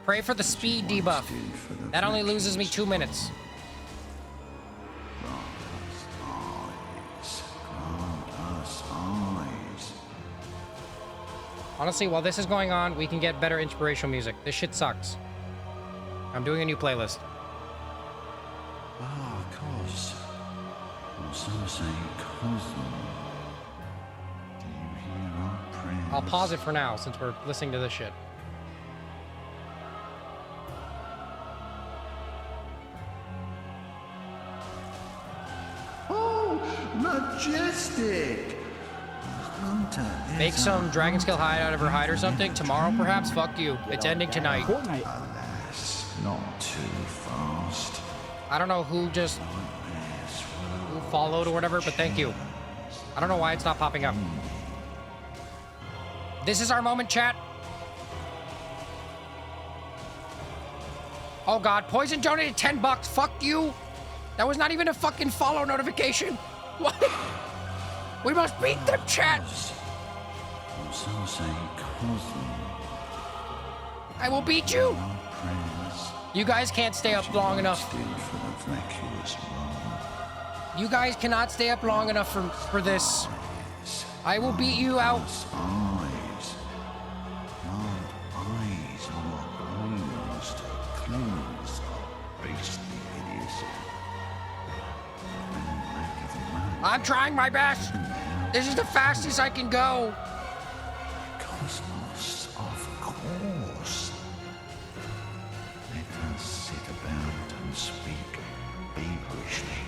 Pray for the speed debuff. That only loses me 2 minutes. Honestly, while this is going on, we can get better inspirational music. This shit sucks. I'm doing a new playlist. Ah, cause. Or some say cosmo. Do you hear our prayers? I'll pause it for now since we're listening to this shit. Oh, majestic! Hunter, Make some dragon skill hide out of her hide or something. Tomorrow, perhaps? Fuck you. It's ending tonight. Fortnite. Alas, not too fast. I don't know who just who followed or whatever, but thank you. I don't know why it's not popping up. This is our moment, chat. Oh god, Poison donated $10. Fuck you. That was not even a fucking follow notification. What? We must beat them, chat. Or some say cosmo. I will beat you. Our prayers. You guys can't stay up long enough. Still for the vacuous one. You guys cannot stay up long enough for this. I will beat you out. Eyes. Not eyes or closed. Closed. Beastly idiocy. And lack of money. I'm trying my best. This is the fastest I can go. Cosmos, of course. Let us sit about and speak feverishly,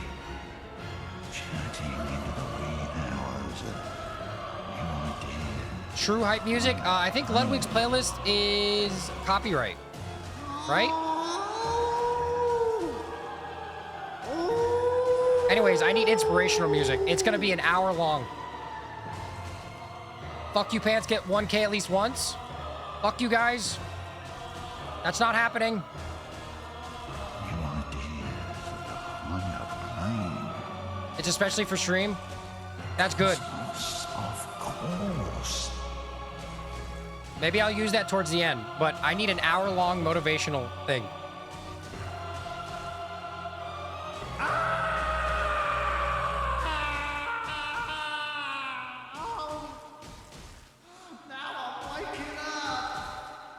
chatting into the wee hours of new ideas. True hype music. I think Ludwig's playlist is copyright, right? Anyways, I need inspirational music. It's gonna be an hour long. Fuck you, pants. Get 1K at least once. Fuck you guys. That's not happening. New ideas of the higher plane. It's especially for stream. That's good. Cosmos, of course. Maybe I'll use that towards the end, but I need an hour-long motivational thing.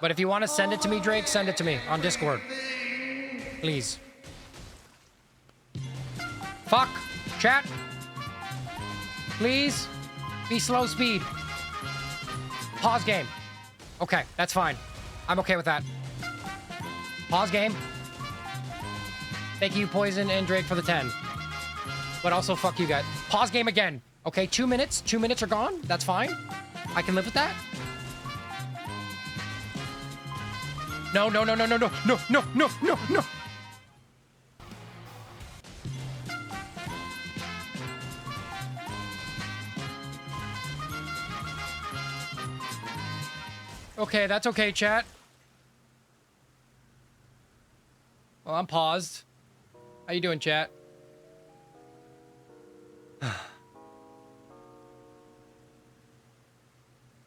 But if you want to send it to me, Drake, send it to me on Discord. Please. Fuck. Chat. Please. Be slow speed. Pause game. Okay, that's fine. I'm okay with that. Pause game. Thank you, Poison and Drake, for the 10. But also, fuck you guys. Pause game again. Okay, 2 minutes. 2 minutes are gone. That's fine. I can live with that. No, no, no, no, no, no, no, no, no, no, no. Okay, that's okay, chat. Well, I'm paused. How you doing, chat?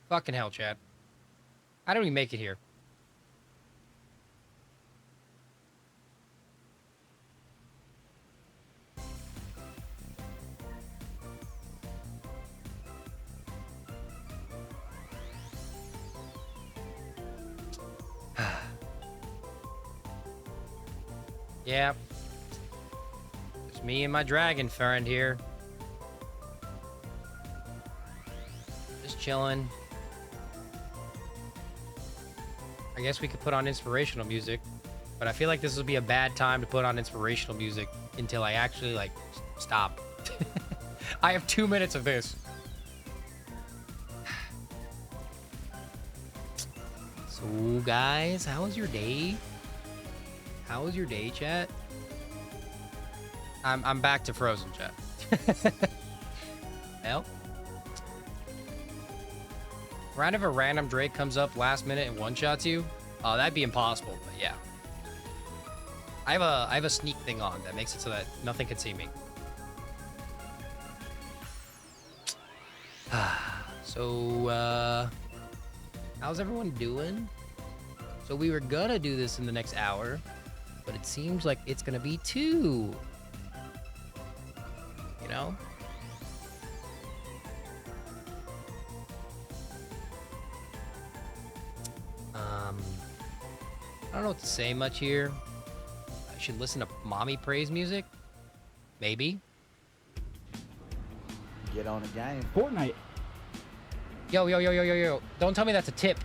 Fucking hell, chat. How do we make it here? Yeah. It's me and my dragon friend here. Just chilling. I guess we could put on inspirational music, but I feel like this would be a bad time to put on inspirational music until I actually, like, stop. I have 2 minutes of this. So, guys, how was your day? How was your day, chat? I'm back to frozen, chat. Well, round if a random Drake comes up last minute and one-shots you, that'd be impossible. But yeah, I have a sneak thing on that makes it so that nothing can see me. So, how's everyone doing? So we were gonna do this in the next hour, but it seems like it's gonna be 2. You know? I don't know what to say much here. I should listen to mommy praise music. Maybe. Get on the game. Fortnite. Yo. Don't tell me that's a tip.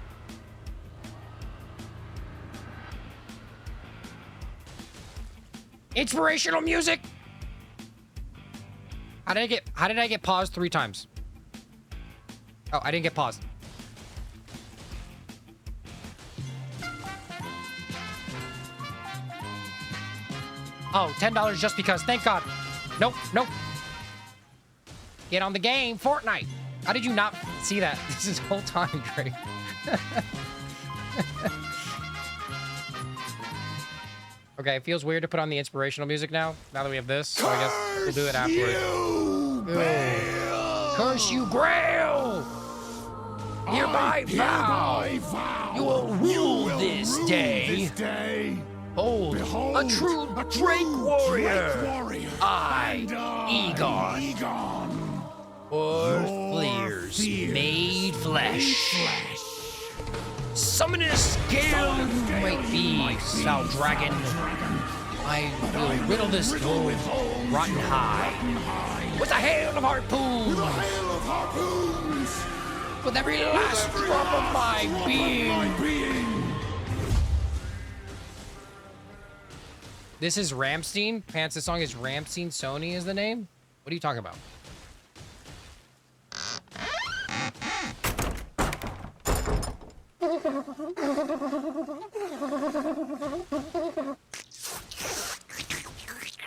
Inspirational music. How did I get paused 3 times? Oh, I didn't get paused. Oh, $10 just because. Thank God. Nope. Get on the game, Fortnite. How did you not see that this whole time, Drake? Okay, it feels weird to put on the inspirational music now that we have this, so I guess we'll do it afterwards. Curse you, Greyoll! Hereby vow you will rule this day. Hold a true Drake warrior. I, Egon. Or fleers made flesh. Summon a scale might be, thou dragon. I will riddle this dome rotten high with a hail of harpoons. With every last drop of my being. This is Ramstein. Pants, this song is Ramstein. Sony is the name. What are you talking about?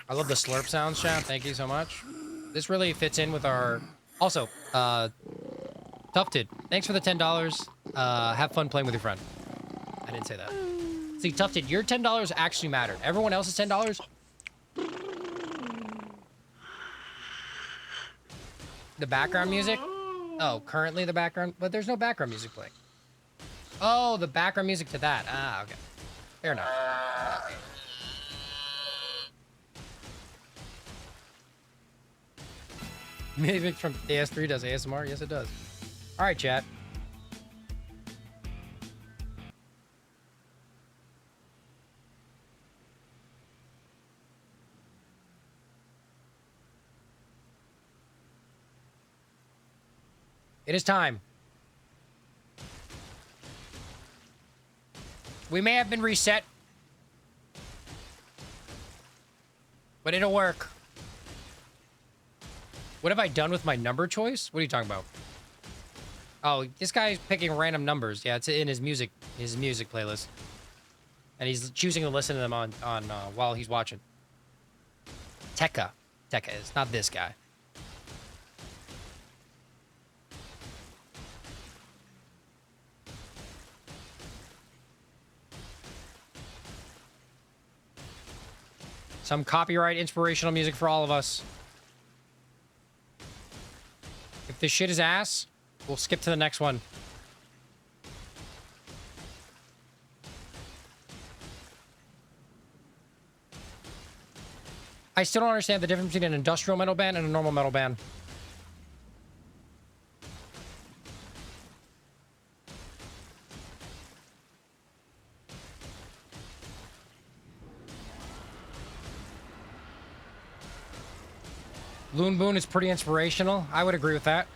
I love the slurp sounds, chat. Thank you so much. This really fits in with our... Also, Tufted, thanks for the $10. Have fun playing with your friend. I didn't say that. See, Tufted, your $10 actually mattered. Everyone else's $10... The background music? Oh, currently the background... But there's no background music playing. Oh, the background music to that. Ah, okay. Fair enough. Music from AS3 does ASMR? Yes, it does. All right, chat. It is time. We may have been reset, but it'll work. What have I done with my number choice? What are you talking about? Oh, this guy's picking random numbers. Yeah, it's in his music playlist, and he's choosing to listen to them on while he's watching. Tekka is not this guy. Some copyright inspirational music for all of us. If this shit is ass, we'll skip to the next one. I still don't understand the difference between an industrial metal band and a normal metal band. Loon Boon is pretty inspirational. I would agree with that.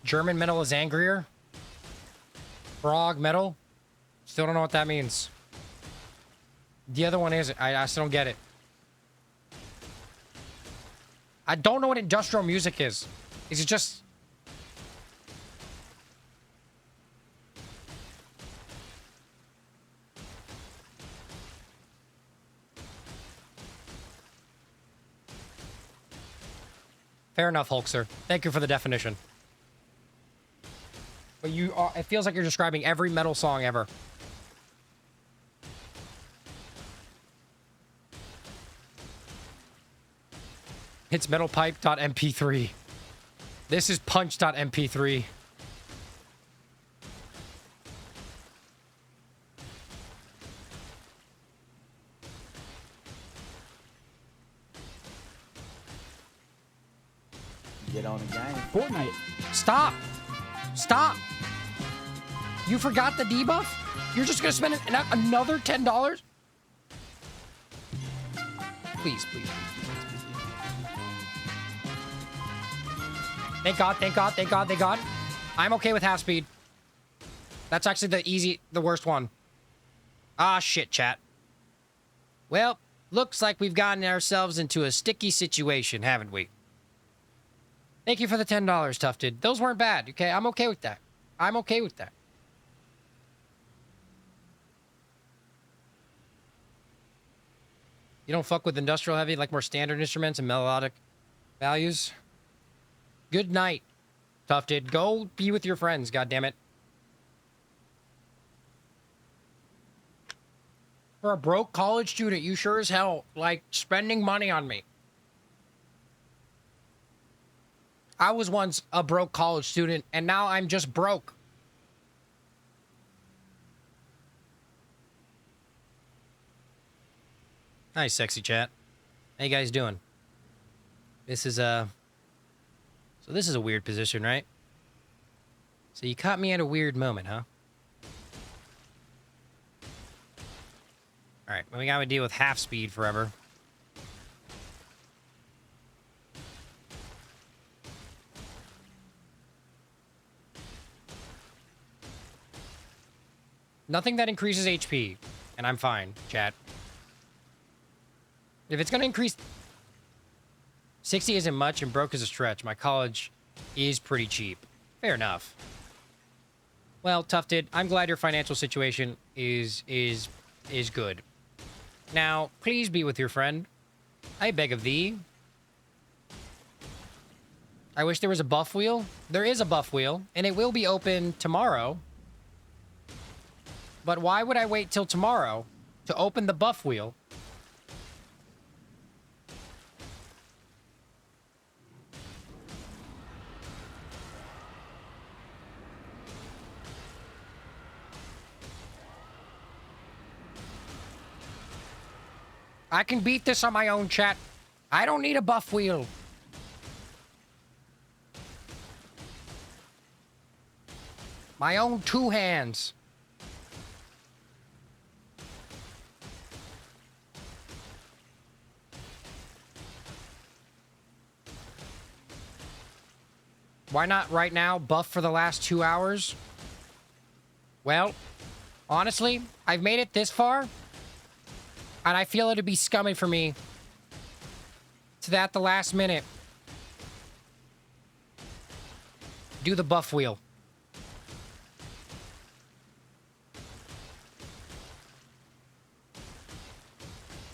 German metal is angrier. Frog metal. Still don't know what that means. The other one is, I still don't get it. I don't know what industrial music is. Is it just... Fair enough, Hulkster. Thank you for the definition. But you are, it feels like you're describing every metal song ever. It's metalpipe.mp3. This is punch.mp3. Get on the game. Fortnite. Stop! Stop! You forgot the debuff? You're just gonna spend another $10? Please, please, please, please, please, please. Thank God, thank God, thank God, thank God. I'm okay with half speed. That's actually the worst one. Ah, shit, chat. Well, looks like we've gotten ourselves into a sticky situation, haven't we? Thank you for the $10, Tufted. Those weren't bad, okay? I'm okay with that. I'm okay with that. You don't fuck with industrial heavy, like more standard instruments and melodic values? Good night, Tufted. Go be with your friends, goddammit. For a broke college student, you sure as hell like spending money on me. I was once a broke college student, and now I'm just broke. Hi, sexy chat. How you guys doing? This is so this is a weird position, right? So you caught me at a weird moment, huh? All right, well, we gotta deal with half speed forever. Nothing that increases HP, and I'm fine, chat. If it's gonna increase... 60 isn't much, and broke is a stretch. My college is pretty cheap. Fair enough. Well, Tufted, I'm glad your financial situation is good. Now, please be with your friend. I beg of thee. I wish there was a buff wheel. There is a buff wheel, and it will be open tomorrow. But why would I wait till tomorrow to open the buff wheel? I can beat this on my own, chat. I don't need a buff wheel. My own two hands. Why not right now? Buff for the last 2 hours? Well, honestly, I've made it this far, and I feel it'd be scummy for me to at the last minute do the buff wheel.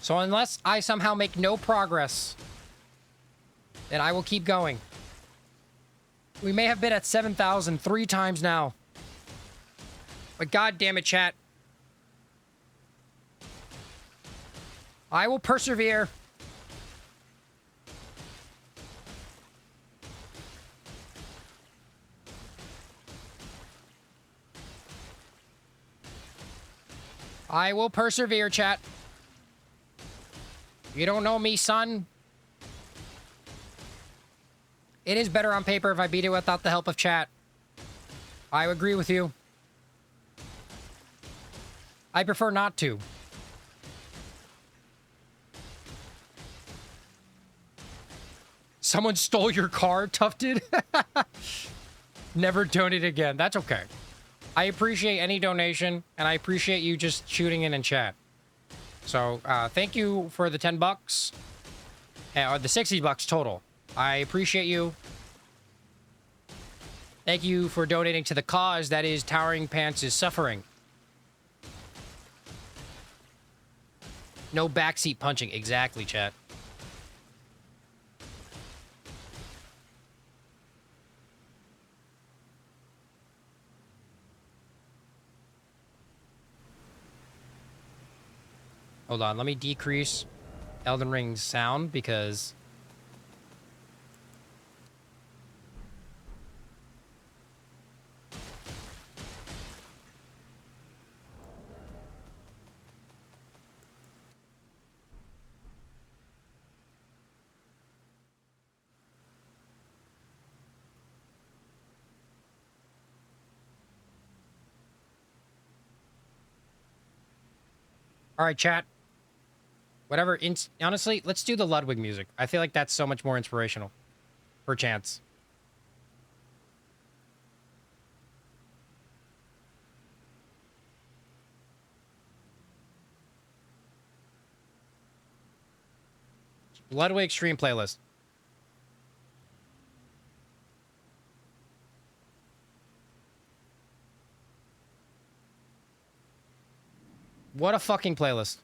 So unless I somehow make no progress, then I will keep going. We may have been at 7,000 3 times now. But god damn it, chat. I will persevere. I will persevere, chat. You don't know me, son. It is better on paper if I beat it without the help of chat. I agree with you. I prefer not to. Someone stole your car, Tufted? Never donate again. That's okay. I appreciate any donation, and I appreciate you just shooting in chat. So, thank you for the 10 bucks. Or the 60 bucks total. I appreciate you. Thank you for donating to the cause that is Toweringpants' suffering. No backseat punching. Exactly, chat. Hold on, let me decrease Elden Ring's sound because... All right, chat. Whatever. Honestly, let's do the Ludwig music. I feel like that's so much more inspirational. Perchance. Ludwig stream playlist. What a fucking playlist.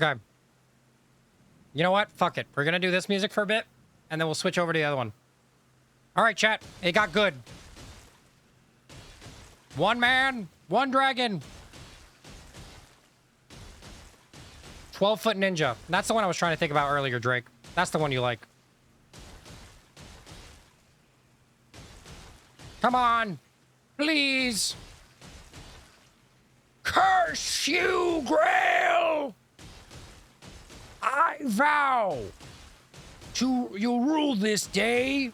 Okay. You know what? Fuck it. We're gonna do this music for a bit, and then we'll switch over to the other one. All right, chat. It got good. One man, one dragon. 12-foot ninja. That's the one I was trying to think about earlier, Drake. That's the one you like. Come on. Please. Curse you, Greyoll! I vow to you rule this day.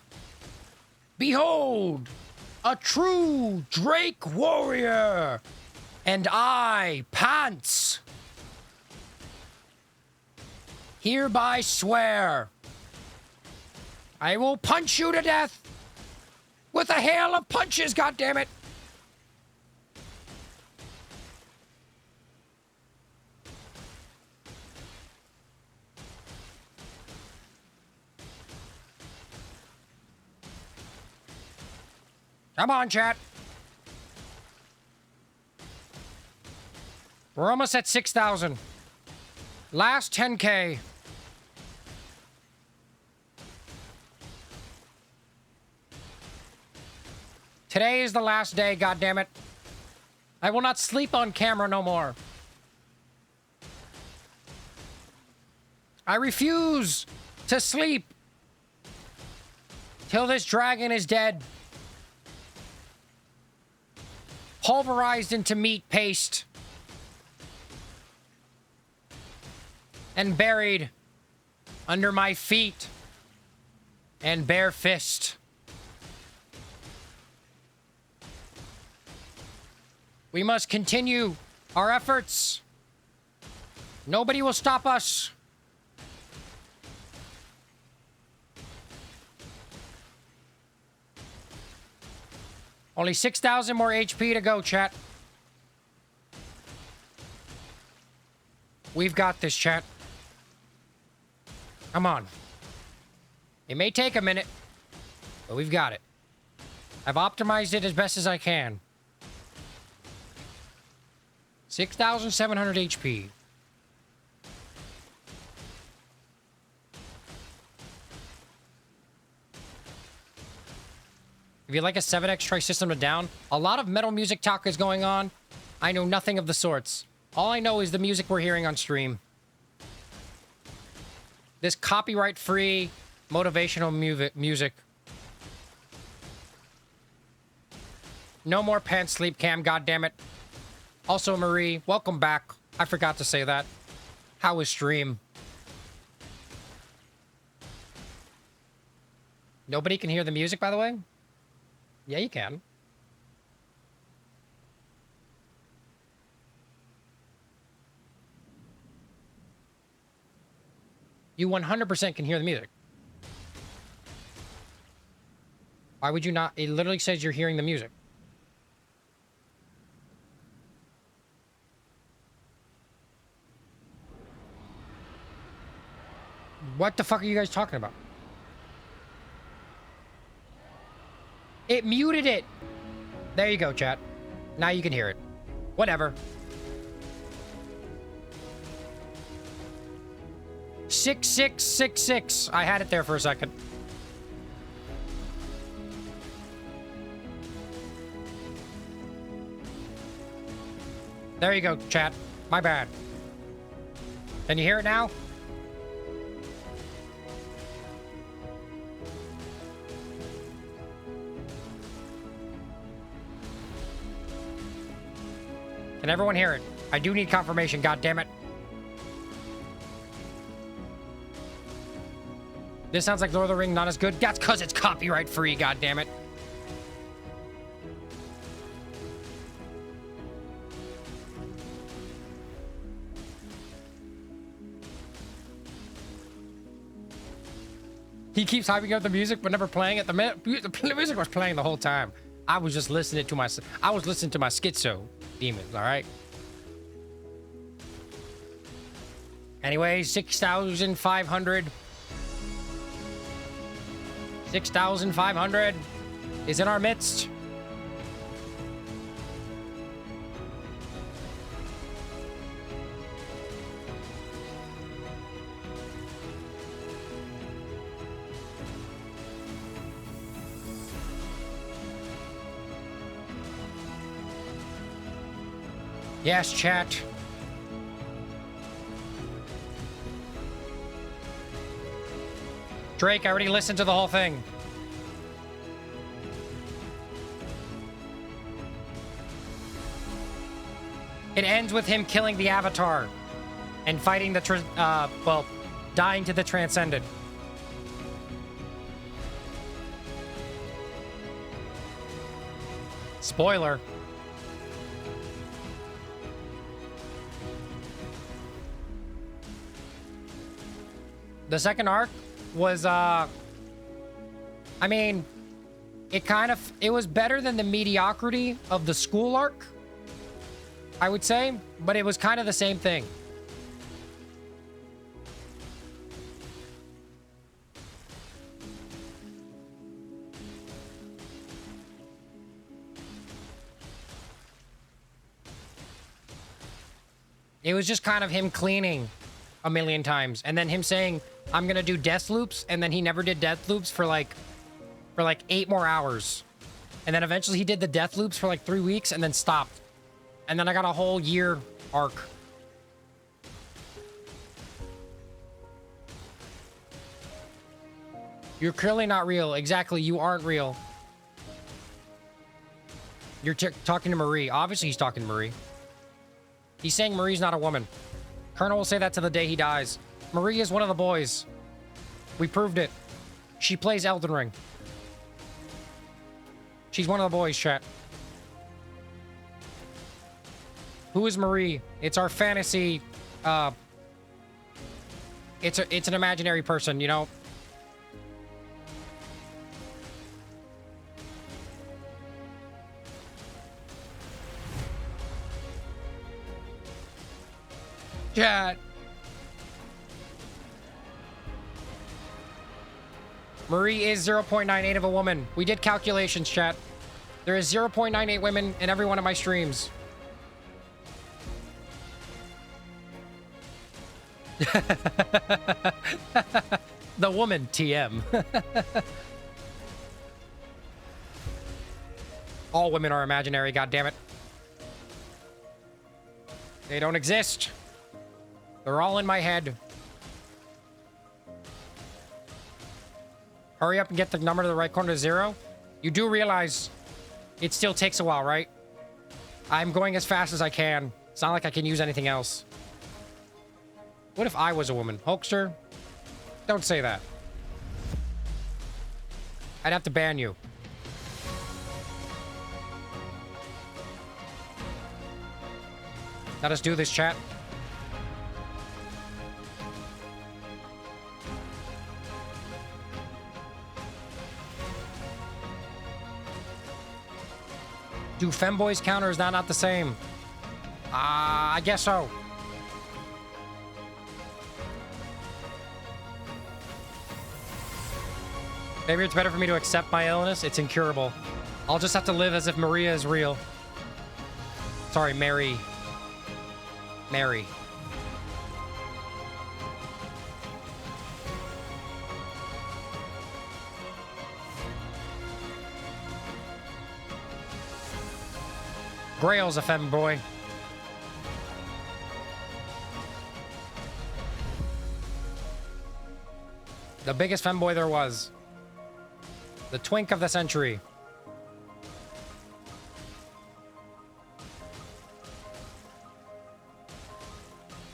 Behold, a true Drake warrior, and I, Pants, hereby swear I will punch you to death with a hail of punches, goddammit! Come on, chat. We're almost at 6,000. Last 10K. Today is the last day, goddammit. I will not sleep on camera no more. I refuse to sleep till this dragon is dead. Pulverized into meat paste. And buried under my feet and bare fist. We must continue our efforts. Nobody will stop us. Only 6,000 more HP to go, chat. We've got this, chat. Come on. It may take a minute, but we've got it. I've optimized it as best as I can. 6,700 HP. If you like a 7x, try System of a Down. A lot of metal music talk is going on. I know nothing of the sorts. All I know is the music we're hearing on stream. This copyright-free, motivational music. No more pants sleep cam, goddammit. Also, Marie, welcome back. I forgot to say that. How was stream? Nobody can hear the music, by the way? Yeah, you can. You 100% can hear the music. Why would you not? It literally says you're hearing the music. What the fuck are you guys talking about? It muted it. There you go, chat. Now you can hear it. Whatever. 6666. I had it there for a second. There you go, chat. My bad. Can you hear it now? Can everyone hear it? I do need confirmation, goddammit. This sounds like Lord of the Ring, not as good. That's because it's copyright free, goddammit. He keeps hyping up the music, but never playing it. The music was playing the whole time. I was just listening to my schizo demons, all right? Anyway, 6,500. 6,500 is in our midst. Yes, chat. Drake, I already listened to the whole thing. It ends with him killing the Avatar and fighting the, dying to the Transcendent. Spoiler. The second arc was, I mean, it was better than the mediocrity of the school arc, I would say, but it was kind of the same thing. It was just kind of him cleaning a million times, and then him saying, I'm gonna do death loops, and then he never did death loops for like 8 more hours. And then eventually he did the death loops for like 3 weeks and then stopped. And then I got a whole year arc. You're clearly not real. Exactly, you aren't real. You're talking to Marie. Obviously he's talking to Marie. He's saying Marie's not a woman. Colonel will say that to the day he dies. Marie is one of the boys. We proved it. She plays Elden Ring. She's one of the boys, chat. Who is Marie? It's our fantasy, it's an imaginary person, you know? Chat. Marie is 0.98 of a woman. We did calculations, chat. There is 0.98 women in every one of my streams. The woman, TM. All women are imaginary, goddammit. They don't exist. They're all in my head. Hurry up and get the number to the right corner to 0. You do realize it still takes a while, right? I'm going as fast as I can. It's not like I can use anything else. What if I was a woman? Hulkster? Don't say that. I'd have to ban you. Let us do this, chat. Do femboys count, or is that not the same? I guess so. Maybe it's better for me to accept my illness. It's incurable. I'll just have to live as if Maria is real. Sorry, Mary. Mary. Greyoll's a femboy. The biggest femboy there was. The twink of the century.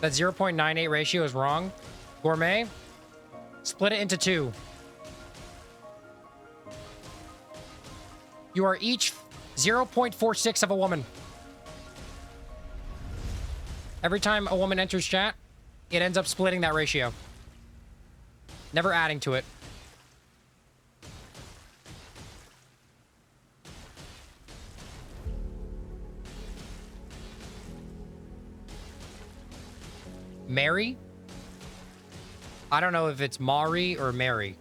That 0.98 ratio is wrong. Gourmet, split it into 2. You are each 0.46 of a woman. Every time a woman enters chat, it ends up splitting that ratio. Never adding to it. Mary? I don't know if it's Mari or Mary.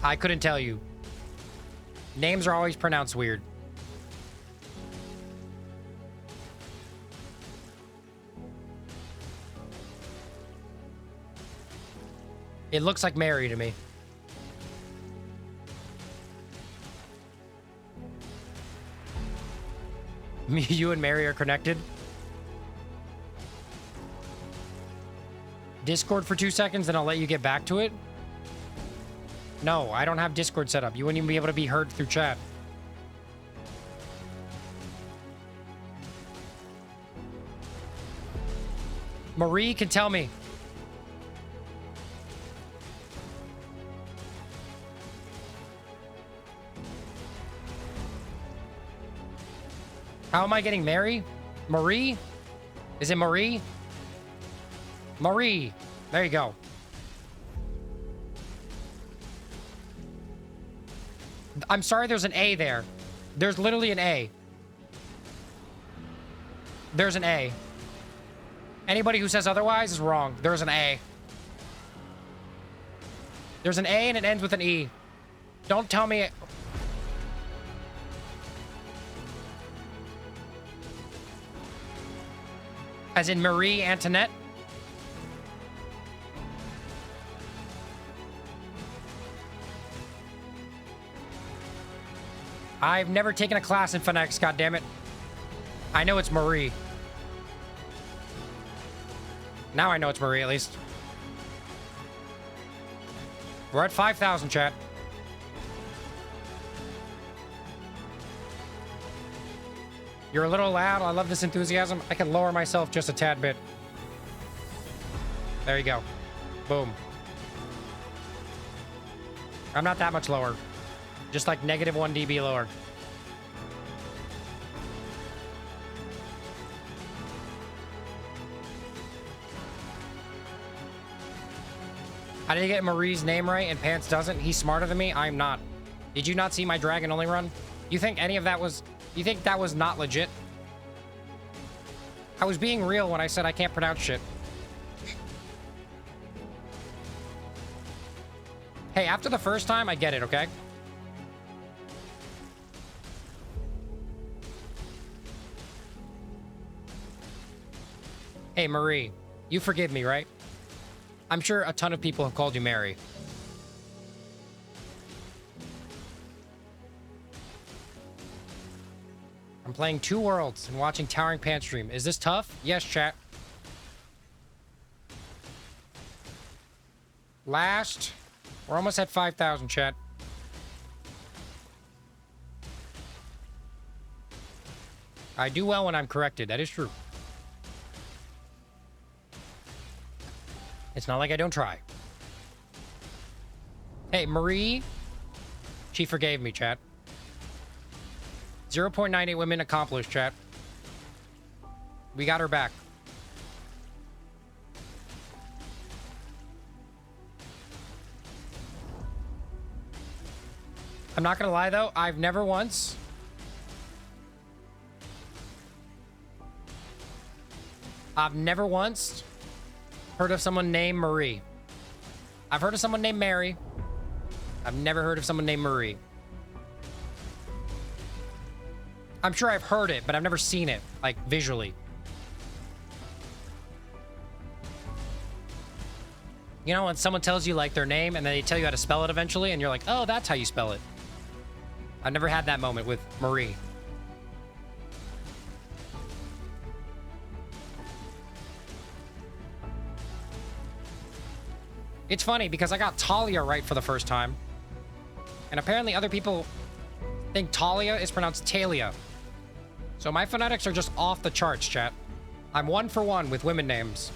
I couldn't tell you. Names are always pronounced weird. It looks like Mary to me. You and Mary are connected. Discord for 2 seconds, then I'll let you get back to it. No, I don't have Discord set up. You wouldn't even be able to be heard through chat. Marie can tell me. How am I getting Mary? Marie? Is it Marie? Marie. There you go. I'm sorry there's an A there. There's literally an A. There's an A. Anybody who says otherwise is wrong. There's an A. There's an A and it ends with an E. Don't tell me... As in Marie Antoinette? I've never taken a class in phonetics, goddammit. I know it's Marie. Now I know it's Marie, at least. We're at 5,000, chat. You're a little loud. I love this enthusiasm. I can lower myself just a tad bit. There you go. Boom. I'm not that much lower. Just like negative 1 dB lower. I didn't get Marie's name right and Pants doesn't. He's smarter than me. I'm not. Did you not see my dragon only run? You think any of that was... You think that was not legit? I was being real when I said I can't pronounce shit. Hey, after the first time, I get it, okay? Hey, Marie, you forgive me, right? I'm sure a ton of people have called you Mary. I'm playing 2 worlds and watching Toweringpants stream. Is this tough? Yes, chat. Last. We're almost at 5,000, chat. I do well when I'm corrected. That is true. It's not like I don't try. Hey, Marie. She forgave me, chat. 0.98 women accomplished, chat. We got her back. I'm not gonna lie, though. I've never once... I've never once heard of someone named Marie. I've heard of someone named Mary. I've never heard of someone named Marie. I'm sure I've heard it, but I've never seen it, like, visually. You know, when someone tells you, like, their name, and then they tell you how to spell it eventually, and you're like, oh, that's how you spell it. I've never had that moment with Marie. It's funny, because I got Talia right for the first time. And apparently other people think Talia is pronounced Talia. So my phonetics are just off the charts, chat. I'm 1 for 1 with women names.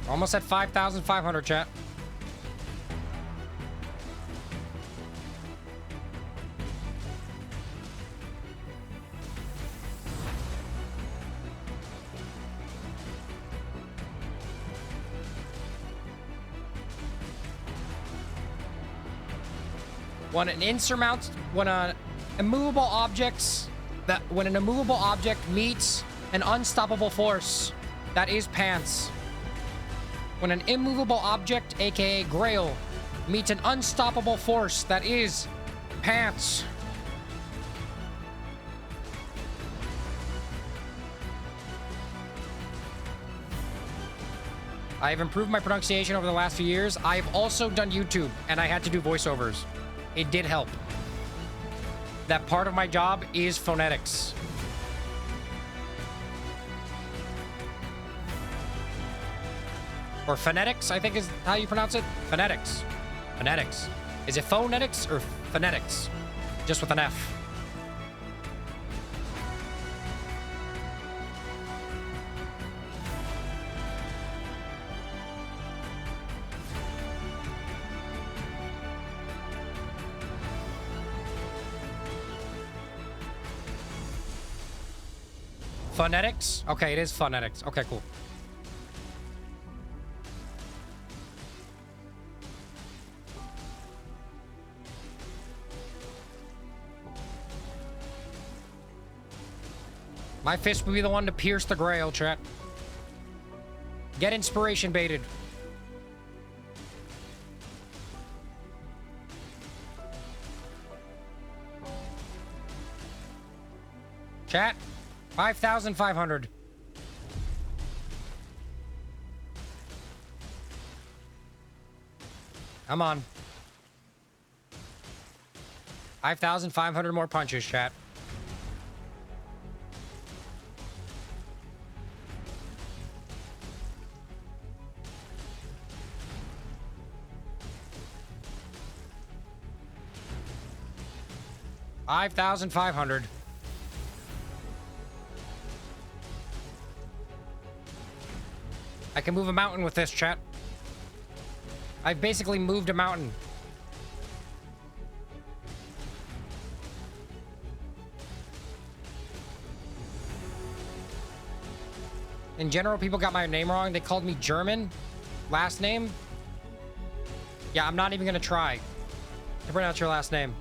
Almost at 5,500, chat. When an immovable object meets an unstoppable force, that is pants. When an immovable object, aka Greyoll, meets an unstoppable force, that is pants. I have improved my pronunciation over the last few years. I've also done YouTube, and I had to do voiceovers. It did help. That part of my job is phonetics. Or phonetics, I think is how you pronounce it. Phonetics. Phonetics. Is it phonetics or phonetics? Just with an F. Phonetics? Okay, it is phonetics. Okay, cool. My fist will be the one to pierce the Greyoll, chat. Get inspiration baited. Chat, 5,500. Come on. 5,500 more punches, chat. $5,500. I can move a mountain with this, chat. I've basically moved a mountain. In general, people got my name wrong. They called me German. Last name? Yeah, I'm not even gonna try to pronounce your last name.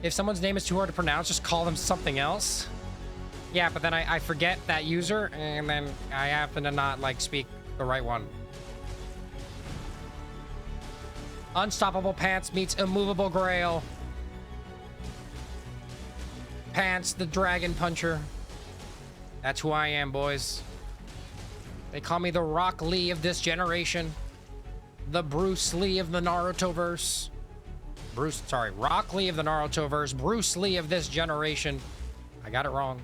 If someone's name is too hard to pronounce, just call them something else. Yeah, but then I forget that user, and then I happen to not, like, speak the right one. Unstoppable Pants meets Immovable Greyoll. Pants, the Dragon Puncher. That's who I am, boys. They call me the Rock Lee of this generation. The Bruce Lee of the Naruto-verse. Rock Lee of the Naruto-verse. Bruce Lee of this generation. I got it wrong.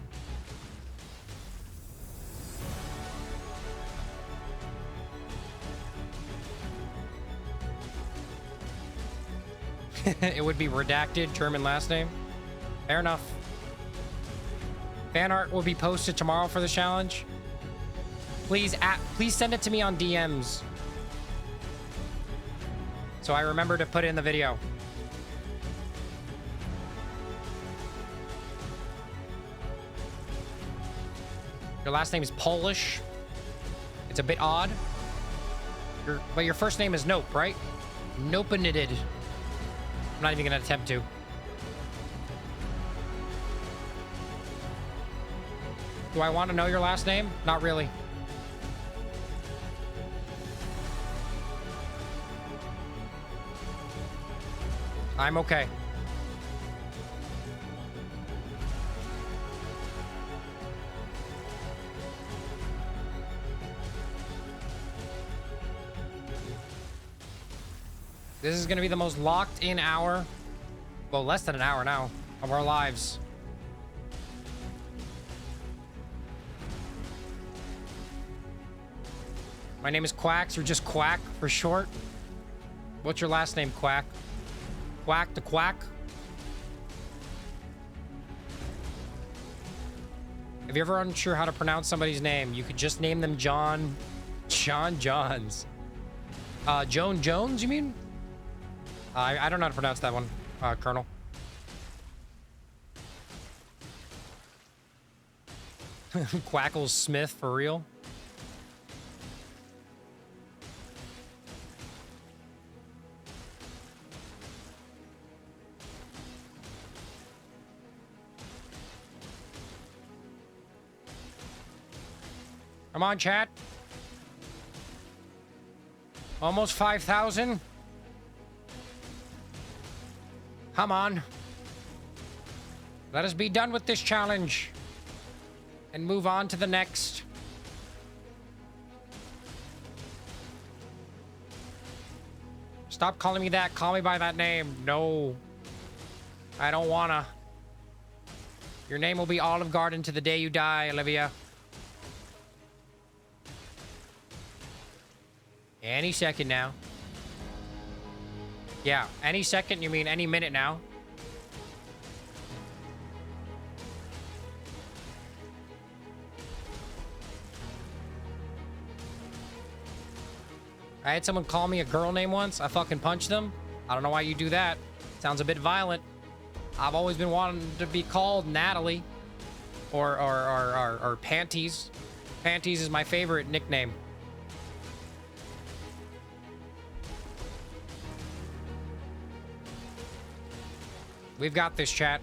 It would be redacted, German last name. Fair enough. Fan art will be posted tomorrow for the challenge. Please send it to me on DMs, so I remember to put it in the video. Your last name is Polish. It's a bit odd. But your first name is Nope, right? Nope-knitted. I'm not even gonna attempt to. Do I want to know your last name? Not really. I'm okay. This is going to be the most locked in hour, well, less than an hour now, of our lives. My name is Quacks, or just Quack for short. What's your last name, Quack? Quack the Quack? If you're ever unsure how to pronounce somebody's name, you could just name them John Johns. Joan Jones, you mean? I don't know how to pronounce that one, Colonel. Quackles Smith, for real? Come on, chat. Almost 5,000. Come on. Let us be done with this challenge and move on to the next. Stop calling me that. Call me by that name. No. I don't wanna. Your name will be Olive Garden to the day you die, Olivia. Any second now. Yeah, any second, you mean any minute now. I had someone call me a girl name once. I fucking punched them. I don't know why you do that. Sounds a bit violent. I've always been wanting to be called Natalie. Or Panties. Panties is my favorite nickname. We've got this, chat.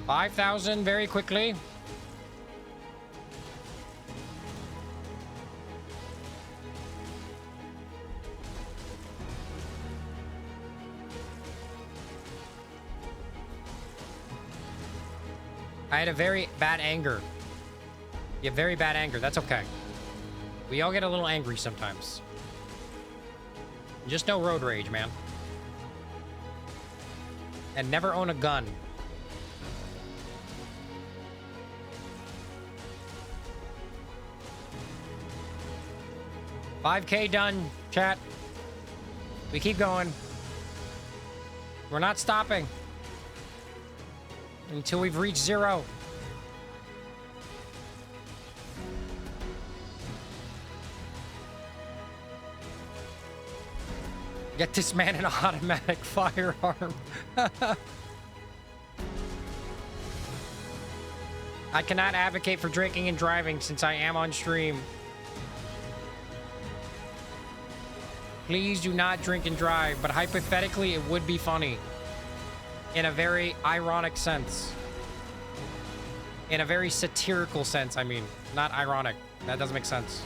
$5,000 very quickly. I had a very bad anger. You have very bad anger. That's okay. We all get a little angry sometimes. Just no road rage, man. And never own a gun. $5K done, chat. We keep going. We're not stopping until we've reached 0. Get this man an automatic firearm. I cannot advocate for drinking and driving since I am on stream. Please do not drink and drive, but hypothetically it would be funny. In a very ironic sense. In a very satirical sense, I mean. Not ironic. That doesn't make sense.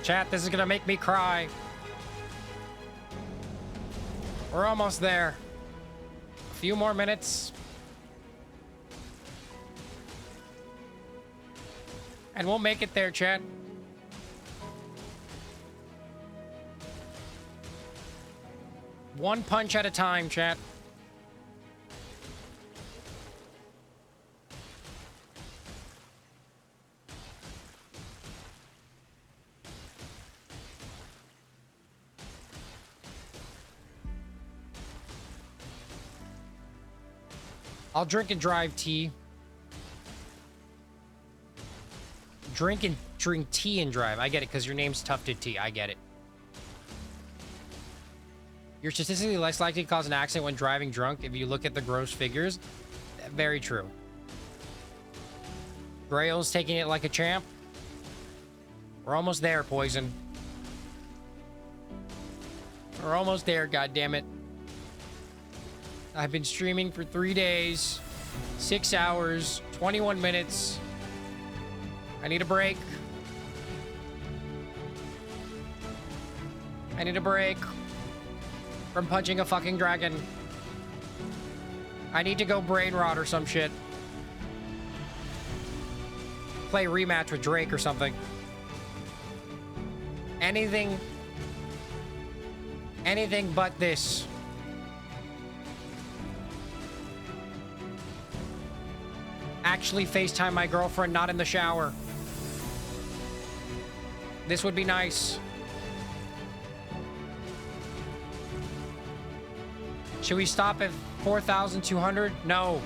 Chat, this is gonna make me cry. We're almost there. A few more minutes. And we'll make it there, chat. One punch at a time, chat. I'll drink and drive tea. Drink tea and drive. I get it, because your name's Tufted Tea. I get it. You're statistically less likely to cause an accident when driving drunk if you look at the gross figures. Very true. Greyoll's taking it like a champ. We're almost there, Poison. We're almost there, goddammit. I've been streaming for 3 days, 6 hours, 21 minutes. I need a break. I need a break from punching a fucking dragon. I need to go brain rot or some shit. Play rematch with Drake or something. Anything but this. Actually FaceTime my girlfriend not in the shower. This would be nice. Should we stop at 4,200? No.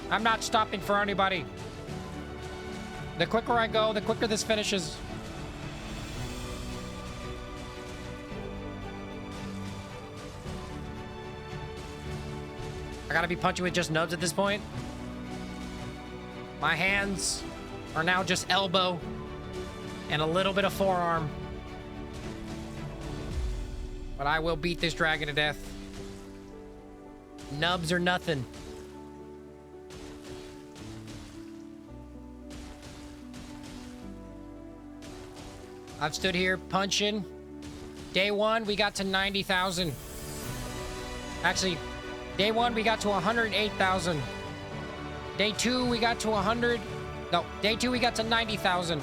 I'm not stopping for anybody. The quicker I go, the quicker this finishes. I gotta be punching with just nubs at this point. My hands are now just elbow and a little bit of forearm. But I will beat this dragon to death. Nubs or nothing. I've stood here punching. Day 1, we got to 90,000. Actually, day 1, we got to 108,000. Day 2, we got to 100. No, day 2, we got to 90,000.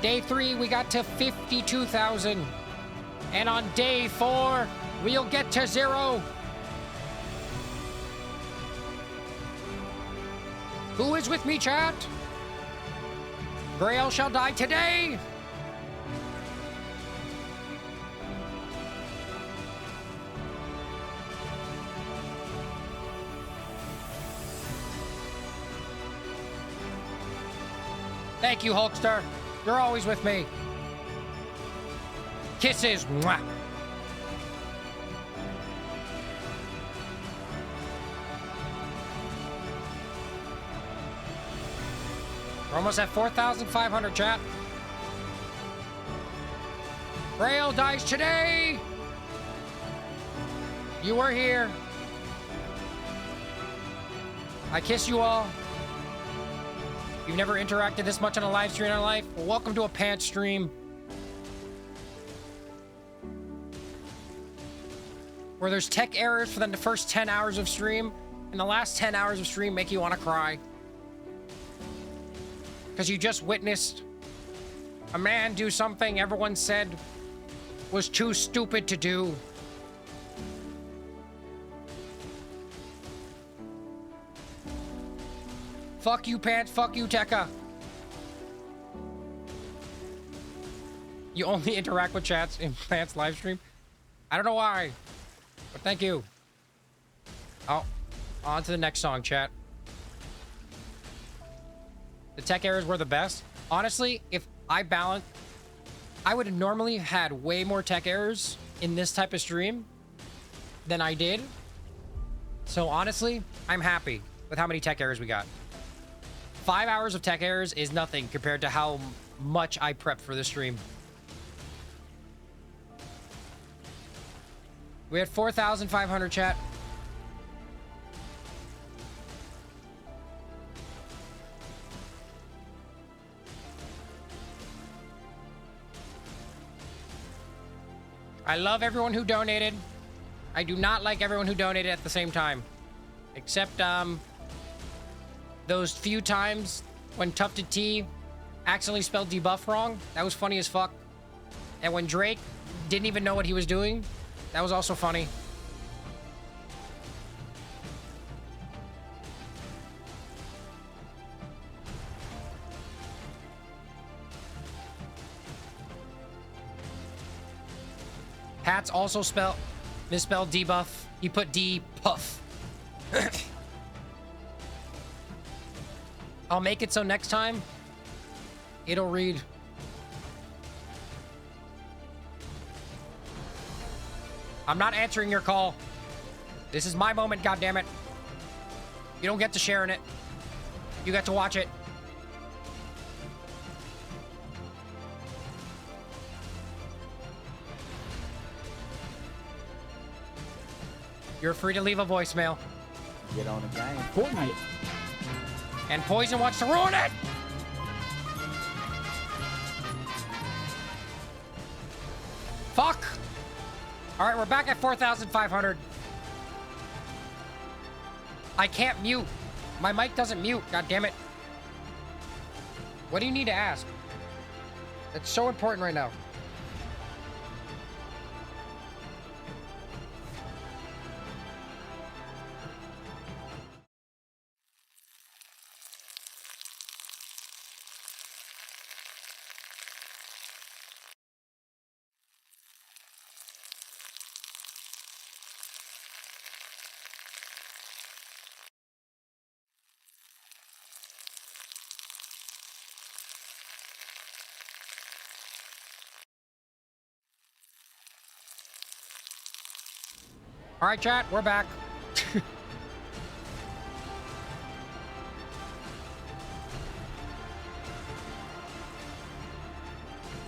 Day 3, we got to 52,000. And on day 4, we'll get to 0. Who is with me, chat? Greyoll shall die today. Thank you, Hulkster. You're always with me. Kisses. Mwah. We're almost at 4,500, chat. Greyoll dies today. You were here. I kiss you all. You've never interacted this much on a live stream in our life? Well, welcome to a pants stream. Where there's tech errors for the first 10 hours of stream, and the last 10 hours of stream make you want to cry. Because you just witnessed a man do something everyone said was too stupid to do. Fuck you, Pants. Fuck you, Tekka. You only interact with chats in Pants live stream? I don't know why, but thank you. Oh, on to the next song, chat. The tech errors were the best. Honestly, if I balanced, I would have normally had way more tech errors in this type of stream than I did. So honestly, I'm happy with how many tech errors we got. 5 hours of tech errors is nothing compared to how much I prepped for this stream. We had 4,500, chat. I love everyone who donated. I do not like everyone who donated at the same time. Except, those few times when Tufted T accidentally spelled debuff wrong. That was funny as fuck. And when Drake didn't even know what he was doing, that was also funny. Pat's also misspelled debuff. He put D puff. I'll make it so next time It'll read. I'm not answering your call. This is my moment, goddammit. You don't get to share in it. You get to watch it. You're free to leave a voicemail. Get on the game. Fortnite. And Poison wants to ruin it! Fuck! Alright, we're back at 4,500. I can't mute. My mic doesn't mute, god damn it. What do you need to ask? It's so important right now. All right, chat, we're back.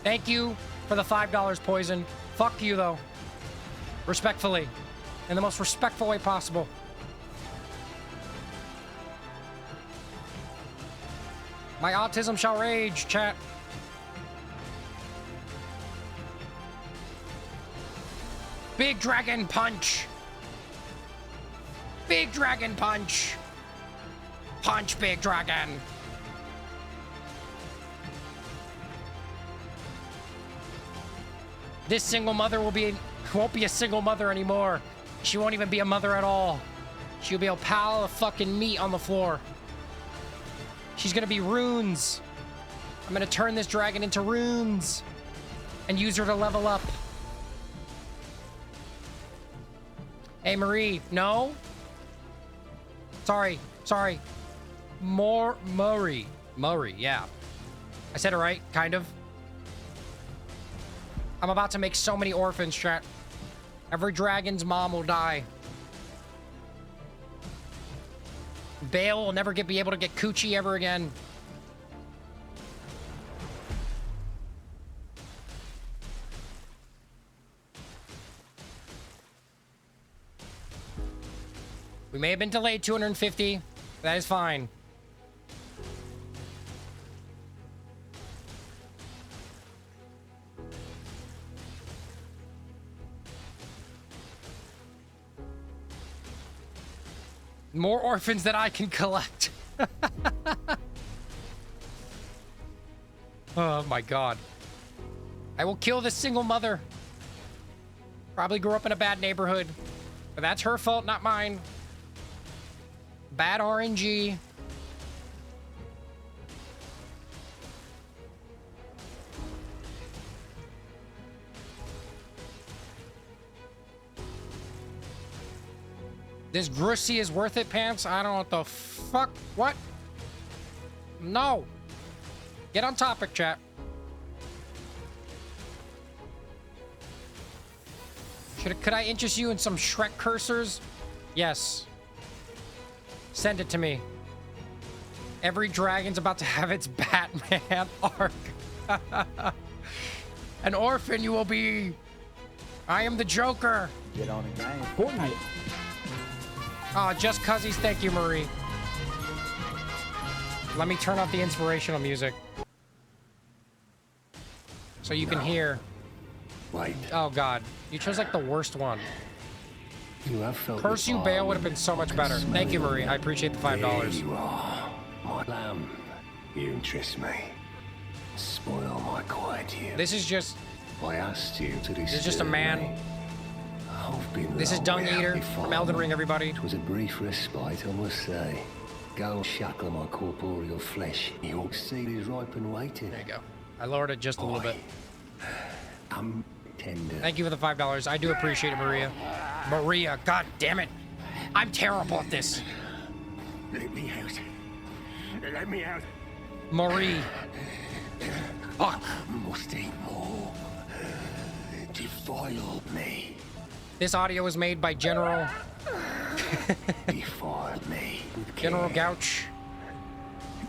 Thank you for the $5, Poison. Fuck you, though. Respectfully. In the most respectful way possible. My autism shall rage, chat. Big Dragon Punch. Big Dragon Punch. Punch, Big Dragon. This single mother won't be a single mother anymore. She won't even be a mother at all. She'll be a pile of fucking meat on the floor. She's gonna be runes. I'm gonna turn this dragon into runes and use her to level up. Hey, Marie, no? Sorry. Murray, yeah. I said it right, kind of. I'm about to make so many orphans, chat. Every dragon's mom will die. Bale will never be able to get coochie ever again. We may have been delayed 250. That is fine. More orphans that I can collect. Oh my god. I will kill this single mother. Probably grew up in a bad neighborhood. But that's her fault, not mine. Bad RNG. This Grussy is worth it, pants? I don't know what the fuck. What? No. Get on topic, chat. Could I interest you in some Shrek cursors? Yes. Send it to me. Every dragon's about to have its Batman arc. An orphan you will be. I am the Joker. Get on the game. Fortnite. Oh, just cuzzies. Thank you, Marie. Let me turn off the inspirational music. So you can hear. Wait, Oh, God. You chose like the worst one. you have felt Curse the You, Bale fire would have been so much better. smell Thank you, it. Marie. I appreciate the There $5. you are, my lamb. You interest me. Spoil my quiet here. This is just. I asked you to This is just a man. me. I've been This is long Dung without Eater me from father. Elden Ring, everybody. It was a brief respite, I must say. Go and shackle my corporeal flesh. Your seed is ripe and waiting. There you go. I lowered it just a little bit. I'm tender. Thank you for the $5. I do appreciate it, Maria. Maria, god damn it. I'm terrible at this. Let me out. Let me out. Marie. I must eat more. Defile me. This audio was made by General Defile me. With General care, Gouch.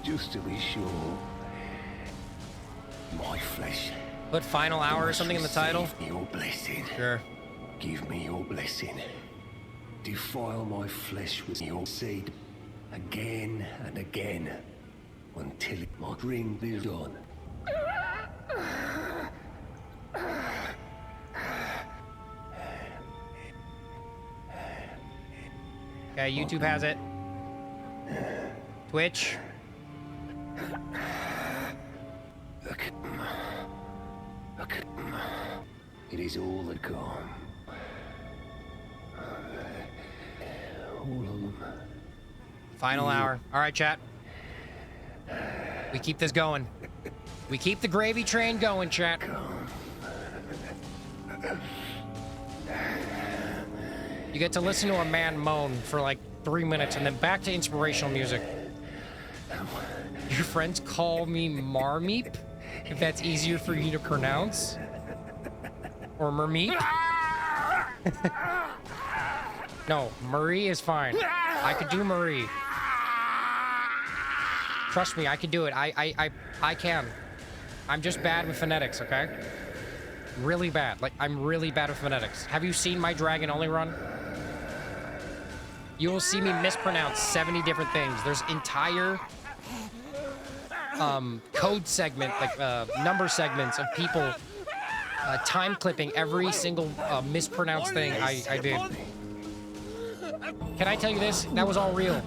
just to be sure. My flesh. Put final hour or must something in the title. receive Your blessing. Sure. Give me your blessing. Defile my flesh with your seed again and again until my ring is done. Okay, YouTube has it. Twitch. It is all that come. All of them. Final hour. All right, chat. We keep this going. We keep the gravy train going, chat. You get to listen to a man moan for like 3 minutes and then back to inspirational music. Your friends call me Marmeep, if that's easier for you to pronounce. Or Mermeep. No, Marie is fine. I could do Marie. Trust me, I could do it. I can. I'm just bad with phonetics, okay? Really bad. Like, I'm really bad with phonetics. Have you seen my Dragon Only run? You will see me mispronounce 70 different things. There's entire code segment, like number segments of people time clipping every single mispronounced thing I did. Can I tell you this? That was all real.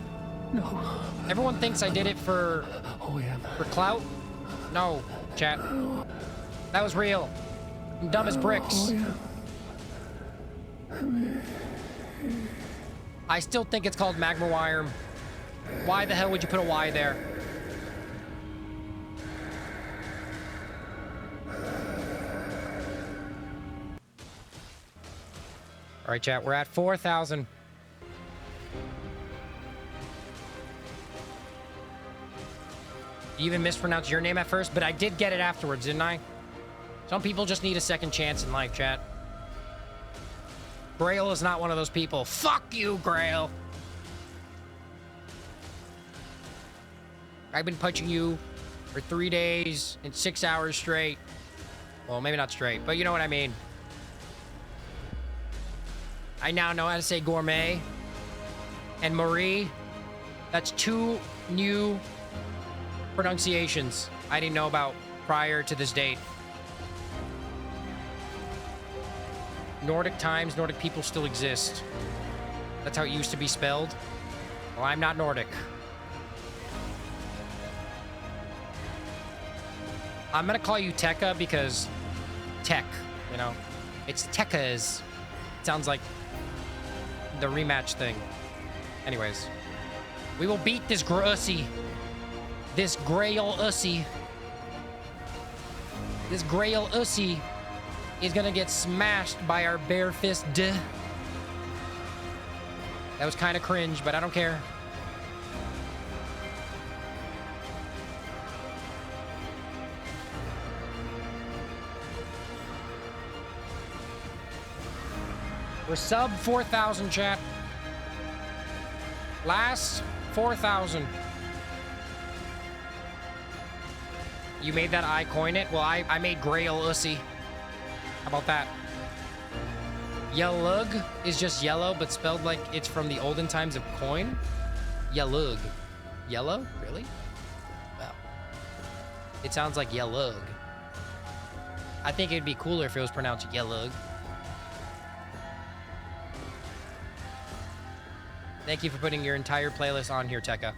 No. Everyone thinks I did it for clout. No, chat. That was real. I'm dumb as bricks. I still think it's called magma wire. Why the hell would you put a Y there? All right, chat. We're at 4,000. You even mispronounced your name at first, but I did get it afterwards, didn't I? Some people just need a second chance in life, chat. Greyoll is not one of those people. Fuck you, Greyoll. I've been punching you for 3 days and 6 hours straight. Well, maybe not straight, but you know what I mean. I now know how to say gourmet and Marie. That's 2 new pronunciations I didn't know about prior to this date. Nordic times, Nordic people still exist. That's how it used to be spelled. Well, I'm not Nordic. I'm gonna call you Tekka because tech, you know? It's Tekka's. It sounds like the rematch thing. Anyways. We will beat this Grussy. This Greyoll Ussy. This Greyoll Ussy is gonna get smashed by our bare fist. That was kind of cringe, but I don't care. We're sub 4,000, chat. Last 4,000. You made that I coin it? Well, I made Greyoll Ussy. How about that? Yellug is just yellow, but spelled like it's from the olden times of coin. Yellug. Yellow? Really? Wow. It sounds like Yellug. I think it'd be cooler if it was pronounced Yellug. Thank you for putting your entire playlist on here, Tekka.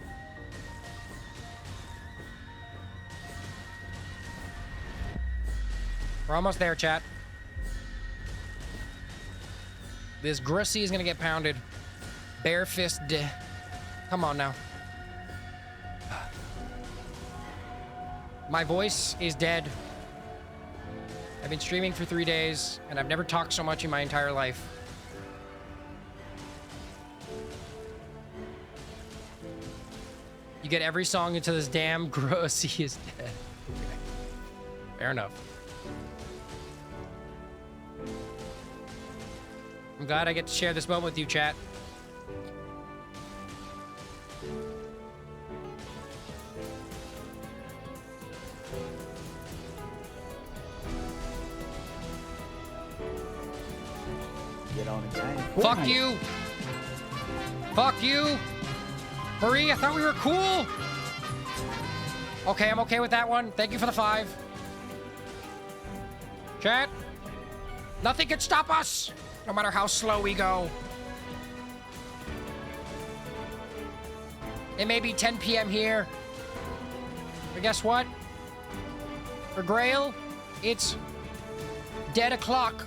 We're almost there, chat. This Grussy is gonna get pounded. Bare fist. Come on now. My voice is dead. I've been streaming for 3 days, and I've never talked so much in my entire life. You get every song until this damn Grussy is dead. Okay. Fair enough. I'm glad I get to share this moment with you, chat. Get on the game. Fuck you! Fuck you! Marie, I thought we were cool! Okay, I'm okay with that one. Thank you for the 5. Chat. Nothing can stop us, no matter how slow we go. It may be 10 p.m. here, but guess what? For Greyoll, it's dead o'clock.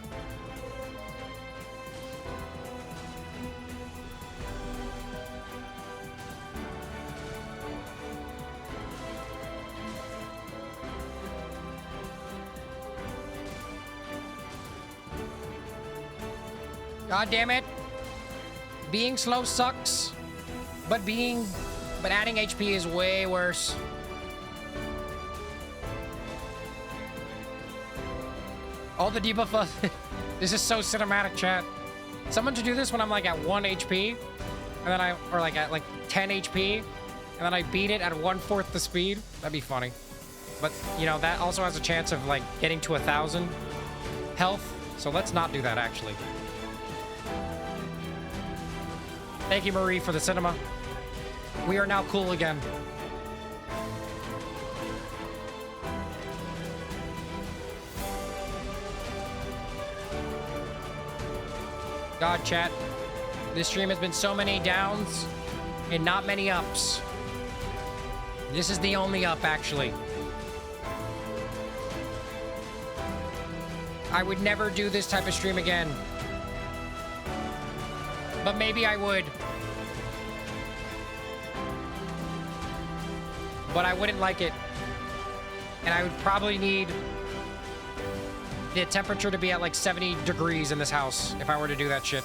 God damn it. Being slow sucks, but adding HP is way worse. All the debuff. This is so cinematic, chat. Someone to do this when I'm like at 1 HP, and then or like at like 10 HP, and then I beat it at 1/4 the speed. That'd be funny. But you know, that also has a chance of like getting to 1,000 health. So let's not do that actually. Thank you, Marie, for the cinema. We are now cool again. God, chat. This stream has been so many downs and not many ups. This is the only up, actually. I would never do this type of stream again. But maybe I would. But I wouldn't like it. And I would probably need the temperature to be at like 70 degrees in this house if I were to do that shit.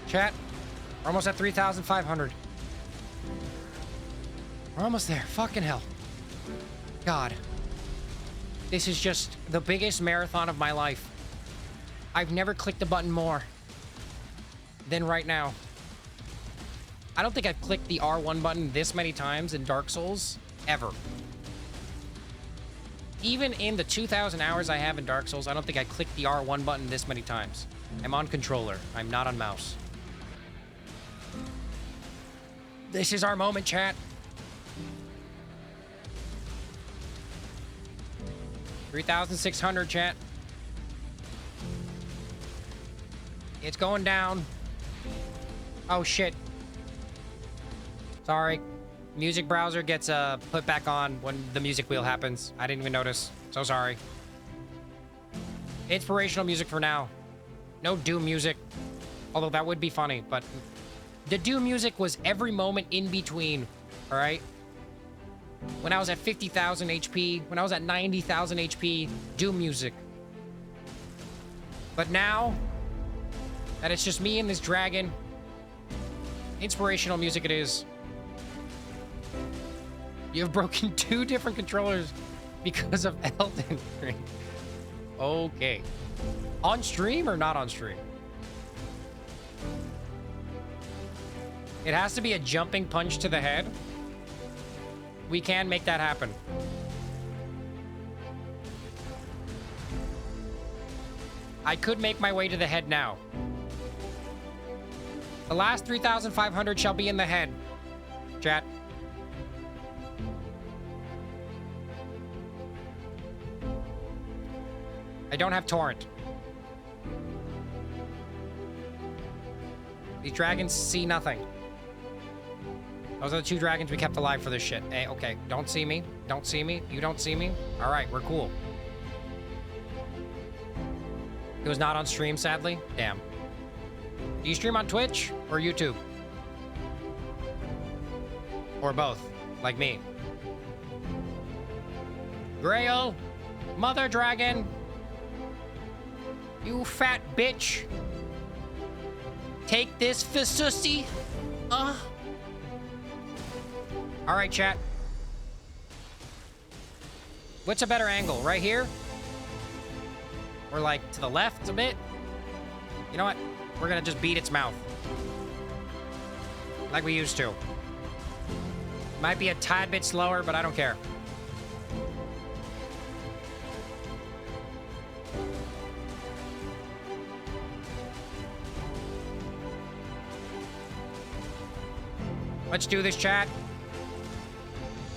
Chat, we're almost at 3,500. We're almost there. Fucking hell. God. This is just the biggest marathon of my life. I've never clicked a button more than right now. I don't think I've clicked the R1 button this many times in Dark Souls, ever. Even in the 2,000 hours I have in Dark Souls, I don't think I clicked the R1 button this many times. I'm on controller. I'm not on mouse. This is our moment, chat. 3,600, chat. It's going down. Oh, shit. Sorry. Music browser gets put back on when the music wheel happens. I didn't even notice. So sorry. Inspirational music for now. No Doom music. Although that would be funny, but the Doom music was every moment in between, all right? When I was at 50,000 HP, when I was at 90,000 HP, Doom music. But now that it's just me and this dragon, inspirational music it is. You have broken 2 different controllers because of Elden Ring. Okay. On stream or not on stream? It has to be a jumping punch to the head. We can make that happen. I could make my way to the head now. The last 3,500 shall be in the head. Chat. I don't have torrent. These dragons see nothing. Those are the 2 dragons we kept alive for this shit. Hey, okay, don't see me. Don't see me. You don't see me. All right, we're cool. It was not on stream, sadly. Damn. Do you stream on Twitch or YouTube? Or both, like me? Greyoll, mother dragon. You fat bitch. Take this, Fisussy. All right, chat. What's a better angle? Right here? Or like to the left a bit? You know what? We're gonna just beat its mouth. Like we used to. Might be a tad bit slower, but I don't care. Let's do this, chat.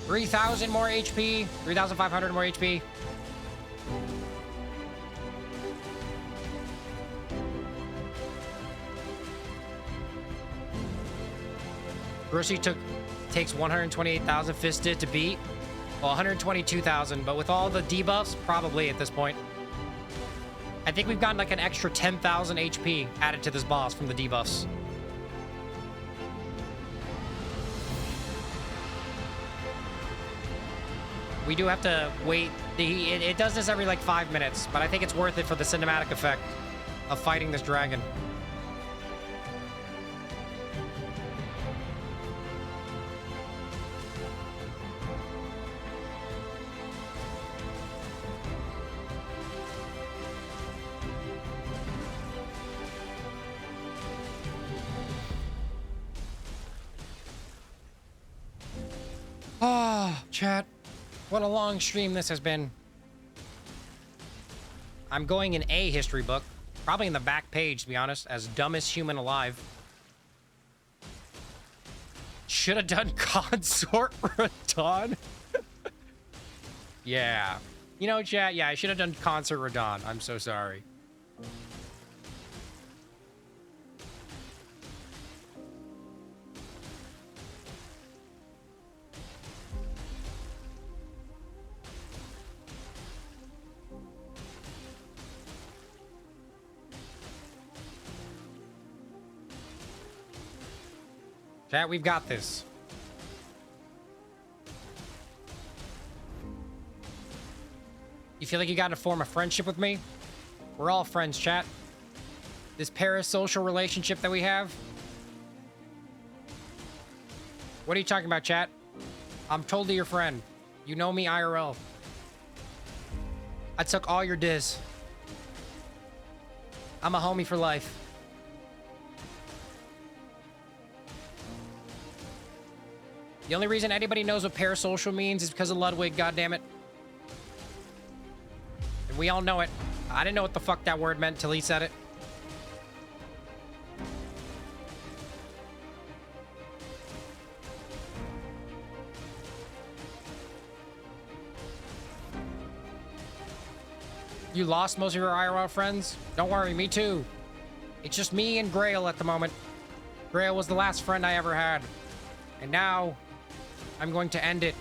3,000 more HP. 3,500 more HP. Brucey takes 128,000 fisted to beat. Well, 122,000, but with all the debuffs, probably at this point. I think we've gotten like an extra 10,000 HP added to this boss from the debuffs. We do have to wait. It does this every like 5 minutes, but I think it's worth it for the cinematic effect of fighting this dragon. Ah, chat. What a long stream this has been. I'm going in a history book. Probably in the back page, to be honest. As dumbest human alive. Should have done Consort Radon. Yeah. You know, chat, yeah, I should have done Consort Radon. I'm so sorry. Chat, we've got this. You feel like you got to form a friendship with me? We're all friends, chat. This parasocial relationship that we have. What are you talking about, chat? I'm totally your friend. You know me IRL. I took all your diz. I'm a homie for life. The only reason anybody knows what parasocial means is because of Ludwig, goddammit. And we all know it. I didn't know what the fuck that word meant till he said it. You lost most of your IRL friends? Don't worry, me too. It's just me and Greyoll at the moment. Greyoll was the last friend I ever had. And now, I'm going to end it.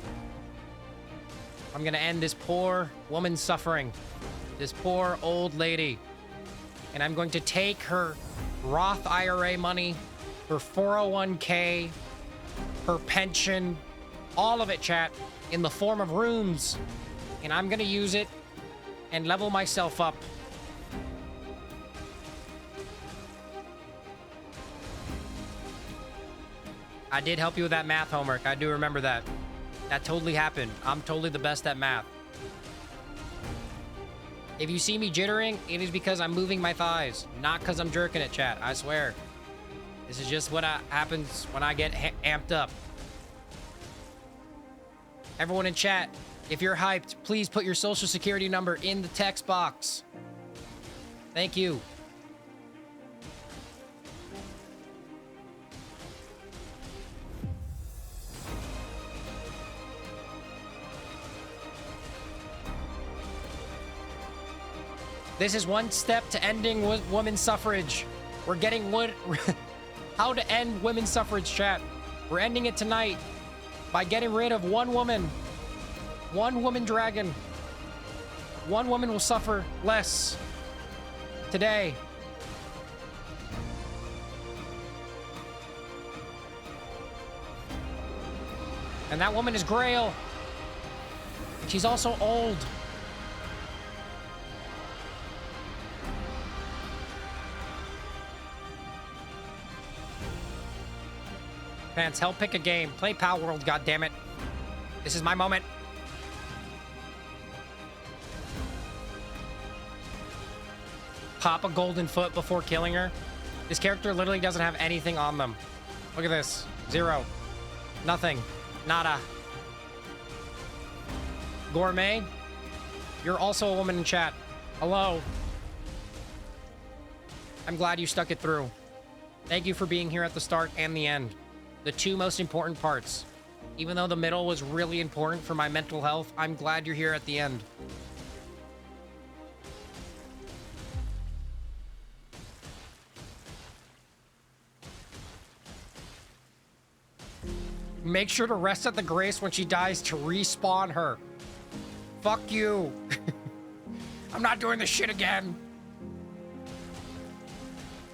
I'm going to end this poor woman's suffering. This poor old lady. And I'm going to take her Roth IRA money, her 401k, her pension, all of it, chat, in the form of runes. And I'm going to use it and level myself up. I did help you with that math homework. I do remember that. That totally happened. I'm totally the best at math. If you see me jittering, it is because I'm moving my thighs, not because I'm jerking it, chat. I swear. This is just what happens when I get amped up. Everyone in chat, if you're hyped, please put your social security number in the text box. Thank you. This is one step to ending women's suffrage. We're getting how to end women's suffrage, chat. We're ending it tonight by getting rid of one woman. One woman dragon. One woman will suffer less today. And that woman is Greyoll. She's also old. Pants, help pick a game. Play Pal World, goddammit. This is my moment. Pop a golden foot before killing her. This character literally doesn't have anything on them. Look at this. 0. Nothing. Nada. Gourmet, you're also a woman in chat. Hello. I'm glad you stuck it through. Thank you for being here at the start and the end. The two most important parts. Even though the middle was really important for my mental health, I'm glad you're here at the end. Make sure to rest at the grace when she dies to respawn her. Fuck you. I'm not doing this shit again.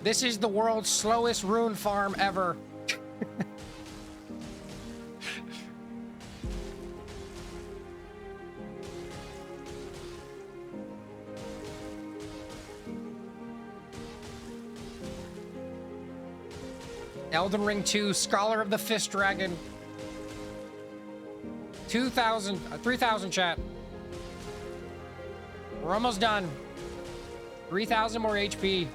This is the world's slowest rune farm ever. Elden Ring 2, Scholar of the Fist Dragon. 3,000 chat. We're almost done. 3,000 more HP.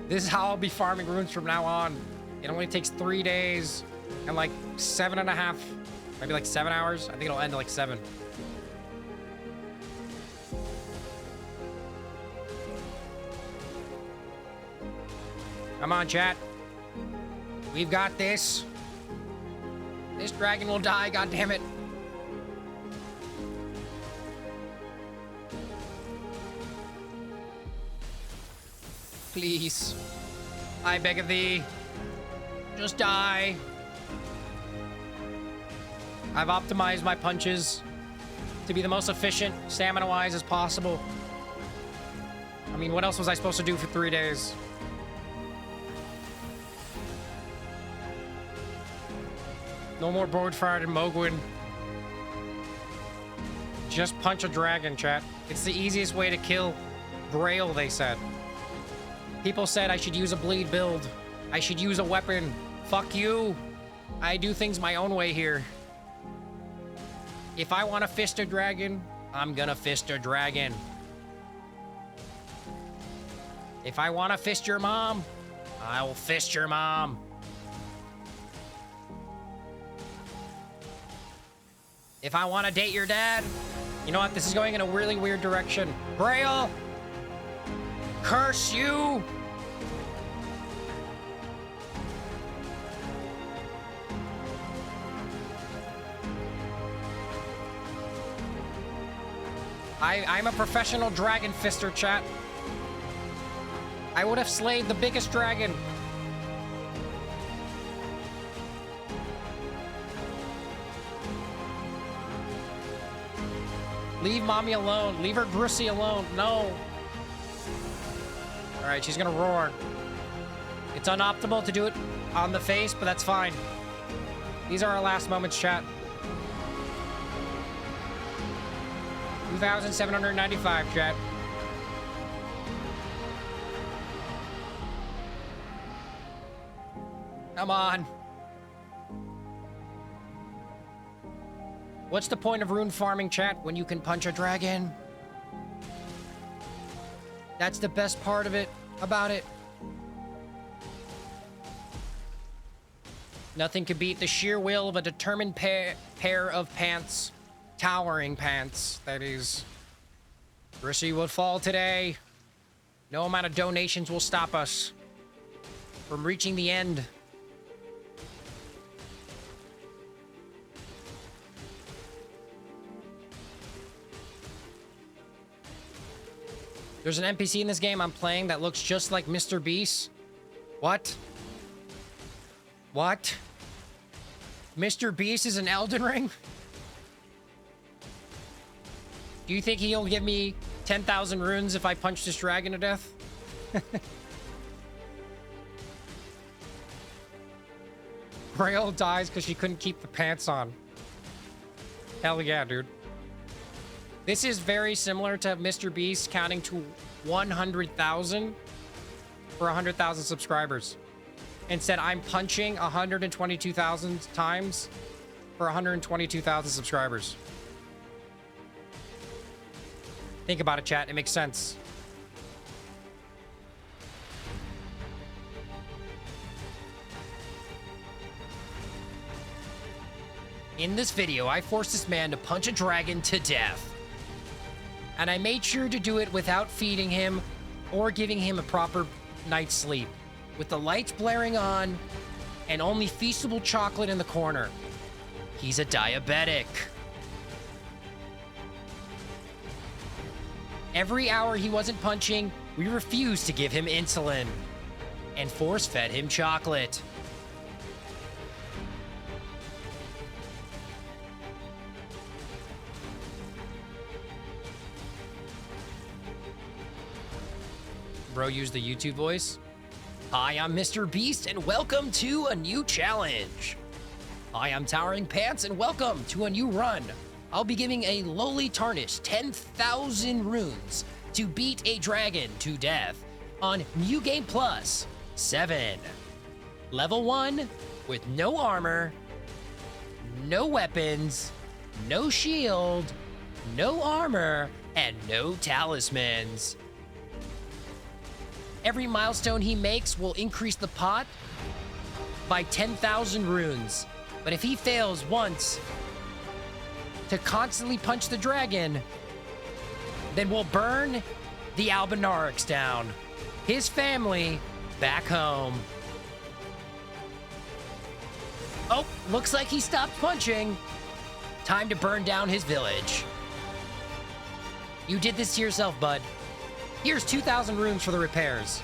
This is how I'll be farming runes from now on. It only takes 3 days and like 7.5, maybe like 7 hours. I think it'll end at like 7. Come on, chat. We've got this. This dragon will die, goddammit. Please. I beg of thee. Just die. I've optimized my punches to be the most efficient, stamina-wise as possible. I mean, what else was I supposed to do for 3 days? No more Broadfire and Mogwin. Just punch a dragon, chat. It's the easiest way to kill Greyoll, they said. People said I should use a bleed build. I should use a weapon. Fuck you. I do things my own way here. If I want to fist a dragon, I'm gonna fist a dragon. If I want to fist your mom, I will fist your mom. If I want to date your dad, you know what? This is going in a really weird direction. Greyoll! Curse you! I'm a professional dragon fister, chat. I would have slayed the biggest dragon. Leave mommy alone. Leave her Grussy alone. No. All right, she's gonna roar. It's unoptimal to do it on the face, but that's fine. These are our last moments, chat. 2,795, chat. Come on. What's the point of rune farming, chat, when you can punch a dragon? That's the best part of it, about it. Nothing can beat the sheer will of a determined pair of pants. Toweringpants, that is. Rissy will fall today. No amount of donations will stop us from reaching the end. There's an NPC in this game I'm playing that looks just like Mr. Beast. What? What? Mr. Beast is an Elden Ring? Do you think he'll give me 10,000 runes if I punch this dragon to death? Greyoll dies because she couldn't keep the pants on. Hell yeah, dude. This is very similar to Mr. Beast counting to 100,000 for 100,000 subscribers. Instead, I'm punching 122,000 times for 122,000 subscribers. Think about it, chat. It makes sense. In this video, I forced this man to punch a dragon to death. And I made sure to do it without feeding him or giving him a proper night's sleep, with the lights blaring on and only feastable chocolate in the corner. He's a diabetic. Every hour he wasn't punching, we refused to give him insulin and force-fed him chocolate. Bro used the YouTube voice. Hi, I'm Mr. Beast, and welcome to a new challenge. Hi, I'm Toweringpants, and welcome to a new run. I'll be giving a lowly tarnished 10,000 runes to beat a dragon to death on New Game Plus 7. Level 1 with no armor, no weapons, no shield, no armor, and no talismans. Every milestone he makes will increase the pot by 10,000 runes. But if he fails once to constantly punch the dragon, then we'll burn the Albinarix down. His family back home. Oh, looks like he stopped punching. Time to burn down his village. You did this to yourself, bud. Here's 2,000 runes for the repairs.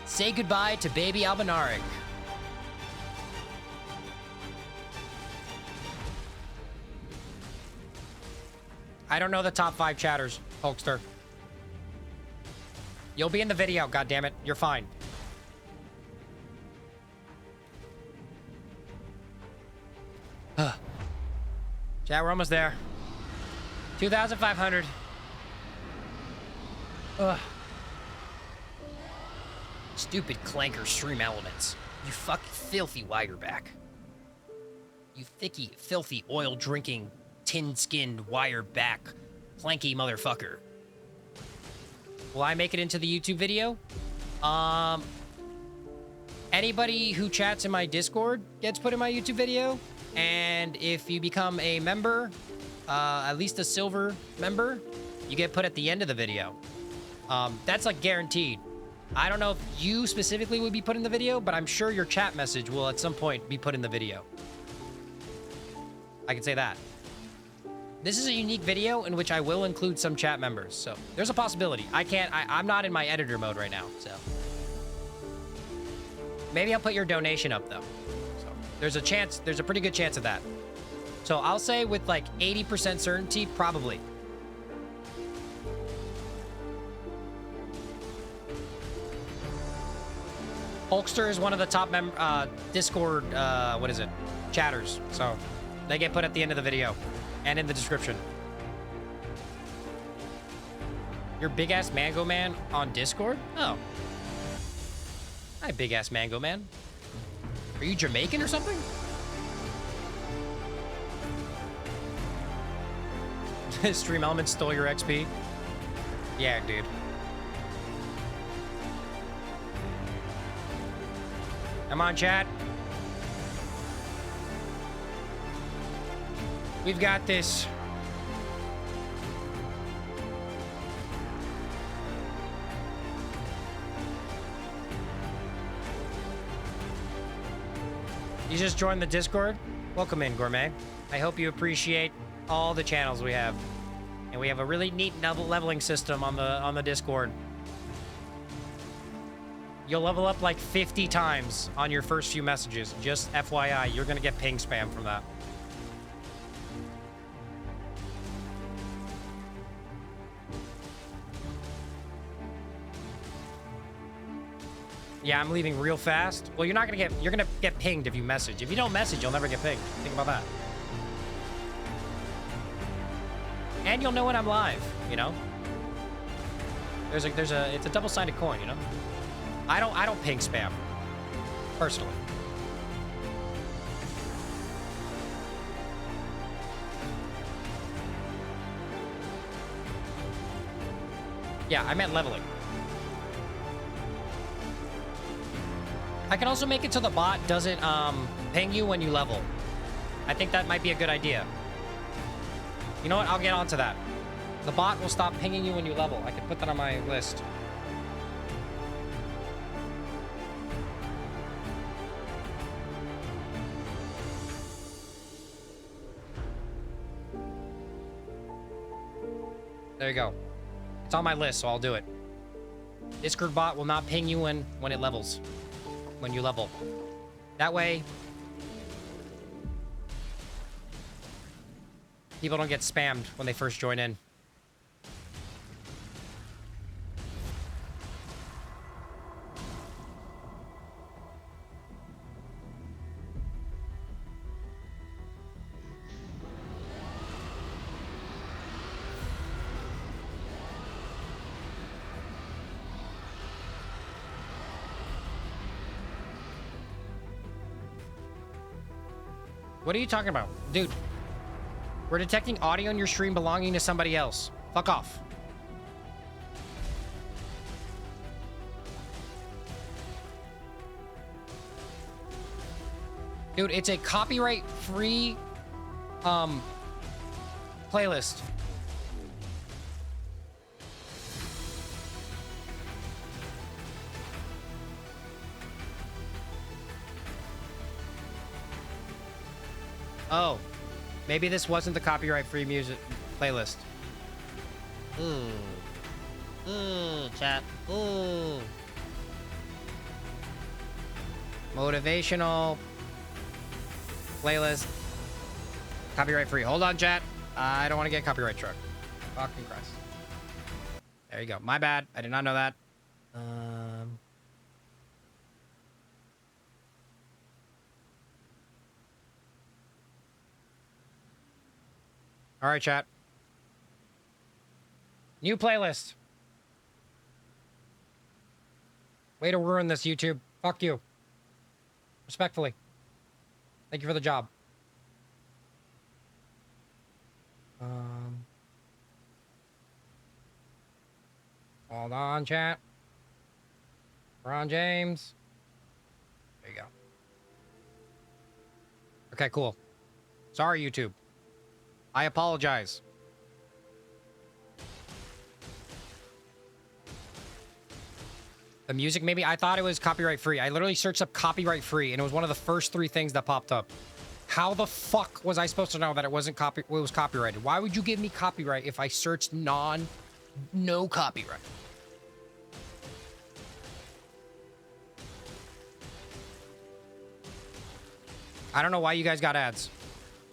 Say goodbye to baby Albinaric. I don't know the top 5 chatters, Hulkster. You'll be in the video, goddammit. You're fine. Chat, we're almost there. 2,500. Ugh. Stupid clanker stream elements. You fucking filthy wireback. You thicky, filthy, oil-drinking, tin-skinned, wireback, clanky motherfucker. Will I make it into the YouTube video? Anybody who chats in my Discord gets put in my YouTube video. And if you become a member, at least a silver member, you get put at the end of the video. That's like guaranteed. I don't know if you specifically would be put in the video, but I'm sure your chat message will at some point be put in the video. I can say that. This is a unique video in which I will include some chat members, so there's a possibility. I'm not in my editor mode right now, so. Maybe I'll put your donation up though. So there's a chance, there's a pretty good chance of that. So I'll say with like 80% certainty, probably. Hulkster is one of the top Discord, chatters. So they get put at the end of the video and in the description. Your big-ass Mango Man on Discord? Oh. Hi, big-ass Mango Man. Are you Jamaican or something? Stream Elements stole your XP? Yeah, dude. Come on, chat. We've got this. You just joined the Discord? Welcome in, Gourmet. I hope you appreciate all the channels we have. And we have a really neat leveling system on the Discord. You'll level up like 50 times on your first few messages. Just FYI, you're gonna get ping spam from that. Yeah, I'm leaving real fast. Well, you're gonna get pinged if you message. If you don't message, you'll never get pinged. Think about that. And you'll know when I'm live, you know? It's a double-sided coin, you know? I don't ping spam, personally. Yeah, I meant leveling. I can also make it so the bot doesn't ping you when you level. I think that might be a good idea. You know what? I'll get onto that. The bot will stop pinging you when you level. I can put that on my list. There you go. It's on my list, so I'll do it. Discord bot will not ping you when it levels. When you level. That way, people don't get spammed when they first join in. What are you talking about? Dude, we're detecting audio in your stream belonging to somebody else. Fuck off. Dude, it's a copyright-free playlist. Oh, maybe this wasn't the copyright-free music playlist. Chat. Motivational playlist. Copyright-free. Hold on, chat. I don't want to get copyright struck. Fucking Christ. There you go. My bad. I did not know that. All right, chat. New playlist. Way to ruin this, YouTube. Fuck you. Respectfully. Thank you for the job. Hold on, chat. Ron James. There you go. Okay, cool. Sorry, YouTube. I apologize. The music, maybe? I thought it was copyright free. I literally searched up copyright free, and it was one of the first 3 things that popped up. How the fuck was I supposed to know that it wasn't it was copyrighted? Why would you give me copyright if I searched no copyright? I don't know why you guys got ads.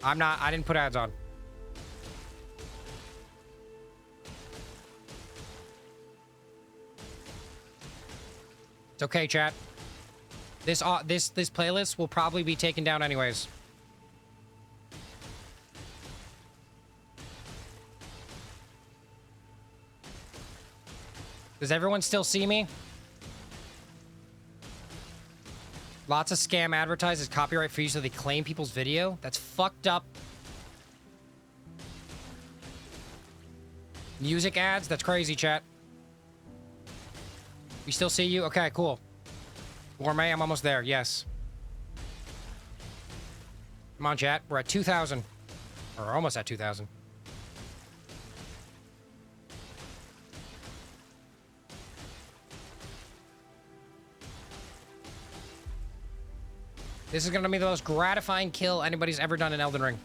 I didn't put ads on. It's okay, chat. This playlist will probably be taken down anyways. Does everyone still see me? Lots of scam advertised as copyright free, so they claim people's video. That's fucked up. Music ads? That's crazy, chat. We still see you? Okay, cool. Gourmet, I'm almost there. Yes. Come on, chat. We're at 2,000. Or almost at 2,000. This is going to be the most gratifying kill anybody's ever done in Elden Ring.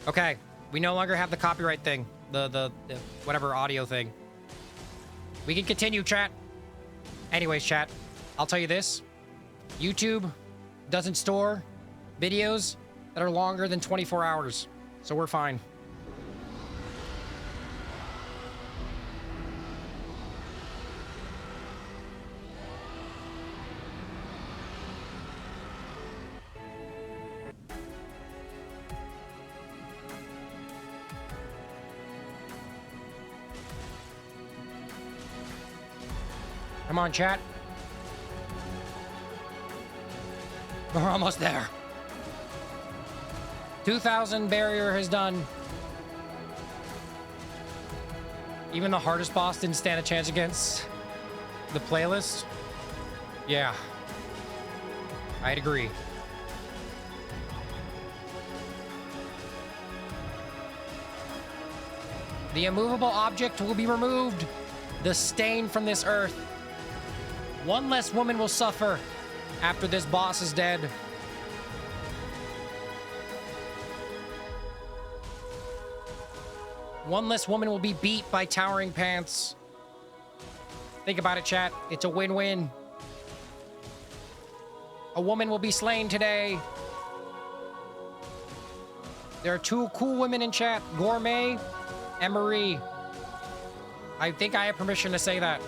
Okay. We no longer have the copyright thing. The whatever audio thing. We can continue, chat. Anyways, chat. I'll tell you this. YouTube doesn't store videos that are longer than 24 hours. So we're fine. Come on, chat. We're almost there. 2,000 barrier has done. Even the hardest boss didn't stand a chance against the playlist. Yeah. I'd agree. The immovable object will be removed. The stain from this earth. One less woman will suffer after this boss is dead. One less woman will be beat by Toweringpants. Think about it, chat. It's a win-win. A woman will be slain today. There are two cool women in chat, Gourmet and Marie. I think I have permission to say that.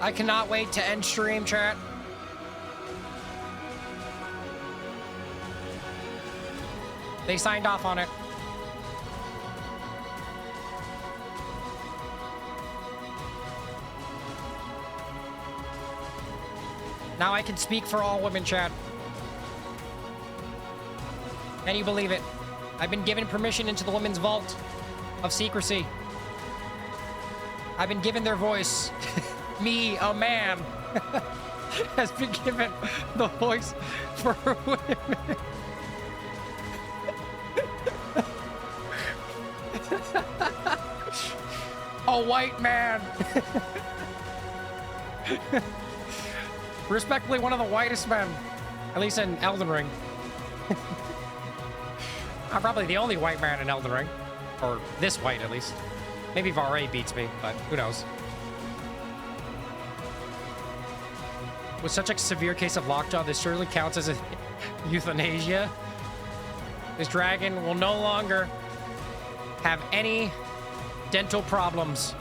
I cannot wait to end stream, chat. They signed off on it. Now I can speak for all women, chat. Can you believe it? I've been given permission into the women's vault of secrecy. I've been given their voice. Me, a man, has been given the voice for women. A white man. Respectfully, one of the whitest men, at least in Elden Ring. I'm probably the only white man in Elden Ring, or this white at least. Maybe Varey beats me, but who knows. With such a severe case of lockjaw, this surely counts as a euthanasia. This dragon will no longer have any dental problems.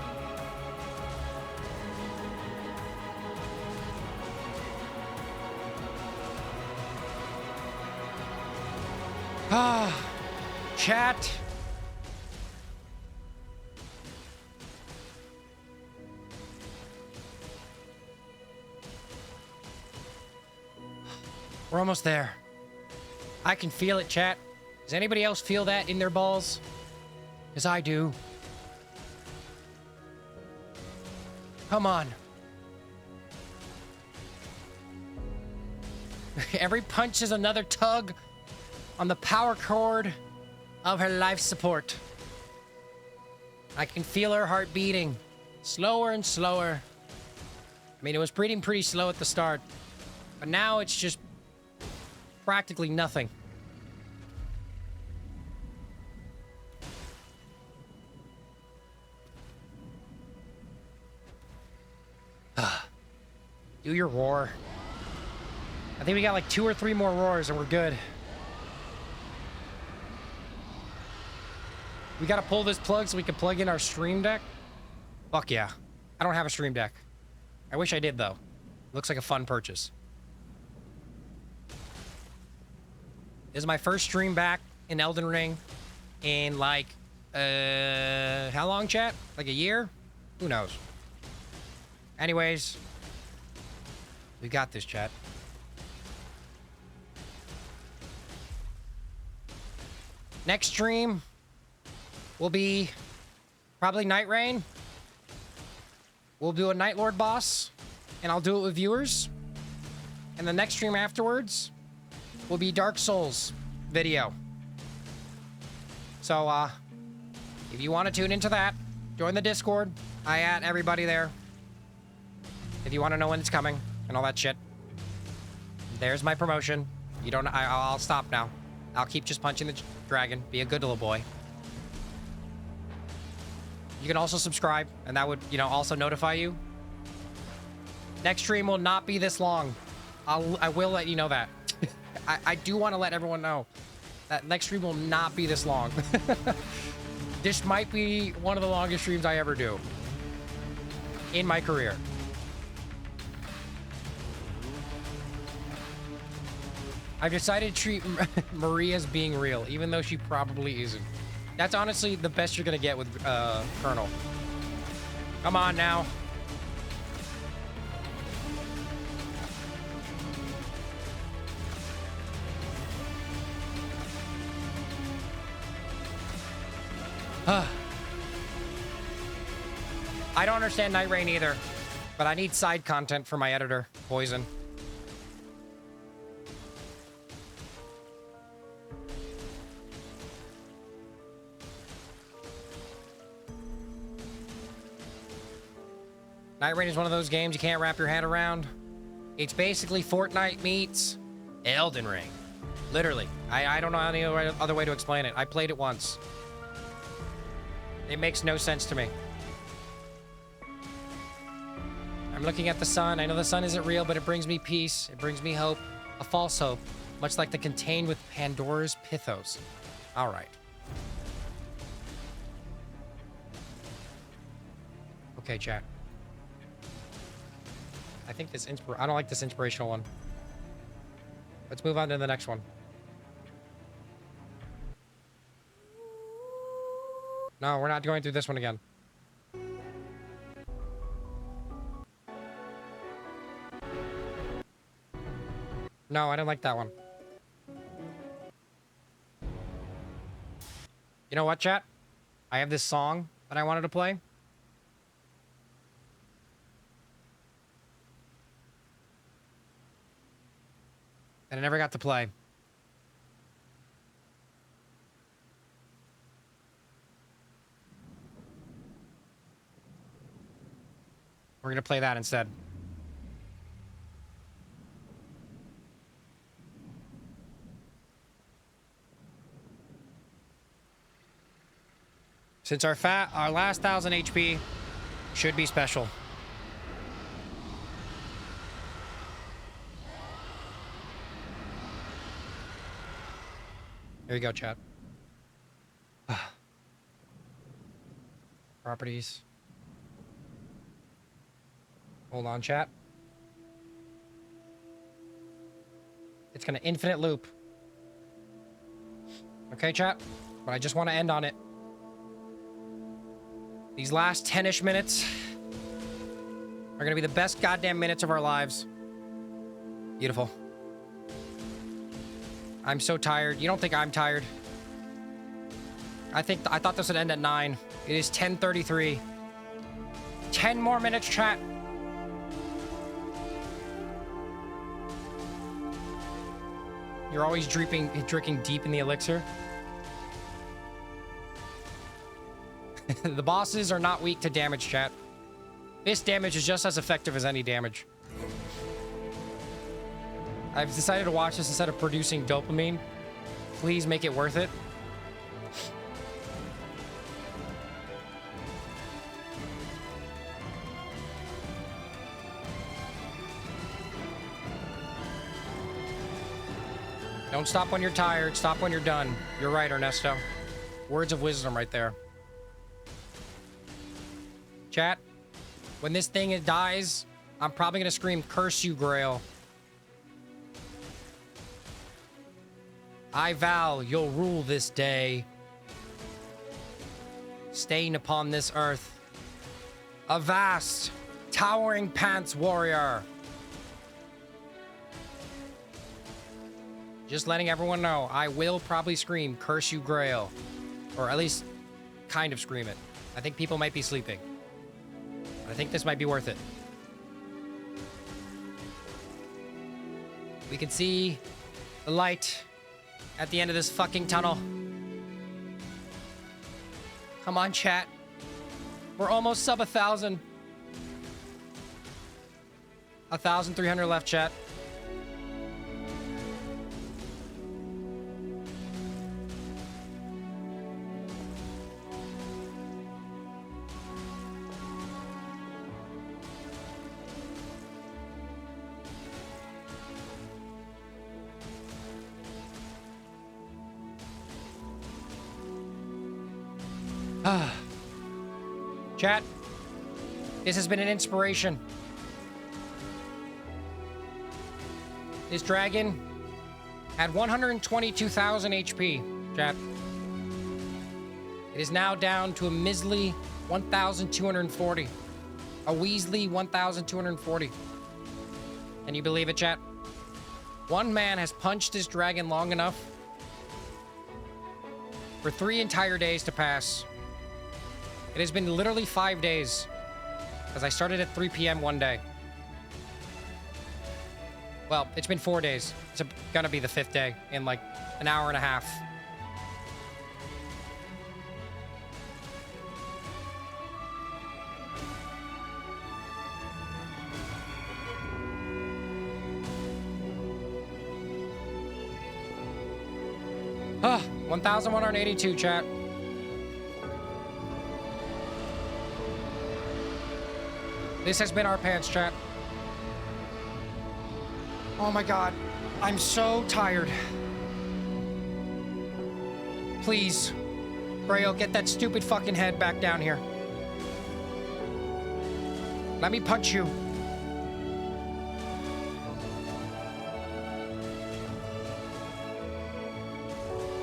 Ah, chat. We're almost there. I can feel it, chat. Does anybody else feel that in their balls? Because I do. Come on. Every punch is another tug on the power cord of her life support. I can feel her heart beating. Slower and slower. I mean, it was pretty slow at the start. But now it's just practically nothing. Do your roar. I think we got like 2 or 3 more roars and we're good. We gotta pull this plug so we can plug in our stream deck. Fuck yeah. I don't have a stream deck. I wish I did though. Looks like a fun purchase. This is my first stream back in Elden Ring in like, how long, chat? Like a year? Who knows? Anyways, we got this, chat. Next stream will be probably Night Rain. We'll do a Night Lord boss, and I'll do it with viewers. And the next stream afterwards will be Dark Souls video. So, if you want to tune into that, join the Discord. I at everybody there. If you want to know when it's coming and all that shit. There's my promotion. You don't. I'll stop now. I'll keep just punching the dragon. Be a good little boy. You can also subscribe, and that would, you know, also notify you. Next stream will not be this long. I will let you know that. I do want to let everyone know that next stream will not be this long. This might be one of the longest streams I ever do in my career. In my career. I've decided to treat Marie as being real, even though she probably isn't. That's honestly the best you're gonna get with Colonel. Come on now. I don't understand Night Rain either, but I need side content for my editor, Poison. Night Rain is one of those games you can't wrap your head around. It's basically Fortnite meets Elden Ring. Literally. I don't know any other way to explain it. I played it once. It makes no sense to me. I'm looking at the sun. I know the sun isn't real, but it brings me peace. It brings me hope. A false hope. Much like the contained with Pandora's Pythos. All right. Okay, chat. I think this I don't like this inspirational one. Let's move on to the next one. No, we're not going through this one again. No, I don't like that one. You know what, chat? I have this song that I wanted to play. And I never got to play. We're gonna play that instead. Since our last 1000 HP should be special. Here you go, chat. Properties. Hold on, chat. It's gonna infinite loop. Okay, chat? But I just want to end on it. These last 10-ish minutes are gonna be the best goddamn minutes of our lives. Beautiful. I'm so tired. You don't think I'm tired? I thought this would end at 9. It is 10:33. 10 more minutes, chat. You're always drinking deep in the elixir. The bosses are not weak to damage, chat. This damage is just as effective as any damage. I've decided to watch this instead of producing dopamine. Please make it worth it. Don't stop when you're tired. Stop when you're done. You're right, Ernesto. Words of wisdom right there. Chat, when this thing dies, I'm probably going to scream, "Curse you, Greyoll." I vow you'll rule this day, staying upon this earth. Avast, Toweringpants warrior. Just letting everyone know, I will probably scream, "Curse you, Greyoll." Or at least kind of scream it. I think people might be sleeping. I think this might be worth it. We can see the light at the end of this fucking tunnel. Come on, chat. We're almost sub 1,000. 1,300 left, chat. Chat, this has been an inspiration. This dragon Had 122,000 HP, chat. It is now down to a measly 1,240. A Weasley 1,240. Can you believe it, chat? One man has punched this dragon long enough for 3 entire days to pass. It has been literally 5 days, because I started at 3 p.m. one day. Well, it's been 4 days. It's gonna be the 5th day in like an hour and a half. Ah, 1,182, chat. This has been our pants, chat. Oh my god. I'm so tired. Please, Greyoll, get that stupid fucking head back down here. Let me punch you.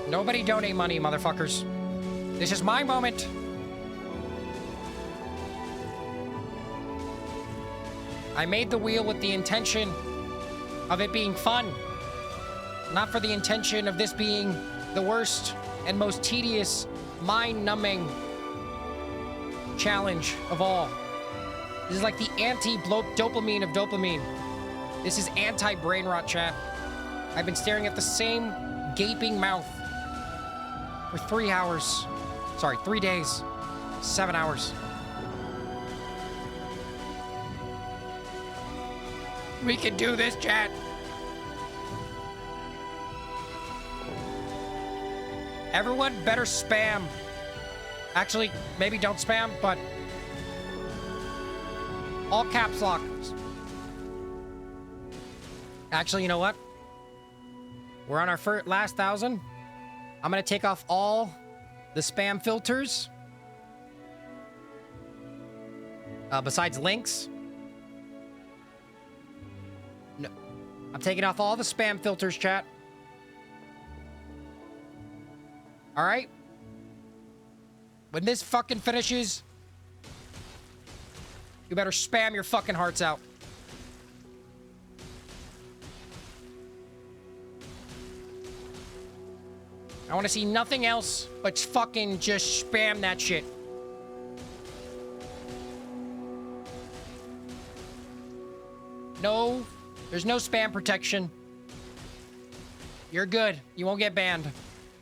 Nobody donate money, motherfuckers. This is my moment. I made the wheel with the intention of it being fun, not for the intention of this being the worst and most tedious, mind-numbing challenge of all. This is like the anti-dopamine of dopamine. This is anti-brain rot, chat. I've been staring at the same gaping mouth for 3 hours. Sorry, 3 days, 7 hours. We can do this, chat. Everyone better spam. Actually, maybe don't spam, but all caps lock. Actually, you know what? We're on our last 1,000. I'm gonna take off all the spam filters. Besides links. No, I'm taking off all the spam filters, chat. All right? When this fucking finishes, you better spam your fucking hearts out. I want to see nothing else but fucking just spam that shit. No, there's no spam protection. You're good. You won't get banned.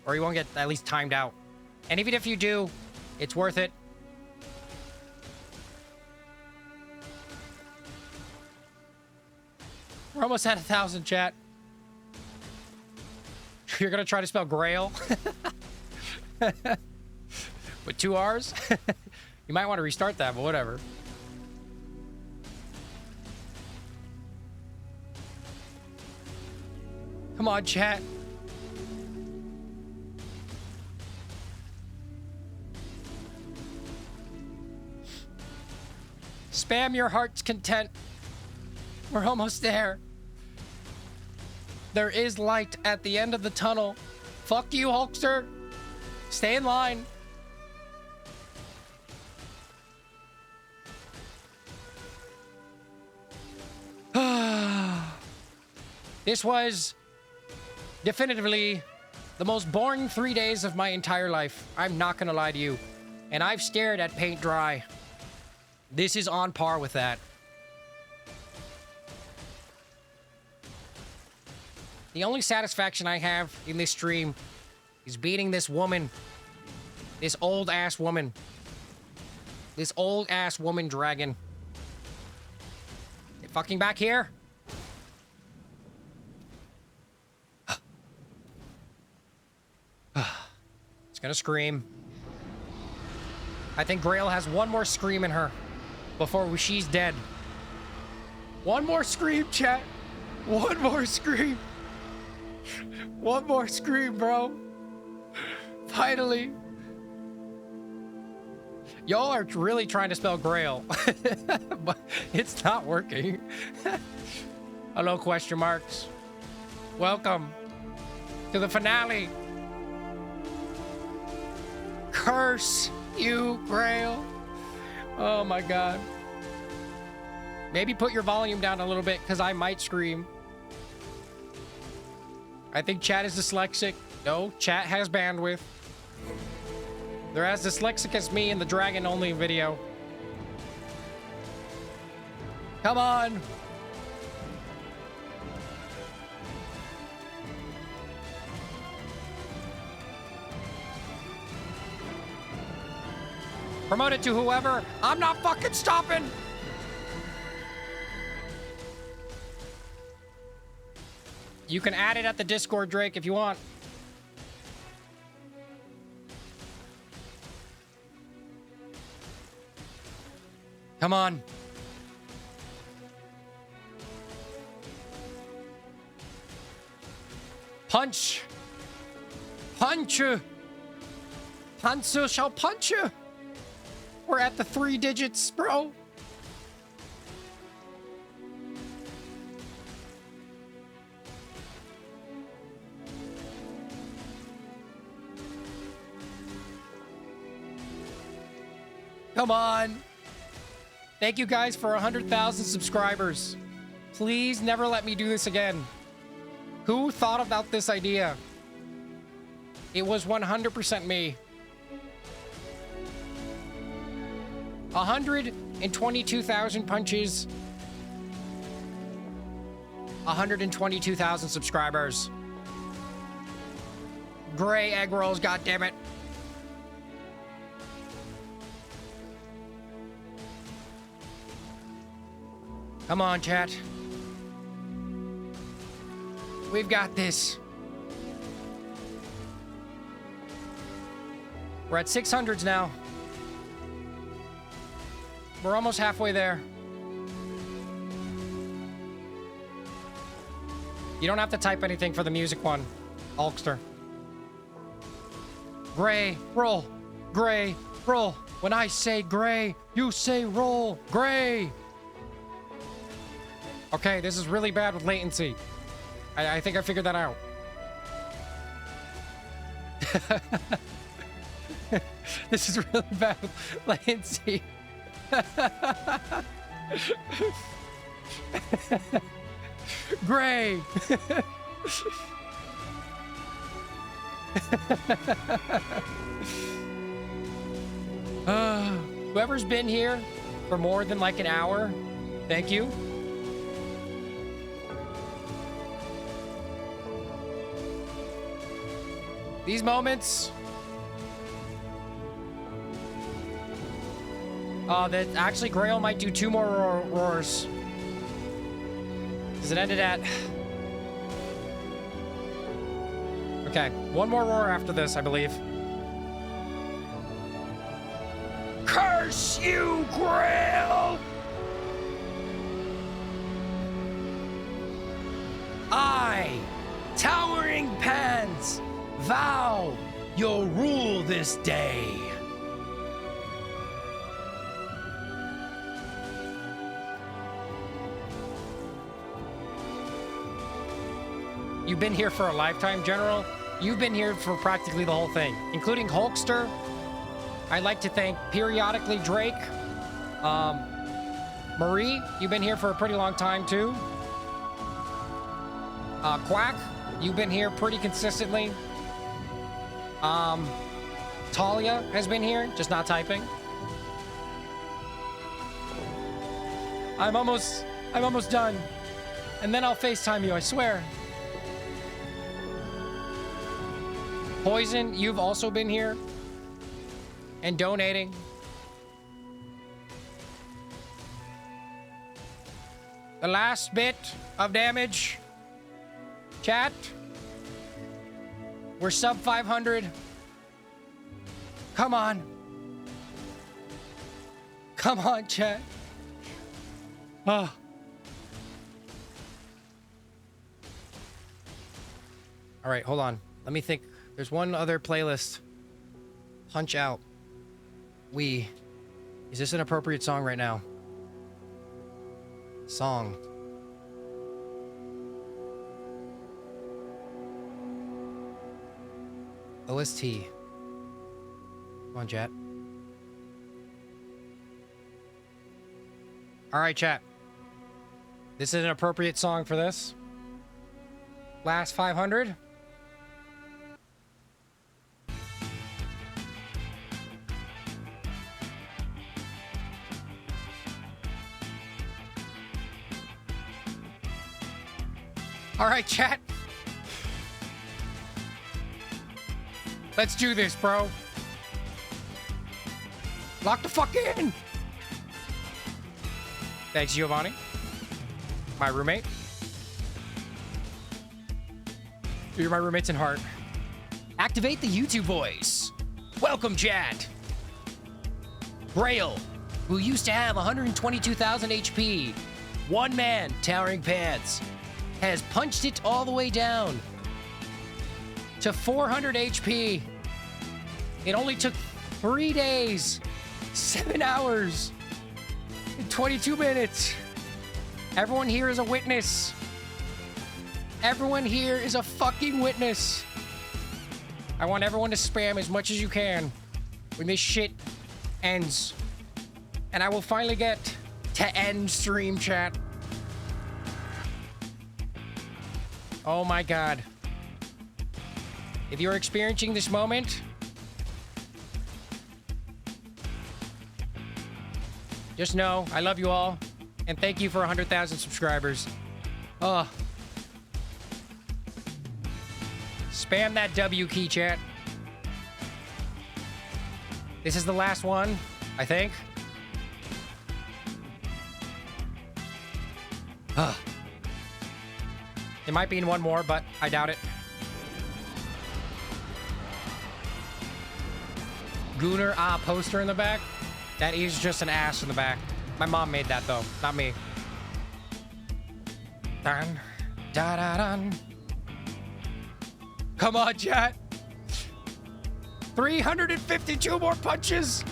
Or you won't get at least timed out. And even if you do, it's worth it. We're almost at 1,000, chat. You're gonna try to spell Greyoll? With 2 R's? You might want to restart that, but whatever. Come on, chat. Spam your heart's content. We're almost there. There is light at the end of the tunnel. Fuck you, Hulkster. Stay in line. This was definitively the most boring 3 days of my entire life. I'm not gonna lie to you. And I've stared at paint dry. This is on par with that. The only satisfaction I have in this stream is beating this woman. This old-ass woman. This old-ass woman dragon. Get fucking back here. It's gonna scream. I think Greyoll has one more scream in her before she's dead. One more scream, chat. One more scream. One more scream, bro. Finally. Y'all are really trying to spell Greyoll, but it's not working. Hello, question marks. Welcome. To the finale. Curse you, Greyoll. Oh my god. Maybe put your volume down a little bit, because I might scream. I think chat is dyslexic. No, chat has bandwidth. They're as dyslexic as me in the dragon-only video. Come on. Promote it to whoever. I'm not fucking stopping. You can add it at the Discord, Drake, if you want. Come on. Punch. Punch. Panzer shall punch you. We're at the 3 digits, bro. Come on. Thank you guys for 100,000 subscribers. Please never let me do this again. Who thought about this idea? It was 100% me. 122,000 punches. 122,000 subscribers. Gray egg rolls, goddammit. Come on, chat. We've got this. We're at 600s now. We're almost halfway there. You don't have to type anything for the music one, Hulkster. Gray, roll. Gray, roll. When I say gray, you say roll. Gray. Okay, this is really bad with latency. I think I figured that out. This is really bad with latency. Gray. Whoever's been here for more than like an hour, thank you. These moments. That actually Greyoll might do 2 more roars. Because it ended at... Okay, 1 more roar after this, I believe. Curse you, Greyoll! I, Toweringpants, vow you'll rule this day. You've been here for a lifetime, General. You've been here for practically the whole thing, including Hulkster. I'd like to thank periodically Drake. Marie, you've been here for a pretty long time too. Quack, you've been here pretty consistently. Talia has been here, just not typing. I'm almost done. And then I'll FaceTime you, I swear. Poison, you've also been here and donating. The last bit of damage. Chat. We're sub 500. Come on. Come on, chat. Oh. All right, hold on. Let me think. There's one other playlist. Punch Out. Is this an appropriate song right now? Song. OST. Come on, chat. All right, chat. This is an appropriate song for this. Last 500. All right, chat. Let's do this, bro. Lock the fuck in. Thanks, Giovanni. My roommate. You're my roommates in heart. Activate the YouTube voice. Welcome, chat. Greyoll, who used to have 122,000 HP, one man, Toweringpants, has punched it all the way down to 400 HP. It only took 3 days, 7 hours, and 22 minutes. Everyone here is a witness. Everyone here is a fucking witness. I want everyone to spam as much as you can when this shit ends. And I will finally get to end stream, chat. Oh my God. If you're experiencing this moment, just know I love you all. And thank you for 100,000 subscribers. Oh. Spam that W key, chat. This is the last one, I think. Ugh. There might be in one more, but I doubt it. Gooner, poster in the back. That is just an ass in the back. My mom made that, though, not me. Dun, da, da, dun. Come on, chat. 352 more punches.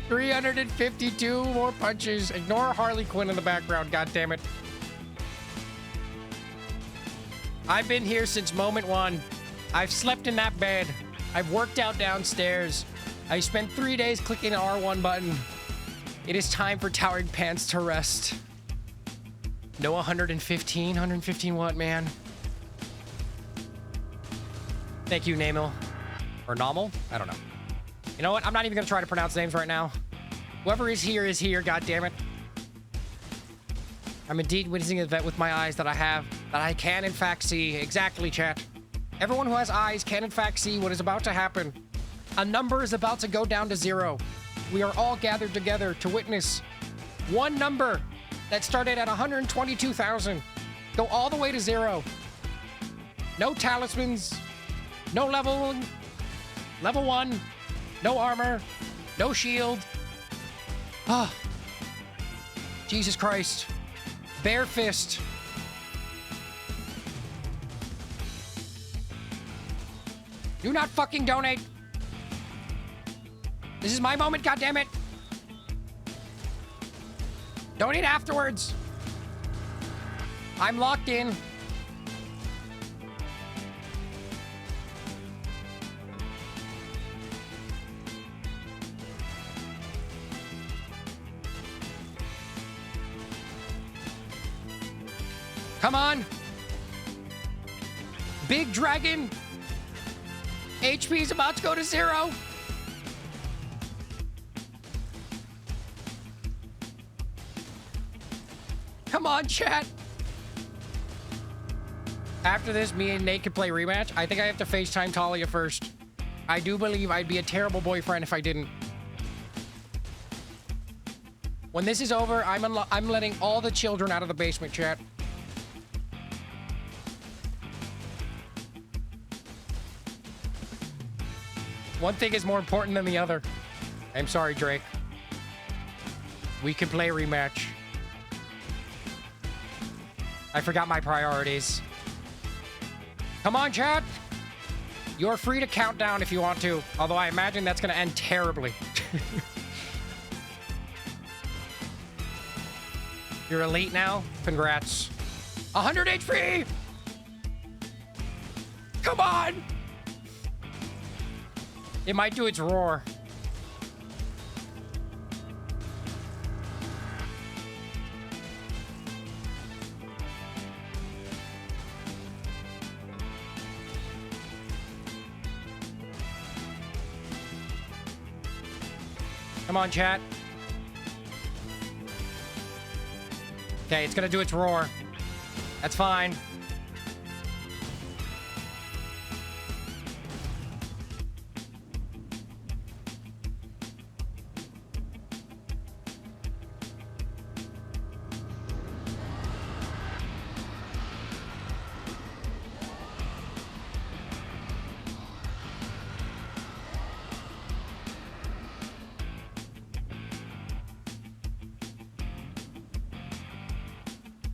$352 more punches. Ignore Harley Quinn in the background, goddammit. I've been here since moment one. I've slept in that bed. I've worked out downstairs. I spent 3 days clicking the R1 button. It is time for Toweringpants to rest. No 115 what, man? Thank you, Namil. Or Nomal? I don't know. You know what? I'm not even gonna try to pronounce names right now. Whoever is here, goddammit. I'm indeed witnessing an event with my eyes that I can in fact see. Exactly, chat. Everyone who has eyes can in fact see what is about to happen. A number is about to go down to 0. We are all gathered together to witness one number that started at 122,000 go all the way to 0. No talismans, no level 1, no armor, no shield. Ah, Jesus Christ. Bare fist. Do not fucking donate. This is my moment, goddammit. Donate afterwards. I'm locked in. Come on. Big dragon. HP is about to go to 0. Come on, chat. After this, me and Nate can play rematch. I think I have to FaceTime Talia first. I do believe I'd be a terrible boyfriend if I didn't. When this is over, I'm letting all the children out of the basement, chat. One thing is more important than the other. I'm sorry, Drake. We can play rematch. I forgot my priorities. Come on, chat. You're free to count down if you want to, although I imagine that's going to end terribly. You're elite now. Congrats. 100 HP! Come on! It might do its roar. Come on, chat. Okay, it's gonna do its roar. That's fine.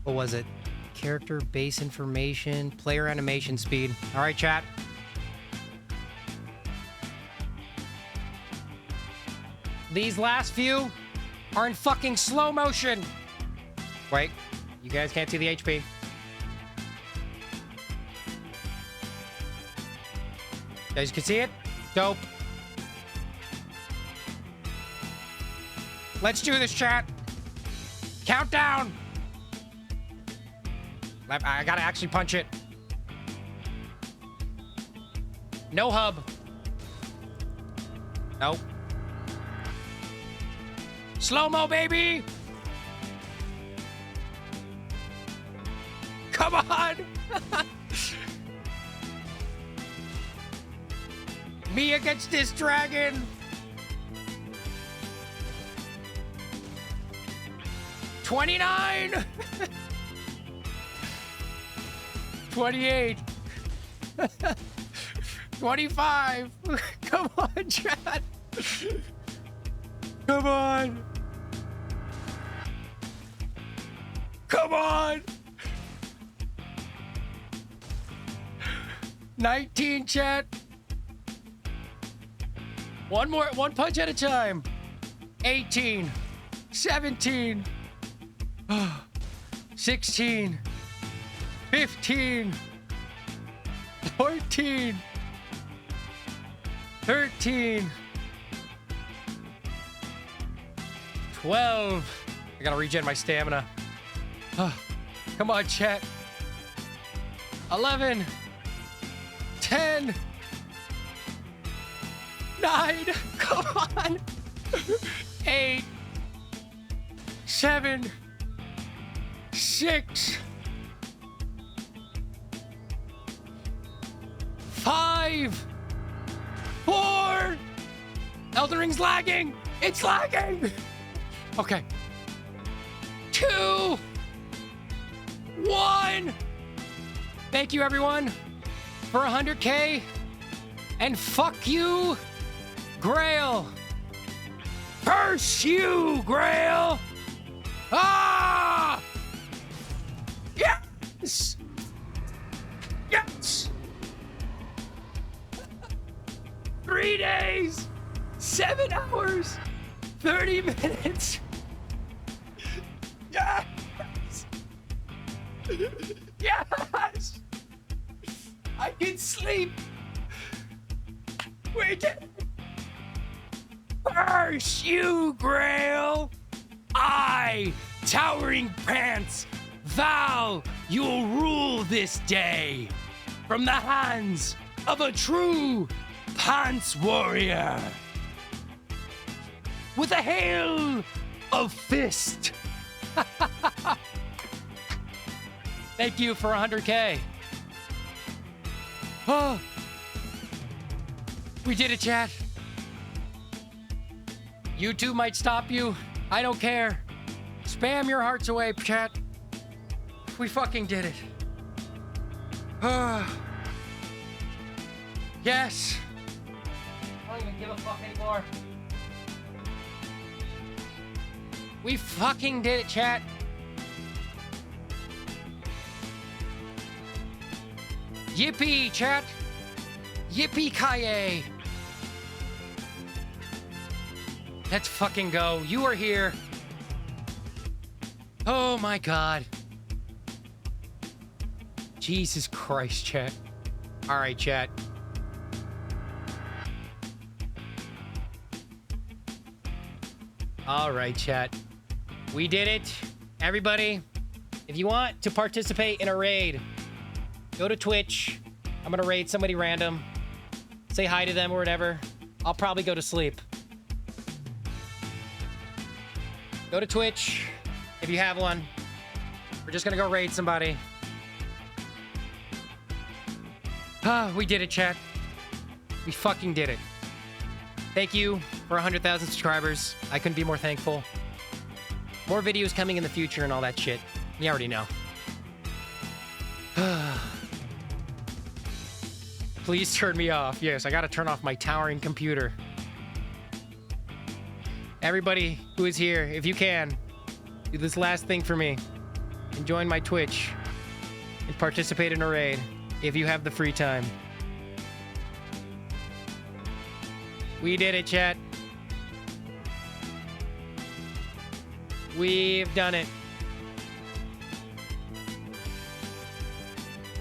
What was it? Character base information, player animation speed. All right, chat. These last few are in fucking slow motion. Wait, you guys can't see the HP. You guys can see it? Dope. Let's do this, chat. Countdown. I gotta actually punch it. No hub. Nope. Slow-mo, baby! Come on! Me against this dragon! 29! 28. 25. Come on, chat. Come on. Come on. 19, chat. One more, one punch at a time. 18. 17. 16. 15, 14, 13, 12. I gotta regen my stamina. Come on, chat. 11, 10, 9, come on. 8, 7, 6, 5, 4. Elden Ring's lagging. It's lagging. Okay. 2, 1. Thank you, everyone, for 100K. And fuck you, Greyoll. Curse you, Greyoll. Ah! Yes! Yes! 3 days, 7 hours, 30 minutes. Yes! Yes! I can sleep. We did it. Curse you, Greyoll. I, Toweringpants, vow you'll rule this day from the hands of a true Pants warrior with a hail of fist. Thank you for 100K. Oh, we did it, chat. YouTube might stop you. I don't care. Spam your hearts away, chat. We fucking did it. Yes. I don't even give a fuck anymore. We fucking did it, chat. Yippee, chat. Yippee-ki-yay. Let's fucking go. You are here. Oh my god. Jesus Christ, chat. All right, chat. All right, chat. We did it. Everybody, if you want to participate in a raid, go to Twitch. I'm going to raid somebody random. Say hi to them or whatever. I'll probably go to sleep. Go to Twitch if you have one. We're just going to go raid somebody. We did it, chat. We fucking did it. Thank you for 100,000 subscribers. I couldn't be more thankful. More videos coming in the future and all that shit. You already know. Please turn me off. Yes, I gotta turn off my towering computer. Everybody who is here, if you can, do this last thing for me. And join my Twitch. And participate in a raid. If you have the free time. We did it, chat. We've done it.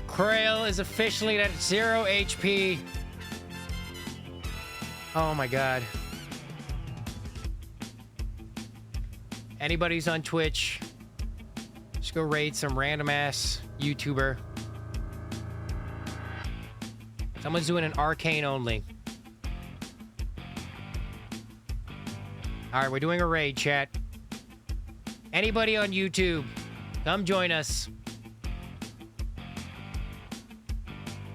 Greyoll is officially at 0 HP. Oh my god. Anybody's on Twitch, just go raid some random ass YouTuber. Someone's doing an arcane only. Alright, we're doing a raid, chat. Anybody on YouTube, come join us.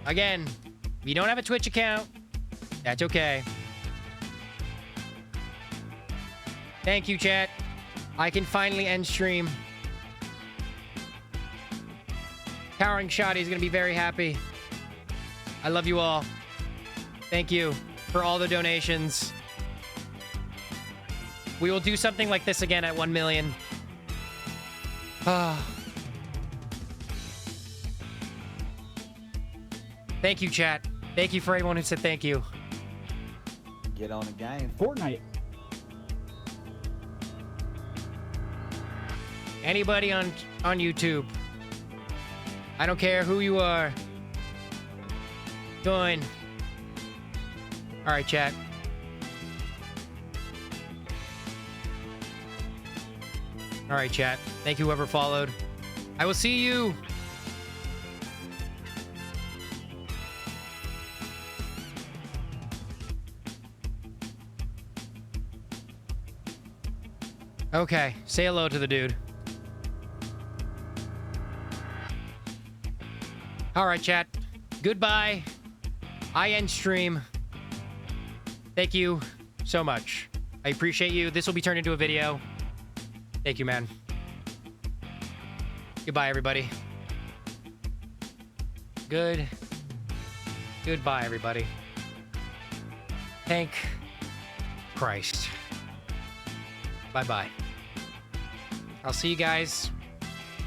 Again, if you don't have a Twitch account, that's okay. Thank you, chat. I can finally end stream. Towering Shoddy is going to be very happy. I love you all. Thank you for all the donations. We will do something like this again at 1 million. Thank you, chat. Thank you for everyone who said thank you. Get on the game. Fortnite. Anybody on YouTube, I don't care who you are. Join. All right, chat. All right, chat. Thank you, whoever followed. I will see you. Okay, say hello to the dude. All right, chat. Goodbye. I end stream. Thank you so much. I appreciate you. This will be turned into a video. Thank you, man. Goodbye, everybody. Goodbye, everybody. Thank Christ. Bye-bye. I'll see you guys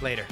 later.